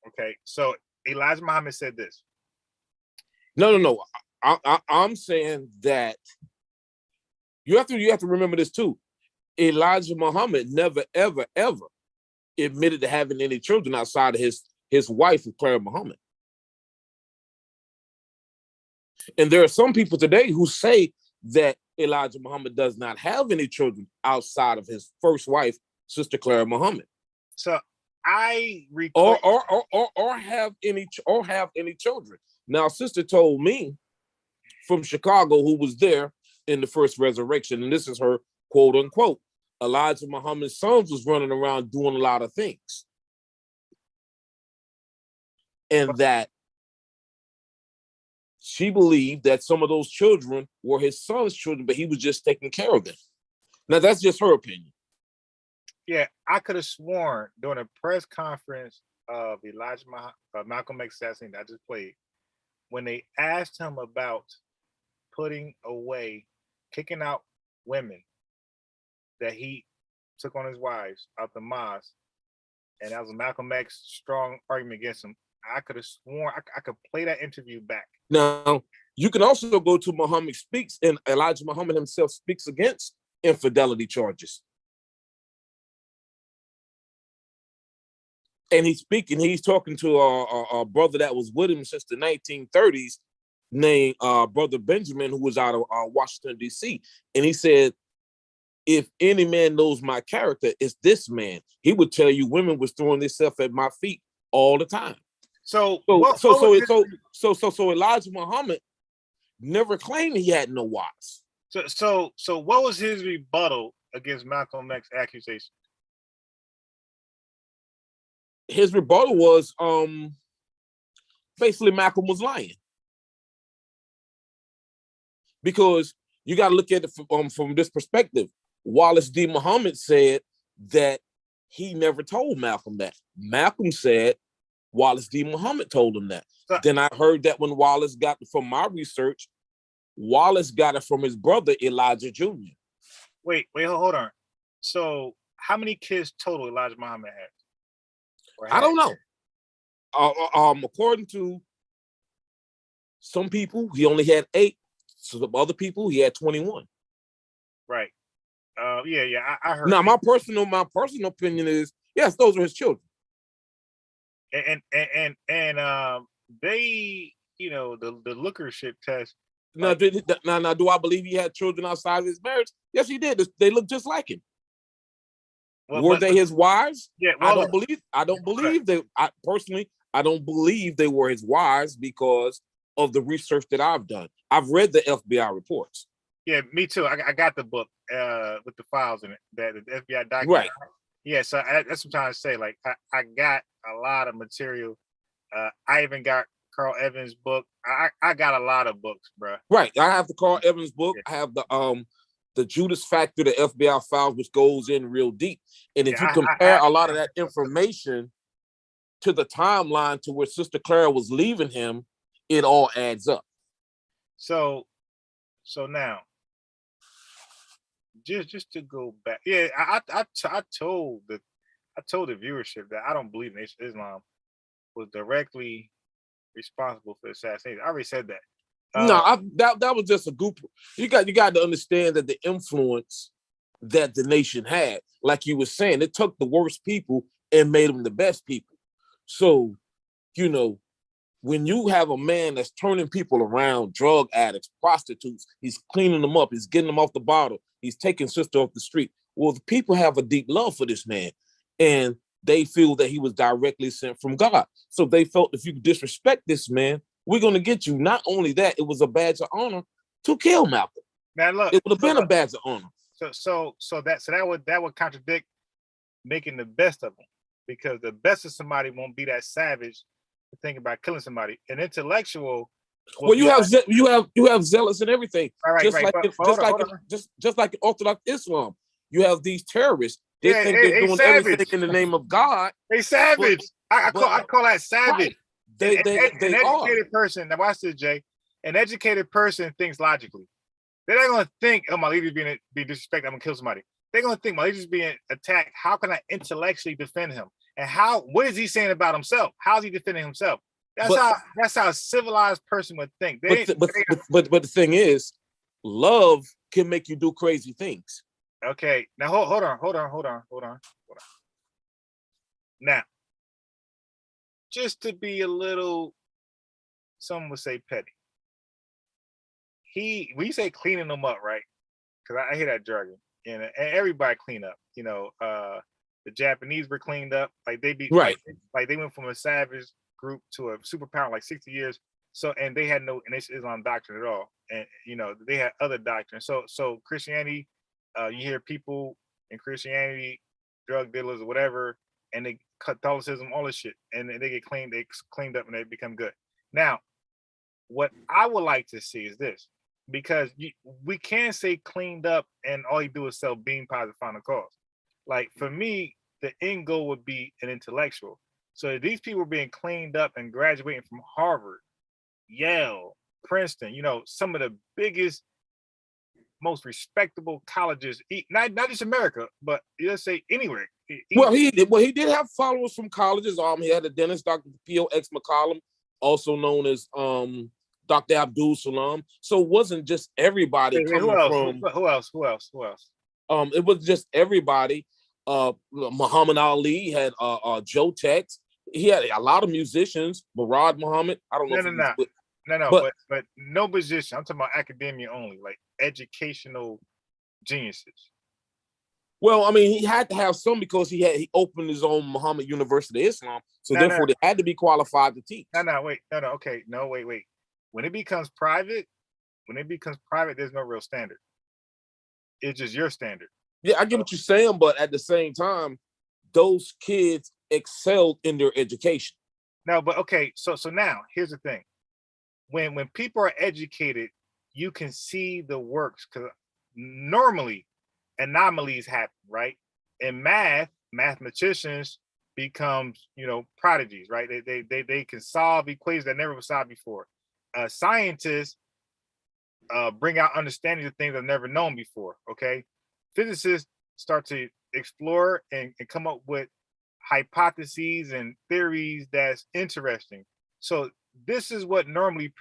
Okay, so Elijah Muhammad said this. No. I'm saying that you have to remember this too. Elijah Muhammad never, ever, ever admitted to having any children outside of his wife, Clara Muhammad. And there are some people today who say that Elijah Muhammad does not have any children outside of his first wife, Sister Clara Muhammad. So I recall or have any children. Now, Sister told me from Chicago, who was there in the first resurrection, and this is her quote unquote, Elijah Muhammad's sons was running around doing a lot of things. And that she believed that some of those children were his son's children, but he was just taking care of them. Now, that's just her opinion. Yeah, I could have sworn during a press conference of Malcolm X assassination that I just played, when they asked him about putting away, kicking out women that he took on his wives out the mosque, and that was a Malcolm X strong argument against him. I could have sworn I could play that interview back. Now, you can also go to Muhammad Speaks, and Elijah Muhammad himself speaks against infidelity charges. And he's talking to a brother that was with him since the 1930s, named Brother Benjamin, who was out of Washington, D.C. And he said, if any man knows my character, it's this man. He would tell you women was throwing themselves at my feet all the time. So Elijah Muhammad never claimed he had no wives. So what was his rebuttal against Malcolm X accusation? His rebuttal was basically Malcolm was lying. Because you got to look at it from this perspective. Wallace D. Muhammad said that he never told Malcolm that. Malcolm said Wallace D. Muhammad told him that. Then I heard that when Wallace got it from my research, Wallace got it from his brother, Elijah Jr. Wait, hold on. So how many kids total Elijah Muhammad had? I don't know. According to some people, he only had 8. So the other people, he had 21. Right. I heard. Now, my personal opinion is, yes, those are his children. And they, the lookership test. Now, do I believe he had children outside of his marriage? Yes, he did. They look just like him. Were they his wives? Yeah, I don't believe they. I don't believe they were his wives because of the research that I've done. I've read the FBI reports. Yeah, me too. I got the book with the files in it, that the FBI document. Right. Yeah, so that's what I'm trying to say. Like, I got a lot of material. I even got Carl Evans' book. I got a lot of books, bro. Right. I have the Carl Evans book. Yeah. I have the Judas Factor, the FBI files, which goes in real deep. And if you compare a lot of that information to the timeline to where Sister Clara was leaving him, it all adds up. So now, just to go back, yeah, I told the viewership that I don't believe Nation of Islam was directly responsible for the assassination. I already said that. That was just a group. You got to understand that the influence that the nation had, like you were saying, it took the worst people and made them the best people. So, when you have a man that's turning people around, drug addicts, prostitutes, he's cleaning them up, he's getting them off the bottle, he's taking sister off the street. Well, the people have a deep love for this man, and they feel that he was directly sent from God. So they felt if you disrespect this man, we're going to get you. Not only that, it was a badge of honor to kill Malcolm. Now look, it would have been a badge of honor. So that would contradict making the best of them, because the best of somebody won't be that savage to think about killing somebody. An intellectual Well, you have zealots and everything. Right, just right. like But just hold like on. just like in Orthodox Islam, you have these terrorists. They Yeah, think they're they doing savage. everything in the name of God. They savage. I call that savage. Right. An educated person. Now watch this, Jay. An educated person thinks logically. They're not gonna think, oh, my leader's being disrespected, I'm gonna kill somebody. They're gonna think my leader's being attacked. How can I intellectually defend him? And what is he saying about himself? How is he defending himself? That's how a civilized person would think. But the thing is, love can make you do crazy things. Okay, now hold on. Now, just to be a little, some would say petty. We say cleaning them up, right? Because I hear that jargon, and everybody clean up. You know, the Japanese were cleaned up, like they be right. Like they went from a savage group to a superpower in like 60 years. So, and they had no Islam doctrine at all, and you know they had other doctrines. So Christianity, you hear people in Christianity, drug dealers or whatever, and they Catholicism, all this shit, and they get cleaned up and they become good. Now, what I would like to see is this, because we can't say cleaned up and all you do is sell bean pies and final cause. Like for me, the end goal would be an intellectual. So if these people are being cleaned up and graduating from Harvard, Yale, Princeton, you know, some of the biggest, most respectable colleges, not just America, but let's say anywhere. Well, he did have followers from colleges. He had a dentist, Dr. P.O.X. McCollum, also known as Dr. Abdul Salam. So it wasn't just everybody coming from. Who else? It was just everybody. Muhammad Ali had Joe Tex. He had a lot of musicians. Murad Muhammad. I don't know. No, but no musician. I'm talking about academia only, like educational geniuses. Well, I mean, he had to have some because he opened his own Muhammad University of Islam, so therefore they had to be qualified to teach. Wait. When it becomes private, there's no real standard. It's just your standard. Yeah, I get what you're saying, but at the same time, those kids excelled in their education. No, but okay, so now here's the thing. When people are educated, you can see the works, because normally anomalies happen, right? In mathematicians becomes, prodigies, right? They can solve equations that never were solved before. Scientists bring out understanding of things I've never known before. Okay, physicists start to explore and come up with hypotheses and theories that's interesting. So this is what normally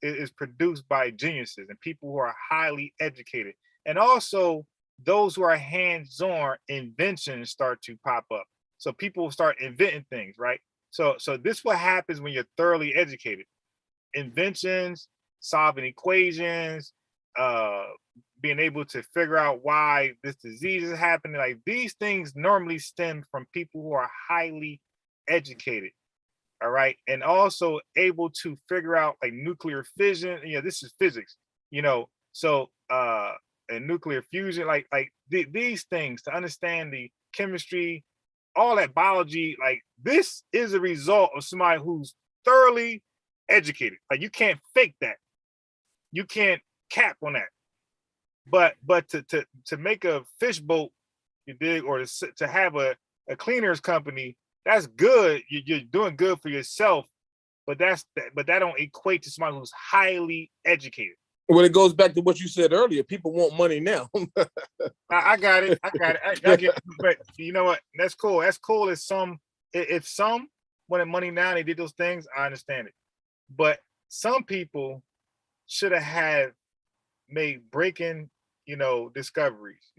is produced by geniuses and people who are highly educated, and also those who are hands-on. Inventions start to pop up, so people start inventing things, right? So this is what happens when you're thoroughly educated. Inventions, solving equations, being able to figure out why this disease is happening. Like these things normally stem from people who are highly educated. All right. And also able to figure out like nuclear fission. This is physics, so and nuclear fusion, these things, to understand the chemistry, all that biology, like this is a result of somebody who's thoroughly educated. Like you can't fake that. You can't cap on that. But to make a fish boat, you dig, or to have a cleaners company, that's good. You're doing good for yourself, but that don't equate to somebody who's highly educated. Well, it goes back to what you said earlier. People want money now. I got it. I get it. But you know what? That's cool. That's cool. If some wanted money now and they did those things, I understand it. But some people should have had made breaking, discoveries,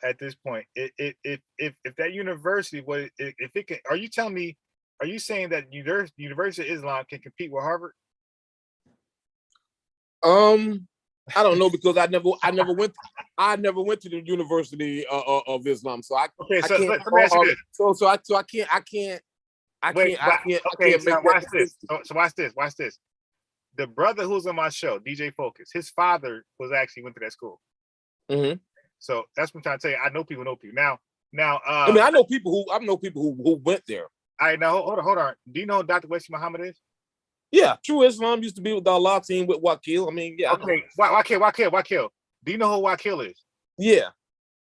at this point. If that university was, if it can, are you saying that University of Islam can compete with Harvard? I don't know, because I never went to the University of Islam, so I can't. Let me ask you this. So I can't. Watch this. The brother who's on my show, DJ Focus, his father went to that school. Mm-hmm. So that's what I'm trying to tell you. I know people. Now. I know people who went there. I know. Hold on. Do you know who Dr. Wesley Muhammad is? Yeah, True Islam used to be with the Allah team with Wakil. I mean, yeah. Okay, Wakil. Do you know who Wakil is? Yeah.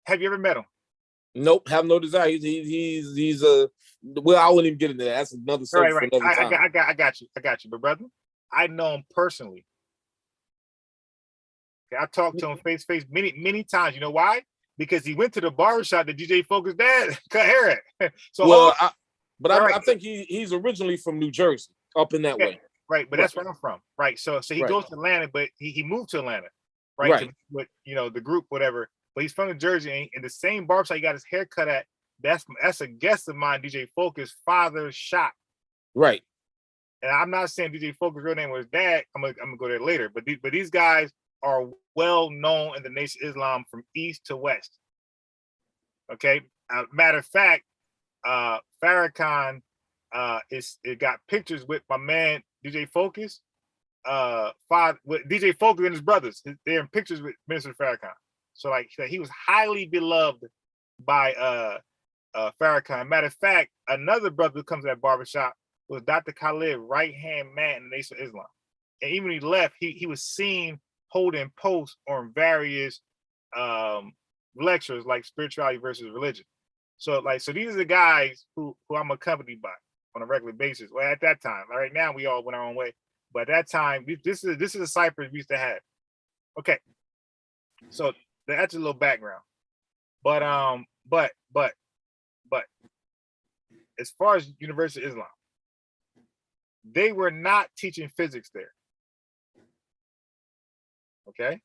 Have you ever met him? Nope, have no desire. He's well, I wouldn't even get into that. That's another subject for another time. I got you. But brother, I know him personally. Okay, I talked to him face to face many times. You know why? Because he went to the barbershop that DJ Focus dad cut hair at. So well, I think he's originally from New Jersey, up in that way. Right, but that's where I'm from. Right. So he goes to Atlanta, but he moved to Atlanta, right? Right. With the group, whatever. But he's from New Jersey, and the same barbershop he got his hair cut at. That's a guest of mine, DJ Focus' father's shop. Right. And I'm not saying DJ Focus' real name was dad. I'm gonna go there later. But these guys are well known in the Nation of Islam from east to west. Okay. Matter of fact, Farrakhan it got pictures with my man DJ Focus, with DJ Focus and his brothers. They're in pictures with Minister Farrakhan. So like he was highly beloved by Farrakhan. Matter of fact, another brother who comes to that barbershop was Dr. Khalid, right-hand man in the Nation of Islam. And even when he left, he was seen holding posts on various lectures like spirituality versus religion. So these are the guys who I'm accompanied by on a regular basis. Well, at that time, right now we all went our own way, but at that time, this is a cypher we used to have. Okay, so that's a little background. But as far as University of Islam, they were not teaching physics there. Okay.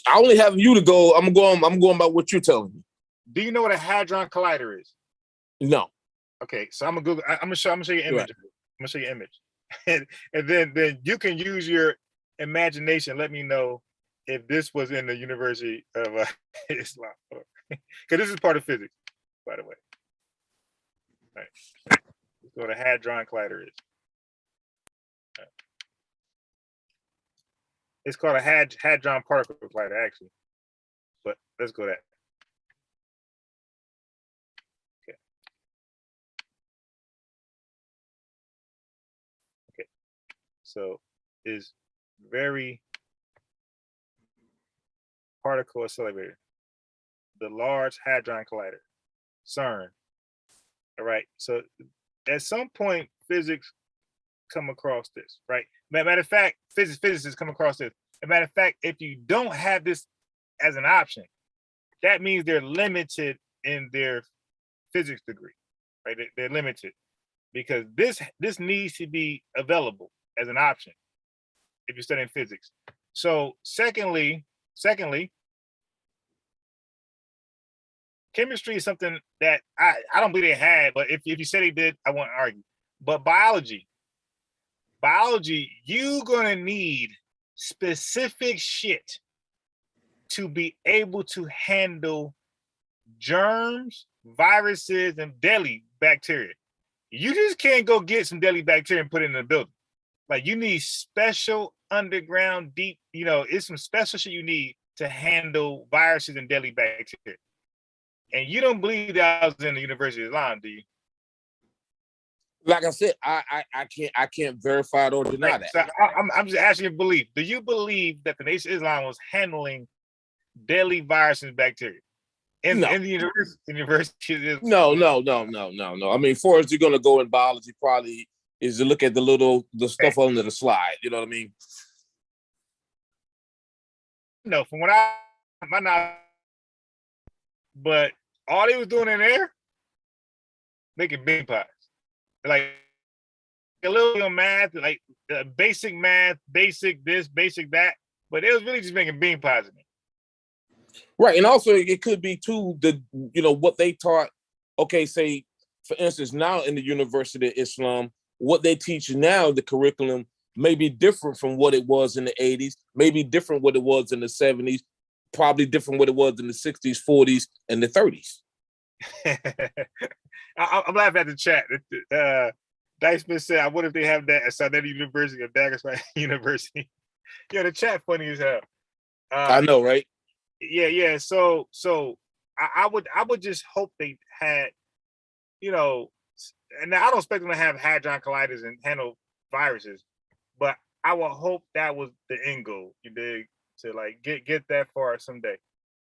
I only have you to go. I'm going by what you're telling me. Do you know what a hadron collider is? No. Okay, so I'm gonna show you an image. Right. I'm gonna show you an image, and then you can use your imagination. Let me know if this was in the University of Islam, because this is part of physics, by the way. All right. Let's go to hadron collider is. It's called a hadron particle collider, actually. But let's go that. Okay. Okay. So is very particle accelerator, the Large Hadron Collider, CERN. All right. So at some point, physics come across this, right? Matter of fact, physicists come across this. As a matter of fact, if you don't have this as an option, that means they're limited in their physics degree, right? They're limited because this needs to be available as an option if you're studying physics. So secondly, chemistry is something that I don't believe they had, but if you said they did, I won't argue. But biology, you're gonna need specific shit to be able to handle germs, viruses, and deadly bacteria. You just can't go get some deadly bacteria and put it in the building. Like you need special underground deep, it's some special shit you need to handle viruses and deadly bacteria. And you don't believe that I was in the University of Islam, do you? Like I said, I can't verify it or deny that. So I'm just asking your belief. Do you believe that the Nation of Islam was handling deadly viruses and bacteria in the university? No. I mean, far as you're gonna go in biology, probably is to look at the stuff under the slide. You know what I mean? No, from what my knowledge, but all they was doing in there, making bean pies. Like a little bit of math, like basic math, basic this, basic that, but it was really just making bean pies in it. Right, and also it could be too what they taught. Okay, say for instance, now in the University of Islam, what they teach now, the curriculum may be different from what it was in the 80s, maybe different what it was in the 70s, probably different what it was in the 60s, 40s, and the 30s. I'm laughing at the chat. Dice Smith said, I wonder if they have that at Sarnetta University or Dagestan University. Yeah, the chat funny as hell. I know, right? Yeah. So I would just hope they had, and I don't expect them to have hadron colliders and handle viruses, but I would hope that was the end goal. You dig? To like get that far someday.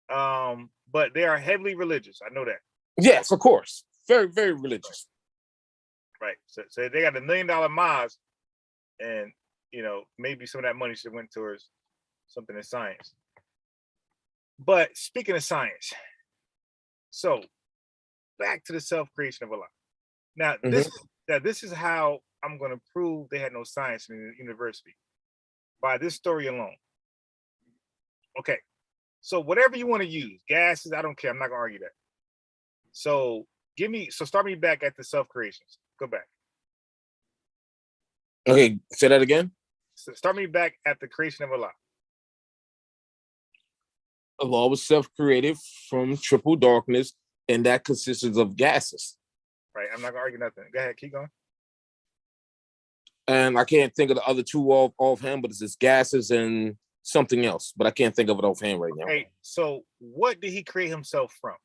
But they are heavily religious. I know that. Yes, of course. Very, very religious. Right. So they got $1 million mods, and maybe some of that money should have went towards something in science. But speaking of science, so back to the self-creation of Allah. Now, this is how I'm going to prove they had no science in the university, by this story alone. Okay, so whatever you want to use, gases, I don't care. I'm not going to argue that. So start me back at the self-creations. Go back. Okay, say that again. So start me back at the creation of Allah. Allah was self-created from triple darkness, and that consists of gases. Right, I'm not going to argue nothing. Go ahead, keep going. And I can't think of the other two offhand, but it's just gases and something else, but I can't think of it offhand right now. Hey, so what did he create himself from?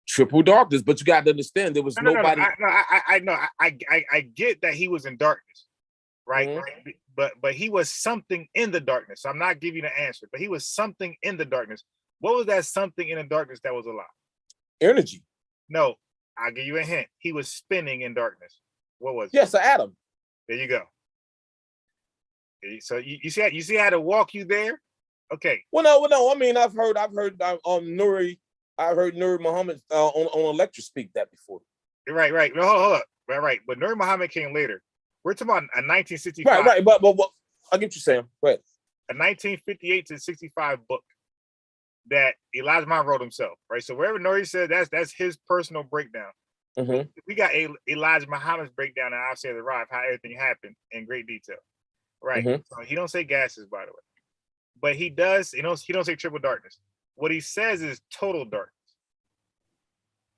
Triple darkness, but you got to understand there was nobody. I know. I get that he was in darkness, right? Mm-hmm. But he was something in the darkness. So I'm not giving you the answer, but he was something in the darkness. What was that something in the darkness that was alive? Energy. No, I'll give you a hint. He was spinning in darkness. What was it? Yes, an atom. There you go. So you see how to walk you there? Okay. Well, no. I mean, I've heard Nuri. I heard Nuri Muhammad on a lecture speak that before. Right. No, hold up. Right. But Nuri Muhammad came later. We're talking about a 1965. Right. But I get you saying. Right. A 1958 to 65 book that Elijah Muhammad wrote himself. Right. So wherever Nuri said, that's his personal breakdown. Mm-hmm. We got Elijah Muhammad's breakdown, and I'll say the Rav, how everything happened in great detail. Right. Mm-hmm. So he don't say gases, by the way, but he does. He don't say triple darkness. What he says is total darkness.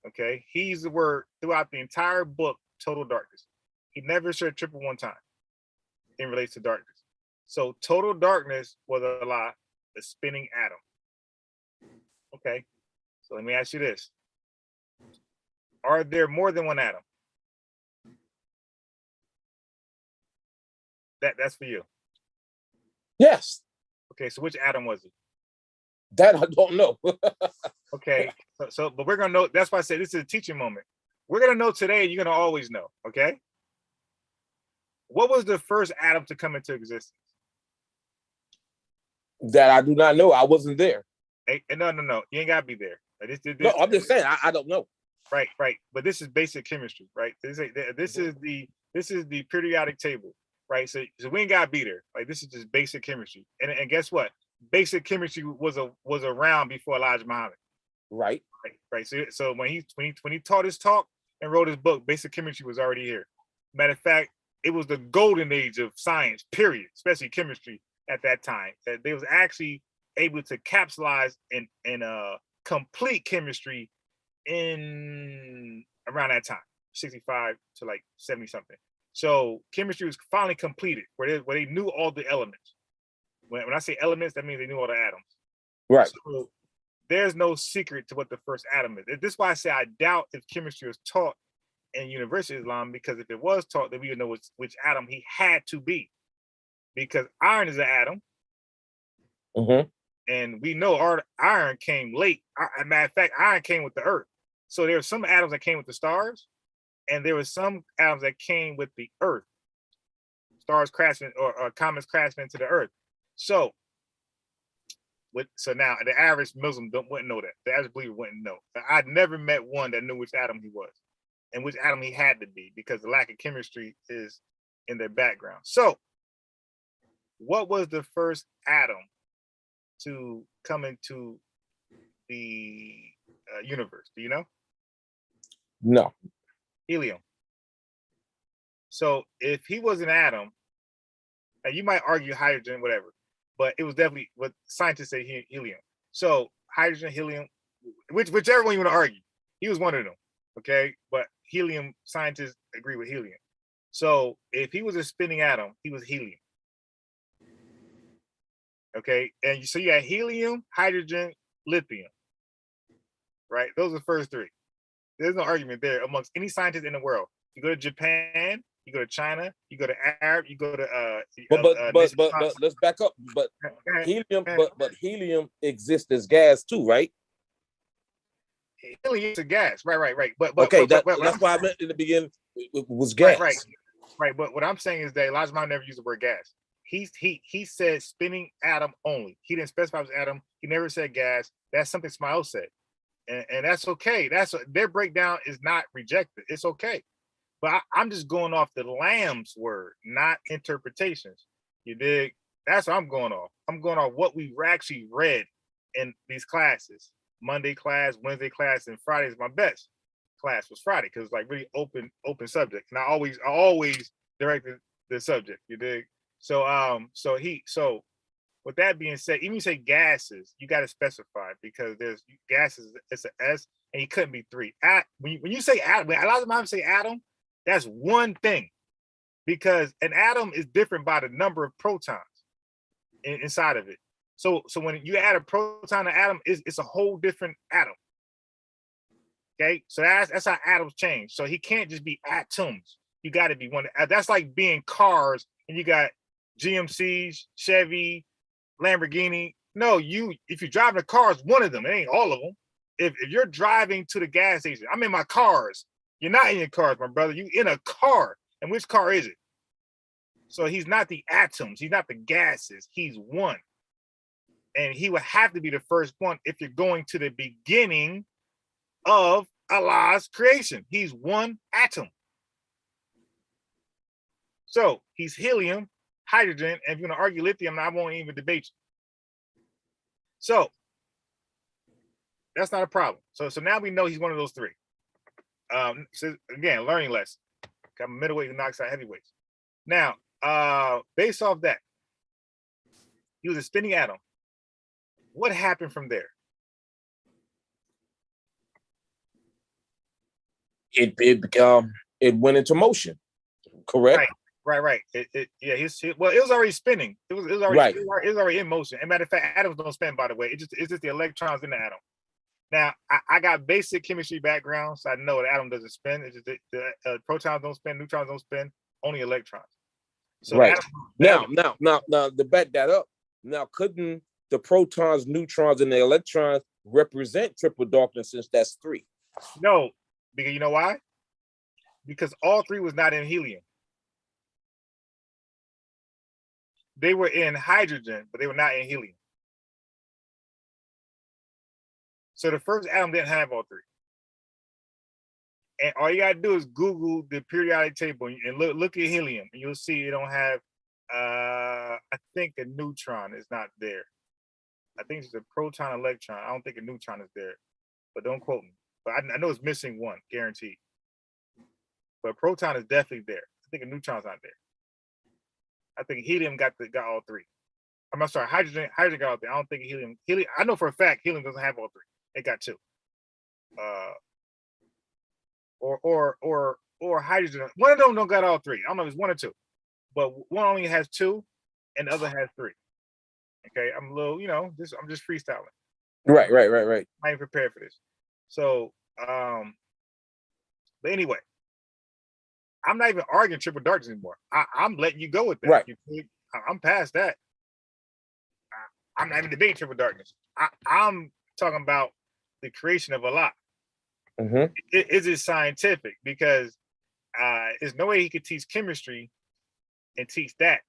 Okay, he used the word throughout the entire book, total darkness. He never said triple one time in relation to darkness. So total darkness was a lie, the spinning atom. Okay, so let me ask you this: are there more than one atom? That's for you. Yes. Okay, so which atom was it? That I don't know. Okay, but we're gonna know. That's why I said this is a teaching moment. We're gonna know today, and you're gonna always know. Okay. What was the first atom to come into existence? That I do not know. I wasn't there. Hey, no. You ain't gotta be there. No, I'm just saying. I don't know. Right. But this is basic chemistry, right? This is the periodic table, right? So we ain't gotta be there. Like, this is just basic chemistry. And guess what? Basic chemistry was around before Elijah Muhammad. Right. So when he taught his talk and wrote his book, basic chemistry was already here. Matter of fact, it was the golden age of science, period, especially chemistry at that time. That they was actually able to capsulize and complete chemistry in around that time, 65 to like 70 something. So chemistry was finally completed, where they knew all the elements. When I say elements, that means they knew all the atoms. Right. So there's no secret to what the first atom is. This is why I say I doubt if chemistry was taught in University of Islam, because if it was taught, then we would know which atom he had to be. Because iron is an atom. Mm-hmm. And we know our iron came late. As a matter of fact, iron came with the earth. So there were some atoms that came with the stars, and there were some atoms that came with the earth. Stars crashing or comets crashing into the earth. So now the average Muslim wouldn't know that. The average believer wouldn't know. I'd never met one that knew which atom he was and which atom he had to be, because the lack of chemistry is in their background. So what was the first atom to come into the universe? Do you know? No. Helium. So if he was an atom, and you might argue hydrogen, whatever, but it was definitely what scientists say helium. So hydrogen, helium, whichever one you want to argue, he was one of them. Okay, but helium, scientists agree with helium. So if he was a spinning atom, he was helium. Okay, and so you had helium, hydrogen, lithium. Right, those are the first three. There's no argument there amongst any scientist in the world. You go to Japan, you go to China, you go to Arab, you go to but let's back up. But helium, but helium exists as gas too, right? Helium is a gas, right. But okay, that's why I meant in the beginning it was gas. Right. But what I'm saying is that Elijah Muhammad never used the word gas. He said spinning atom only. He didn't specify it was atom. He never said gas. That's something Smile said, and that's okay. Their breakdown is not rejected. It's okay. But I'm just going off the Lamb's word, not interpretations. You dig? That's what I'm going off. I'm going off what we actually read in these classes. Monday class, Wednesday class, and Friday is my best class was Friday because it's like really open subject. And I always directed the subject. You dig? So with that being said, even you say gases, you got to specify because there's gases, it's an S, and he couldn't be three. When you say atom, when a lot of them say atom, that's one thing because an atom is different by the number of protons inside of it. So when you add a proton to atom, it's a whole different atom. Okay, so that's how atoms change. So he can't just be atoms. You got to be one. That's like being cars, and you got GMCs, Chevy, Lamborghini. No, if you're driving a car, it's one of them. It ain't all of them. If you're driving to the gas station, I'm in my cars. You're not in your cars, my brother. You in a car. And which car is it? So he's not the atoms. He's not the gases. He's one. And he would have to be the first one if you're going to the beginning of Allah's creation. He's one atom. So he's helium, hydrogen, and if you're going to argue lithium, I won't even debate you. So that's not a problem. So now we know he's one of those three. So again, learning lesson. Got middleweight and oxide heavyweights. Now, based off that, he was a spinning atom. What happened from there? It went into motion, correct? Right. It was already spinning. It was already in motion. And matter of fact, atoms don't spin, by the way. It's just the electrons in the atom. Now, I got basic chemistry background, so I know the atom doesn't spin. It's just the protons don't spin, neutrons don't spin, only electrons. So right. Now, to back that up, now couldn't the protons, neutrons, and the electrons represent triple darkness since that's three? No, because you know why? Because all three was not in helium. They were in hydrogen, but they were not in helium. So the first atom didn't have all three. And all you gotta do is Google the periodic table and look at helium, and you'll see it don't have. I think a neutron is not there. I think it's a proton, electron. I don't think a neutron is there, but don't quote me. But I know it's missing one, guaranteed. But proton is definitely there. I think a neutron's not there. I think helium got all three. I'm sorry, hydrogen got all three. I don't think helium. I know for a fact helium doesn't have all three. It got two. Or hydrogen. One of them don't got all three. I don't know if it's one or two, but one only has two, and the other has three. Okay, I'm a little, I'm just freestyling. Right. I ain't prepared for this. So, but anyway, I'm not even arguing triple darkness anymore. I'm letting you go with that. Right. I'm past that. I'm not even debating triple darkness. I'm talking about the creation of Allah. Mm-hmm. Is it scientific? Because there's no way he could teach chemistry and teach that.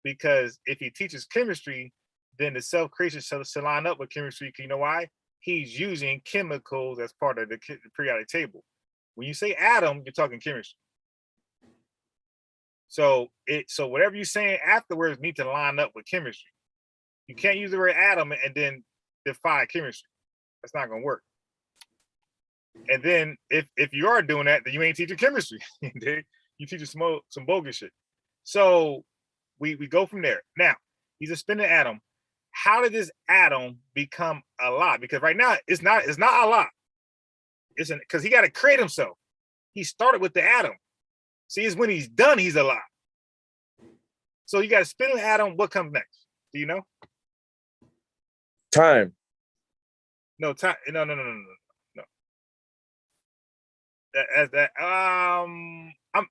Because if he teaches chemistry, then the self-creation should line up with chemistry. You know why? He's using chemicals as part of the periodic table. When you say atom, you're talking chemistry. So whatever you're saying afterwards need to line up with chemistry. You can't use the word atom and then defy chemistry. That's not gonna work. And then if you are doing that, then you ain't teaching chemistry. You teaching some bogus shit. So we go from there. Now he's a spinning atom. How did this atom become Allah? Because right now it's not Allah. It's because he got to create himself. He started with the atom. See, it's when he's done, he's Allah. So you got a spinning atom. What comes next? Do you know? Time. No time. No. that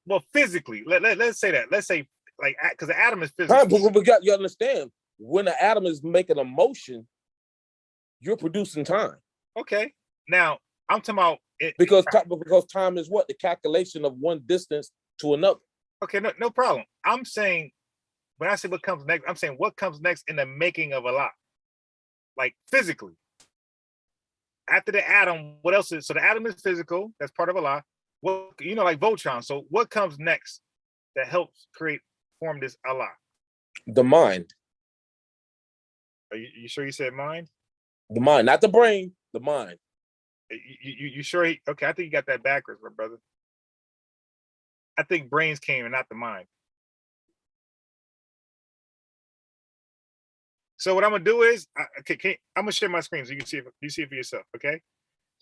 well, physically. Let's say that. Let's say like because the atom is physical. But you understand when the atom is making a motion, you're producing time. Okay. Now I'm talking about because time is what? The calculation of one distance to another. Okay, no problem. I'm saying when I say what comes next, I'm saying what comes next in the making of Allah, like physically. After the atom, what else is? So the atom is physical. That's part of Allah. What like Voltron. So what comes next that helps form this Allah? The mind. Are you sure you said mind? The mind, not the brain. The mind. You sure? Okay, I think you got that backwards, my brother. I think brains came and not the mind. So what I'm gonna do is, I'm gonna share my screen so you can see it for yourself. Okay.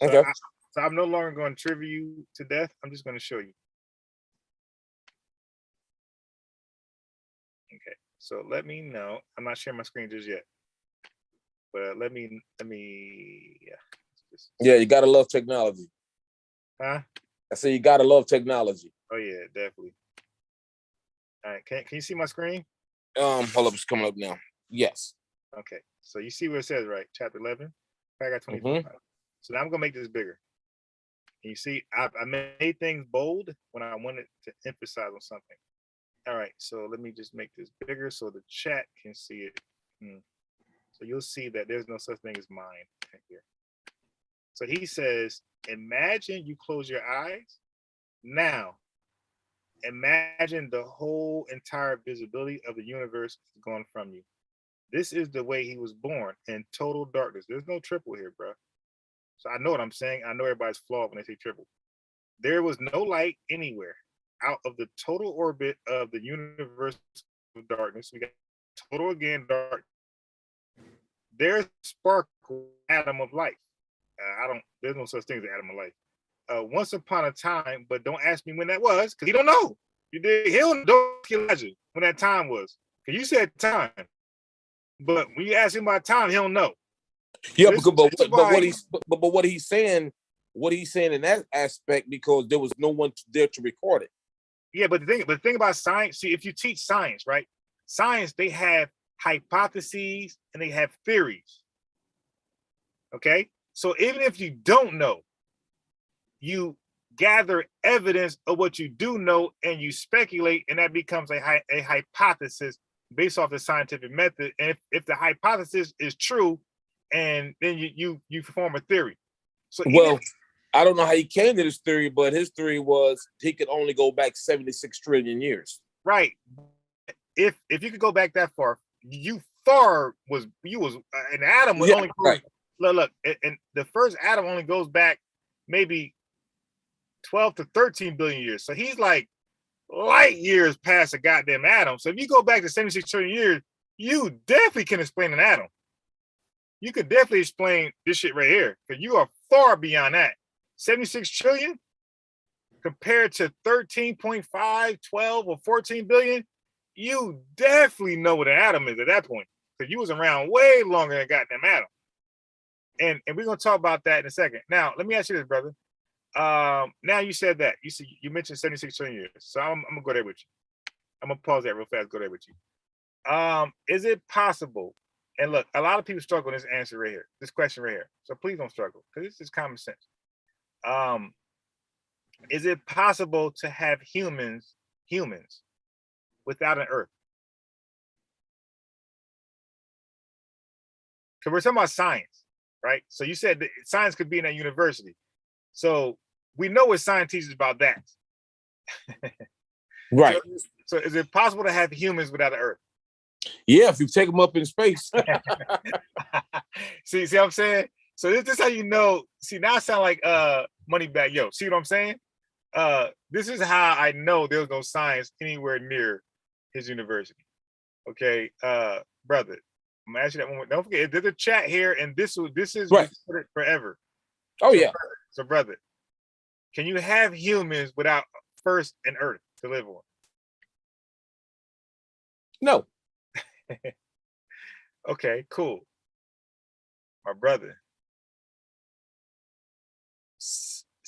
So okay. So I'm no longer going to trivia you to death. I'm just going to show you. Okay. So let me know. I'm not sharing my screen just yet, but let me. Yeah. Yeah, you gotta love technology. Huh? I say you gotta love technology. Oh yeah, definitely. All right. Can you see my screen? Hold up, it's coming up now. Yes. Okay. So you see what it says, right? Chapter 11, paragraph 25. So now I'm gonna make this bigger. And you see, I made things bold when I wanted to emphasize on something. All right. So let me just make this bigger so the chat can see it. So you'll see that there's no such thing as mind here. So he says, imagine you close your eyes. Now, imagine the whole entire visibility of the universe is gone from you. This is the way he was born, in total darkness. There's no triple here, bro. So I know what I'm saying. I know everybody's flawed when they say triple. There was no light anywhere out of the total orbit of the universe of darkness. We got total again dark. There's sparkle atom of life. There's no such thing as an atom of life. Once upon a time, but don't ask me when that was, because he don't know. He'll don't Elijah when that time was. Because you said time. But when you ask him about time, he don't know. Yeah, but what he's saying in that aspect, because there was no one there to record it. Yeah, but the thing about science, see, if you teach science, right? Science, they have hypotheses and they have theories. Okay? So even if you don't know, you gather evidence of what you do know and you speculate, and that becomes a hypothesis based off the scientific method. And if the hypothesis is true, and then you form a theory. So I don't know how he came to this theory, but his theory was he could only go back 76 trillion years. Right. If you could go back that far, an atom would only go, look, and the first atom only goes back maybe 12 to 13 billion years. So he's like light years past a goddamn atom. So if you go back to 76 trillion years, you definitely can explain an atom. You could definitely explain this shit right here, because you are far beyond that. 76 trillion compared to 13.5, 12, or 14 billion, you definitely know what an atom is at that point, because you was around way longer than goddamn atom. And we're gonna talk about that in a second. Now, let me ask you this, brother. Now you said that. You mentioned 76 trillion years. So I'm gonna go there with you. I'm gonna pause that real fast, go there with you. Is it possible? And look, a lot of people struggle with this answer right here, this question right here. So please don't struggle, because this is common sense. Is it possible to have humans without an earth? Because we're talking about science, right? So you said that science could be in a university. So we know what science teaches about that. Right. So is it possible to have humans without an earth? Yeah, if you take them up in space. see what I'm saying? So this is how you know. See, now I sound like Moneybag Yo. See what I'm saying? This is how I know there was no science anywhere near his university. Okay, brother, I'm gonna ask you that one more. Don't forget, there's a chat here, and this is right forever. Oh yeah. So brother, can you have humans without first an earth to live on? No. Okay, cool. My brother.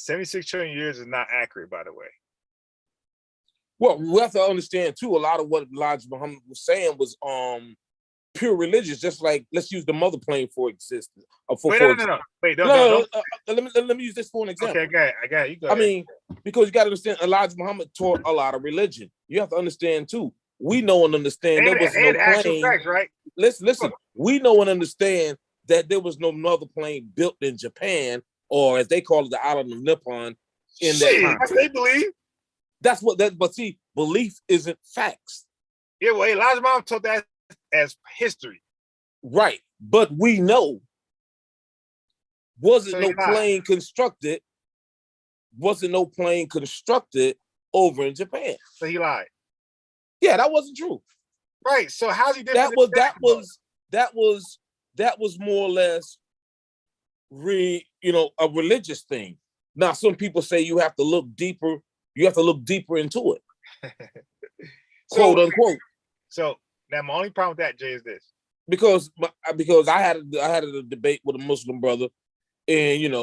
76 trillion years is not accurate, by the way. Well, we have to understand too. A lot of what Elijah Muhammad was saying was pure religious. Just like let's use the mother plane for existence. Wait, no. Wait, let me use this for an example. Okay, I got it. You go ahead. mean, because you got to understand, Elijah Muhammad taught a lot of religion. You have to understand too. We know and understand there was no plane. Facts, right? Listen. We know and understand that there was no mother plane built in Japan, or as they call it, the island of Nippon. That time. That's what they believe. That's what that. But see, belief isn't facts. Yeah, well, Elijah Muhammad taught that as history. Right, but we know wasn't no plane constructed over in Japan. So he lied. Yeah, that wasn't true. Right. So how's he different? That was more or less a religious thing. Now some people say you have to look deeper. You have to look deeper into it. Quote unquote. So now my only problem with that, Jay, is this. Because I had a debate with a Muslim brother, and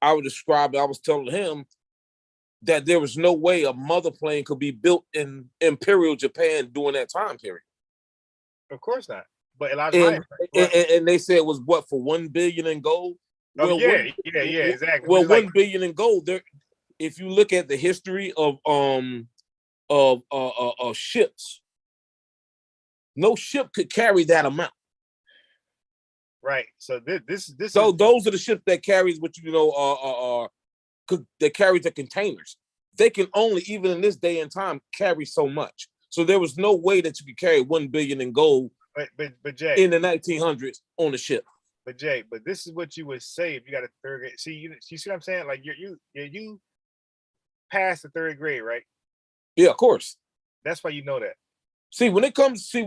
I was telling him that there was no way a mother plane could be built in Imperial Japan during that time period. Of course not. But Elijah and they said it was what, for $1 billion in gold? Oh, well, exactly. Well, $1 billion in gold. There, if you look at the history of ships, no ship could carry that amount. Right. So this. So those are the ships that carries what that carry the containers. They can only, even in this day and time, carry so much. So there was no way that you could carry $1 billion in gold. But Jay, in the 1900s on a ship. But Jay, this is what you would say if you got a third grade. See, you see what I'm saying? Like you passed the third grade, right? Yeah, of course. That's why you know that. See, when it comes to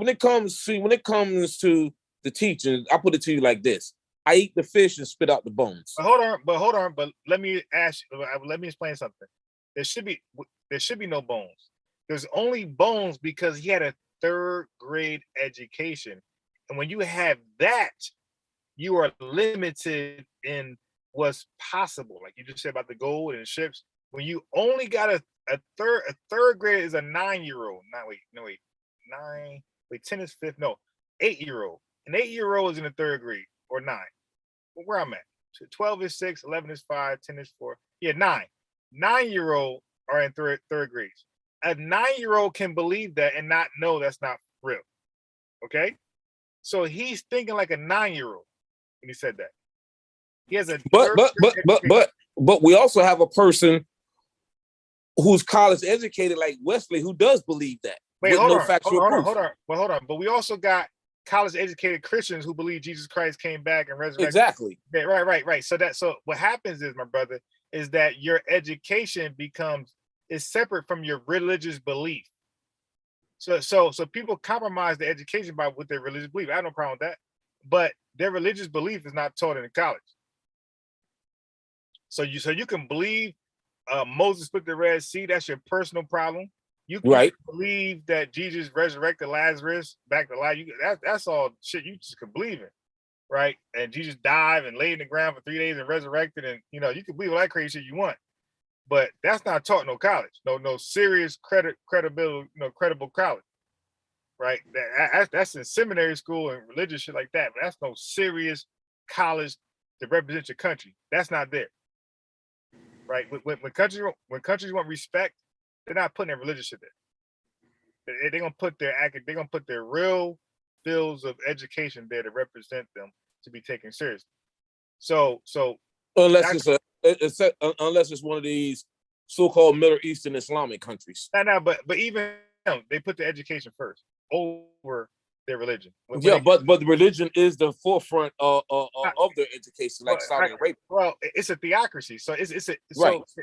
the teaching, I put it to you like this: I eat the fish and spit out the bones. But hold on. But let me explain something. There should be no bones. There's only bones because he had a third grade education, and when you have that, you are limited in what's possible. Like you just said about the gold and the ships. When you only got a third grade is a 9-year-old. 10 is fifth. No, 8-year-old. An 8-year-old is in the third grade or 9. Well, where I'm at. 12 is 6, 11 is 5, 10 is 4. Yeah, 9. 9-year-old are in third grades. A 9-year-old can believe that and not know that's not real. Okay? So he's thinking like a 9-year-old when he said that. He has a but we also have a person who's college educated like Wesley who does believe that. Wait, hold on. But we also got college educated Christians who believe Jesus Christ came back and resurrected. Exactly. Yeah, right. So what happens is, my brother, is that your education is separate from your religious belief. So people compromise the education with their religious belief. I have no problem with that. But their religious belief is not taught in the college. So you can believe Moses split the Red Sea. That's your personal problem. You can believe that Jesus resurrected Lazarus back to life. That's all shit you just can believe in, right? And Jesus died and laid in the ground for 3 days and resurrected, and you can believe all that crazy shit you want. But that's not taught in no college. No serious credible college, right? That's in seminary school and religious shit like that. But that's no serious college to represent your country. That's not there, right? When countries want respect, they're not putting their religious shit there. They're gonna put their real fields of education there to represent them to be taken seriously. So unless it's one of these so-called Middle Eastern Islamic countries. But even they put the education first over their religion. But the religion is the forefront of their education, like Saudi Arabia. Well, it's a theocracy, so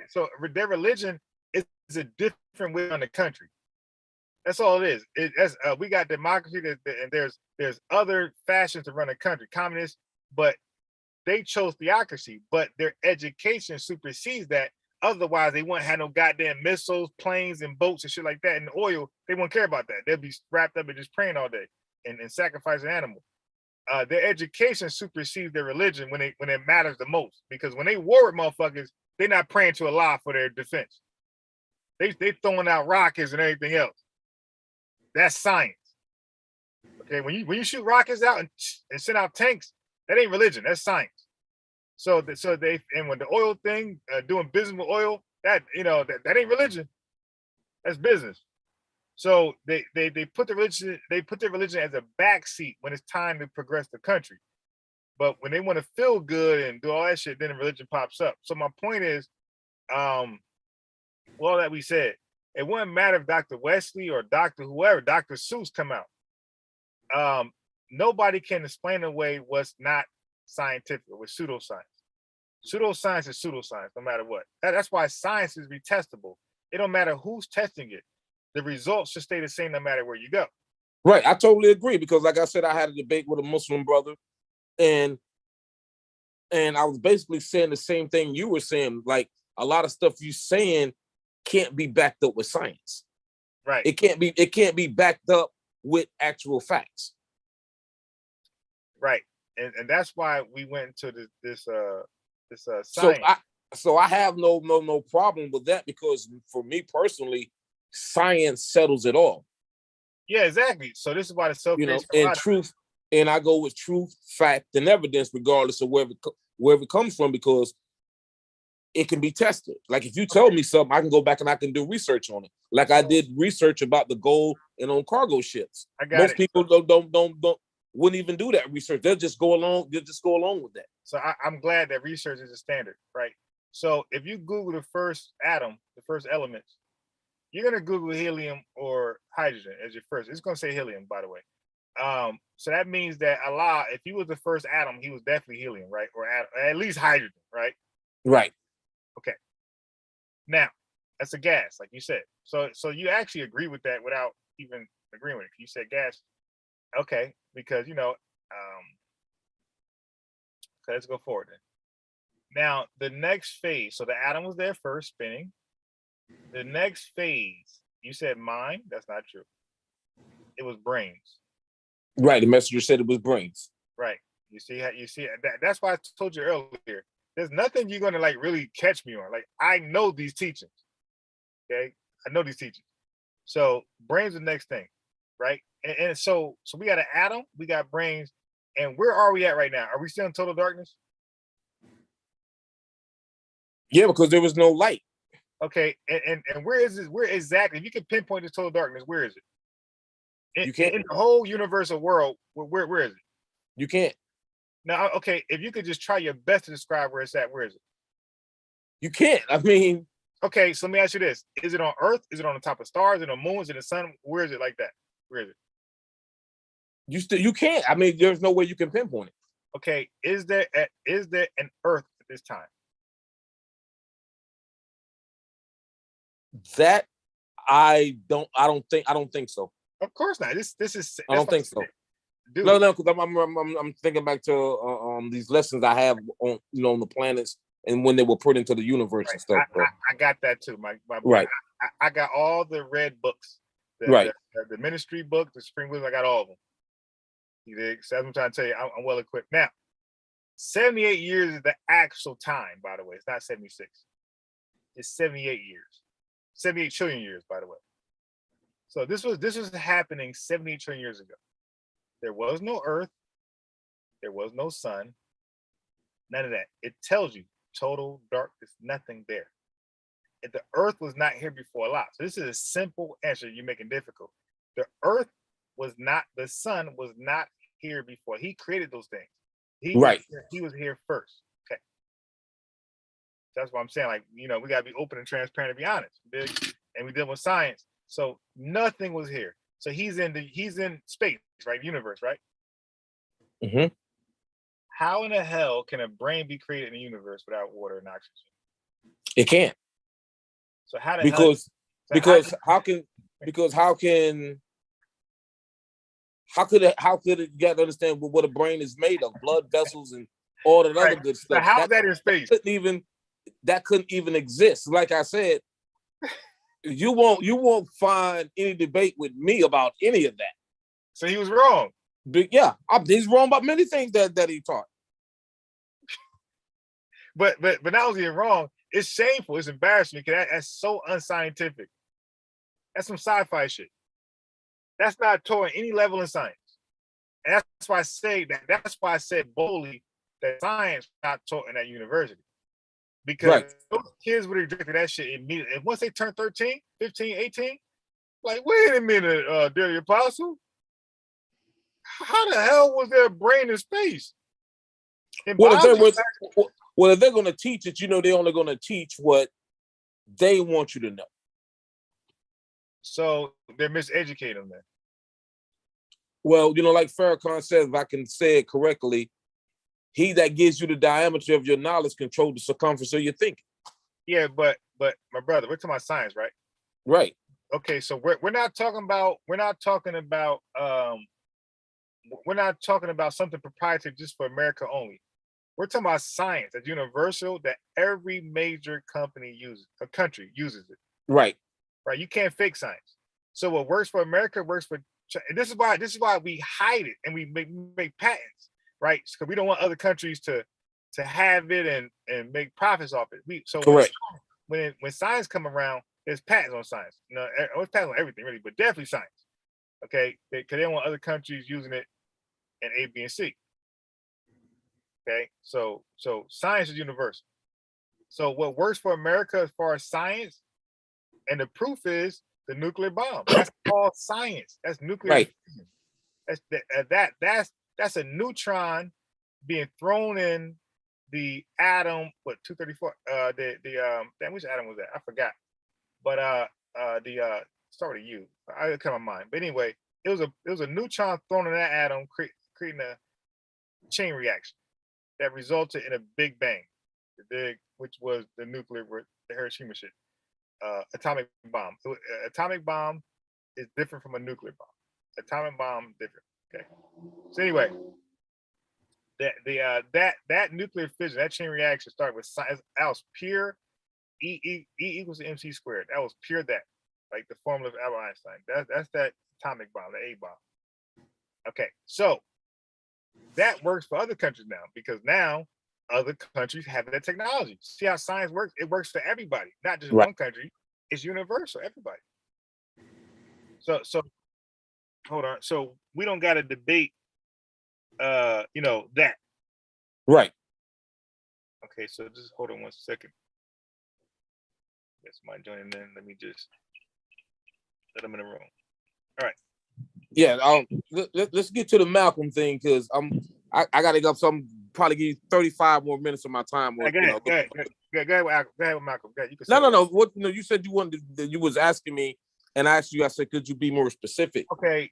so their religion is a different way on the country. That's all it is. We got democracy, and there's other fashions to run a country, communist, but they chose theocracy. But their education supersedes that. Otherwise, they wouldn't have no goddamn missiles, planes, and boats and shit like that, and oil. They wouldn't care about that. They'll be wrapped up and just praying all day and sacrificing animals. Their education supersedes their religion when it matters the most. Because when they war with motherfuckers, they're not praying to Allah for their defense. They throwing out rockets and everything else. That's science. Okay, when you shoot rockets out and send out tanks, that ain't religion. That's science. So they and when the oil thing, doing business with oil, that that ain't religion. That's business. So they put the religion as a backseat when it's time to progress the country. But when they want to feel good and do all that shit, then the religion pops up. So my point is, well, that we said, it wouldn't matter if Dr. Wesley or Dr. whoever, Dr. Seuss come out. Nobody can explain away what's not scientific with pseudoscience. Pseudoscience is pseudoscience, no matter what. That's why science is retestable. It don't matter who's testing it. The results should stay the same no matter where you go. Right, I totally agree, because like I said, I had a debate with a Muslim brother, and I was basically saying the same thing you were saying. Like, a lot of stuff you saying can't be backed up with science. Right. It can't be backed up with actual facts. Right. And that's why we went into this science. So I have no problem with that, because for me personally, science settles it all. Yeah, exactly. So this is why the self-based and truth, and I go with truth, fact, and evidence, regardless of wherever it comes from, because it can be tested. Like, if you tell me something, I can go back and I can do research on it. Like I did research about the gold and on cargo ships. Most people wouldn't even do that research. They'll just go along with that. So I'm glad that research is a standard, right? So if you Google the first atom, the first elements, you're gonna Google helium or hydrogen as your first. It's gonna say helium, by the way. So that means that Allah, if he was the first atom, he was definitely helium, right? Or at least hydrogen, right? Right. Okay. Now, that's a gas, like you said. So you actually agree with that without even agreeing with it. You said gas. Okay, because okay, let's go forward then. Now, the next phase, so the atom was there first, spinning. The next phase, you said mind. That's not true. It was brains. Right. The messenger said it was brains. Right. You see that's why I told you earlier. There's nothing you're gonna like really catch me on. Like, I know these teachings. Okay, I know these teachings. So brains are the next thing, right? And so we got an atom, we got brains, and where are we at right now? Are we still in total darkness? Yeah, because there was no light. Okay, and where is this? Where exactly? If you can pinpoint this total darkness, where is it? You can't. In the whole universal world, where is it? You can't. Now, okay, if you could just try your best to describe where it's at, where is it? You can't. I mean, okay, so let me ask you this: is it on Earth? Is it on the top of stars? Is it on the moon? Is it in the sun? Where is it like that? Where is it? You can't. I mean, there's no way you can pinpoint it. Okay, is there an Earth at this time? That I don't think so. Of course not. This is. I don't think so. Dude. No, because I'm thinking back to these lessons I have on on the planets and when they were put into the universe and stuff. I got that too. My right. I got all the red books. The ministry book, the spring books. I got all of them. You dig? So I'm trying to tell you, I'm well equipped. Now, 78 years is the actual time, by the way. It's not 76. It's 78 years. 78 trillion years, by the way. So this was happening 78 trillion years ago. There was no Earth. There was no sun. None of that. It tells you total darkness, nothing there. If the Earth was not here before Allah. So this is a simple answer you're making difficult. The Earth was not, the sun was not here before. He created those things. He was here first. Okay. That's what I'm saying. Like, we got to be open and transparent and be honest. And we deal with science. So nothing was here. So he's in space, right? Universe, right? Mm-hmm. How in the hell can a brain be created in the universe without water and oxygen? It can't. So how the how could it you got to understand what a brain is made of? Blood vessels and all that other good stuff. So how's that in space? That couldn't even exist. Like I said, you won't find any debate with me about any of that. So he was wrong. But yeah, he's wrong about many things that he taught. But not only wrong, It's shameful. It's embarrassing because that's so unscientific. That's some sci-fi shit. That's not taught at any level in science. And that's why I say that. That's why I said boldly that science is not taught in that university. Because those kids would have rejected that shit immediately. And once they turn 13, 15, 18, like, wait a minute, Daily Apostle. How the hell was their brain in space? Well, if they're going to teach it, they're only going to teach what they want you to know. So they're miseducating them then. Well, like Farrakhan says, if I can say it correctly, he that gives you the diameter of your knowledge controls the circumference of your thinking. Yeah, but my brother, we're talking about science, right? Right. Okay, so we're not talking about something proprietary just for America only. We're talking about science that's universal, that every major country uses it. Right. Right. You can't fake science. So what works for America works for China. And this is why we hide it and we make patents, right? Because we don't want other countries to have it and make profits off it. Correct. When science come around, there's patents on science. It's patents on everything really, but definitely science. Okay, because they don't want other countries using it in A, B, and C. Okay, so science is universal. So what works for America as far as science, and the proof is the nuclear bomb. That's all science. That's nuclear. Right. That's a neutron being thrown in the atom. What 234? Which atom was that? I forgot. But start with a U. I come to mind. But anyway, it was a neutron thrown in that atom, creating a chain reaction that resulted in a big bang, which was the Hiroshima shit. Atomic bomb. Atomic bomb is different from a nuclear bomb. Atomic bomb different. Okay. So anyway, that nuclear fission, that chain reaction started with science. That was pure E equals to MC squared. That was pure that, like the formula of Albert Einstein. That's that atomic bomb, the A bomb. Okay, so that works for other countries now because now other countries have that technology. See how science works? It works for everybody, not just one country. It's universal, everybody. So hold on. So we don't got to debate that. Right. Okay, so just hold on 1 second. That's my joining in. Let me just let them in the room. All right. Yeah, let's get to the Malcolm thing because I gotta go. So I'm probably give you 35 more minutes of my time. Go ahead with Malcolm. Go ahead. You can No. What you said you wanted you was asking me, and I asked you. I said, could you be more specific? Okay.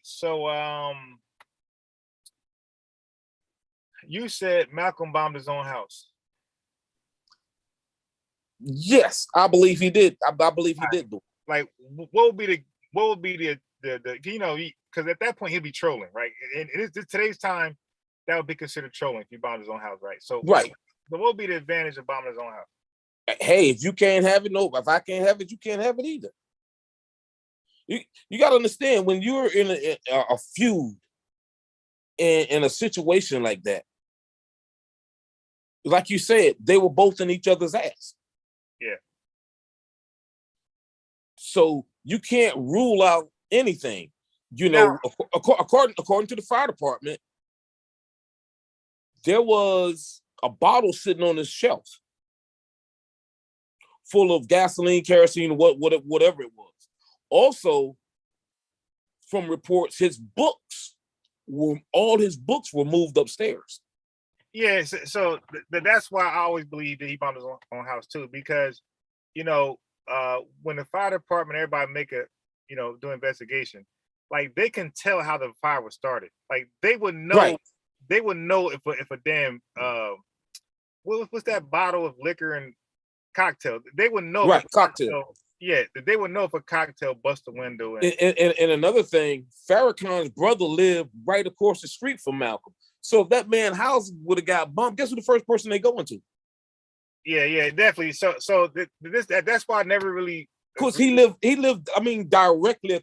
So you said Malcolm bombed his own house. Yes, I believe he did. I believe he did. Like, what would be the because at that point he'd be trolling, right? And today's time, that would be considered trolling if he bombed his own house, right? So right. So what would be the advantage of bombing his own house? Hey, if you can't have it, no. If I can't have it, you can't have it either. You got to understand when you're in a feud in a situation like that, like you said, they were both in each other's ass. Yeah. So you can't rule out anything. According to the fire department, there was a bottle sitting on his shelf full of gasoline, kerosene, whatever it was. Also, from reports, all his books were moved upstairs. Yeah, so that's why I always believe that he bombed his own house too, because when the fire department, everybody do investigation, like they can tell how the fire was started. Like they would know. Right. They would know if a damn what's that bottle of liquor and cocktail? They would know. Right, cocktail. Yeah, they would know if a cocktail bust the window. And another thing, Farrakhan's brother lived right across the street from Malcolm. So if that man's house would have got bombed, guess who the first person they go into? Yeah, definitely. So that's why I never really. Because he lived. I mean, directly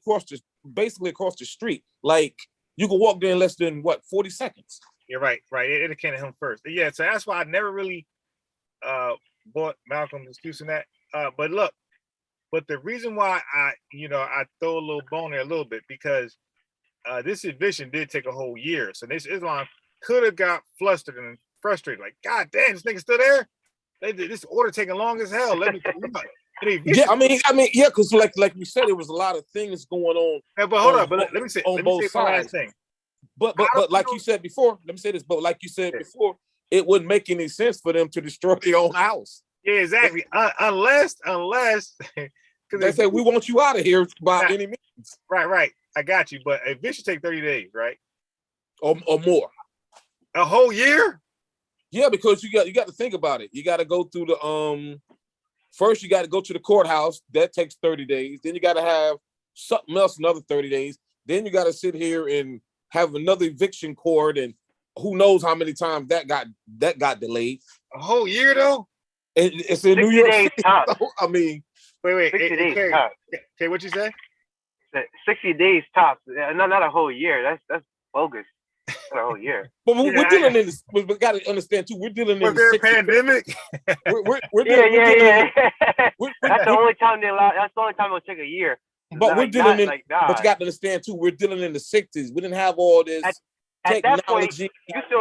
basically across the street. Like you can walk there in less than 40 seconds. You're right. It came to him first. Yeah, so that's why I never really bought Malcolm's excuse in that. But look, but the reason why I throw a little bone there a little bit because this eviction did take a whole year. So this Islam could have got flustered and frustrated, like, God damn, this nigga still there? This order taking long as hell. Let me yeah, I mean, yeah, because like you said, there was a lot of things going on. Yeah, but hold on, but let me say both one sides. last thing. But like you said before, let me say this. But like you said before, it wouldn't make any sense for them to destroy their own house. Yeah, exactly. Unless they say we want you out of here by any means. Right. I got you. But eviction take 30 days, right? Or more. A whole year? Yeah, because you got to think about it. You got to go through the first you got to go to the courthouse. That takes 30 days. Then you got to have something else another 30 days. Then you got to sit here and have another eviction court, and who knows how many times that got delayed. A whole year though? It's in New York City. I mean, wait. 60 days tops. Okay, what you say? 60 days tops. Not a whole year. That's bogus. Not a whole year. But we're dealing in this. We got to understand too. We're dealing in. Was there a pandemic? We're dealing. That's the only time they allow. That's the only time it'll take a year. But we're dealing in. But you got to understand too. We're dealing in the 60s. We didn't have all this technology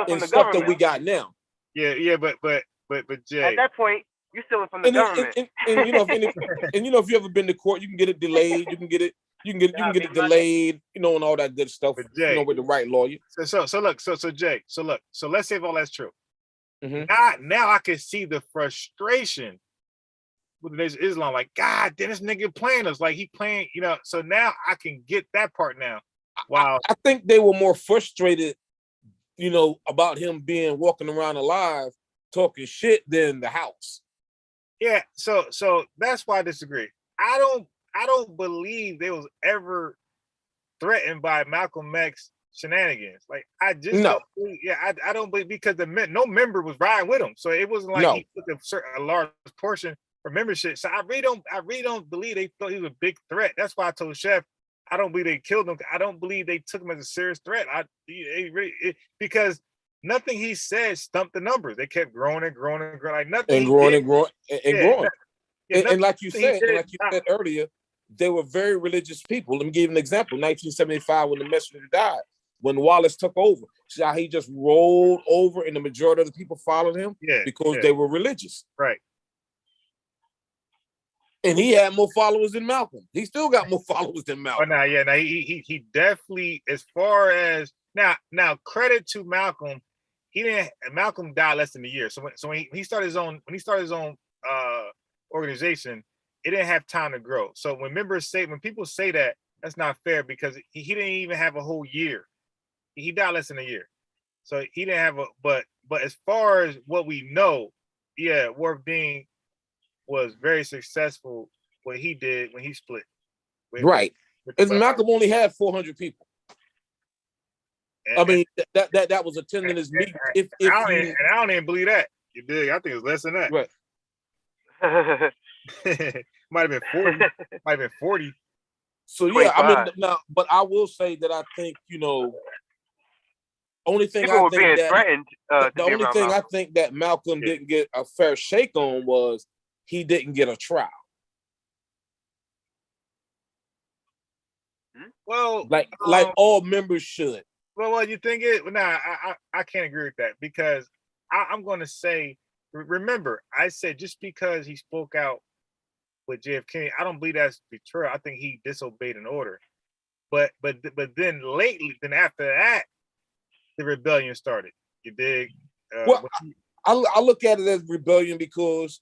and stuff that we got now. Yeah, but Jay. At that point, you're stealing from the government. And if you ever been to court, you can get it delayed. You can get it delayed, and all that good stuff. Jay, with the right lawyer. So Jay, so let's say if all that's true. Mm-hmm. Now I can see the frustration with the Nation of Islam. Like, God damn, this nigga playing us. Like he playing, So now I can get that part now. Wow. I think they were more frustrated, about him walking around alive, talking shit than the house. Yeah. So that's why I disagree. I don't believe they was ever threatened by Malcolm X shenanigans. Like I just don't believe, I don't believe because no member was riding with him. So it wasn't like he took a large portion for membership. So I really don't believe they thought he was a big threat. That's why I told Chef I don't believe they killed him. I don't believe they took him as a serious threat. Because nothing he said stumped the numbers. They kept growing and growing and growing. Like nothing and growing. And like you said earlier, they were very religious people. Let me give you an example. 1975, when the messenger died, when Wallace took over, see how he just rolled over and the majority of the people followed him because they were religious. Right. And he had more followers than Malcolm. He still got more followers than Malcolm. He definitely, as far as now credit to Malcolm, Malcolm died less than a year. So when he started his own organization, it didn't have time to grow. So when people say that, that's not fair because he didn't even have a whole year. He died less than a year. So he didn't have but as far as what we know, Worth Dean was very successful what he did when he split. Right. Malcolm only had 400 people. I mean, that was attending his meeting. I don't even believe that. You dig? I think it's less than that. Right. Might have been 40. So yeah, 25. I mean, now, but I will say that I think only thing people I think being that threatened, the only thing I think that Malcolm didn't get a fair shake on was he didn't get a trial. Well, like all members should. Well, you think it? I can't agree with that because I'm going to say, remember, I said just because he spoke out with JFK, I don't believe that's betrayal. I think he disobeyed an order. But then after that, the rebellion started. You dig? I look at it as rebellion because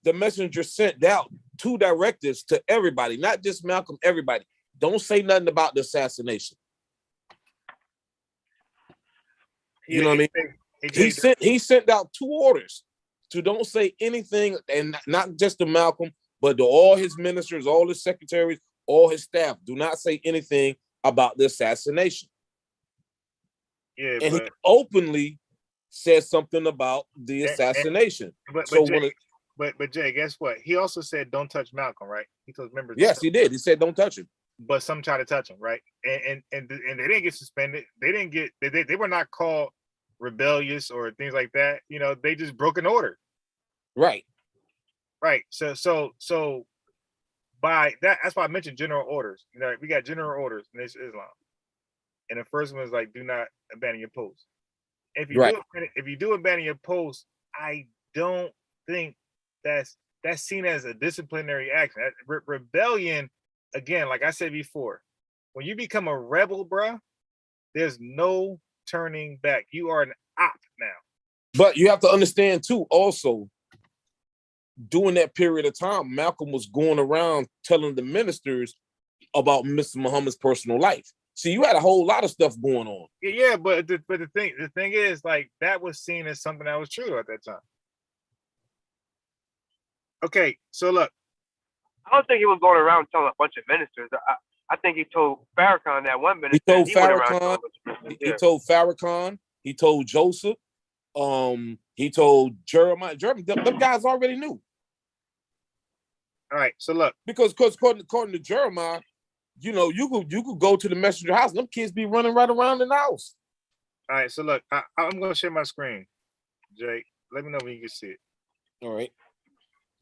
the messenger sent out 2 directives to everybody, not just Malcolm. Everybody, don't say nothing about the assassination. You know what I mean? He sent out 2 orders to don't say anything, and not just to Malcolm, but to all his ministers, all his secretaries, all his staff. Do not say anything about the assassination. Yeah, and he openly said something about the assassination. But Jay, guess what? He also said, "Don't touch Malcolm," right? He told members. Yes, he did. He said, "Don't touch him." But some try to touch him, right? And they didn't get suspended. They didn't get. They were not called rebellious or things like that. You know, they just broke an order. Right. Right. So by that's why I mentioned general orders. You know, we got general orders in this Islam. And the first one is like, do not abandon your post. Right. If you do abandon your post, I don't think that's seen as a disciplinary action. Rebellion, again, like I said before, when you become a rebel, bruh, there's no turning back. You are an op now. But you have to understand too, also, during that period of time, Malcolm was going around telling the ministers about Mr. Muhammad's personal life. See, you had a whole lot of stuff going on. Yeah, but the thing is, like, that was seen as something that was true at that time. Okay, so look, I don't think he was going around telling a bunch of ministers. I think he told Farrakhan that one minister. He told went around Farrakhan. telling a bunch of ministers, He told Farrakhan. He told Joseph. He told Jeremiah. Them guys already knew. All right, so look, because according to Jeremiah, you know, you could go to the messenger house. Them kids be running right around in the house. All right, so look, I'm gonna share my screen, Jake. Let me know when you can see it. All right.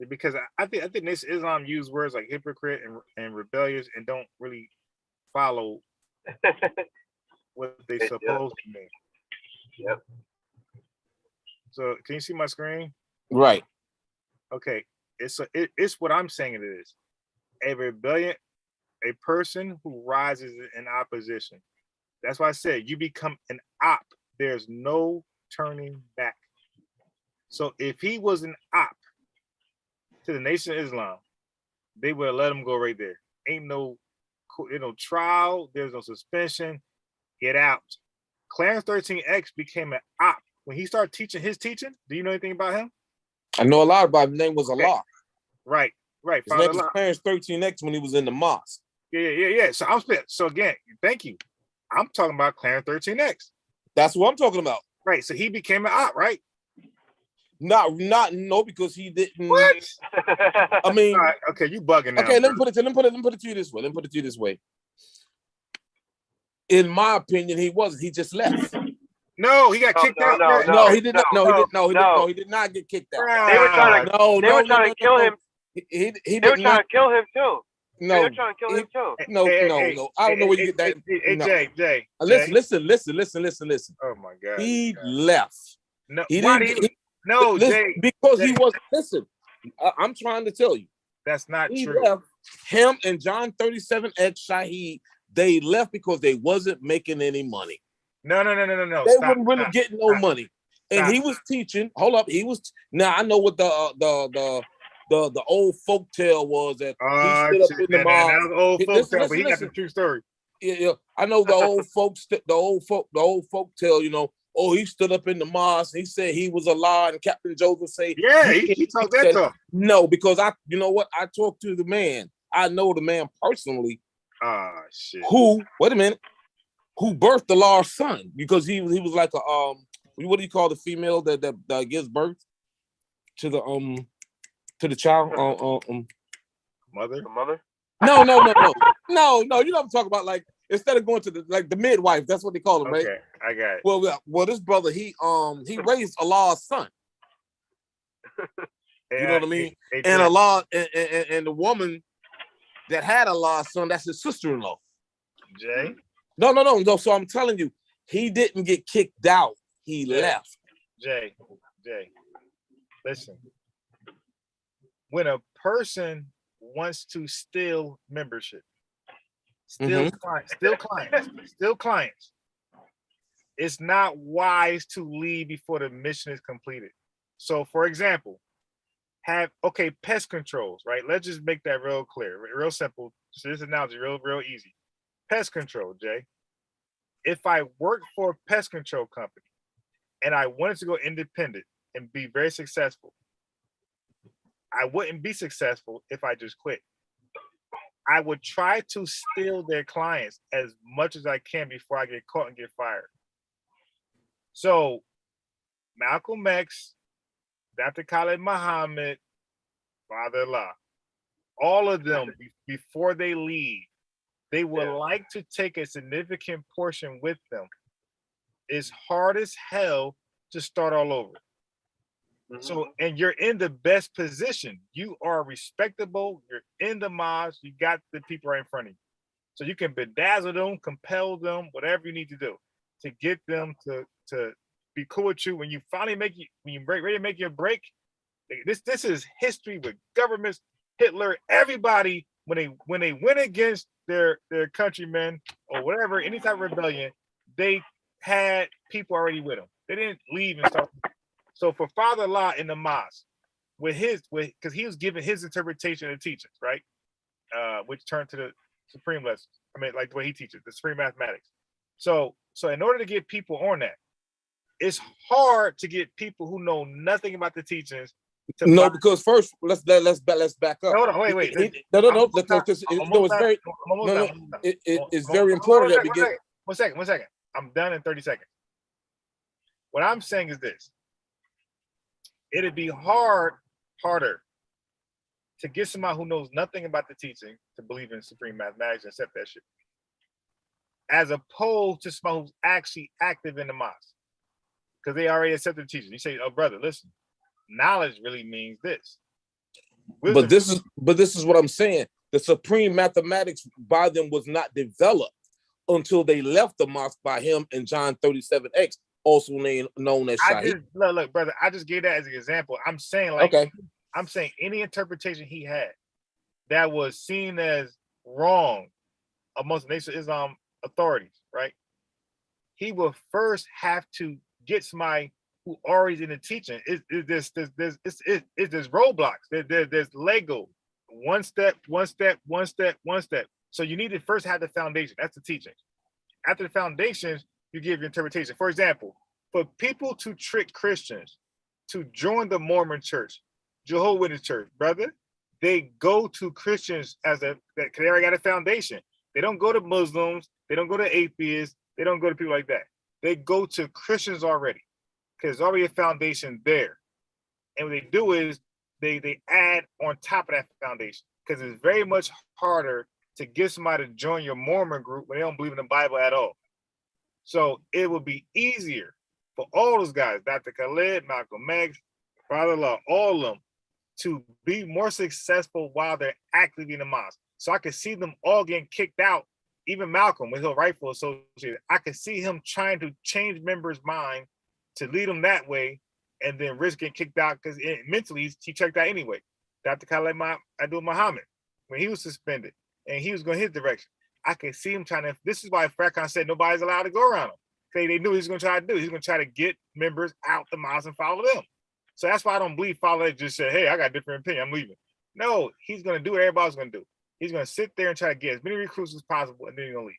Because I think this Islam use words like hypocrite and rebellious and don't really follow what they supposed to mean. Yep. So can you see my screen? Right. Okay. It's what I'm saying it is. A rebellion, a person who rises in opposition. That's why I said you become an op. There's no turning back. So if he was an op to the Nation of Islam, they would have let him go right there. Ain't no trial. There's no suspension. Get out. Clarence 13X became an op when he started teaching his teaching. Do you know anything about him? I know a lot about him. His name was Allah. Right. His Father name was Clarence 13X when he was in the mosque. Yeah. So again, thank you. I'm talking about Clarence 13X. That's what I'm talking about. Right. So he became an op, right? No, because he didn't. What? I mean, right, okay, you bugging now. Okay, let me put it to you this way. In my opinion, he wasn't. He just left. No, he got kicked out. No, he did not. No, he did. No, he did not get kicked out. They were trying to. They were trying to kill him. He they were trying to kill him too. No, they were trying to kill him too. No. I don't know where you get that. Jay. Listen. Oh my God. He left. No, he why didn't. Jay. Because he wasn't. Listen, I'm trying to tell you. That's not he true. Left. Him and John 37X Shaheed, they left because they wasn't making any money. No. They weren't really getting no money. And he was teaching. Hold up, he was. Now I know what the old folk tale was that he stood up in the mosque. That was old folk tale, but he got the true story. Yeah. I know the old folk tale. You know, he stood up in the mosque. He said he was Allah, and Captain Joseph say, yeah, he talked that talk. No, because you know what? I talked to the man. I know the man personally. Ah, shit. Who birthed the Allah's son? Because he was like a what do you call the female that gives birth to the child? Mother. The mother. No. You know what I'm talking about? Like instead of going to the midwife, that's what they call them, right? Okay, I got it. Well, this brother he raised Allah's son. You know what I mean? And Allah and the woman that had Allah's son, that's his sister-in-law. Jay? No. So I'm telling you, he didn't get kicked out. He left. Jay, listen. When a person wants to steal membership, steal clients, it's not wise to leave before the mission is completed. So, for example, pest controls, right? Let's just make that real clear, real simple. So this analogy, real easy. Pest control, Jay. If I worked for a pest control company and I wanted to go independent and be very successful, I wouldn't be successful if I just quit. I would try to steal their clients as much as I can before I get caught and get fired. So Malcolm X, Dr. Khalid Muhammad, Father Allah, all of them, before they leave, they would like to take a significant portion with them. It's hard as hell to start all over. So, and you're in the best position. You are respectable. You're in the mosque. You got the people right in front of you. So you can bedazzle them, compel them, whatever you need to do to get them to be cool with you. When you finally when you ready to make your break, this is history with governments, Hitler, everybody. When they went against their countrymen or whatever, any type of rebellion, they had people already with them. They didn't leave and start. So for Father Allah in the mosque, because he was giving his interpretation of teachings, right? Which turned to the supreme lessons. I mean, like the way he teaches, the supreme mathematics. So in order to get people on that, it's hard to get people who know nothing about the teachings. No, because first let's back up. Hold on, wait. No, because it's very important that we get. One second. I'm done in 30 seconds. What I'm saying is this: it'd be harder to get somebody who knows nothing about the teaching to believe in supreme mathematics and accept that shit, as opposed to somebody who's actually active in the mosque, because they already accepted the teaching. You say, "Oh, brother, listen, knowledge really means this." But this is what I'm saying. The supreme mathematics by them was not developed until they left the mosque by him and John 37X, also known as Shahid. Look, brother, I just gave that as an example. I'm saying, like, okay. I'm saying any interpretation he had that was seen as wrong amongst the Nation of Islam authorities, right? He will first have to get somebody who already in the teaching. There's roadblocks. There's Lego. One step. So you need to first have the foundation. That's the teaching. After the foundations, you give your interpretation. For example, for people to trick Christians to join the Mormon church, Jehovah's Witness church, brother, they go to Christians because they already got a foundation. They don't go to Muslims. They don't go to atheists. They don't go to people like that. They go to Christians already because there's already a foundation there. And what they do is they add on top of that foundation because it's very much harder to get somebody to join your Mormon group when they don't believe in the Bible at all. So it would be easier for all those guys, Dr. Khalid, Malcolm X, Father Allah, all of them, to be more successful while they're actively in the mosque. So I could see them all getting kicked out, even Malcolm with his rifle associated. I could see him trying to change members' mind to lead them that way and then risk getting kicked out because mentally he checked out anyway. Dr. Khalid Abdul Muhammad, when he was suspended and he was going his direction, I could see him trying to, this is why Farrakhan said nobody's allowed to go around him. Okay, they knew he was going to try to do. He's going to try to get members out the mosque and follow them. So that's why I don't believe Father just said, hey, I got a different opinion, I'm leaving. No, he's going to do what everybody's going to do. He's going to sit there and try to get as many recruits as possible, and then he's going to leave.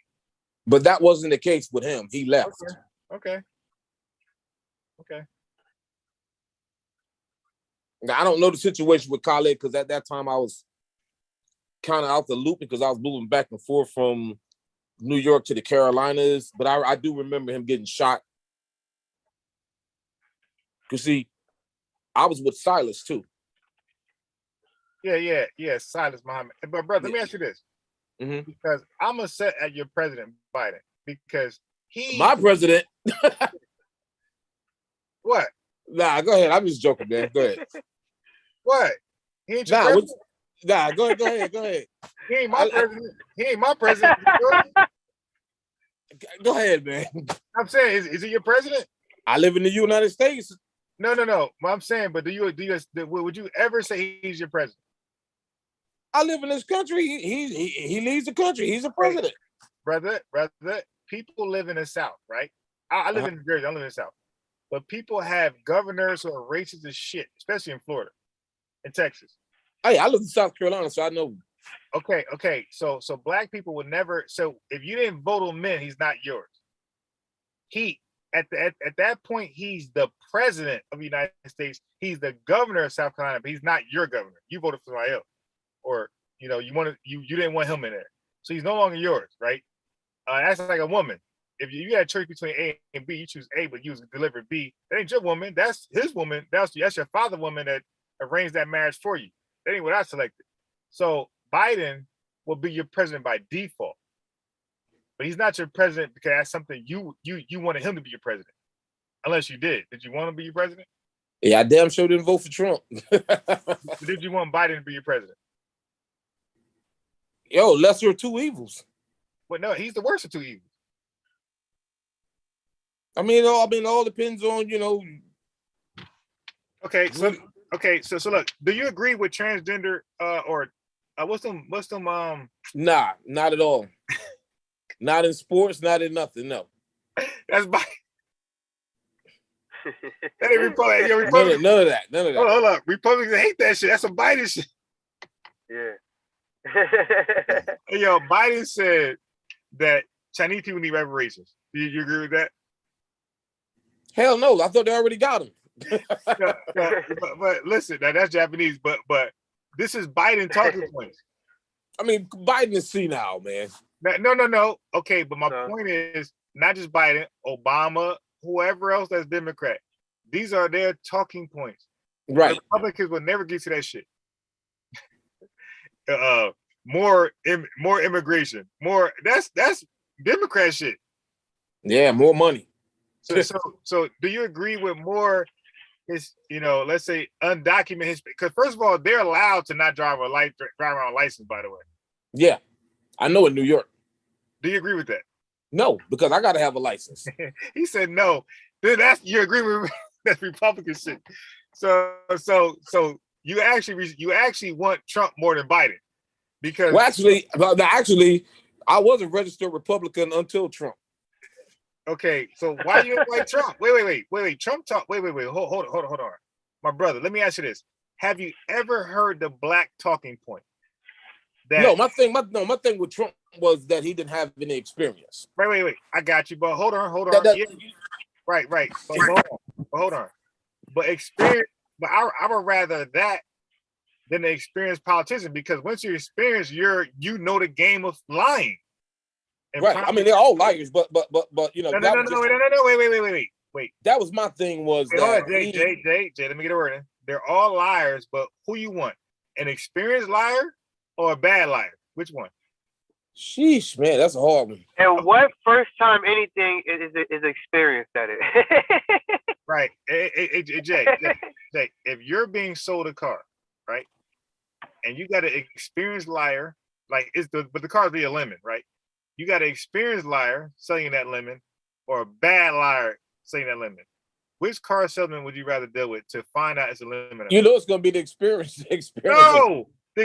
But that wasn't the case with him. He left. Okay. Now, I don't know the situation with Khalid because at that time I was kind of out the loop because I was moving back and forth from New York to the Carolinas. But I do remember him getting shot. Because, see, I was with Silas, too. Yeah, Silas Muhammad. But, brother, let me ask you this. Because I'm upset at your president, Biden, because he... My president? What? Nah, go ahead. I'm just joking, man. Go ahead. What? He ain't your president? Nah, go ahead. He ain't my president. He ain't my president. Go ahead, man. I'm saying, is he your president? I live in the United States. No. What I'm saying, but would you ever say he's your president? I live in this country. He leads the country. He's a president. Brother, people live in the South, right? I live in New Jersey. I live in the South. But people have governors who are racist as shit, especially in Florida, in Texas. Hey, I live in South Carolina, so I know. Okay. So black people would never. So if you didn't vote him in, he's not yours. He at that point, he's the president of the United States. He's the governor of South Carolina, but he's not your governor. You voted for somebody else, or you didn't want him in there, so he's no longer yours, right? That's like a woman. If you had a choice between A and B, you choose A, but you was delivered B. That ain't your woman. That's his woman. That's your father woman that arranged that marriage for you. That ain't what I selected. So Biden will be your president by default, but he's not your president because that's something you wanted him to be your president. Unless you did. Did you want him to be your president? Yeah, I damn sure didn't vote for Trump. Did you want Biden to be your president? Yo, lesser of two evils. Well, no, he's the worst of two evils. I mean, all depends on, you know. Okay, so look, do you agree with transgender or what's them Nah, not at all. Not in sports, not in nothing. No. That's Biden. That ain't Republican. Yo, Republican. None of that. Hold up. Republicans hate that shit. That's some Biden shit. Yeah. Yo, Biden said that Chinese people need reparations. Do you agree with that? Hell no. I thought they already got them. But listen, that's Japanese. But this is Biden talking points. I mean, Biden is senile, man. No. Okay, but my point is not just Biden, Obama, whoever else that's Democrat. These are their talking points. Right. The Republicans will never get to that shit. More immigration. More that's Democrat shit. Yeah, more money. So do you agree with more let's say undocumented Hispanic? Because first of all, they're allowed to not drive around license, by the way. Yeah. I know in New York. Do you agree with that? No, because I gotta have a license. He said no. Then you agree with that's Republican shit. So you actually want Trump more than Biden because actually, I was a registered Republican until Trump. Okay, so why you don't like Trump? Wait. Trump talk. Wait. Hold on. My brother, let me ask you this: have you ever heard the black talking point? No, my thing with Trump was that he didn't have any experience. Wait. I got you, but hold on. Yeah. Right. But hold on. But experience. But I would rather that than the experienced politician because once you're experienced, you know the game of lying. And right. I mean, they're all liars, but you know. No. Wait. That was my thing. Jay, let me get a word in. They're all liars, but who you want? An experienced liar or a bad liar? Which one? Sheesh, man, that's a hard one. And what first time anything is experienced at it? Right. Hey, Jay, if you're being sold a car, right, and you got an experienced liar, but the car's be a lemon, right? You got an experienced liar selling that lemon, or a bad liar selling that lemon. Which car salesman would you rather deal with to find out it's a lemon? You know it's going to be the experience. No, the experience.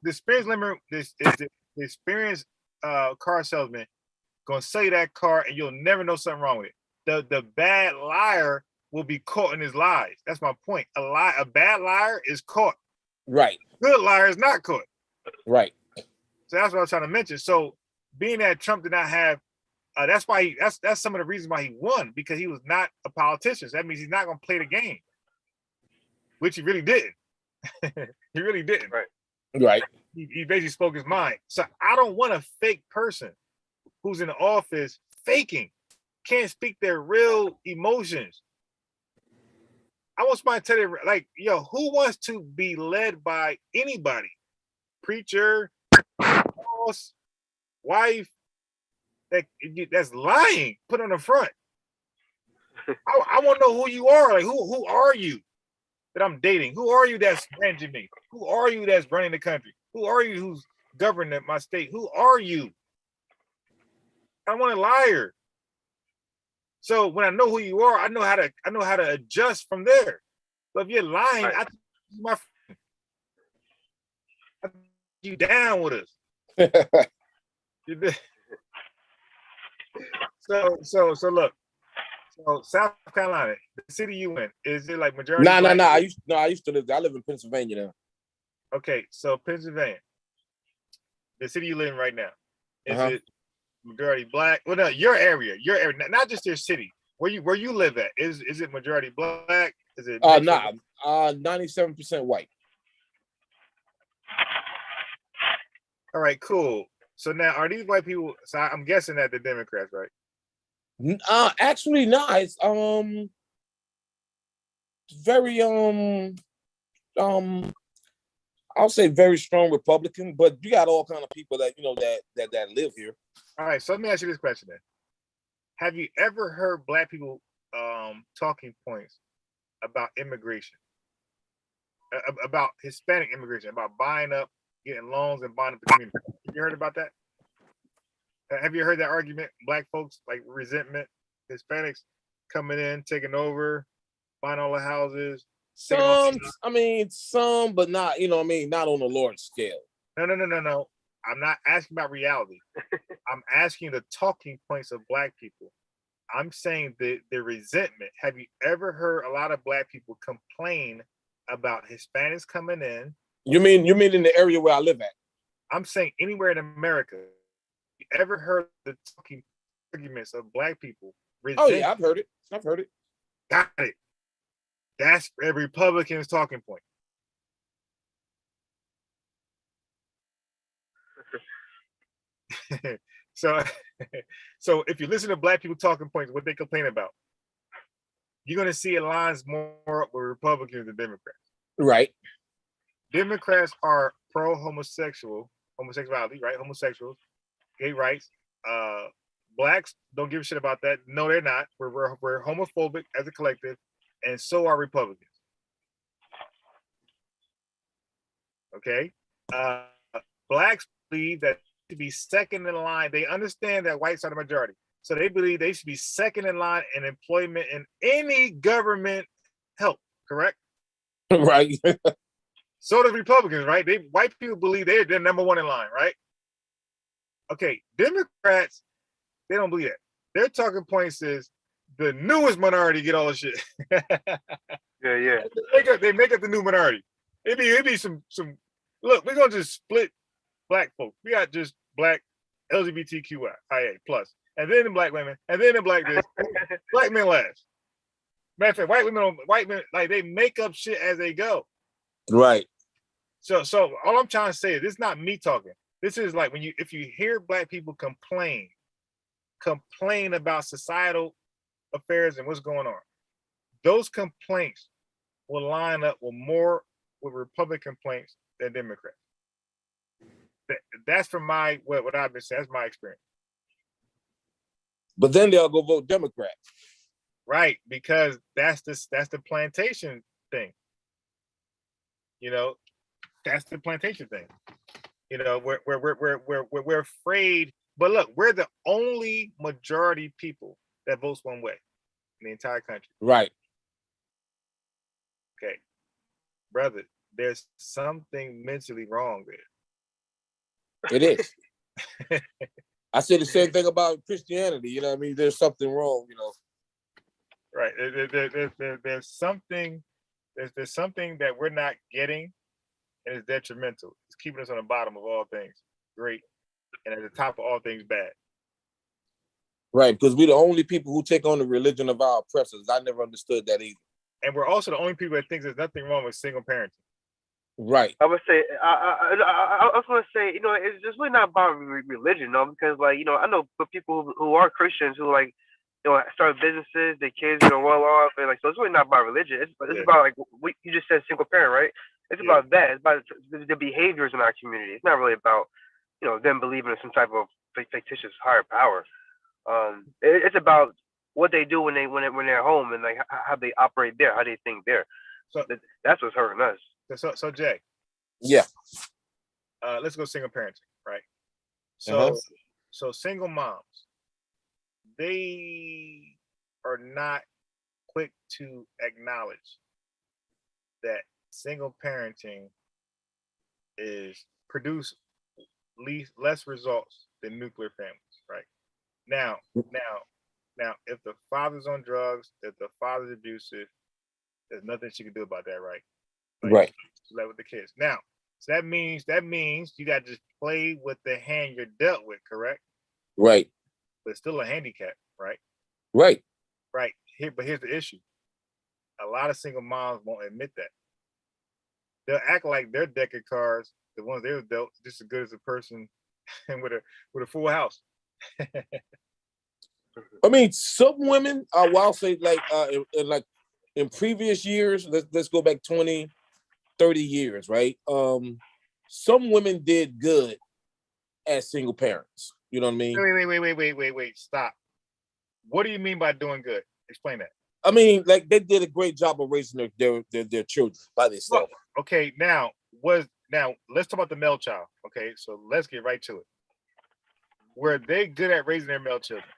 The experienced lemon. The experienced car salesman gonna sell you that car, and you'll never know something wrong with it. The bad liar will be caught in his lies. That's my point. A bad liar is caught. Right. Good liar is not caught. Right. So that's what I was trying to mention. So being that Trump did not have, that's why that's some of the reasons why he won, because he was not a politician. So that means he's not going to play the game, which he really didn't. He really didn't. Right. He basically spoke his mind. So I don't want a fake person who's in the office faking, can't speak their real emotions. I want somebody to tell you, like, yo, who wants to be led by anybody? Preacher, boss, wife, that's lying, put on the front. I want to know who you are. Like, who are you that I'm dating? Who are you that's managing me? Who are you that's running the country? Who are you who's governing my state? Who are you? I want a liar. So when I know who you are, I know how to adjust from there. But if you're lying, I think you down with us. So look. So South Carolina, the city you in, is it like majority? No. I used to live. I live in Pennsylvania now. Okay, so Pennsylvania, the city you live in right now, is it majority black? Well, no, your area, not just your city. Where you live at? Is it majority black? Is it 97% white. All right, cool. So now, are these white people? So I'm guessing that they're Democrats, right? Actually, no. It's very I'll say very strong Republican, but you got all kind of people that that live here. All right, so let me ask you this question then: have you ever heard black people talking points about immigration, about Hispanic immigration, about buying up, getting loans and buying up the community. Have you heard about that? Have you heard that argument? Black folks like resentment, Hispanics coming in, taking over, buying all the houses. Some, but not, not on a large scale. No. I'm not asking about reality. I'm asking the talking points of Black people. I'm saying the resentment. Have you ever heard a lot of Black people complain about Hispanics coming in? You mean in the area where I live at? I'm saying anywhere in America. You ever heard the talking arguments of Black people? Oh yeah, I've heard it. Got it. That's a Republican's talking point. so if you listen to Black people talking points, what they complain about, you're going to see it lines more up with Republicans than Democrats. Right. Democrats are pro-homosexuality, right? Homosexuals, gay rights. Blacks don't give a shit about that. No, they're not. We're homophobic as a collective, and so are Republicans. Okay? Blacks believe that to be second in line. They understand that whites are the majority. So they believe they should be second in line in employment in any government help, correct? Right. So do Republicans, right? White people believe they're number one in line, right? Okay, Democrats, they don't believe that. Their talking points is the newest minority get all the shit. Yeah. They make up the new minority. It'd be some look, we're gonna just split Black folks. We got just Black LGBTQIA plus, and then the Black women, and then the Black this. Black men last. Matter of fact, white men like they make up shit as they go. Right. So all I'm trying to say is this is not me talking. This is like if you hear Black people complain about societal affairs and what's going on, those complaints will line up with Republican complaints than Democrats. That's from what I've been saying. That's my experience. But then they'll go vote Democrat. Right, because that's the plantation thing. That's the plantation thing. We're afraid. But look, we're the only majority people that votes one way in the entire country. Right. Okay, brother, there's something mentally wrong there. It is. I say the same thing about Christianity. You know what I mean? There's something wrong. Right. There's something. There's something that we're not getting, and it's detrimental. It's keeping us on the bottom of all things great, and at the top of all things bad. Right, because we're the only people who take on the religion of our oppressors. I never understood that either. And we're also the only people that think there's nothing wrong with single parenting. Right. I would say, I was going to say, it's just really not about religion, though, because, I know people who are Christians who, start businesses, their kids, well off, and, so it's really not about religion. It's about, you just said single parent, right? It's about that. It's about the behaviors in our community. It's not really about, them believing in some type of fictitious higher power. It's about what they do when they're home and how they operate there, how they think there. So that's what's hurting us. So Jay. Yeah. Let's go single parenting, right? So single moms, they are not quick to acknowledge that single parenting produce less results than nuclear families, right? Now, if the father's on drugs, if the father's abusive, there's nothing she can do about that, right? Right. With the kids. Now, so that means you got to just play with the hand you're dealt with, correct? Right. But it's still a handicap, right? Right. Right. But here's the issue. A lot of single moms won't admit that. They'll act like their deck of cards, the ones they were dealt, just as good as a person with a full house. I mean, some women, I'll say in previous years, let's go back 20, 30 years, right? Some women did good as single parents. You know what I mean? Wait. Stop. What do you mean by doing good? Explain that. I mean, like they did a great job of raising their children by themselves. Okay, now let's talk about the male child. Okay, so let's get right to it. Were they good at raising their male children?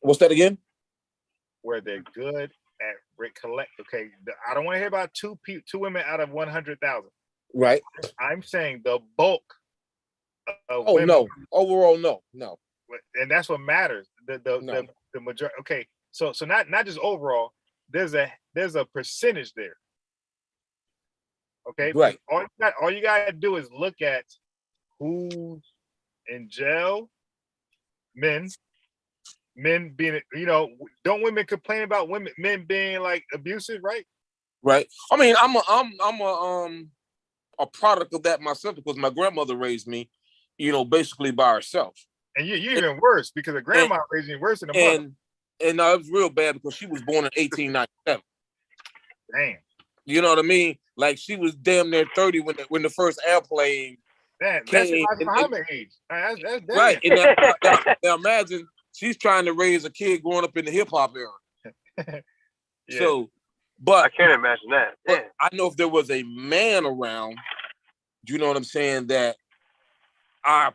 What's that again? Were they good at recollect? Okay, I don't want to hear about two women out of 100,000. Right. I'm saying the bulk of women. No, overall, no. And that's what matters. The majority. Okay, so not just overall. There's a percentage there. Okay, right. All you gotta do is look at who's in jail. Men being, don't women complain about men being like abusive, right? Right. I mean, I'm a product of that myself because my grandmother raised me, basically by herself. And you're even worse because a grandma raised you worse than a mother. And it was real bad because she was born in 1897. Damn. You know what I mean? Like she was damn near 30 when the first airplane came. That's Muhammad age. That's right. And now imagine she's trying to raise a kid growing up in the hip hop era. Yeah. So, but I can't imagine that. But I know if there was a man around, you know what I'm saying, that I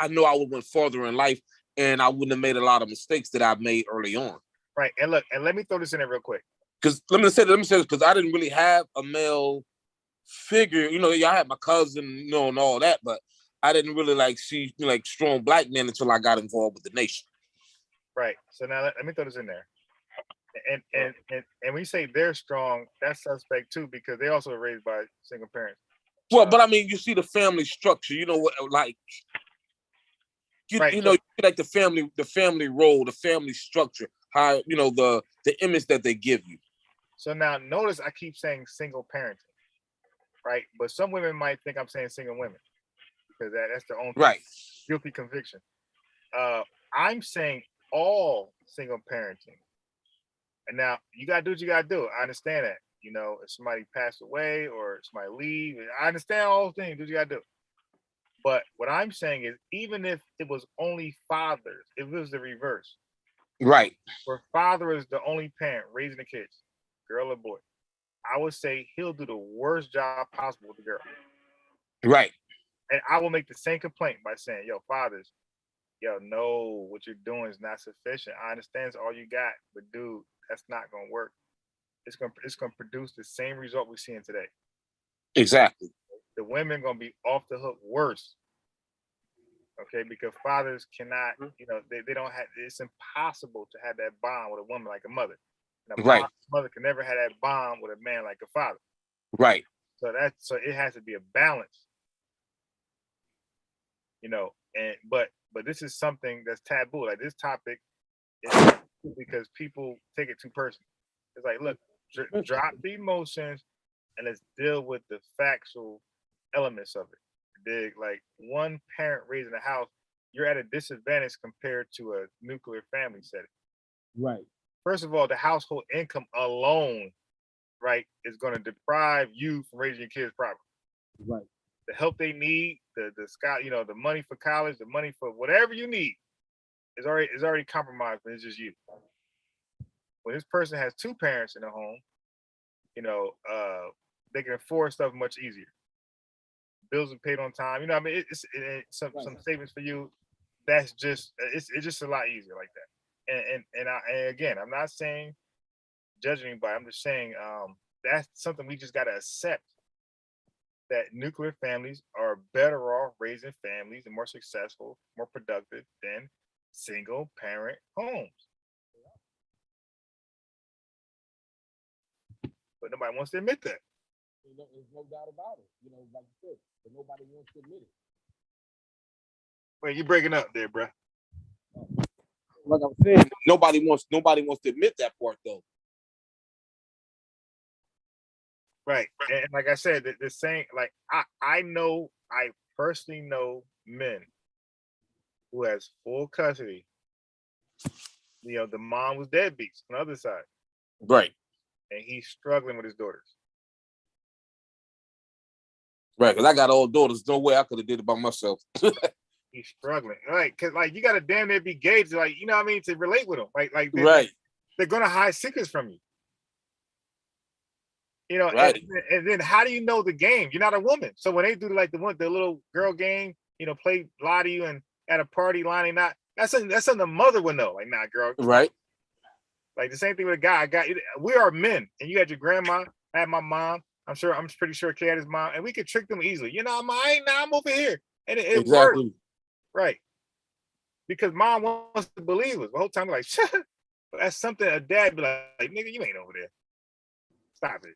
know I would have went farther in life and I wouldn't have made a lot of mistakes that I've made early on. Right. And look, and let me throw this in there real quick. Because let me say this, because I didn't really have a male figure. I had my cousin, and all that, but I didn't really see strong black men until I got involved with the nation. Right. So now let me throw this in there. And when you say they're strong, that's suspect too, because they also are raised by single parents. Well, but I mean, you see the family structure, like the family role, the family structure, how the image that they give you. So now notice I keep saying single parenting, right? But some women might think I'm saying single women because that's their own guilty conviction. I'm saying all single parenting. And now you gotta do what you gotta do. I understand that. If somebody passed away or somebody leave, I understand all those things. Do what you gotta do. But what I'm saying is, even if it was only fathers, if it was the reverse, right? Where father is the only parent raising the kids, girl or boy, I would say he'll do the worst job possible with the girl. Right. And I will make the same complaint by saying, yo, fathers, no, what you're doing is not sufficient. I understand it's all you got, but dude, that's not gonna work. It's gonna produce the same result we're seeing today. Exactly. The women gonna be off the hook worse. Okay, because fathers cannot, they don't have. It's impossible to have that bond with a woman like a mother. And a mother can never have that bond with a man like a father. Right. So it has to be a balance. But this is something that's taboo. Like this topic is because people take it too personal. It's like, look, drop the emotions and let's deal with the factual elements of it. Like one parent raising a house, you're at a disadvantage compared to a nuclear family setting. Right. First of all, the household income alone, right, is going to deprive you from raising your kids properly. Right. The help they need, the money for college, the money for whatever you need is already compromised when it's just you. When this person has two parents in the home, they can afford stuff much easier. Bills are paid on time. It's some savings for you. That's just it's just a lot easier like that. And again, I'm not saying judge anybody. I'm just saying that's something we just got to accept. That nuclear families are better off raising families and more successful, more productive than single parent homes. But nobody wants to admit that. There's no doubt about it. Like you said, but nobody wants to admit it. Wait, you breaking up there, bro? Like I'm saying, nobody wants to admit that part though. Right. And like I said, the saying, like I personally know men who has full custody. The mom was deadbeats on the other side. Right. And he's struggling with his daughters. Right, because I got old daughters. No way I could have did it by myself. He's struggling. Right, because you gotta damn near be gauged, to relate with him. Like right. they're gonna hide secrets from you. You know, Right. and then how do you know the game? You're not a woman. So when they do like the little girl game, you know, play lie to you and at a party lining not, that's something the mother would know. Like, nah, girl. Right. Like the same thing with a guy. We are men, and you had your grandma, I had my mom. I'm pretty sure Kay had his mom, and we could trick them easily. You know, I'm over here, and it Exactly. worked, right? Because mom wants to believe us the whole time. Like, that's something a dad be like, nigga, you ain't over there. Stop it.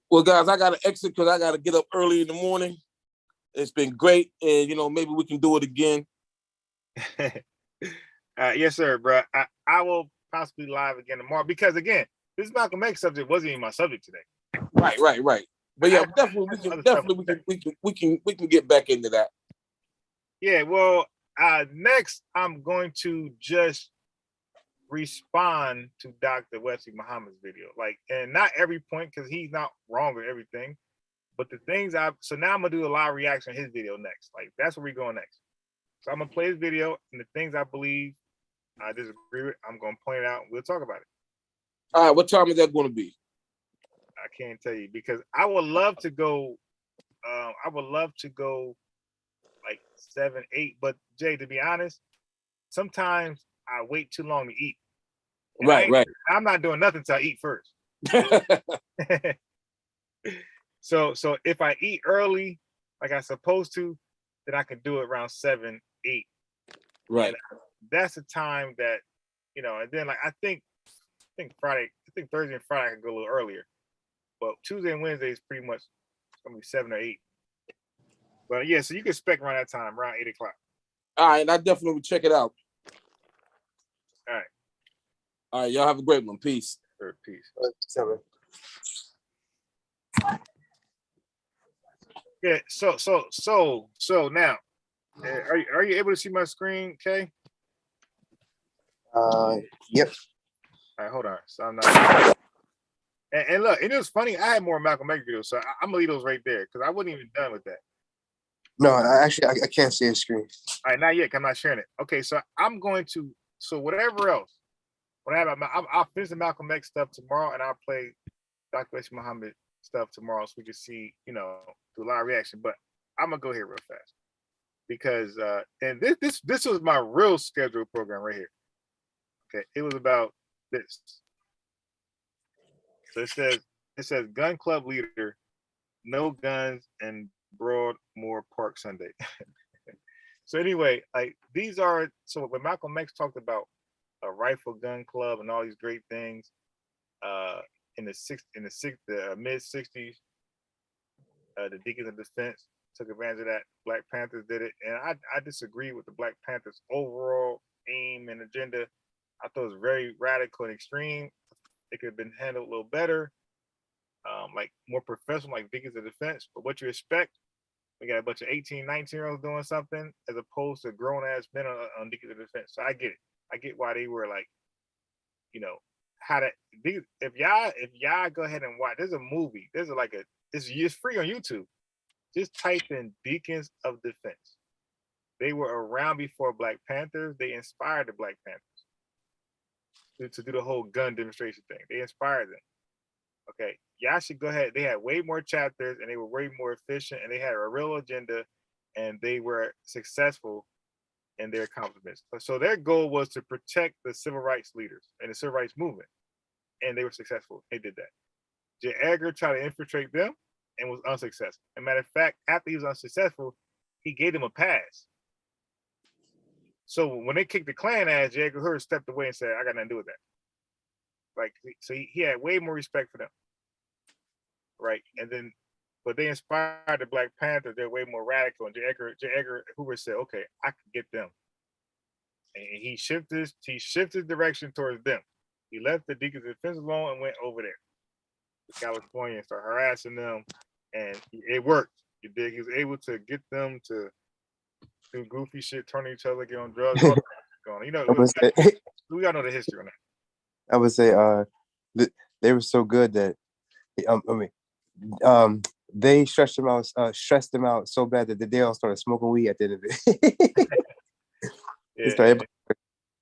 Well, guys, I got to exit because I got to get up early in the morning. It's been great, and you know, maybe we can do it again. Yes, sir, bro. I will possibly live again tomorrow because again, this Malcolm X subject wasn't even my subject today. Right. But yeah, we can get back into that. Yeah, well, next I'm going to just respond to Dr. Wesley Muhammad's video, like, and not every point because he's not wrong with everything, but the things so now I'm gonna do a live reaction to his video next. Like, that's where we're going next. So I'm gonna play his video and the things I believe I disagree with, I'm gonna point it out and we'll talk about it. All right, what time is that going to be? I can't tell you because I would love to go. Like 7, 8. But Jay, to be honest, sometimes I wait too long to eat. Right. I'm not doing nothing till I eat first. So if I eat early, like I'm supposed to, then I can do it around 7, 8. Right. And that's the time that, you know, and then like I think Thursday and Friday I can go a little earlier. But Tuesday and Wednesday is pretty much gonna be 7 or 8. But yeah, so you can expect around that time, around 8 o'clock. All right, I definitely will check it out. All right, y'all have a great one. Peace. Peace. Yeah. So now, are you able to see my screen, Kay? Yep. All right, hold on. So I'm not. And look, it was funny. I had more Malcolm X videos, so I'm gonna leave those right there because I wasn't even done with that. No, I can't see a screen. All right, not yet. I'm not sharing it. Okay, so I'm going to. So whatever else, I'll finish the Malcolm X stuff tomorrow, and I'll play Dr. Wesley Muhammad stuff tomorrow, so we can see, you know, do a live reaction. But I'm gonna go here real fast because and this was my real scheduled program right here. Okay, it was about this. So it says gun club leader, no guns and Broadmoor Park Sunday. So anyway, like these are, so when Malcolm X talked about a rifle gun club and all these great things, in the mid 60s, the Deacons of Defense took advantage of that. Black Panthers did it, and I disagree with the Black Panthers' overall aim and agenda. I thought it was very radical and extreme. It could have been handled a little better, like more professional, like Deacons of Defense. But what you expect, we got a bunch of 18, 19-year-olds doing something as opposed to grown-ass men on Deacons of Defense. So I get it. I get why they were like, you know, how to. If y'all go ahead and watch, there's a movie. It's free on YouTube. Just type in Deacons of Defense. They were around before Black Panthers. They inspired the Black Panthers to do the whole gun demonstration thing. They inspired them. Okay, y'all should go ahead. They had way more chapters and they were way more efficient and they had a real agenda and they were successful in their accomplishments. So their goal was to protect the civil rights leaders and the civil rights movement. And they were successful. They did that. J. Edgar tried to infiltrate them and was unsuccessful. As a matter of fact, after he was unsuccessful, he gave them a pass. So when they kicked the Klan ass, J. Edgar Hoover stepped away and said, I got nothing to do with that. Like, so he had way more respect for them. Right. And then, but they inspired the Black Panthers. They're way more radical. And J. Edgar Hoover said, okay, I can get them. And he shifted direction towards them. He left the Deacons of Defense alone and went over there to California and started harassing them. And it worked. You dig? He was able to get them to do goofy shit, turning each other, get on drugs, all that going. You know, we gotta know the history on that. I would say they were so good that they stressed them out so bad that they all started smoking weed at the end of it. They started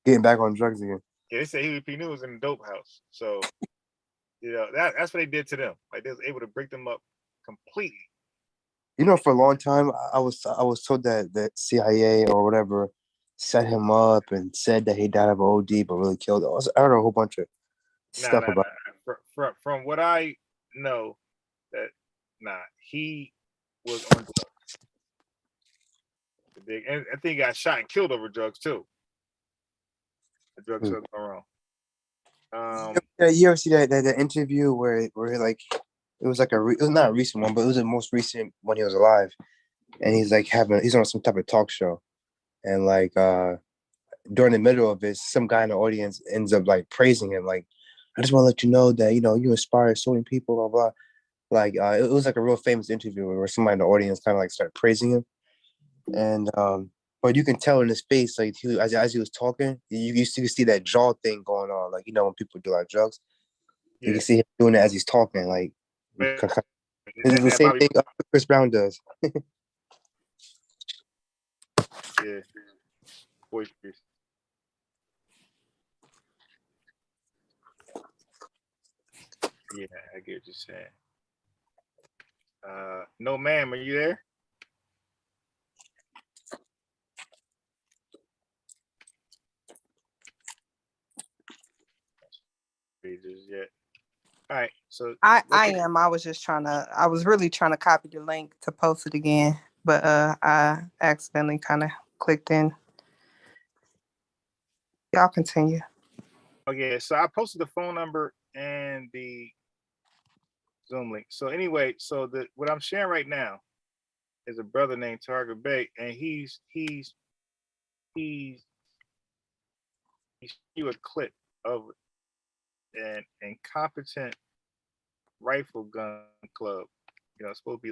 getting back on drugs again. Yeah, they said Huey P. Newton was in the dope house. So, you know, that's what they did to them. Like they was able to break them up completely. You know, for a long time, I was told that the CIA or whatever set him up and said that he died of OD, but really killed him. I heard a whole bunch of stuff about. From what I know, that he was on drugs. And I think he got shot and killed over drugs too. The drugs are wrong. Yeah, you ever see that interview where like it was like it was not a recent one, but it was the most recent when he was alive, and he's like he's on some type of talk show, and like during the middle of it, some guy in the audience ends up like praising him, like, I just want to let you know that you inspire so many people, blah blah. Like it was like a real famous interview where somebody in the audience kind of like started praising him, and but you can tell in his face, like as he was talking, you see that jaw thing going on, like when people do like drugs. You can see him doing it as he's talking. Like it's the same thing Chris Brown does. Yeah, voice piece. Yeah, I get what you're saying. No, ma'am, are you there? Pages yet. All right, so I am. I was really trying to copy the link to post it again, but I accidentally kind of clicked in. Y'all continue. Okay, so I posted the phone number and the Zoom link. So anyway, so what I'm sharing right now is a brother named Target Bay, and he's you a clip of an incompetent rifle gun club. It's supposed to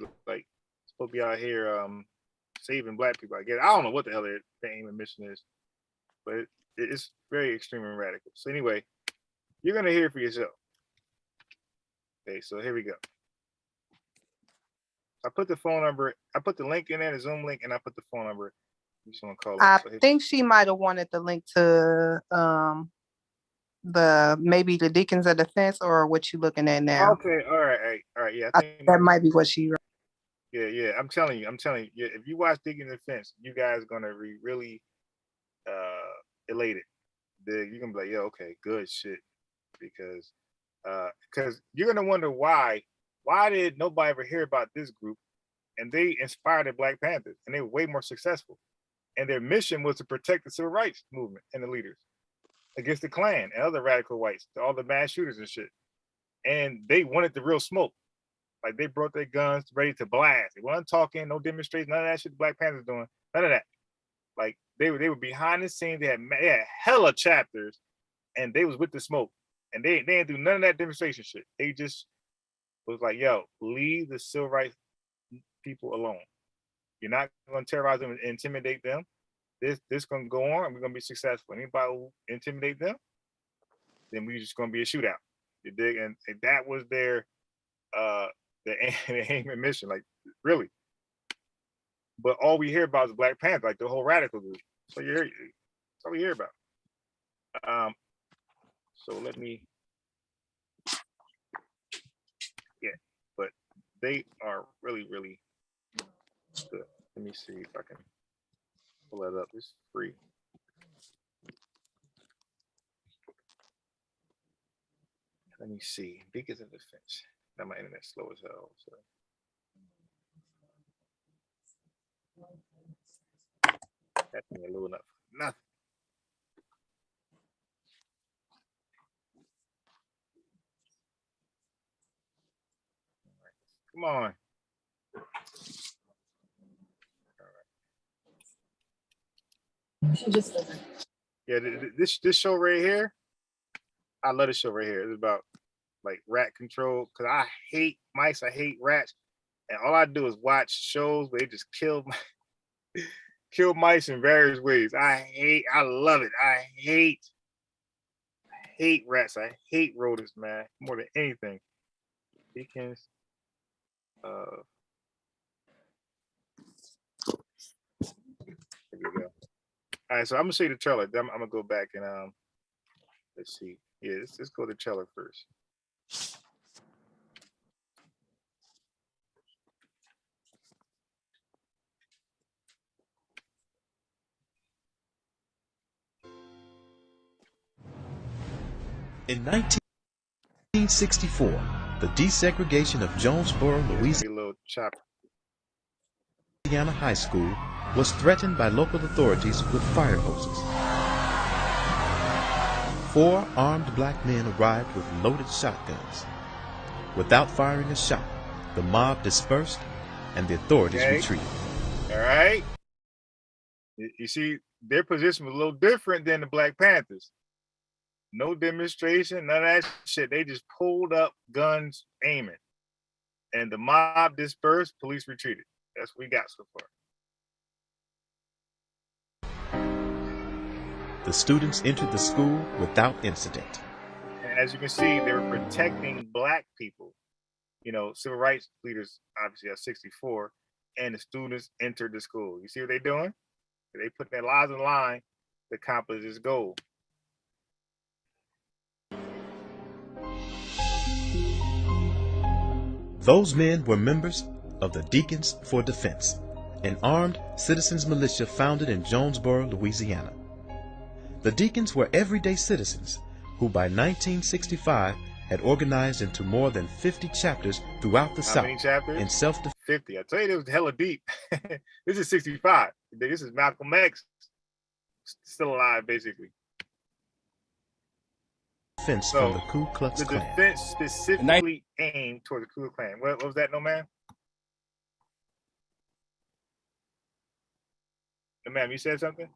be out here saving black people. I guess I don't know what the hell their aim and mission is, but it's very extreme and radical. So anyway, you're gonna hear it for yourself. Okay, so here we go. I put the phone number, I put the link in there, the Zoom link, and I put the phone number. You just want to call I it. think she might have wanted the link to maybe the Deacons of Defense, or what you looking at now. Okay, all right. Yeah, I think that might be what she. Yeah. I'm telling you. Yeah, if you watch Deacons of Defense, you guys are gonna be really elated. You're gonna be like, yeah, okay, good shit, because you're gonna wonder why did nobody ever hear about this group, and they inspired the Black Panthers, and they were way more successful, and their mission was to protect the civil rights movement and the leaders against the Klan and other radical whites, all the mass shooters and shit, and they wanted the real smoke. Like they brought their guns ready to blast. They weren't talking, no demonstrations, none of that shit the Black Panthers doing, none of that. Like they were behind the scenes. They had hella chapters, and they was with the smoke, and they didn't do none of that demonstration shit. They just was like, yo, leave the civil rights people alone. You're not going to terrorize them and intimidate them. This going to go on, and we're going to be successful. Anybody who intimidate them, then we're just going to be a shootout. You dig? And that was their aim and mission, like really. But all we hear about is Black Panther, like the whole radical group. So that's all we hear about. So let me. Yeah, but they are really, really good. Let me see if I can pull that up. It's free. Let me see. Deacons of Defense. Now my internet's slow as hell. So. That's me a little enough. Nothing. Come on. She just doesn't. Yeah, this show right here, I love this show right here. It's about like rat control, because I hate mice, I hate rats, and all I do is watch shows where they just kill mice in various ways. I love it. I hate rats. I hate rodents, man, more than anything. Deacons. Here we go. All right, so I'm gonna show you the trailer. Then I'm gonna go back and Let's see. Yeah, let's go to Cheller first. In 1964, the desegregation of Jonesboro, Louisiana High School was threatened by local authorities with fire hoses. 4 armed black men arrived with loaded shotguns. Without firing a shot, the mob dispersed and the authorities retreated. All right. You see, their position was a little different than the Black Panthers. No demonstration, none of that shit. They just pulled up, guns aiming. And the mob dispersed, police retreated. That's what we got so far. The students entered the school without incident. And as you can see, they were protecting black people. You know, civil rights leaders obviously at 64, and the students entered the school. You see what they're doing? They put their lives in line to accomplish this goal. Those men were members of the Deacons for Defense, an armed citizens militia founded in Jonesboro, Louisiana. The Deacons were everyday citizens who by 1965 had organized into more than 50 chapters throughout the South. How many chapters? In self-defense. 50. I tell you, it was hella deep. This is 65. This is Malcolm X, still alive, basically. Defense from the Ku Klux Klan. The defense specifically aimed toward the Ku Klux Klan. What was that, no man? No, ma'am, you said something?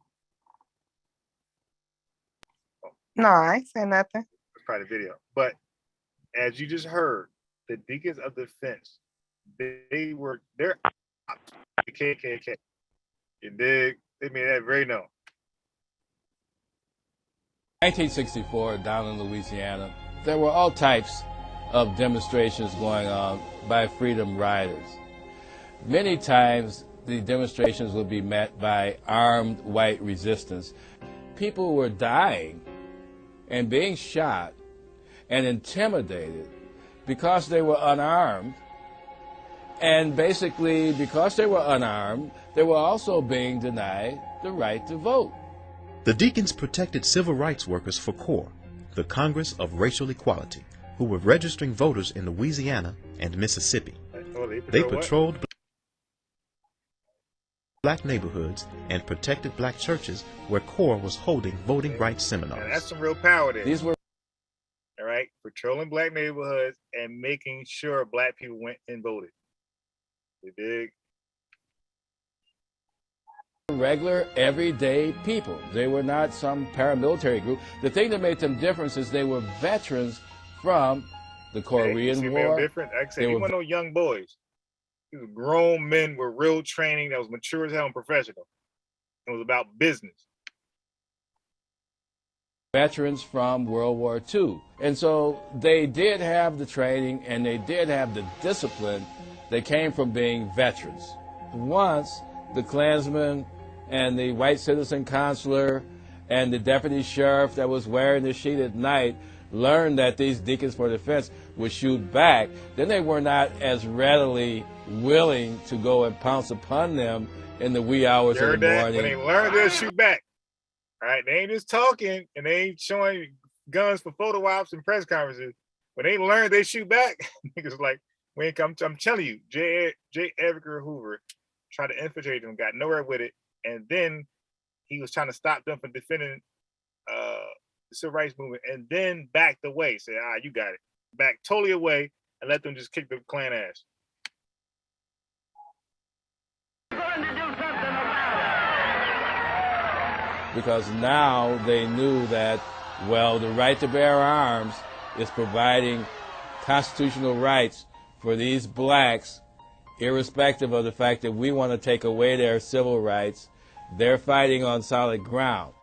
No, I ain't saying nothing. It's probably the video. But as you just heard, the Deacons of Defense, they're the KKK. You dig? They made that very known. 1964, down in Louisiana, there were all types of demonstrations going on by freedom riders. Many times, the demonstrations would be met by armed white resistance. People were dying and being shot and intimidated because they were unarmed. And basically, because they were unarmed, they were also being denied the right to vote. The Deacons protected civil rights workers for CORE, the Congress of Racial Equality, who were registering voters in Louisiana and Mississippi. They patrolled black neighborhoods and protected black churches where CORE was holding voting rights seminars. And that's some real power there. These were all right, patrolling black neighborhoods and making sure black people went and voted. You dig? Regular, everyday people. They were not some paramilitary group. The thing that made them different is they were veterans from the Korean War. Different. Like I said, you weren't no young boys. These were grown men with real training that was mature as hell and professional. It was about business. Veterans from World War II. And so they did have the training and they did have the discipline that came from being veterans. Once the Klansmen and the white citizen consular and the deputy sheriff that was wearing the sheet at night learned that these Deacons for Defense would shoot back, then they were not as readily willing to go and pounce upon them in the wee hours of the morning. When they learned they'll shoot back. All right, they ain't just talking and they ain't showing guns for photo ops and press conferences. When they learned they shoot back, niggas like, we ain't come. I'm telling you, J. Edgar Hoover tried to infiltrate them, got nowhere with it, and then he was trying to stop them from defending the civil rights movement, and then backed away, said, you got it. Backed totally away and let them just kick the Klan ass. Because now they knew that, well, the right to bear arms is providing constitutional rights for these blacks, irrespective of the fact that we want to take away their civil rights. They're fighting on solid ground.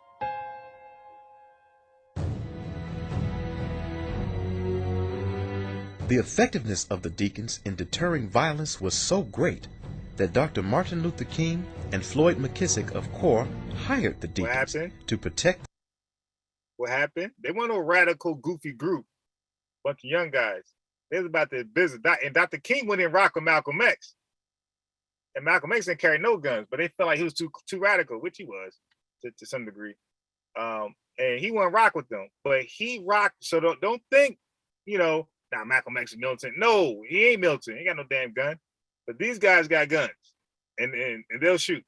The effectiveness of the Deacons in deterring violence was so great that Dr. Martin Luther King and Floyd McKissick of CORE hired the Deacons to protect what happened? They weren't a radical, goofy group, bunch of young guys. They was about their business. And Dr. King went in rock with Malcolm X. And Malcolm X didn't carry no guns, but they felt like he was too radical, which he was to some degree. And he went rock with them, but he rocked. So don't think, now Malcolm X is militant. No, he ain't militant. He ain't got no damn gun. But these guys got guns, and they'll shoot.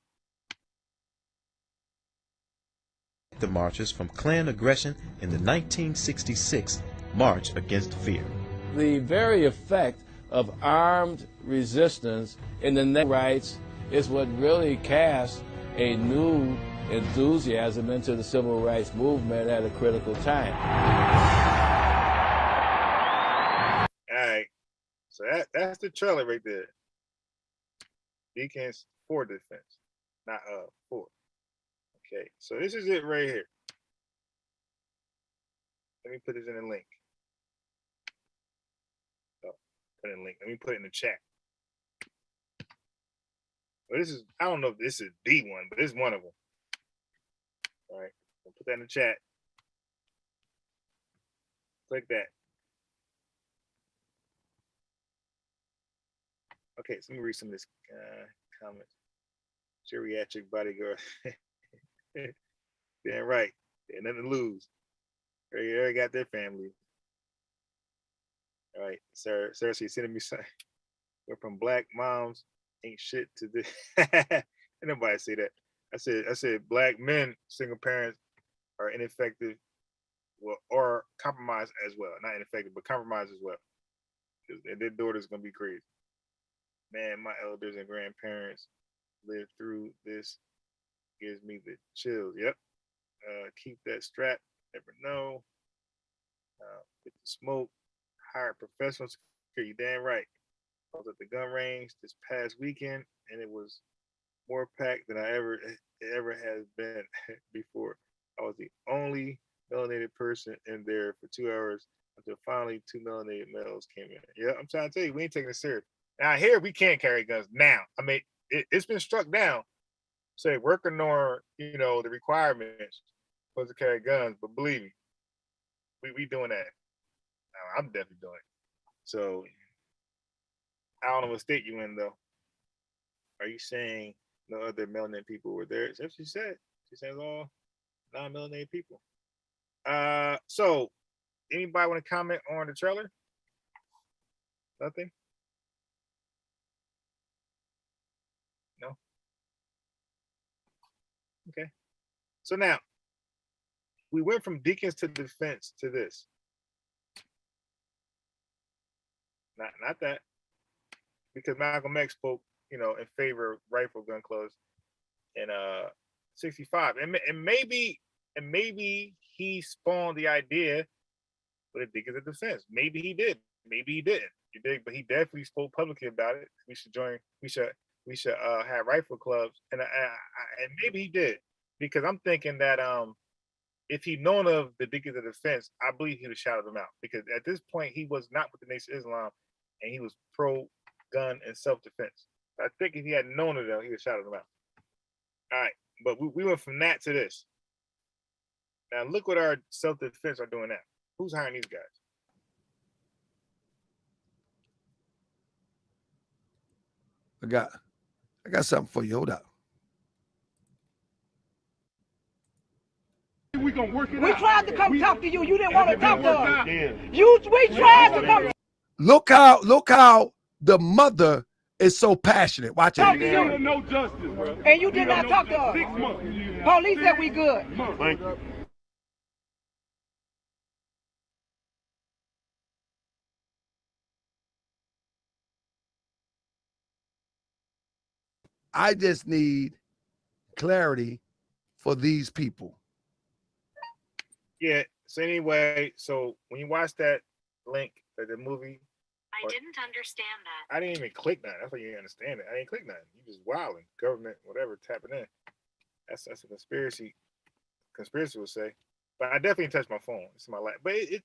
The marchers from Klan aggression in the 1966 March Against Fear. The very effect of armed resistance in the rights is what really cast a new enthusiasm into the civil rights movement at a critical time. All right, so that's the trailer right there. Deacons for defense, not for. Okay, so this is it right here. Let me put this in a link. Oh, put in a link. Let me put it in the chat. Well, this is, I don't know if this is the one, but this is one of them. All right, I'll put that in the chat. Click that. Okay, so let me read some of this comments. Geriatric bodyguard. Damn right. They had nothing to lose. They already got their family. All right, sir. She's sending me something. We're from black moms. Ain't shit to this. Ain't nobody say that. I said black men, single parents are ineffective, well, or compromised as well. Not ineffective, but compromised as well. Their daughter's gonna be crazy. Man, my elders and grandparents lived through this. Gives me the chills. Yep. Keep that strap. Never know. Get the smoke. Hire professionals. You damn right. I was at the gun range this past weekend, and it was more packed than I ever has been before. I was the only melanated person in there for 2 hours until finally 2 melanated males came in. Yeah, I'm trying to tell you, we ain't taking it serious. Now here we can't carry guns now. I mean, it's been struck down. Say working on, the requirements supposed to carry guns, but believe me, we doing that. Now, I'm definitely doing it. So I don't know what state you in though. Are you saying no other melanated people were there? That's what she said. She says all non-melanated people. So anybody want to comment on the trailer? Nothing? No? Okay. So now we went from deacons to defense to this. Not that. Because Malcolm X spoke, in favor of rifle gun clubs in 65. And maybe he spawned the idea for the deacons of defense. Maybe he did. Maybe he didn't. You dig? But he definitely spoke publicly about it. We should join. We should have rifle clubs. And maybe he did, because I'm thinking that if he'd known of the deacons of defense, I believe he would have shouted them out, because at this point he was not with the Nation of Islam, and he was pro-gun and self-defense. I think if he had known of them, he would have shouted them out. All right, but we went from that to this. Now look what our self-defense are doing now. Who's hiring these guys? I got something for you. Hold up. We gonna work it We out. tried to come talk to you. You didn't want to talk to us. We tried to come. Look how the mother is so passionate. Watch Talk to it. you. No justice, bro. And you did not talk to us. 6 months. Police said we good. Thank you. I just need clarity for these people. Yeah. So anyway, so when you watch that link, the movie, I didn't understand that. I didn't even click nothing. That's why you didn't understand it. I didn't click nothing. You just wilding. Government, whatever, tapping in. That's a conspiracy. Conspiracy would say. But I definitely touched my phone. It's my life. But it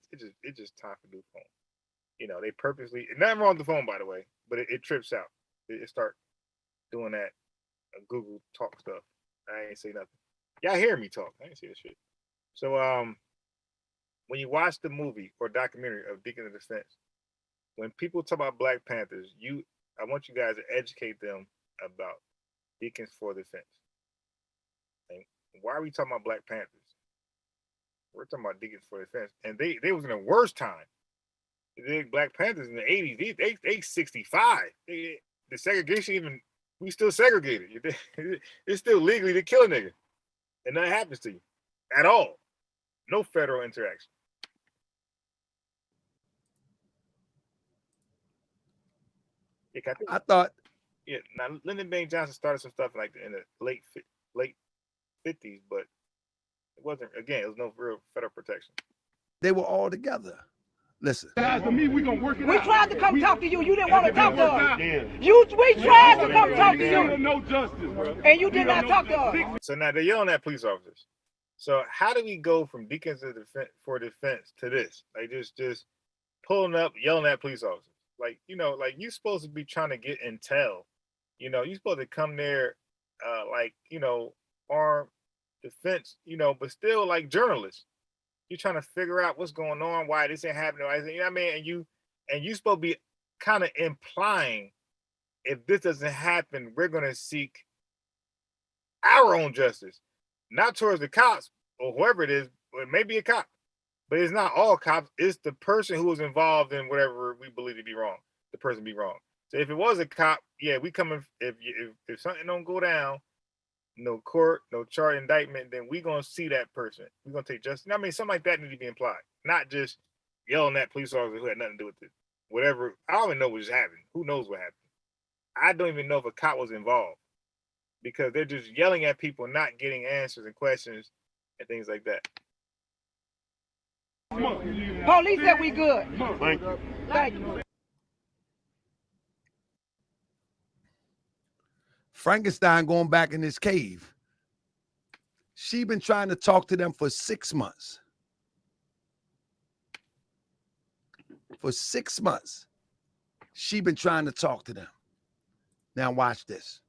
just time for new phone. They purposely, nothing wrong with the phone, by the way, but it trips out. It start doing that Google talk stuff. I ain't say nothing. Y'all hear me talk. I ain't say this shit. So when you watch the movie or documentary of Deacon of Defense, when people talk about Black Panthers, I want you guys to educate them about Deacons for Defense. And why are we talking about Black Panthers? We're talking about Deacons for Defense, and they was in the worst time. The Black Panthers in the 80s, they 65. The segregation, even we still segregated. It's still legally to kill a nigga, and nothing happens to you at all. No federal interaction. Yeah, I thought. Yeah, now Lyndon Baines Johnson started some stuff like in the late 50s, but it wasn't. Again, it was no real federal protection. They were all together. Listen. We tried to come talk to you. You didn't want to talk to us. We tried to come talk to you. No justice, bro. And you did not talk to us. So now they're yelling at police officers. So how do we go from Deacons for Defense to this? Like just pulling up, yelling at police officers. Like, like you're supposed to be trying to get intel. You're supposed to come there armed defense, but still like journalists. You're trying to figure out what's going on, why this ain't happening, you know what I mean? And you supposed to be kind of implying if this doesn't happen, we're gonna seek our own justice, not towards the cops or whoever it is. It may be a cop, but it's not all cops. It's the person who was involved in whatever we believe to be wrong. The person be wrong. So if it was a cop, yeah, we coming. If something don't go down, no court, no charge, indictment, then we gonna see that person. We gonna take justice. I mean, something like that need to be implied, not just yelling at police officers who had nothing to do with it. Whatever. I don't even know what just happened. Who knows what happened? I don't even know if a cop was involved because they're just yelling at people, not getting answers and questions and things like that. Police said we good. Thank you. Thank you. Frankenstein going back in his cave. She been trying to talk to them for 6 months. For 6 months, she been trying to talk to them. Now watch this.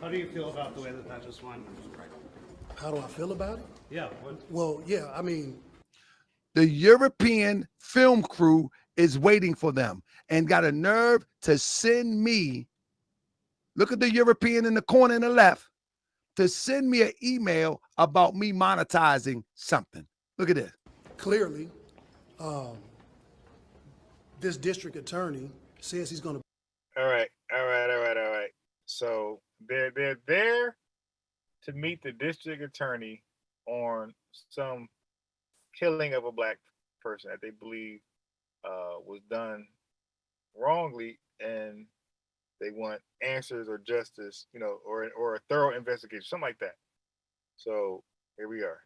How do you feel about the way that just went? How do I feel about it? Yeah. Well, yeah, I mean, the European film crew is waiting for them and got a nerve to send me, look at the European in the corner in the left, to send me an email about me monetizing something. Look at this. Clearly, this district attorney says he's going to. All right. So they're there to meet the district attorney on some killing of a black person that they believe was done wrongly, and they want answers or justice, or a thorough investigation, something like that. So here we are.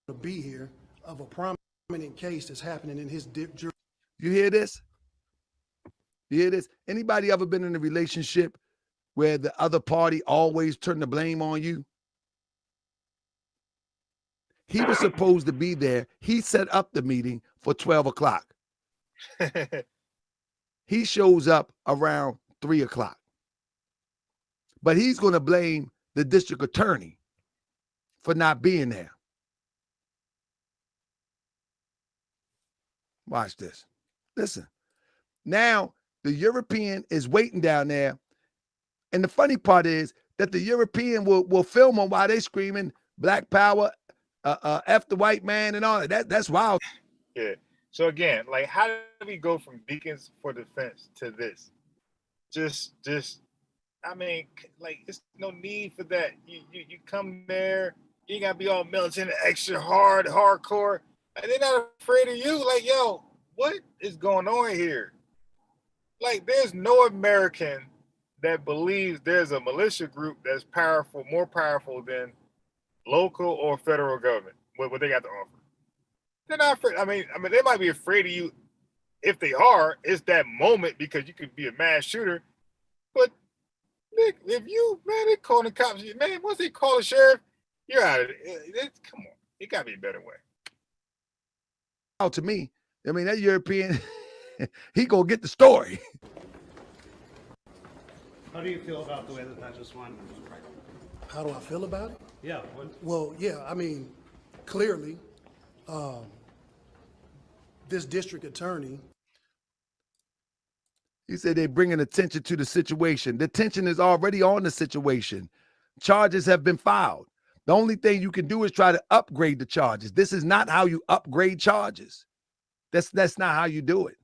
To be here of a prominent case that's happening in his jury. You hear this? You hear this? Anybody ever been in a relationship where the other party always turned the blame on you? He was supposed to be there. He set up the meeting for 12 o'clock. He shows up around 3 o'clock. But he's going to blame the district attorney for not being there. Watch this. Listen. Now, the European is waiting down there. And the funny part is that the European will film them while they screaming Black Power, F the white man and all that. That's wild. Yeah. So again, like, how do we go from Deacons for Defense to this? Just, I mean, like, it's no need for that. You come there, you gotta be all militant, extra hardcore. And they're not afraid of you. Like, yo, what is going on here? Like, there's no American that believes there's a militia group that's powerful, more powerful than local or federal government, what they got to offer. They're not afraid. I mean, they might be afraid of you if they are. It's that moment because you could be a mass shooter. But Nick, if you, man, they calling the cops, man, once they call the sheriff, you're out of it. Come on, it got to be a better way. To me, I mean, that European, he gonna get the story. How do you feel about the way that just went? How do I feel about it? Yeah. Well, yeah, I mean, clearly, this district attorney. He said they're bringing attention to the situation. The attention is already on the situation. Charges have been filed. The only thing you can do is try to upgrade the charges. This is not how you upgrade charges. That's not how you do it.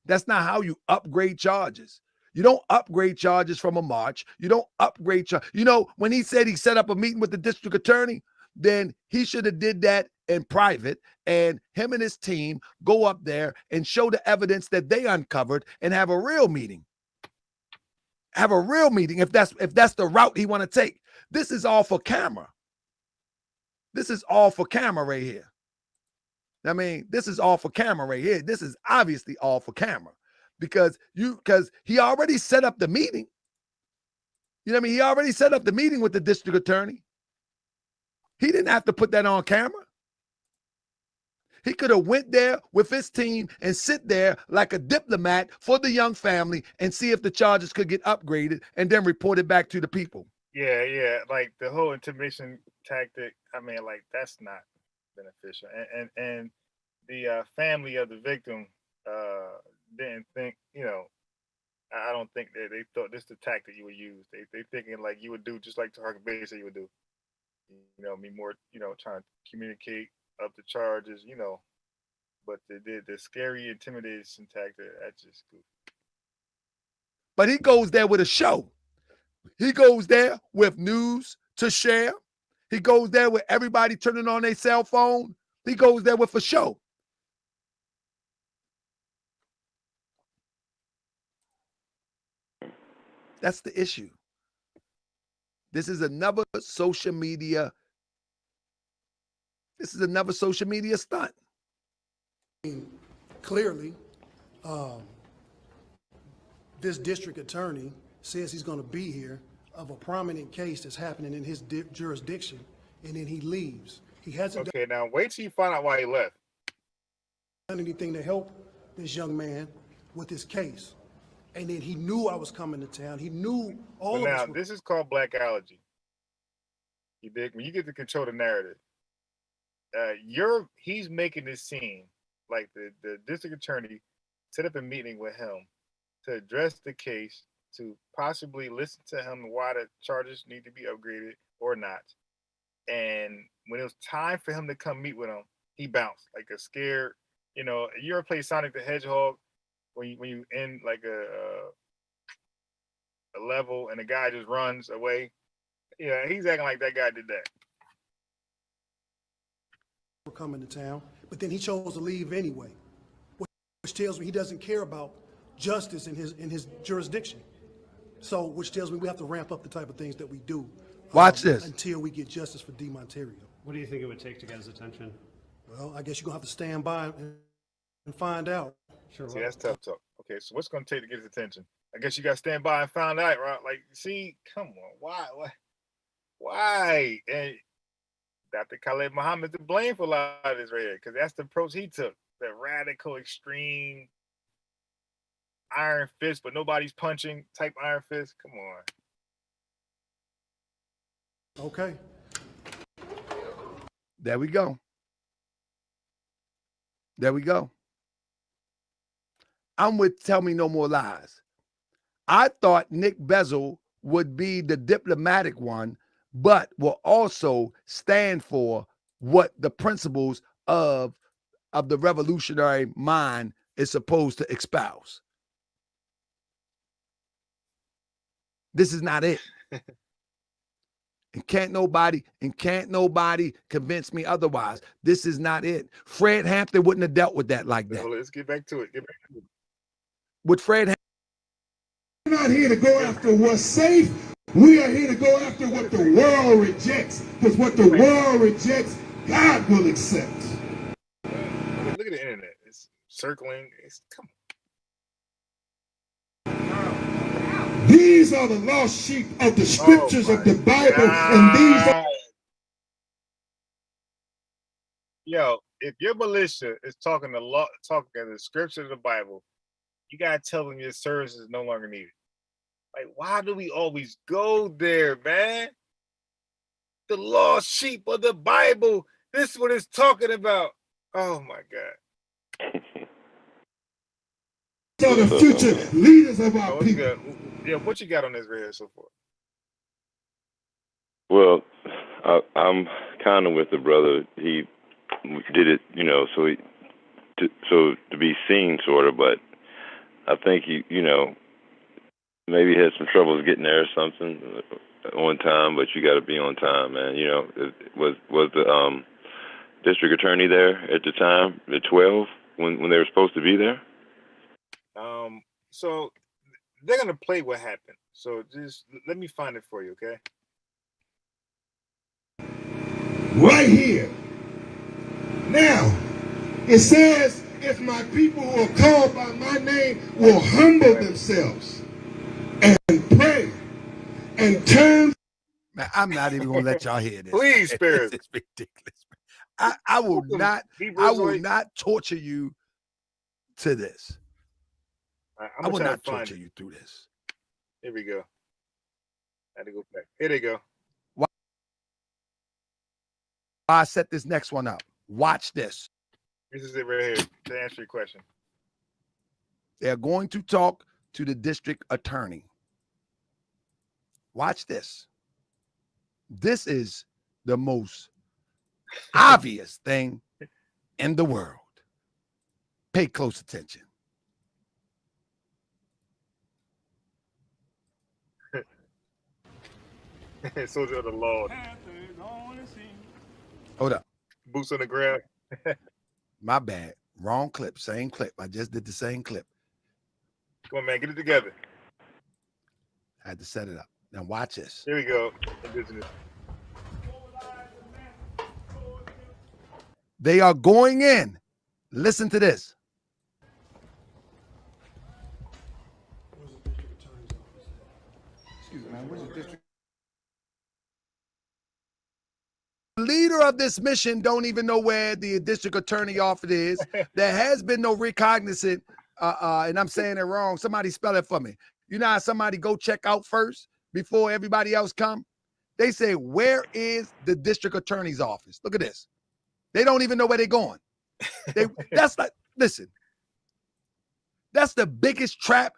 That's not how you upgrade charges. You don't upgrade charges from a march. You don't upgrade charges. You know, when he said he set up a meeting with the district attorney, then he should have did that in private, and him and his team go up there and show the evidence that they uncovered and have a real meeting. Have a real meeting if that's the route he want to take. This is all for camera. This is all for camera right here. I mean, this is all for camera right here. This is obviously all for camera because he already set up the meeting. You know what I mean? He already set up the meeting with the district attorney. He didn't have to put that on camera. He could have went there with his team and sit there like a diplomat for the young family and see if the charges could get upgraded and then report it back to the people. Yeah, like the whole intimidation tactic. I mean, like that's not beneficial. And the family of the victim didn't think, you know, I don't think that they thought this is the tactic you would use. They thinking like you would do just like Target Bay said you would do. You know, be more, you know, trying to communicate up the charges, you know. But the scary intimidation tactic, that's just good. But he goes there with a show. He goes there with news to share. He goes there with everybody turning on their cell phone. He goes there with a show. That's the issue. This is another social media. This is another social media stunt. Clearly, this district attorney says he's going to be here of a prominent case that's happening in his jurisdiction, and then he leaves. He hasn't Okay, now wait till you find out why he left. done anything to help this young man with his case. And then he knew I was coming to town. He knew all of us. Now, this is called black allergy. You dig? When you get to control the narrative, he's making this scene like the district attorney set up a meeting with him to address the case, to possibly listen to him why the charges need to be upgraded or not. And when it was time for him to come meet with him, he bounced like a scared. You know, you ever play Sonic the Hedgehog when you in like a level and the guy just runs away? Yeah, he's acting like that guy did that. We're coming to town, but then he chose to leave anyway, which tells me he doesn't care about justice in his jurisdiction. So, which tells me we have to ramp up the type of things that we do. Watch this. Until we get justice for D. Monterio. What do you think it would take to get his attention? Well, I guess you're gonna have to stand by and find out. Sure. See, that's tough talk. Okay, so what's it gonna take to get his attention? I guess you got to stand by and find out, right? Like, see, come on, why? And Dr. Khaled Muhammad to blame for a lot of this right here, because that's the approach he took, the radical, extreme, iron fist, but nobody's punching type iron fist. Come on. Okay. There we go. There we go. I'm with Tell Me No More Lies. I thought Nick Bezel would be the diplomatic one, but will also stand for what the principles of the revolutionary mind is supposed to espouse. This is not it. And can't nobody convince me otherwise. This is not it. Fred Hampton wouldn't have dealt with that like that. Well, let's get back to it. With Fred Hampton. We're not here to go after what's safe. We are here to go after what the world rejects. Because what the world rejects, God will accept. Look at the internet. It's circling. Come on. These are the lost sheep of the scriptures of the Bible. And these are... Yo, if your militia is talking the scripture of the Bible, you gotta tell them your service is no longer needed. Like, why do we always go there, man? The lost sheep of the Bible. This is what it's talking about. Oh my God. So the future leaders of our people. Yeah, what you got on this right here so far? Well, I'm kind of with the brother. He did it, you know, so to be seen, sort of. But I think maybe he had some troubles getting there or something on time. But you got to be on time, man. You know, was the district attorney there at the time, at 12, when they were supposed to be there? So they're gonna play what happened. So just let me find it for you, okay? Right here. Now, it says, if my people who are called by my name will humble themselves and pray and turn. Man, I'm not even gonna let y'all hear this. Please spare us. It's ridiculous. I will not torture you to this. Right, I will not torture you through this. Here we go. I had to go back. Here they go. I set this next one up. Watch this. This is it right here to answer your question. They're going to talk to the district attorney. Watch this. This is the most obvious thing in the world. Pay close attention. Soldier of the Lord. Hold up. Boots on the ground. My bad. Wrong clip. Same clip. I just did the same clip. Come on, man. Get it together. I had to set it up. Now watch this. Here we go. Indigenous. They are going in. Listen to this. Excuse me, man. Where's the district? The leader of this mission don't even know where the district attorney office is. There has been no recognizant, and I'm saying it wrong. Somebody spell it for me. You know how somebody go check out first before everybody else come? They say, where is the district attorney's office? Look at this. They don't even know where they're going. That's like, listen, that's the biggest trap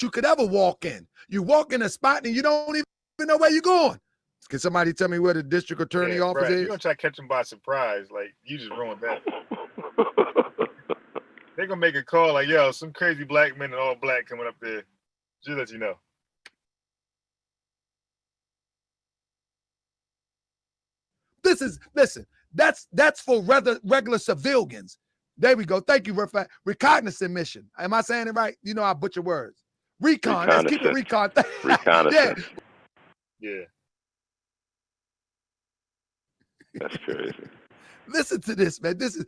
you could ever walk in. You walk in a spot and you don't even know where you're going. Can somebody tell me where the district attorney office is? You're going to try to catch them by surprise. Like, you just ruined that. They're going to make a call like, yo, some crazy black men and all black coming up there. Just let you know. Listen, that's for regular civilians. There we go. Thank you, reconnaissance mission. Am I saying it right? You know I butcher words. Recon. Let's keep it recon. Reconnaissance. Yeah. That's crazy. Listen to this, man. This is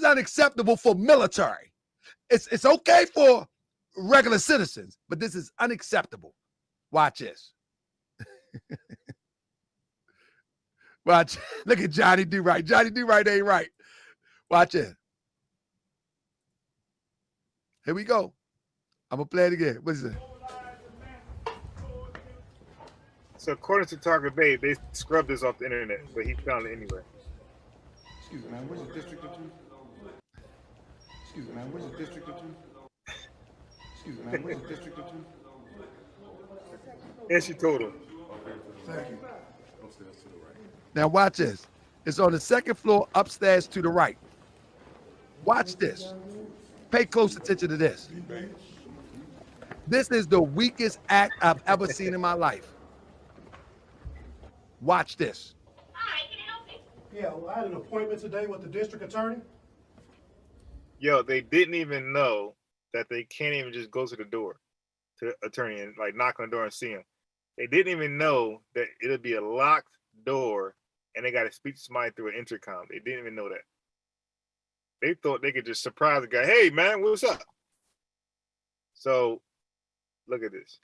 unacceptable for military. It's okay for regular citizens, but this is unacceptable. Watch this. Watch. Look at Johnny Do Right. Johnny Do Right ain't right. Watch it. Here we go. I'm gonna play it again. What is it? So according to Target Bay, they scrubbed this off the internet, but he found it anyway. Excuse me, man. Where's the district attorney? Excuse me, man. Where's the district attorney? Excuse me, man. Where's the district attorney? And she told him. Thank you. Now watch this. It's on the second floor upstairs to the right. Watch this. Pay close attention to this. This is the weakest act I've ever seen in my life. Watch this. Yeah, well, I had an appointment today with the district attorney. Yo, they didn't even know that they can't even just go to the door to the attorney and like knock on the door and see him. They didn't even know that it'll be a locked door and they got to speak to somebody through an intercom. They didn't even know that. They thought they could just surprise the guy. Hey, man, what's up? So, look at this.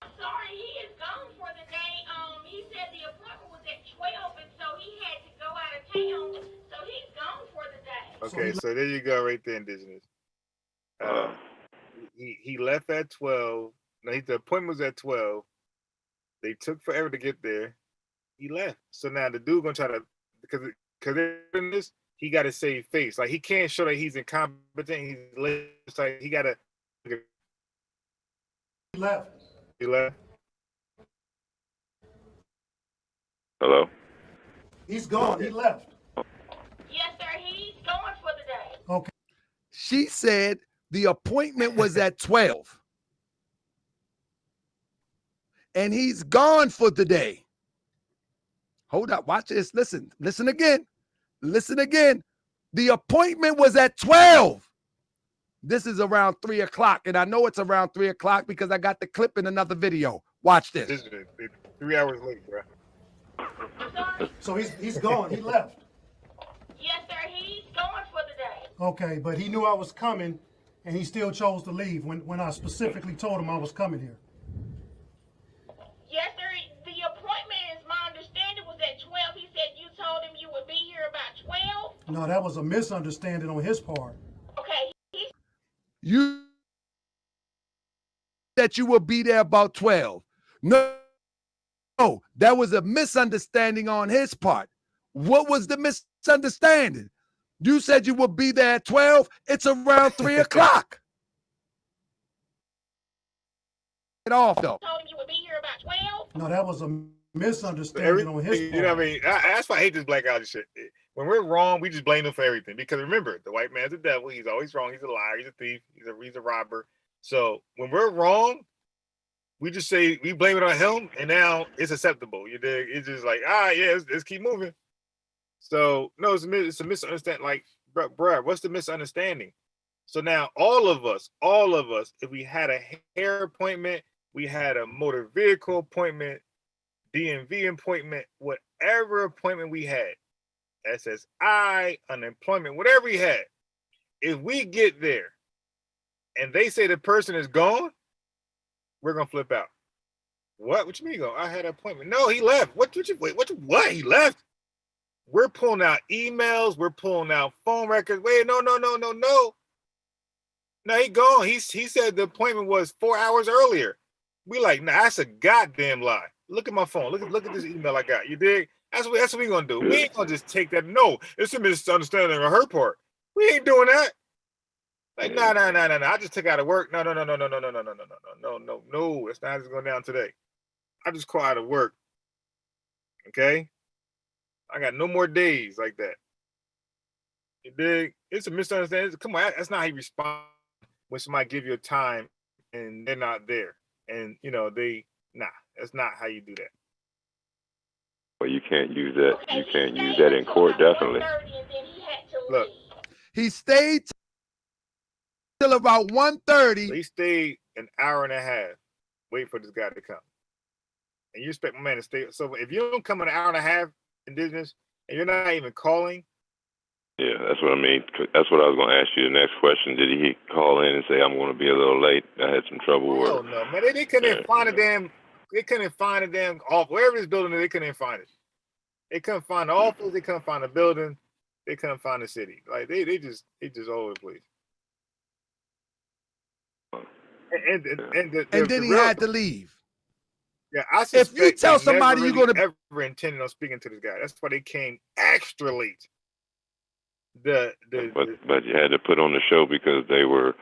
I'm sorry, he is gone for the day. He said the appointment was at 12, and so he had to go out of town. So he's gone for the day. Okay, so there you go, right there, Indigenous. he left at 12. No, the appointment was at 12. They took forever to get there. He left. So now the dude gonna try to because in this he got to save face. Like he can't show that he's incompetent. He's late. It's like he got to. He left. He left. Hello. He's gone. He left. Yes, sir. He's going for the day. Okay. She said the appointment was at 12. And he's gone for the day. Hold up. Watch this. Listen. Listen again. Listen again. The appointment was at 12. This is around 3 o'clock. And I know it's around 3 o'clock because I got the clip in another video. Watch this. This is 3 hours late, bro. So he's gone. He left. Yes, sir. He's going for the day. Okay, but he knew I was coming, and he still chose to leave when I specifically told him I was coming here. Yes, sir. The appointment, is my understanding, was at 12. He said you told him you would be here about 12. No, that was a misunderstanding on his part. Okay. You that you will be there about 12. No, that was a misunderstanding on his part. What was the misunderstanding? You said you would be there at 12. It's around 3 o'clock. Get off though. Told him you would be here about 12. No, that was a misunderstanding on his part. You know what I mean? That's why I hate this blackout and shit. When we're wrong, we just blame him for everything. Because remember, the white man's the devil. He's always wrong. He's a liar. He's a thief. He's a robber. So when we're wrong, we just say we blame it on him, and now it's acceptable. You dig? It's just like, yeah, let's keep moving. So no, it's a misunderstanding. Like, bruh, what's the misunderstanding? So now all of us, if we had a hair appointment, we had a motor vehicle appointment, DMV appointment, whatever appointment we had, SSI, unemployment, whatever we had, if we get there and they say the person is gone, we're gonna flip out. What you mean go? I had an appointment. No, he left. What? He left. We're pulling out emails. We're pulling out phone records. Wait, no. No, he gone. He said the appointment was 4 hours earlier. We like, nah, that's a goddamn lie. Look at my phone. Look at this email I got. You dig? That's what we gonna do. We ain't gonna just take that. No, it's a misunderstanding on her part. We ain't doing that. Like, no. I just took out of work. No. That's not just going down today. I just called out of work. Okay? I got no more days like that. You dig? It's a misunderstanding. Come on, that's not how you respond when somebody give you a time and they're not there. And that's not how you do that. Well, you can't use that. You can't use that in court, definitely. Look, he stayed till about 1:30. He stayed an hour and a half waiting for this guy to come. And you expect my man to stay. So if you don't come an hour and a half in business and you're not even calling. Yeah, that's what I mean. That's what I was going to ask you. The next question: did he call in and say, "I'm going to be a little late. I had some trouble"? Oh no, man! They couldn't find a damn. They couldn't find a damn office. Wherever this building is, they couldn't find it. They couldn't find the office. They couldn't find the building. They couldn't find the city. Like they just all over the place. And then he had to leave. Yeah, I suspect if you tell somebody you're gonna ever intended on speaking to this guy, that's why they came extra late. But you had to put on the show because they were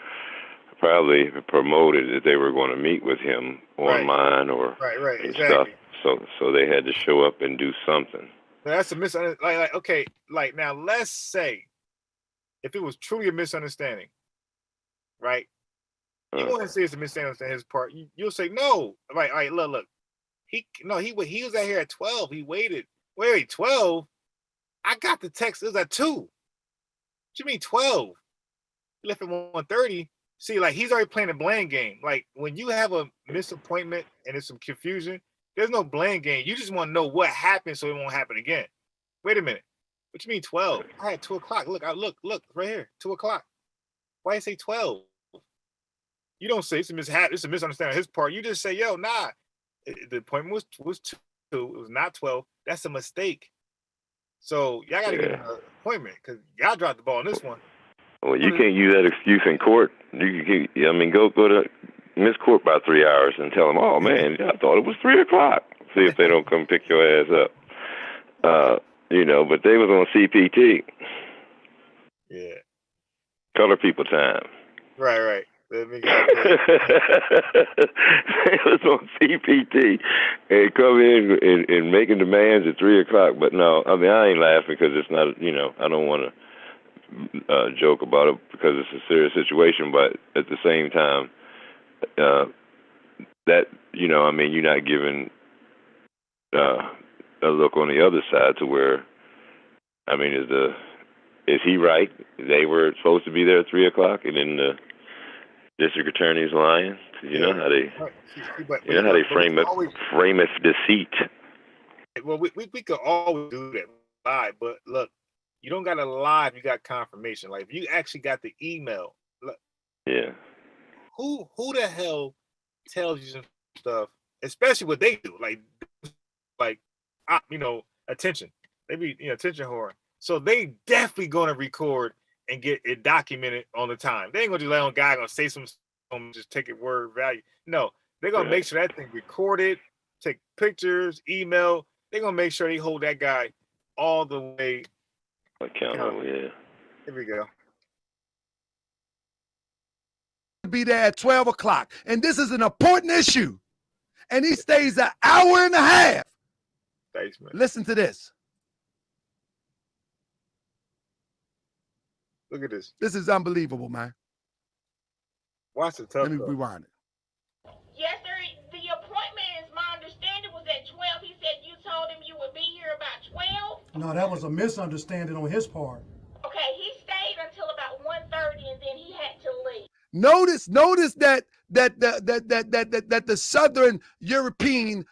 probably promoted that they were going to meet with him online or exactly. stuff. So they had to show up and do something. That's a misunderstanding. Okay, now let's say if it was truly a misunderstanding, right? You want to say it's a misunderstanding on his part. You'll say no. Right, look. He was out here at 12. He waited. Wait, 12? I got the text. It was at 2. What you mean 12? He left at 1:30. See, he's already playing a blame game. Like when you have a misappointment and there's some confusion, there's no blame game. You just want to know what happened so it won't happen again. Wait a minute. What you mean 12? I had 2 o'clock. Look, right here, 2 o'clock. Why you say 12? You don't say it's a misunderstanding on his part. You just say, yo, nah. The appointment was 2. It was not 12. That's a mistake. So y'all got to get an appointment because y'all dropped the ball on this one. Well, you can't use that excuse in court. I mean, go to miss court by 3 hours and tell them, oh, man, I thought it was 3 o'clock. See if they don't come pick your ass up. But they was on CPT. Yeah. Color people time. Right. Let me go. They was on CPT and come in and making demands at 3 o'clock. But no, I mean, I ain't laughing because it's not, I don't want to joke about it because it's a serious situation. But at the same time, that, I mean, you're not giving a look on the other side to where, I mean, is he right? They were supposed to be there at 3 o'clock, and then the district attorney's lying. You know how they, frame it deceit. Well, we could always do that, lie, but look, you don't gotta lie if you got confirmation. Like if you actually got the email, look, yeah. Who the hell tells you some stuff, especially what they do, attention. They be attention whore. So they definitely gonna record and get it documented on the time. They ain't gonna just let on guy gonna say some just take it word value. No, they're gonna make sure that thing recorded, take pictures, email. They're gonna make sure they hold that guy all the way accountable. Yeah. Here we go. Be there at 12 o'clock. And this is an important issue. And he stays an hour and a half. Thanks, man. Listen to this. Look at this. This is unbelievable, man. Watch the tough. Let me rewind it. Yes, sir. The appointment, is my understanding, was at 12. He said you told him you would be here about 12. No, that was a misunderstanding on his part. Okay, he stayed until about 1:30 and then he had to leave. Notice that the Southern European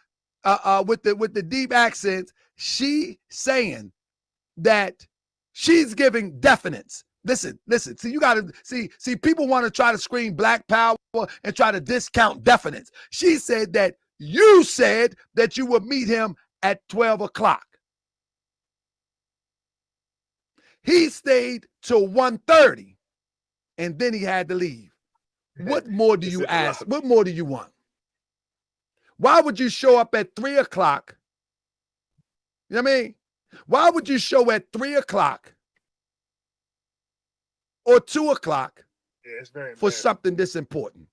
with the deep accents, she saying that she's giving definites. Listen. See, you gotta see. People want to try to scream black power and try to discount definites. She said that you said that you would meet him at 12 o'clock. He stayed till 1:30 and then he had to leave. What more do you ask? What more do you want? Why would you show up at 3 o'clock? You know what I mean? Why would you show at 3 o'clock or 2 o'clock for something this important?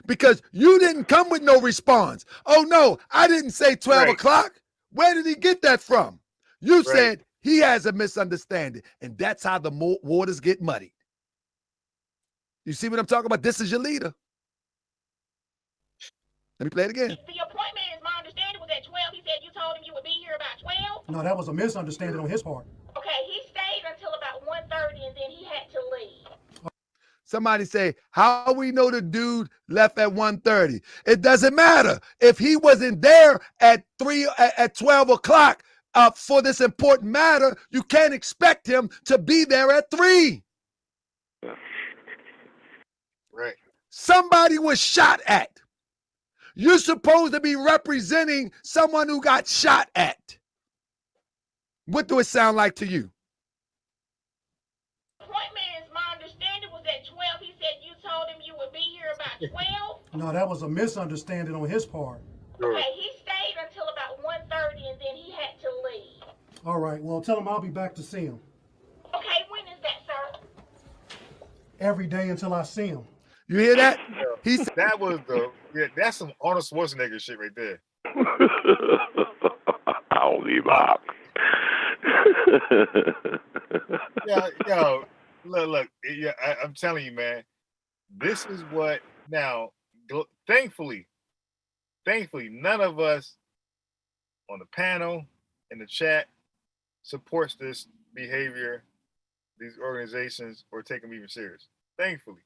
Because you didn't come with no response. Oh, no, I didn't say 12 o'clock. Where did he get that from? You said he has a misunderstanding, and that's how the waters get muddied. You see what I'm talking about? This is your leader. Let me play it again. The appointment, is my understanding, was at 12. He said you told him you would be here about 12. No, that was a misunderstanding on his part. Okay, he stayed until about 1:30 and then he had to leave. Somebody say, how we know the dude left at 1:30? It doesn't matter. If he wasn't there at 12 o'clock for this important matter, you can't expect him to be there at 3. Right. Somebody was shot at. You're supposed to be representing someone who got shot at. What do it sound like to you? Appointment, is my understanding, was at 12. He said you told him you would be here about 12. No, that was a misunderstanding on his part. Okay, he stayed until about 1:30 and then he had to leave. All right, well, tell him I'll be back to see him. Okay, when is that, sir? Every day until I see him. You hear that? That's some Arnold Schwarzenegger shit right there. I'll be back. Yo, look. Yeah, I'm telling you, man. This is what now. Thankfully, none of us on the panel in the chat supports this behavior, these organizations, or take them even serious. Thankfully.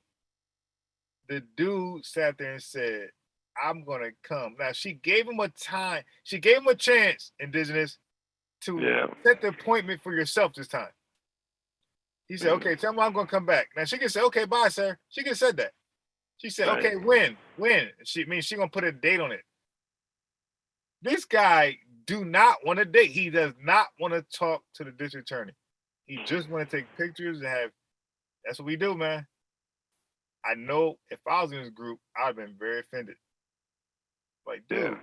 The dude sat there and said, I'm going to come. Now, she gave him a time. She gave him a chance, Indigenous, to set the appointment for yourself this time. He said, okay, tell me I'm going to come back. Now, she can say, okay, bye, sir. She could have said that. She said, okay, when? She going to put a date on it. This guy do not want a date. He does not want to talk to the district attorney. He just want to take pictures and have. That's what we do, man. I know if I was in this group, I'd have been very offended. Like, dude,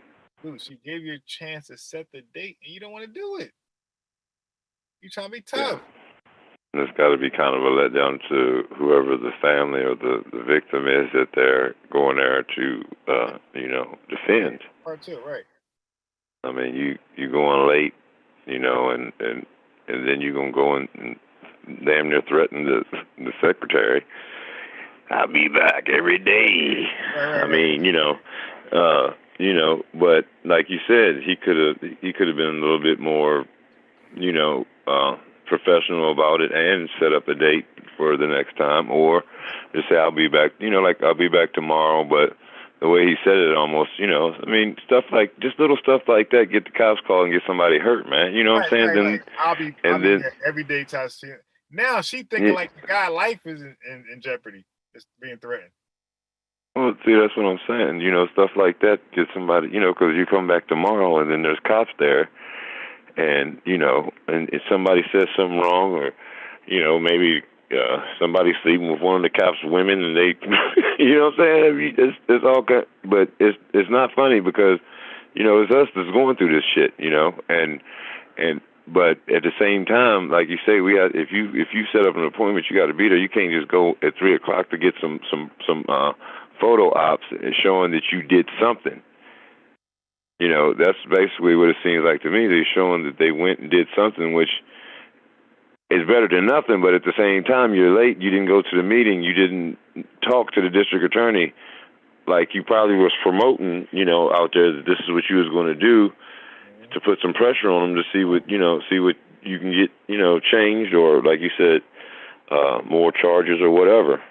she gave you a chance to set the date, and you don't want to do it. You trying to be tough. And it's got to be kind of a letdown to whoever the family or the victim is that they're going there to, defend. Part two, right? I mean, you go on late, and then you're gonna go and damn near threaten the secretary. I'll be back every day. Right. I mean, but like you said, he could have been a little bit more, professional about it and set up a date for the next time, or just say I'll be back. Like I'll be back tomorrow, but. The way he said it almost, I mean, stuff like, just little stuff like that, get the cops called and get somebody hurt, man. You know what I'm saying? Right. I'll be there every day, Tasha. Now she thinking like the guy's life is in jeopardy. It's being threatened. Well, see, that's what I'm saying. Stuff like that, get somebody, because you come back tomorrow and then there's cops there and, and if somebody says something wrong or, maybe somebody sleeping with one of the cops' women, and they, you know what I'm saying? It's all good, but it's not funny because, it's us that's going through this shit, but at the same time, like you say, if you set up an appointment, you got to be there. You can't just go at 3:00 to get some photo ops showing that you did something. That's basically what it seems like to me. They're showing that they went and did something, which. It's better than nothing, but at the same time, you're late. You didn't go to the meeting. You didn't talk to the district attorney like you probably was promoting, out there that this is what you was going to do to put some pressure on them to see what you can get, changed or, like you said, more charges or whatever.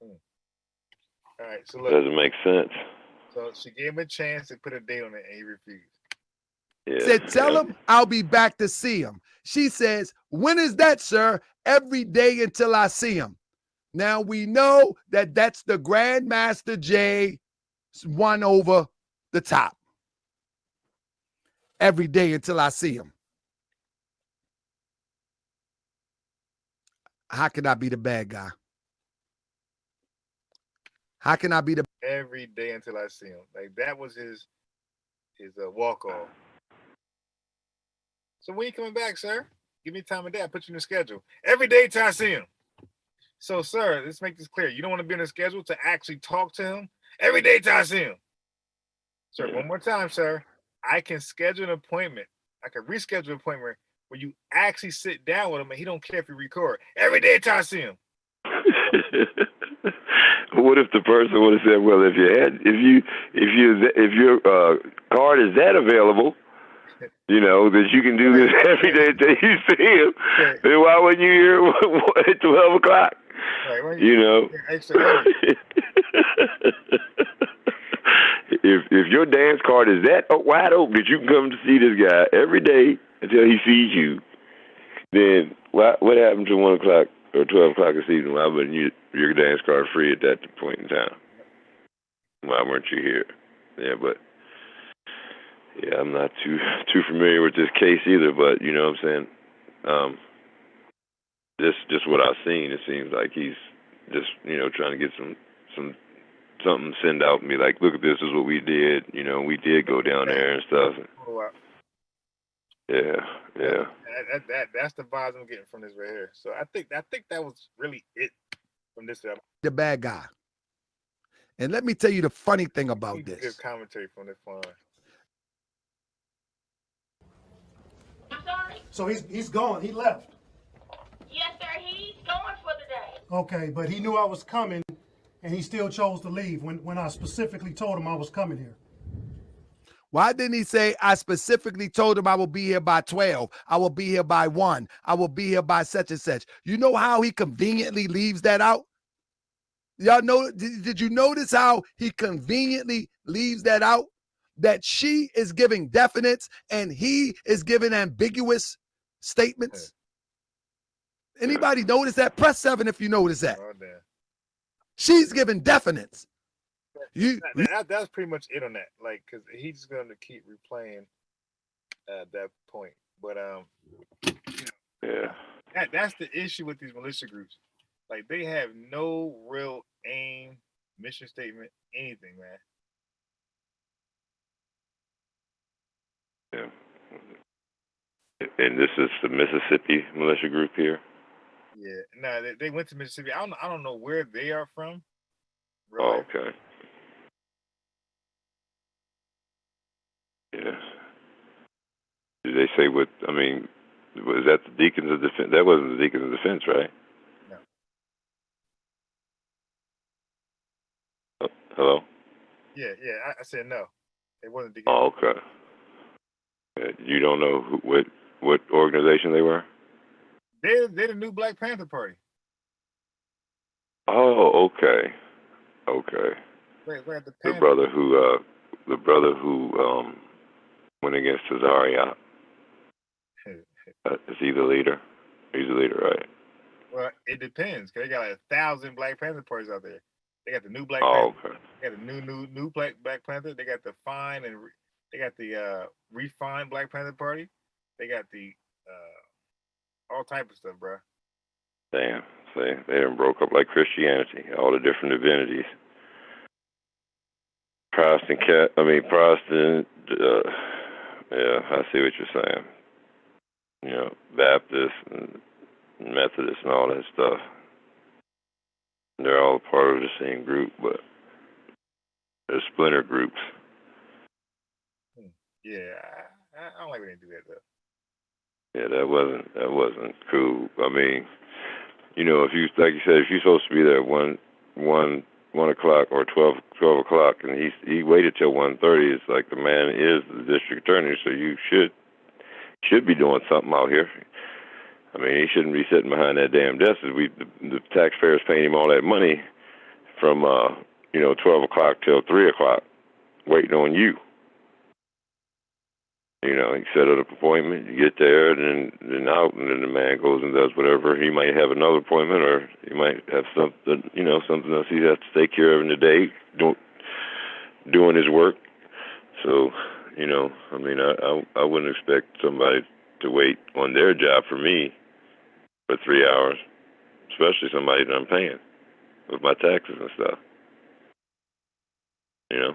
All right, so look. Doesn't make sense. So she gave him a chance to put a date on it, and he refused. Yeah, said, tell him I'll be back to see him. She says, when is that, sir? Every day until I see him. Now we know that that's the Grandmaster J one over the top. Every day until I see him. How can I be the bad guy? How can I be the every day until I see him? Like that was his walk off. So when you coming back, sir? Give me time of day. I put you in the schedule. Every day till I see him. So, sir, let's make this clear. You don't want to be in the schedule to actually talk to him? Every day till I see him. Sir, one more time, sir. I can schedule an appointment. I can reschedule an appointment where you actually sit down with him and he don't care if you record. Every day till I see him. What if the person would have said, well, if your card is that available, that you can do this every day until you see him, then why wouldn't you hear at 12 o'clock? If your dance card is that wide open that you can come to see this guy every day until he sees you, then what happened to 1 o'clock or 12 o'clock this evening? Why wouldn't your dance card free at that point in time? Why weren't you here? Yeah, I'm not too familiar with this case either, but you know what I'm saying? Just what I've seen, it seems like he's just, trying to get something send out and be like, look, this is what we did. We did go down there and stuff. Yeah. That's the vibes I'm getting from this right here. So I think that was really it from this episode. The bad guy. And let me tell you the funny thing about this. Good commentary from this one. I'm sorry? So he's gone. He left. Yes, sir. He's going for the day. Okay, but he knew I was coming, and he still chose to leave when I specifically told him I was coming here. Why didn't he say, I specifically told him I will be here by 12. I will be here by 1. I will be here by such and such. You know how he conveniently leaves that out? Y'all know, did you notice how he conveniently leaves that out? That she is giving definites and he is giving ambiguous statements. Anybody notice that? Press 7 if you notice that. Oh, damn. She's giving definites. That's pretty much it on that. Like, because he's going to keep replaying that point. But Yeah. That's the issue with these militia groups. Like they have no real aim, mission statement, anything, man. Yeah. And this is the Mississippi militia group here. Yeah, no, they went to Mississippi. I don't know where they are from. Oh, okay. Yeah. Did they say what? I mean, was that the Deacons of Defense? That wasn't the Deacons of Defense, right? No. Hello. Yeah, I said no. It wasn't the. Oh, okay. You don't know what organization they were? They're the new Black Panther Party. Oh, okay. Okay. We're at the The Panther. brother who went against Cesario. Is he the leader? He's the leader, right? Well, it depends. Cause they got like 1,000 Black Panther parties out there. They got the new Black Oh, Panther. okay. They got the new Black Panther. They got the fine and they got the refined Black Panther Party. They got the all type of stuff, bro. Damn. See, they done broke up like Christianity. All the different divinities. Protestant. Yeah, I see what you're saying. You know, Baptist and Methodist and all that stuff. They're all part of the same group, but they're splinter groups. Yeah, I don't like when they do that though. Yeah, that wasn't cool. I mean, you know, if you like you said, if you're supposed to be there at 1 o'clock or 12 o'clock, and he waited till 1:30, it's like the man is the district attorney, so you should be doing something out here. I mean, he shouldn't be sitting behind that damn desk. The taxpayers paying him all that money from 12 o'clock till 3 o'clock, waiting on you. You know, he set up an appointment, you get there, and then out, and then the man goes and does whatever. He might have another appointment, or he might have something else he has to take care of in the day, doing his work. So, I mean, I wouldn't expect somebody to wait on their job for me for 3 hours, especially somebody that I'm paying with my taxes and stuff. You know?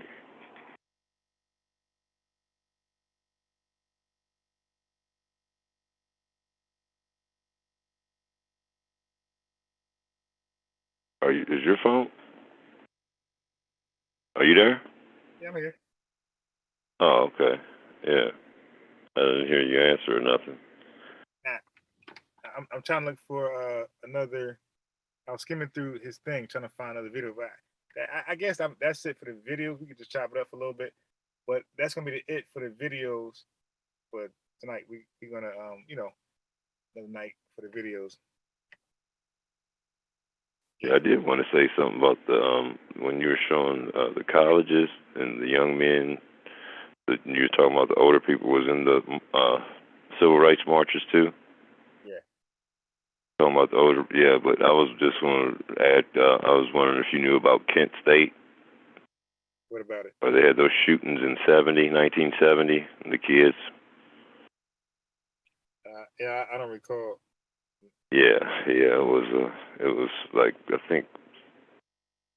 Is your phone? Are you there? Yeah, I'm here. Oh, okay. Yeah. I didn't hear you answer or nothing. I'm trying to look for another. I was skimming through his thing trying to find another video. But I guess that's it for the videos. We could just chop it up a little bit, but that's gonna be it for the videos. But tonight we're gonna another night for the videos. Yeah, I did want to say something about the when you were showing the colleges and the young men. You were talking about the older people was in the civil rights marches too. Yeah. Talking about the older, yeah. But I was just want to add. I was wondering if you knew about Kent State. What about it? Or they had those shootings in 1970, and the kids. Yeah, I don't recall. Yeah, it was like I think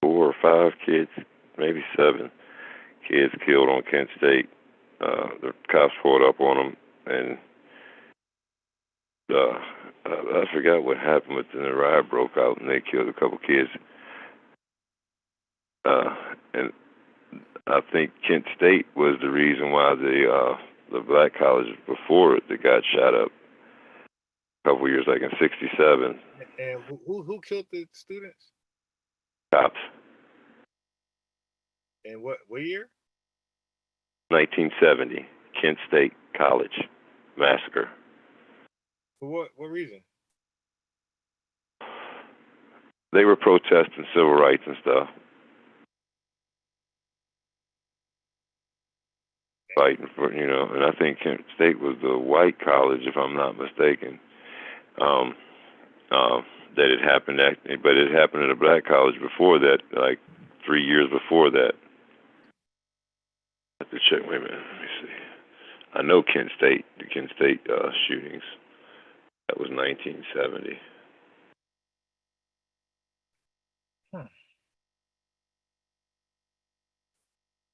4 or 5 kids, maybe 7 kids killed on Kent State. The cops pulled up on them, and I forgot what happened, but then the riot broke out, and they killed a couple kids. And I think Kent State was the reason why the black colleges before it that got shot up a couple years, like in '67. And who killed the students? Cops. And what year? 1970, Kent State College massacre. For what reason? They were protesting civil rights and stuff. Fighting for, and I think Kent State was the white college, if I'm not mistaken. That it happened but it happened at a black college before that, like 3 years before that. I have to check. Wait a minute, let me see. I know Kent State, the Kent State shootings. That was 1970.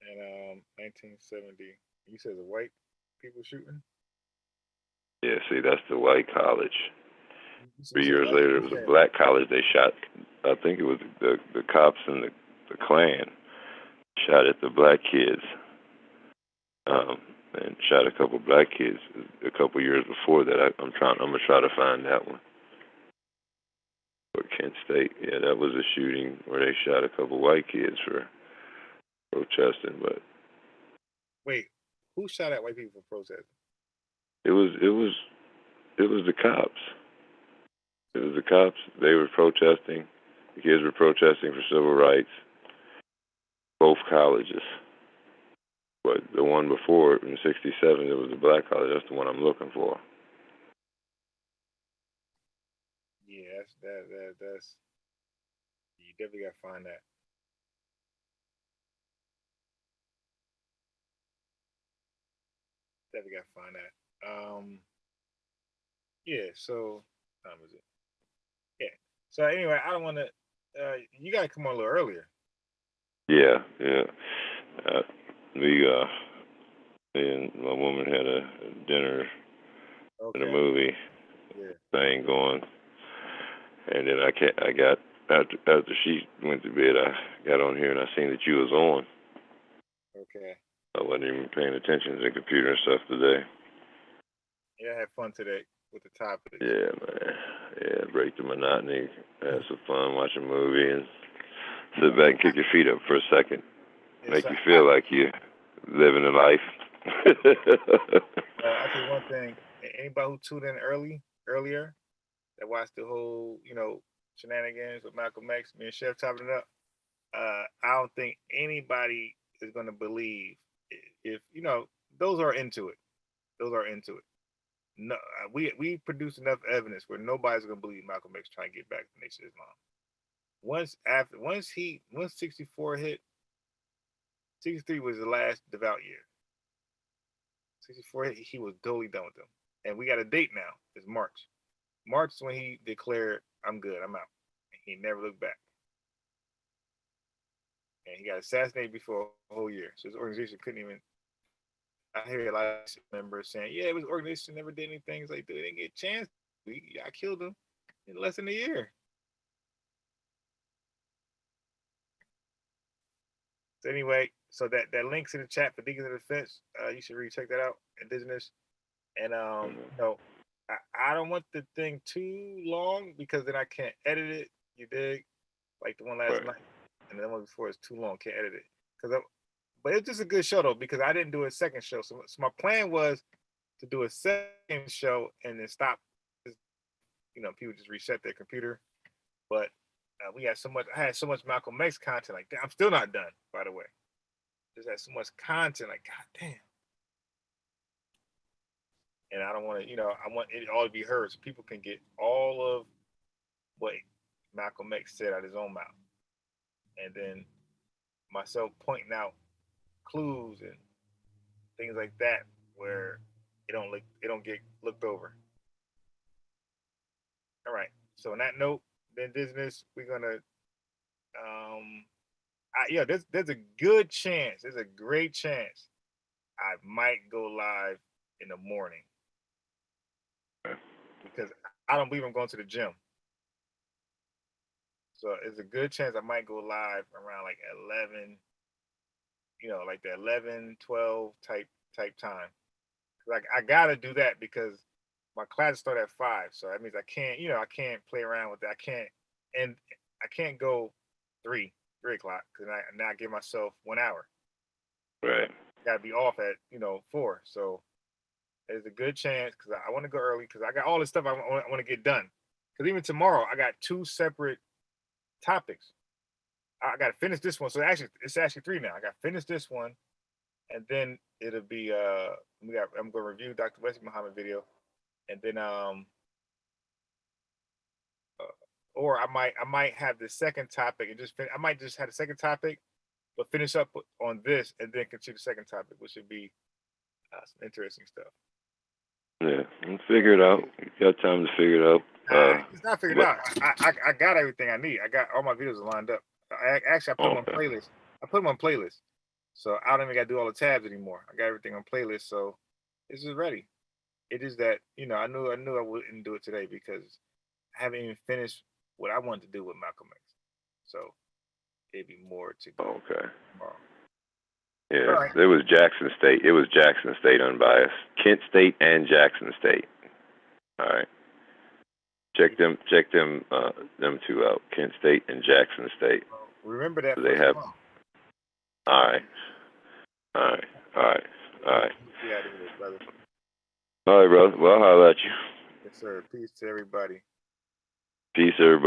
And 1970. You said the white people shooting. Yeah, see, that's the white college. You 3 said years white. later, it You was a said black college. They shot. I think it was the cops and the Klan shot at the black kids. And shot a couple black kids a couple years before that. I'm gonna try to find that one. Or Kent State. Yeah, that was a shooting where they shot a couple white kids for protesting, but wait. Who shot at white people for protesting? it was the cops. It was the cops. They were protesting. The kids were protesting for civil rights. Both colleges. But the one before in '67, it was the black college. That's the one I'm looking for. Yeah, that's you definitely gotta find that. Definitely gotta find that. Yeah. So, time is it? Yeah. So anyway, I don't want to. You gotta come on a little earlier. Yeah, yeah. Uh, we me and my woman had a dinner and a Okay. movie Yeah. thing going, and then I got after she went to bed, I got on here and I seen that you was on. Okay. I wasn't even paying attention to the computer and stuff today. Yeah, I had fun today with the topics. Yeah, man. Yeah, break the monotony, have some fun, watch a movie, and sit back and kick your feet up for a second. Yeah, Make so you feel like you're living a life. I'll tell you one thing. Anybody who tuned in earlier, that watched the whole, shenanigans with Malcolm X, me and Chef chopping it up. I don't think anybody is going to believe if those are into it. Those are into it. No, we produced enough evidence where nobody's going to believe Malcolm X trying to get back to the Nation of Islam. Once 64 hit, 63 was the last devout year. 64 hit, he was totally done with them. And we got a date now. It's March. March is when he declared, "I'm good. I'm out." And he never looked back. And he got assassinated before a whole year. So his organization couldn't even. I hear a lot of members saying, "Yeah, it was organization never did anything." It's like they didn't get a chance. I killed him in less than a year. So anyway, so that link's in the chat for Deacons of Defense. You should really check that out. Indigenous, and I don't want the thing too long because then I can't edit it. You dig? Like the one last night, and the one before is too long. Can't edit it but it's just a good show though because I didn't do a second show. So my plan was to do a second show and then stop. People just reset their computer. But we had so much. I had so much Malcolm X content. Like I'm still not done. By the way, just had so much content. Like god damn. And I don't want to. I want it all to be heard so people can get all of what Malcolm X said out of his own mouth, and then myself pointing out clues and things like that where it don't get looked over. All right. So on that note, then business, we're gonna there's a good chance, there's a great chance I might go live in the morning because I don't believe I'm going to the gym. So it's a good chance I might go live around like 11, like the 11, 12 type time. Like I gotta do that because my classes start at 5, so that means I can't play around with that. I can't go 3 o'clock because now I give myself 1 hour. Right. Got to be off at 4. So there's a good chance because I want to go early because I got all this stuff I want to get done. Because even tomorrow I got 2 separate topics. I got to finish this one. So it's actually 3 now. I got to finish this one, and then it'll be I'm going to review Dr. Wesley Muhammad video. And then or I might have the second topic and I might just have the second topic, but finish up on this and then continue the second topic, which would be some interesting stuff. Yeah, we'll figure it out. You got time to figure it out. It's not figured but- out. I got everything I need. I got all my videos lined up. Actually, I put them on playlist. I put them on playlist, so I don't even got to do all the tabs anymore. I got everything on playlist, so this is ready. It is that I knew I wouldn't do it today because I haven't even finished what I wanted to do with Malcolm X. So it'd be more to go. Okay. Tomorrow. Yeah, All right. it was Jackson State. It was Jackson State unbiased. Kent State and Jackson State. All right. Check them two out. Kent State and Jackson State. Remember that. They have. All right. Yeah, it is, brother. All right, brother. Well, I'll holler at you. Yes, sir. Peace to everybody. Peace, everybody.